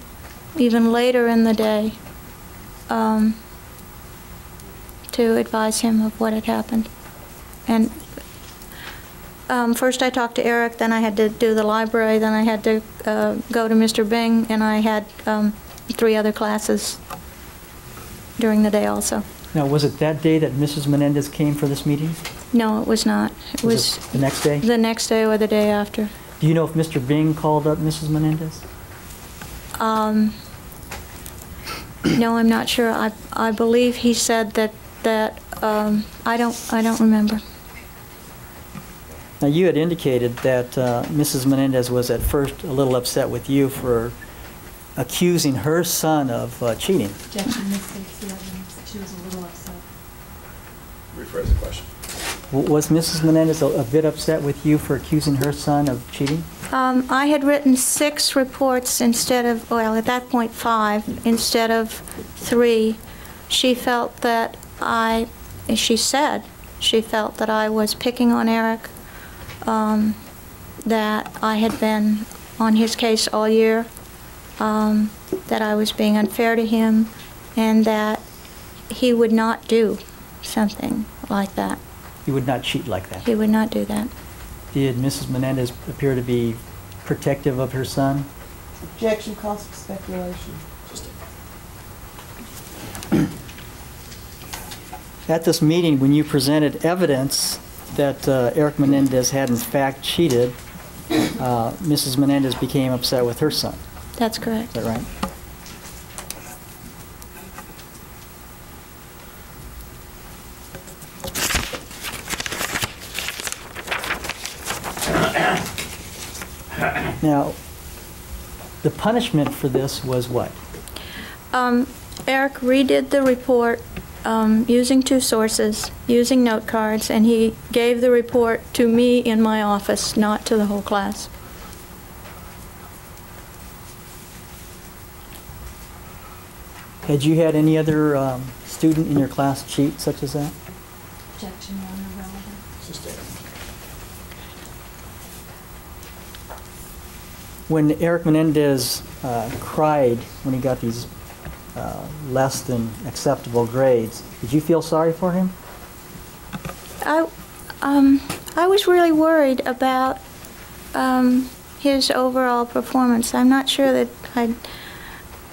even later in the day to advise him of what had happened. And first I talked to Erik, then I had to do the library, then I had to go to Mr. Bing, and I had 3 other classes during the day also. Now, was it that day that Mrs. Menendez came for this meeting? No, it was not. It was the next day? The next day or the day after. Do you know if Mr. Bing called up Mrs. Menendez? No, I'm not sure. I believe he said that I don't remember. Now, you had indicated that Mrs. Menendez was at first a little upset with you for accusing her son of cheating. Objection, misstates the evidence. She was a little upset. Rephrase the question. Was Mrs. Menendez a bit upset with you for accusing her son of cheating? I had written 6 reports instead of, well, at that point 5, instead of 3. She felt that she said she felt that I was picking on Erik, that I had been on his case all year, that I was being unfair to him, and that he would not do something like that. He would not cheat like that? He would not do that. Did Mrs. Menendez appear to be protective of her son? Objection, calls for speculation. At this meeting, when you presented evidence that Erik Menendez had in fact cheated, Mrs. Menendez became upset with her son. That's correct. Is that right? Now, the punishment for this was what? Erik redid the report using 2 sources, using note cards, and he gave the report to me in my office, not to the whole class. Had you had any other student in your class cheat such as that? Objection, Your Honor, relevant. When Erik Menendez cried when he got these less than acceptable grades, did you feel sorry for him? I was really worried about his overall performance. I'm not sure that I'd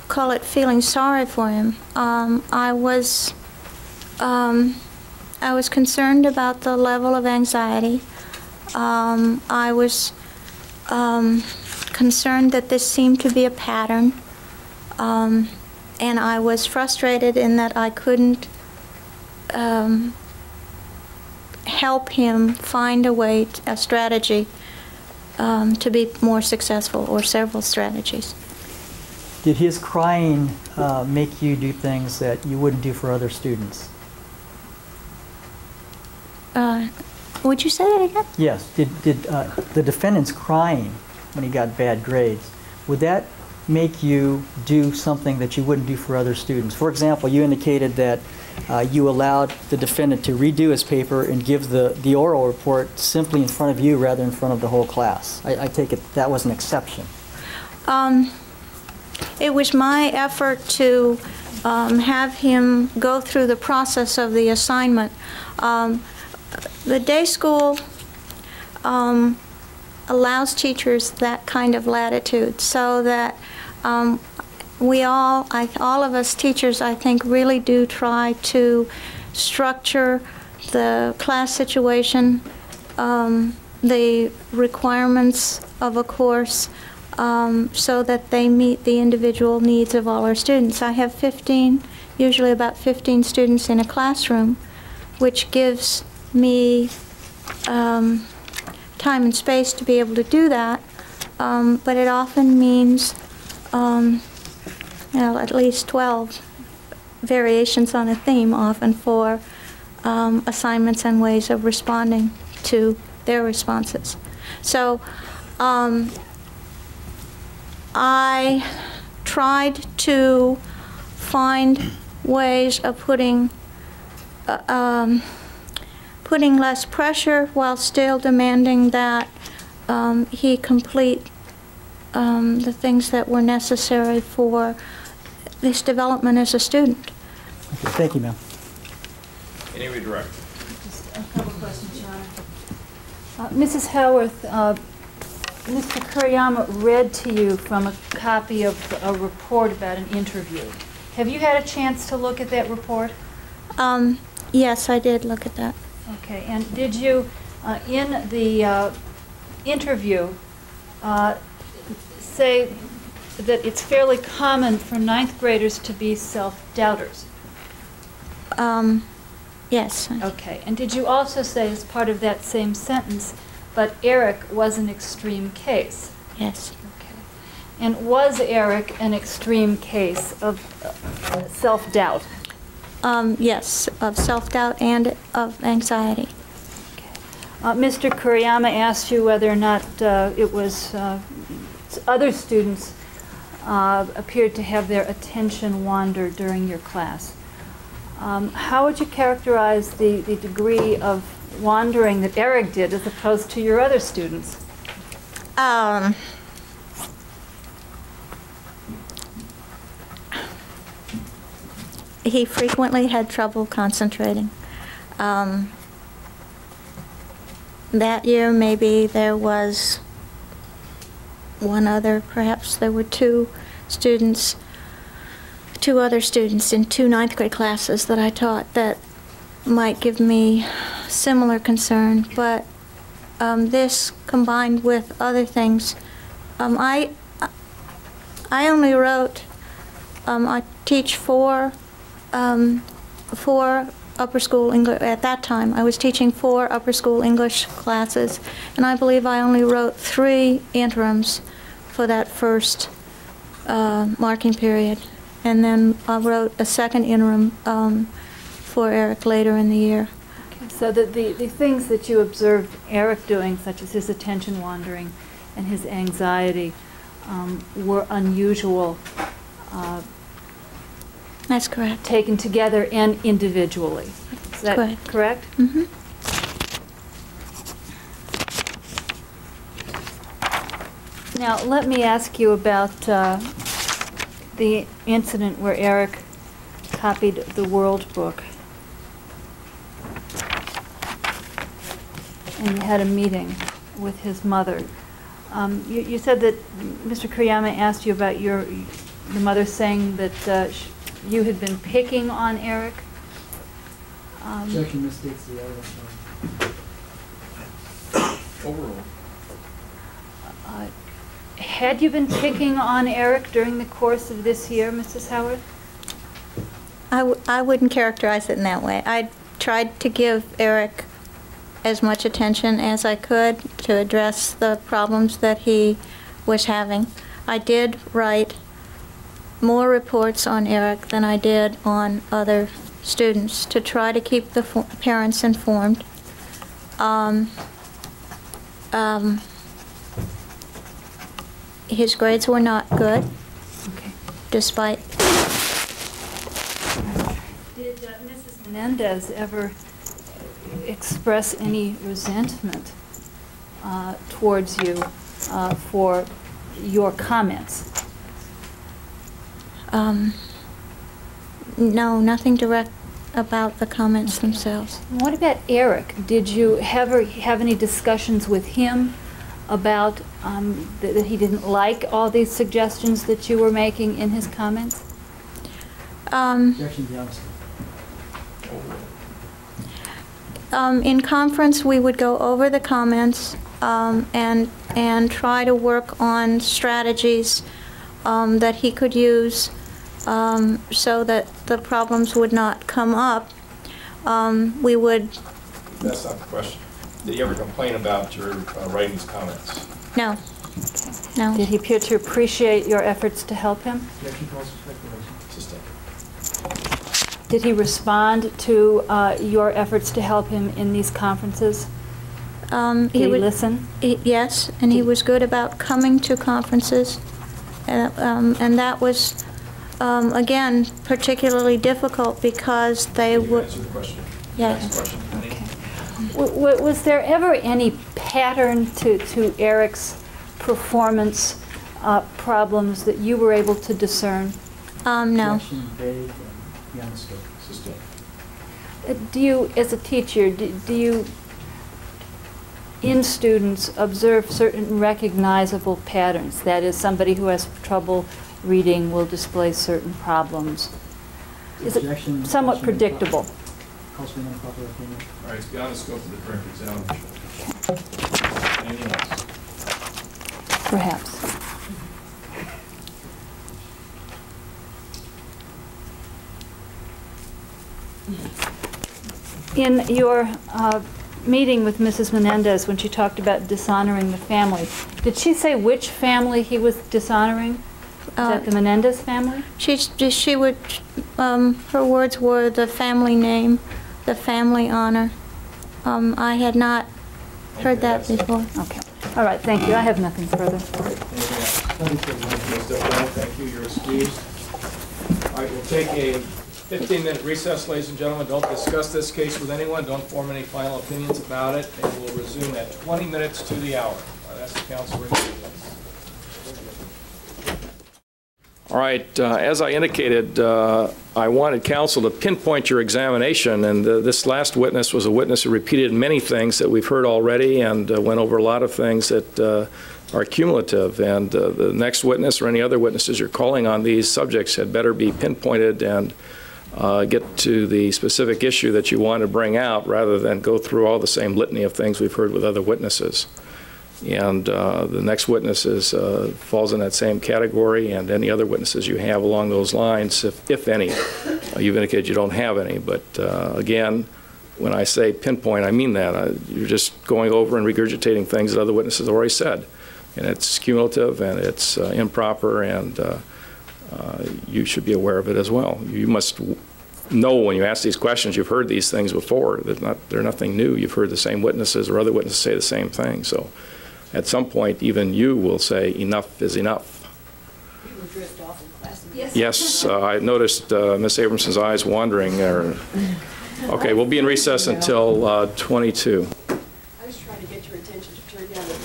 call it feeling sorry for him. I was concerned about the level of anxiety. I was concerned that this seemed to be a pattern, and I was frustrated in that I couldn't help him find a strategy to be more successful, or several strategies. Did his crying make you do things that you wouldn't do for other students? Would you say that again? Yes. Did the defendant's crying when he got bad grades, would that make you do something that you wouldn't do for other students? For example, you indicated that you allowed the defendant to redo his paper and give the oral report simply in front of you rather than in front of the whole class. I take it that was an exception. It was my effort to have him go through the process of the assignment. The day school allows teachers that kind of latitude, so that all of us teachers, I think, really do try to structure the class situation, the requirements of a course, so that they meet the individual needs of all our students. I have usually about 15 students in a classroom, which gives me time and space to be able to do that, but it often means at least 12 variations on a theme, often for assignments and ways of responding to their responses. So I tried to find ways of putting less pressure while still demanding that he complete the things that were necessary for his development as a student. Okay, thank you, ma'am. Any redirect? Just a couple questions, Your Honor. Mrs. Howarth, Mr. Kuriyama read to you from a copy of a report about an interview. Have you had a chance to look at that report? Yes, I did look at that. Okay, and did you, in the interview, say that it's fairly common for ninth graders to be self-doubters. Yes. Okay. And did you also say, as part of that same sentence, but Erik was an extreme case? Yes. Okay. And was Erik an extreme case of self-doubt? Yes, of self-doubt and of anxiety. Mr. Kuriyama asked you whether or not it was other students appeared to have their attention wander during your class. How would you characterize the degree of wandering that Erik did as opposed to your other students? He frequently had trouble concentrating. That year, maybe there was one other, perhaps there were two other students in two ninth grade classes that I taught that might give me similar concern, but this combined with other things, I only wrote, I teach four upper school English. At that time, I was teaching 4 upper school English classes, and I believe I only wrote 3 interims for that first marking period. And then I wrote a second interim for Erik later in the year. Okay, so the things that you observed Erik doing, such as his attention wandering and his anxiety, were unusual. That's correct. Taken together and individually. Is that correct? Mm-hmm. Now, let me ask you about the incident where Erik copied the World Book. And you had a meeting with his mother. You said that Mr. Kuriyama asked you about the mother saying that you had been picking on Erik. Objection misstates the evidence. Overall. Had you been picking on Erik during the course of this year, Mrs. Howarth? I wouldn't characterize it in that way. I tried to give Erik as much attention as I could to address the problems that he was having. I did write more reports on Erik than I did on other students to try to keep the parents informed. His grades were not good, despite. Did Mrs. Menendez ever express any resentment towards you for your comments? No, nothing direct about the comments themselves. What about Erik? Did you ever have any discussions with him about that he didn't like all these suggestions that you were making in his comments? Objection, be honest. In conference, we would go over the comments and try to work on strategies that he could use so that the problems would not come up. We would. That's not the question. Did he ever complain about your writing his comments? No. No. Did he appear to appreciate your efforts to help him? Objection calls for speculation. Did he respond to your efforts to help him in these conferences? Did he listen? Yes, and he was good about coming to conferences. And that was, again, particularly difficult because they would... Answer the question. Yes. Next question. Was there ever any pattern to Erik's performance problems that you were able to discern? No. Objection, vague, and beyond scope. Sustained. Do you, as a teacher, do you, in students, observe certain recognizable patterns? That is, somebody who has trouble reading will display certain problems. Is it somewhat predictable? Calls for an unpopular opinion. All right, it's beyond the scope of the current examination. Anything else? Perhaps. In your meeting with Mrs. Menendez, when she talked about dishonoring the family, did she say which family he was dishonoring? Is that the Menendez family? She would, her words were the family name, the family honor. I had not heard that before. Okay. All right, thank you. I have nothing further. Thank you. You're excused. All right, we'll take a 15-minute recess, ladies and gentlemen. Don't discuss this case with anyone. Don't form any final opinions about it. And we'll resume at 20 minutes to the hour. That's the council recess. All right, as I indicated, I wanted counsel to pinpoint your examination, and this last witness was a witness who repeated many things that we've heard already and went over a lot of things that are cumulative, and the next witness or any other witnesses you're calling on these subjects had better be pinpointed and get to the specific issue that you want to bring out rather than go through all the same litany of things we've heard with other witnesses. And the next witness falls in that same category, and any other witnesses you have along those lines, if any. You've indicated you don't have any, but again, when I say pinpoint, I mean that. You're just going over and regurgitating things that other witnesses have already said. And it's cumulative, and it's improper, and you should be aware of it as well. You must know when you ask these questions, you've heard these things before. They're nothing new. You've heard the same witnesses or other witnesses say the same thing. So at some point, even you will say, enough is enough. People drift off in class. Yes, I noticed Ms. Abramson's eyes wandering. Okay, we'll be in recess until 22. I was trying to get your attention to turn down the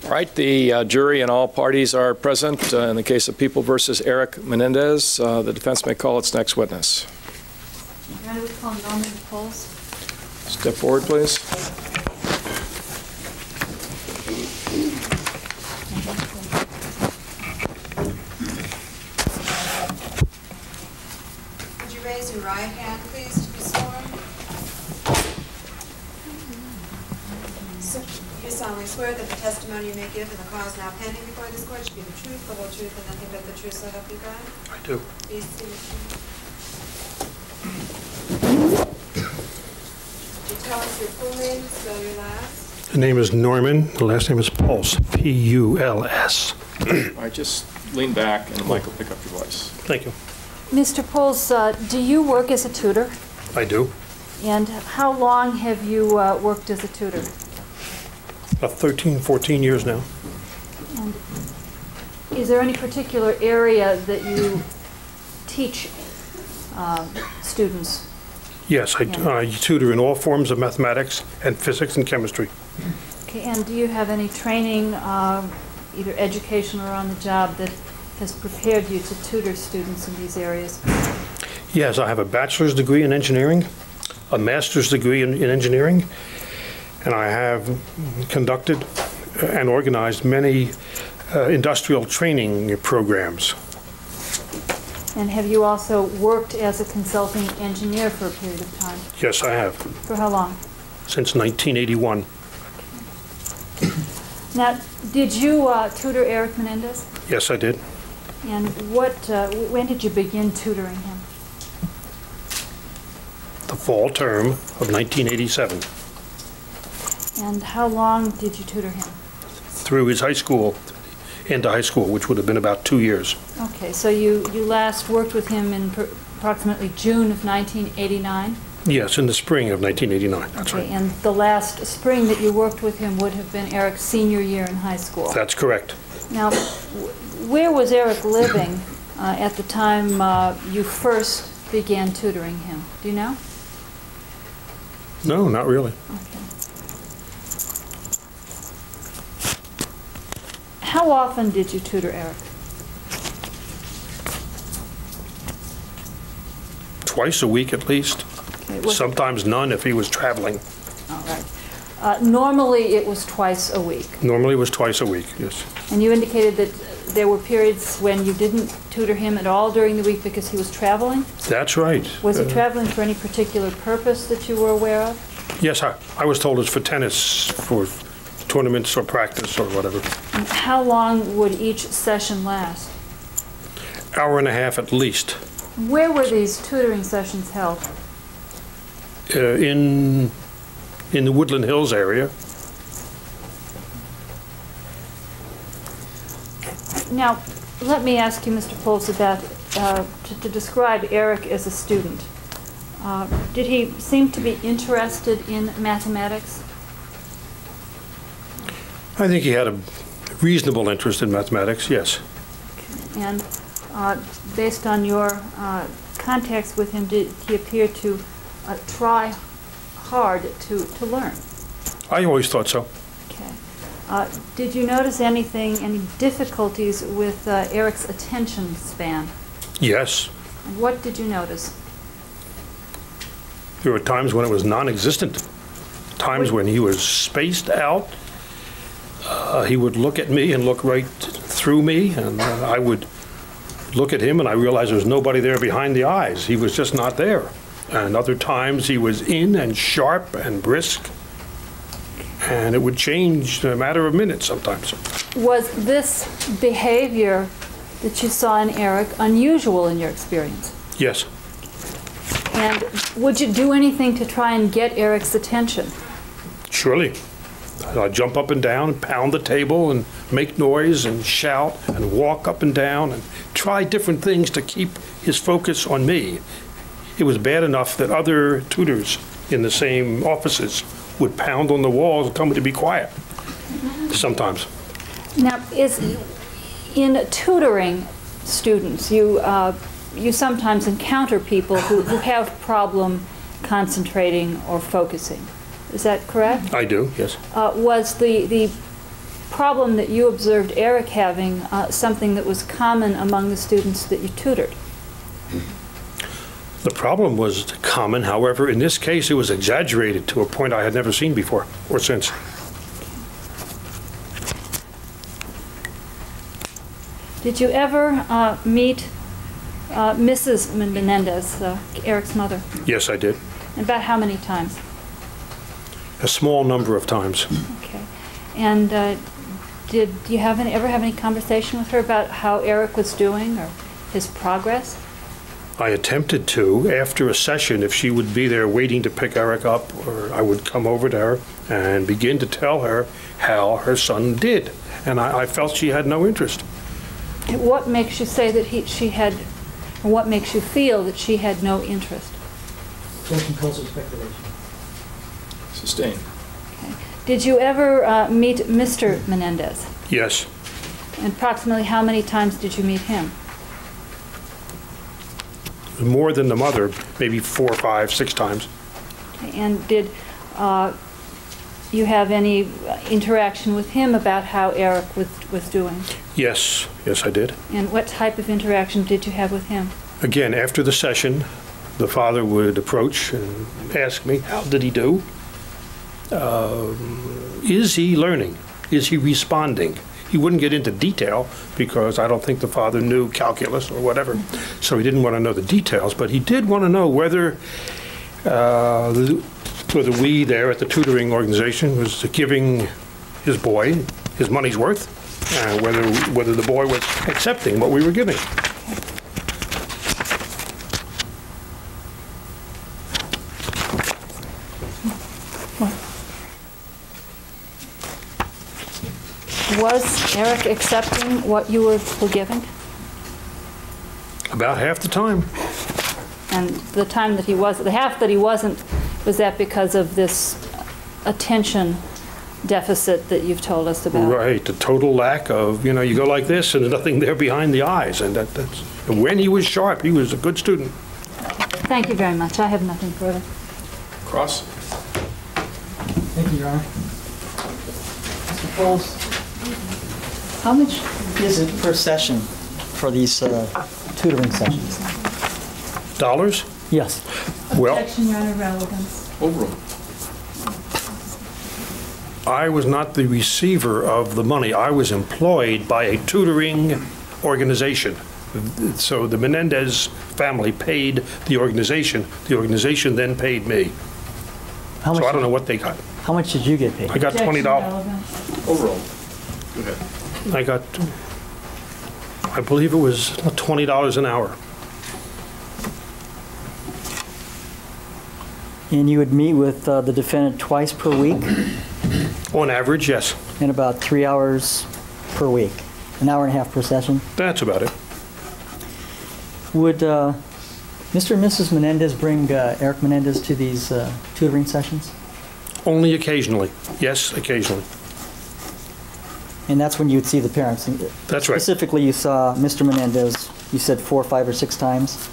All right, the jury and all parties are present. In the case of People versus Erik Menendez, the defense may call its next witness. Your Honor, we call Norman Puls. Step forward, please. Would you raise your right hand, please, to be sworn? You solemnly swear that the testimony you may give in the cause now pending before this court should be the truth, the whole truth, and nothing but the truth, so help you God? I do. Please see Would you tell us your full name, spell your last? The name is Norman. The last name is Puls. P-U-L-S. All right, just lean back and the mic will pick up your voice. Thank you. Mr. Puls, do you work as a tutor? I do. And how long have you worked as a tutor? About 13, 14 years now. And is there any particular area that you teach students? Yes, I tutor in all forms of mathematics and physics and chemistry. Okay, and do you have any training, either education or on the job, that has prepared you to tutor students in these areas? Yes, I have a bachelor's degree in engineering, a master's degree in engineering, and I have conducted and organized many industrial training programs. And have you also worked as a consulting engineer for a period of time? Yes, I have. For how long? Since 1981. Now, did you tutor Erik Menendez? Yes, I did. And when did you begin tutoring him? The fall term of 1987. And how long did you tutor him? Through his high school, into high school, which would have been about 2 years. Okay, so you last worked with him in approximately June of 1989? Yes, in the spring of 1989, that's Okay, right. and the last spring that you worked with him would have been Erik's senior year in high school? That's correct. Now, where was Erik living at the time you first began tutoring him? Do you know? No, not really. Okay. How often did you tutor Erik? Twice a week at least. Okay, Sometimes none if he was traveling. All right. Normally it was twice a week. Normally it was twice a week, yes. And you indicated that there were periods when you didn't tutor him at all during the week because he was traveling? That's right. Was he traveling for any particular purpose that you were aware of? Yes, I was told it's for tennis, for tournaments or practice or whatever. And how long would each session last? Hour and a half at least. Where were these tutoring sessions held? In the Woodland Hills area. Now, let me ask you, Mr. Puls, about to describe Erik as a student. Did he seem to be interested in mathematics? I think he had a reasonable interest in mathematics, yes. And based on your contacts with him, did he appear to try hard to learn? I always thought so. Okay. Did you notice any difficulties with Erik's attention span? Yes. And what did you notice? There were times when it was non-existent. Times when he was spaced out. He would look at me and look right through me, and I would look at him and I realized there was nobody there behind the eyes. He was just not there. And other times he was in and sharp and brisk, and it would change in a matter of minutes sometimes. Was this behavior that you saw in Erik unusual in your experience? Yes. And would you do anything to try and get Erik's attention? Surely. I'd jump up and down, and pound the table, and make noise, and shout, and walk up and down, and try different things to keep his focus on me. It was bad enough that other tutors in the same offices would pound on the walls and tell me to be quiet, sometimes. Now, in tutoring students, you sometimes encounter people who have problem concentrating or focusing. Is that correct? I do, yes. Was the problem that you observed Erik having something that was common among the students that you tutored? The problem was common. However, in this case, it was exaggerated to a point I had never seen before or since. Did you ever meet Mrs. Menendez, Erik's mother? Yes, I did. About how many times? A small number of times. Okay. And did you ever have any conversation with her about how Erik was doing or his progress? I attempted to. After a session, if she would be there waiting to pick Erik up, or I would come over to her and begin to tell her how her son did. And I felt she had no interest. What makes you say that she had, or what makes you feel that she had no interest? Question calls for speculation. Sustained. Okay. Did you ever meet Mr. Menendez? Yes. And approximately how many times did you meet him? More than the mother, maybe 4, 5, 6 times. Okay. And did you have any interaction with him about how Erik was doing? Yes, yes, I did. And what type of interaction did you have with him? Again, after the session, the father would approach and ask me, how did he do? Is he learning? Is he responding? He wouldn't get into detail because I don't think the father knew calculus or whatever, so he didn't want to know the details, but he did want to know whether we there at the tutoring organization was giving his boy his money's worth, and whether the boy was accepting what we were giving. Was Erik accepting what you were giving? About half the time. And the time that he was, the half that he wasn't, was that because of this attention deficit that you've told us about? Right, the total lack of, you go like this and there's nothing there behind the eyes. And and when he was sharp, he was a good student. Thank you very much. I have nothing further. Cross. Thank you, Your Honor. Mr. Puls, how much is it per session for these tutoring sessions? Dollars? Yes. Well, Objection, Your Honor, relevance. Overruled. I was not the receiver of the money. I was employed by a tutoring organization. So the Menendez family paid the organization. The organization then paid me. How much so I don't know what they got. How much did you get paid? I got $20. Overruled. Go ahead. I believe it was $20 an hour. And you would meet with the defendant twice per week? On average, yes. And about 3 hours per week? An hour and a half per session? That's about it. Would Mr. and Mrs. Menendez bring Erik Menendez to these tutoring sessions? Only occasionally. Yes, occasionally. And that's when you'd see the parents? That's right. Specifically, you saw Mr. Menendez, you said 4, 5, or 6 times?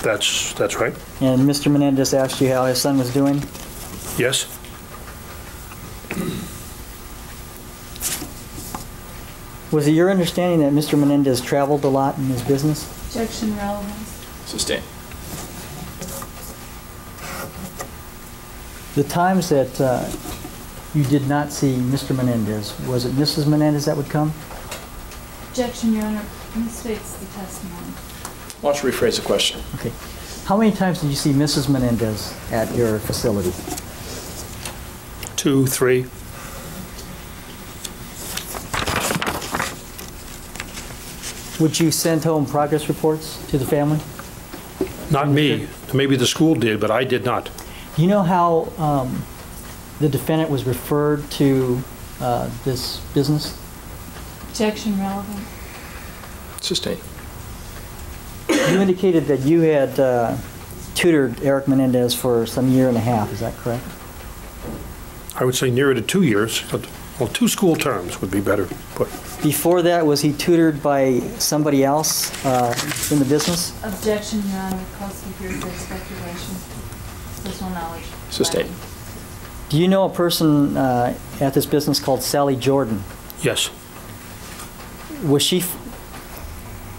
That's right. And Mr. Menendez asked you how his son was doing? Yes. Was it your understanding that Mr. Menendez traveled a lot in his business? Objection, relevance. Sustained. The times that you did not see Mr. Menendez, was it Mrs. Menendez that would come? Objection, Your Honor. Misstates the testimony. Why don't you rephrase the question? Okay. How many times did you see Mrs. Menendez at your facility? 2, 3. Would you send home progress reports to the family? Not me. Maybe the school did, but I did not. Do you know how the defendant was referred to this business? Objection, relevant. Sustained. You indicated that you had tutored Erik Menendez for some year and a half, is that correct? I would say nearer to 2 years, but, well, 2 school terms would be better put. Before that, was he tutored by somebody else in the business? Objection, Your Honor. Closely hearsay speculation. Personal knowledge. Sustained. Do you know a person at this business called Sally Jordan? Yes. Was she?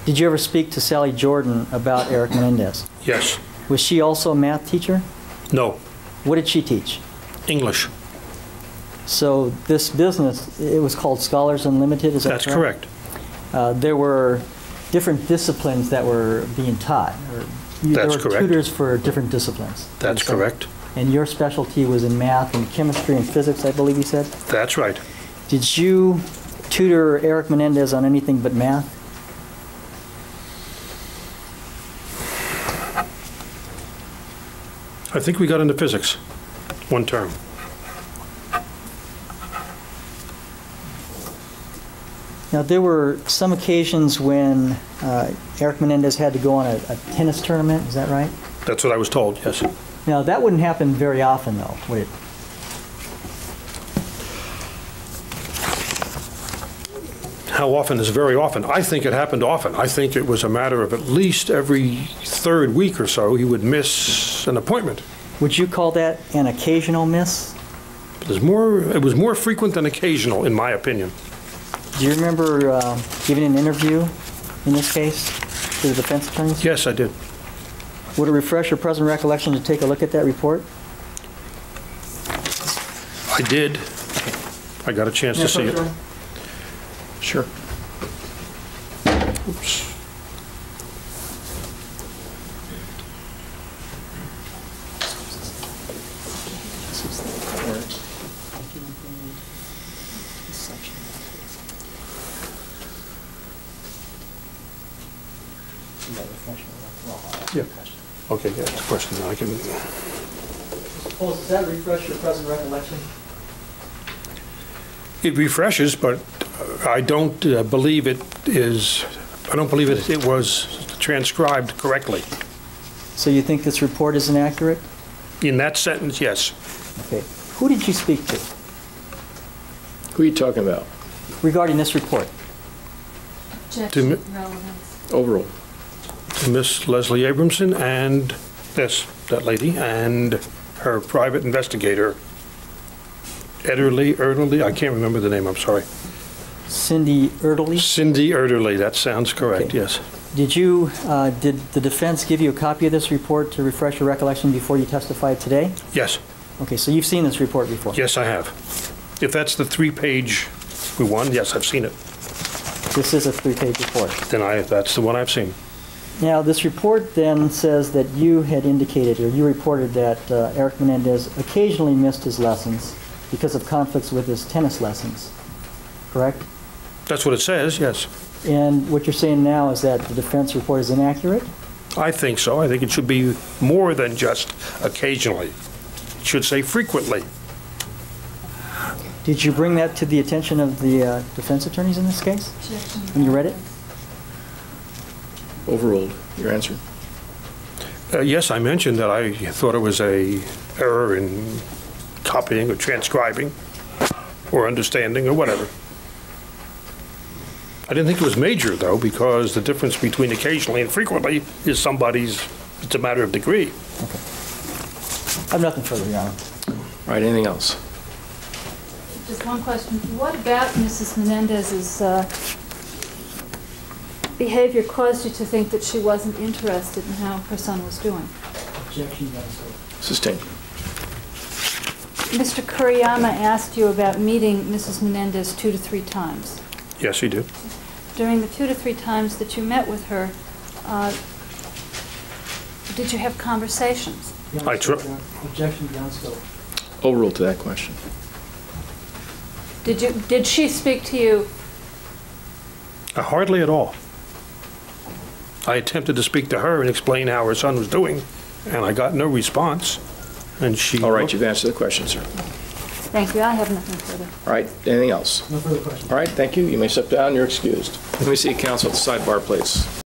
Did you ever speak to Sally Jordan about Erik Menendez? Yes. Was she also a math teacher? No. What did she teach? English. So this business, it was called Scholars Unlimited, is that That's correct? There were different disciplines that were being taught. There were correct. tutors for different disciplines. That's correct. And your specialty was in math and chemistry and physics, I believe you said? That's right. Did you tutor Erik Menendez on anything but math? I think we got into physics one term. Now, there were some occasions when Erik Menendez had to go on a tennis tournament, is that right? That's what I was told, yes. Now, that wouldn't happen very often, though, would it? How often is very often. I think it happened often. I think it was a matter of at least every 3rd week or so he would miss an appointment. Would you call that an occasional miss? It was more frequent than occasional, in my opinion. Do you remember giving an interview in this case to the defense attorneys? Yes, I did. Would it refresh your present recollection to take a look at that report? I did. I got a chance to see it. Sure. Oops. Yeah. Okay, yeah, it's a question. I can. Puls, does that refresh your present recollection? It refreshes, but I don't believe it is. I don't believe it was transcribed correctly. So you think this report is inaccurate? In that sentence, yes. Okay. Who did you speak to? Who are you talking about? Regarding this report. Objection, relevance. Overall. Miss Leslie Abramson and that lady, and her private investigator, Ederly, I can't remember the name, I'm sorry. Cindy Ederly? Cindy Ederly, that sounds correct, Okay. yes. Did the defense give you a copy of this report to refresh your recollection before you testified today? Yes. Okay, so you've seen this report before? Yes, I have. If that's the 3-page one, yes, I've seen it. This is a 3-page report. Then that's the one I've seen. Now, this report then says that you had indicated, or you reported that Erik Menendez occasionally missed his lessons because of conflicts with his tennis lessons, correct? That's what it says, yes. And what you're saying now is that the defense report is inaccurate? I think so. I think it should be more than just occasionally. should say frequently. Did you bring that to the attention of the defense attorneys in this case when you read it? Overruled. Your answer? Yes, I mentioned that I thought it was a error in copying or transcribing or understanding or whatever. I didn't think it was major, though, because the difference between occasionally and frequently is it's a matter of degree. Okay. I have nothing further, Your Honor. All right, anything else? Just one question. What about Mrs. Menendez's behavior caused you to think that she wasn't interested in how her son was doing? Objection, Your Honor. Sustained. Mr. Kuriyama asked you about meeting Mrs. Menendez 2 to 3 times. Yes, he did. During the 2 to 3 times that you met with her, did you have conversations? Objection beyond scope. Overruled to that question. Did she speak to you? Hardly at all. I attempted to speak to her and explain how her son was doing, and I got no response. And she... All right, you've answered the question, sir. Thank you. I have nothing further. All right, anything else? No further questions. All right, thank you. You may step down. You're excused. Let me see counsel at the sidebar, please.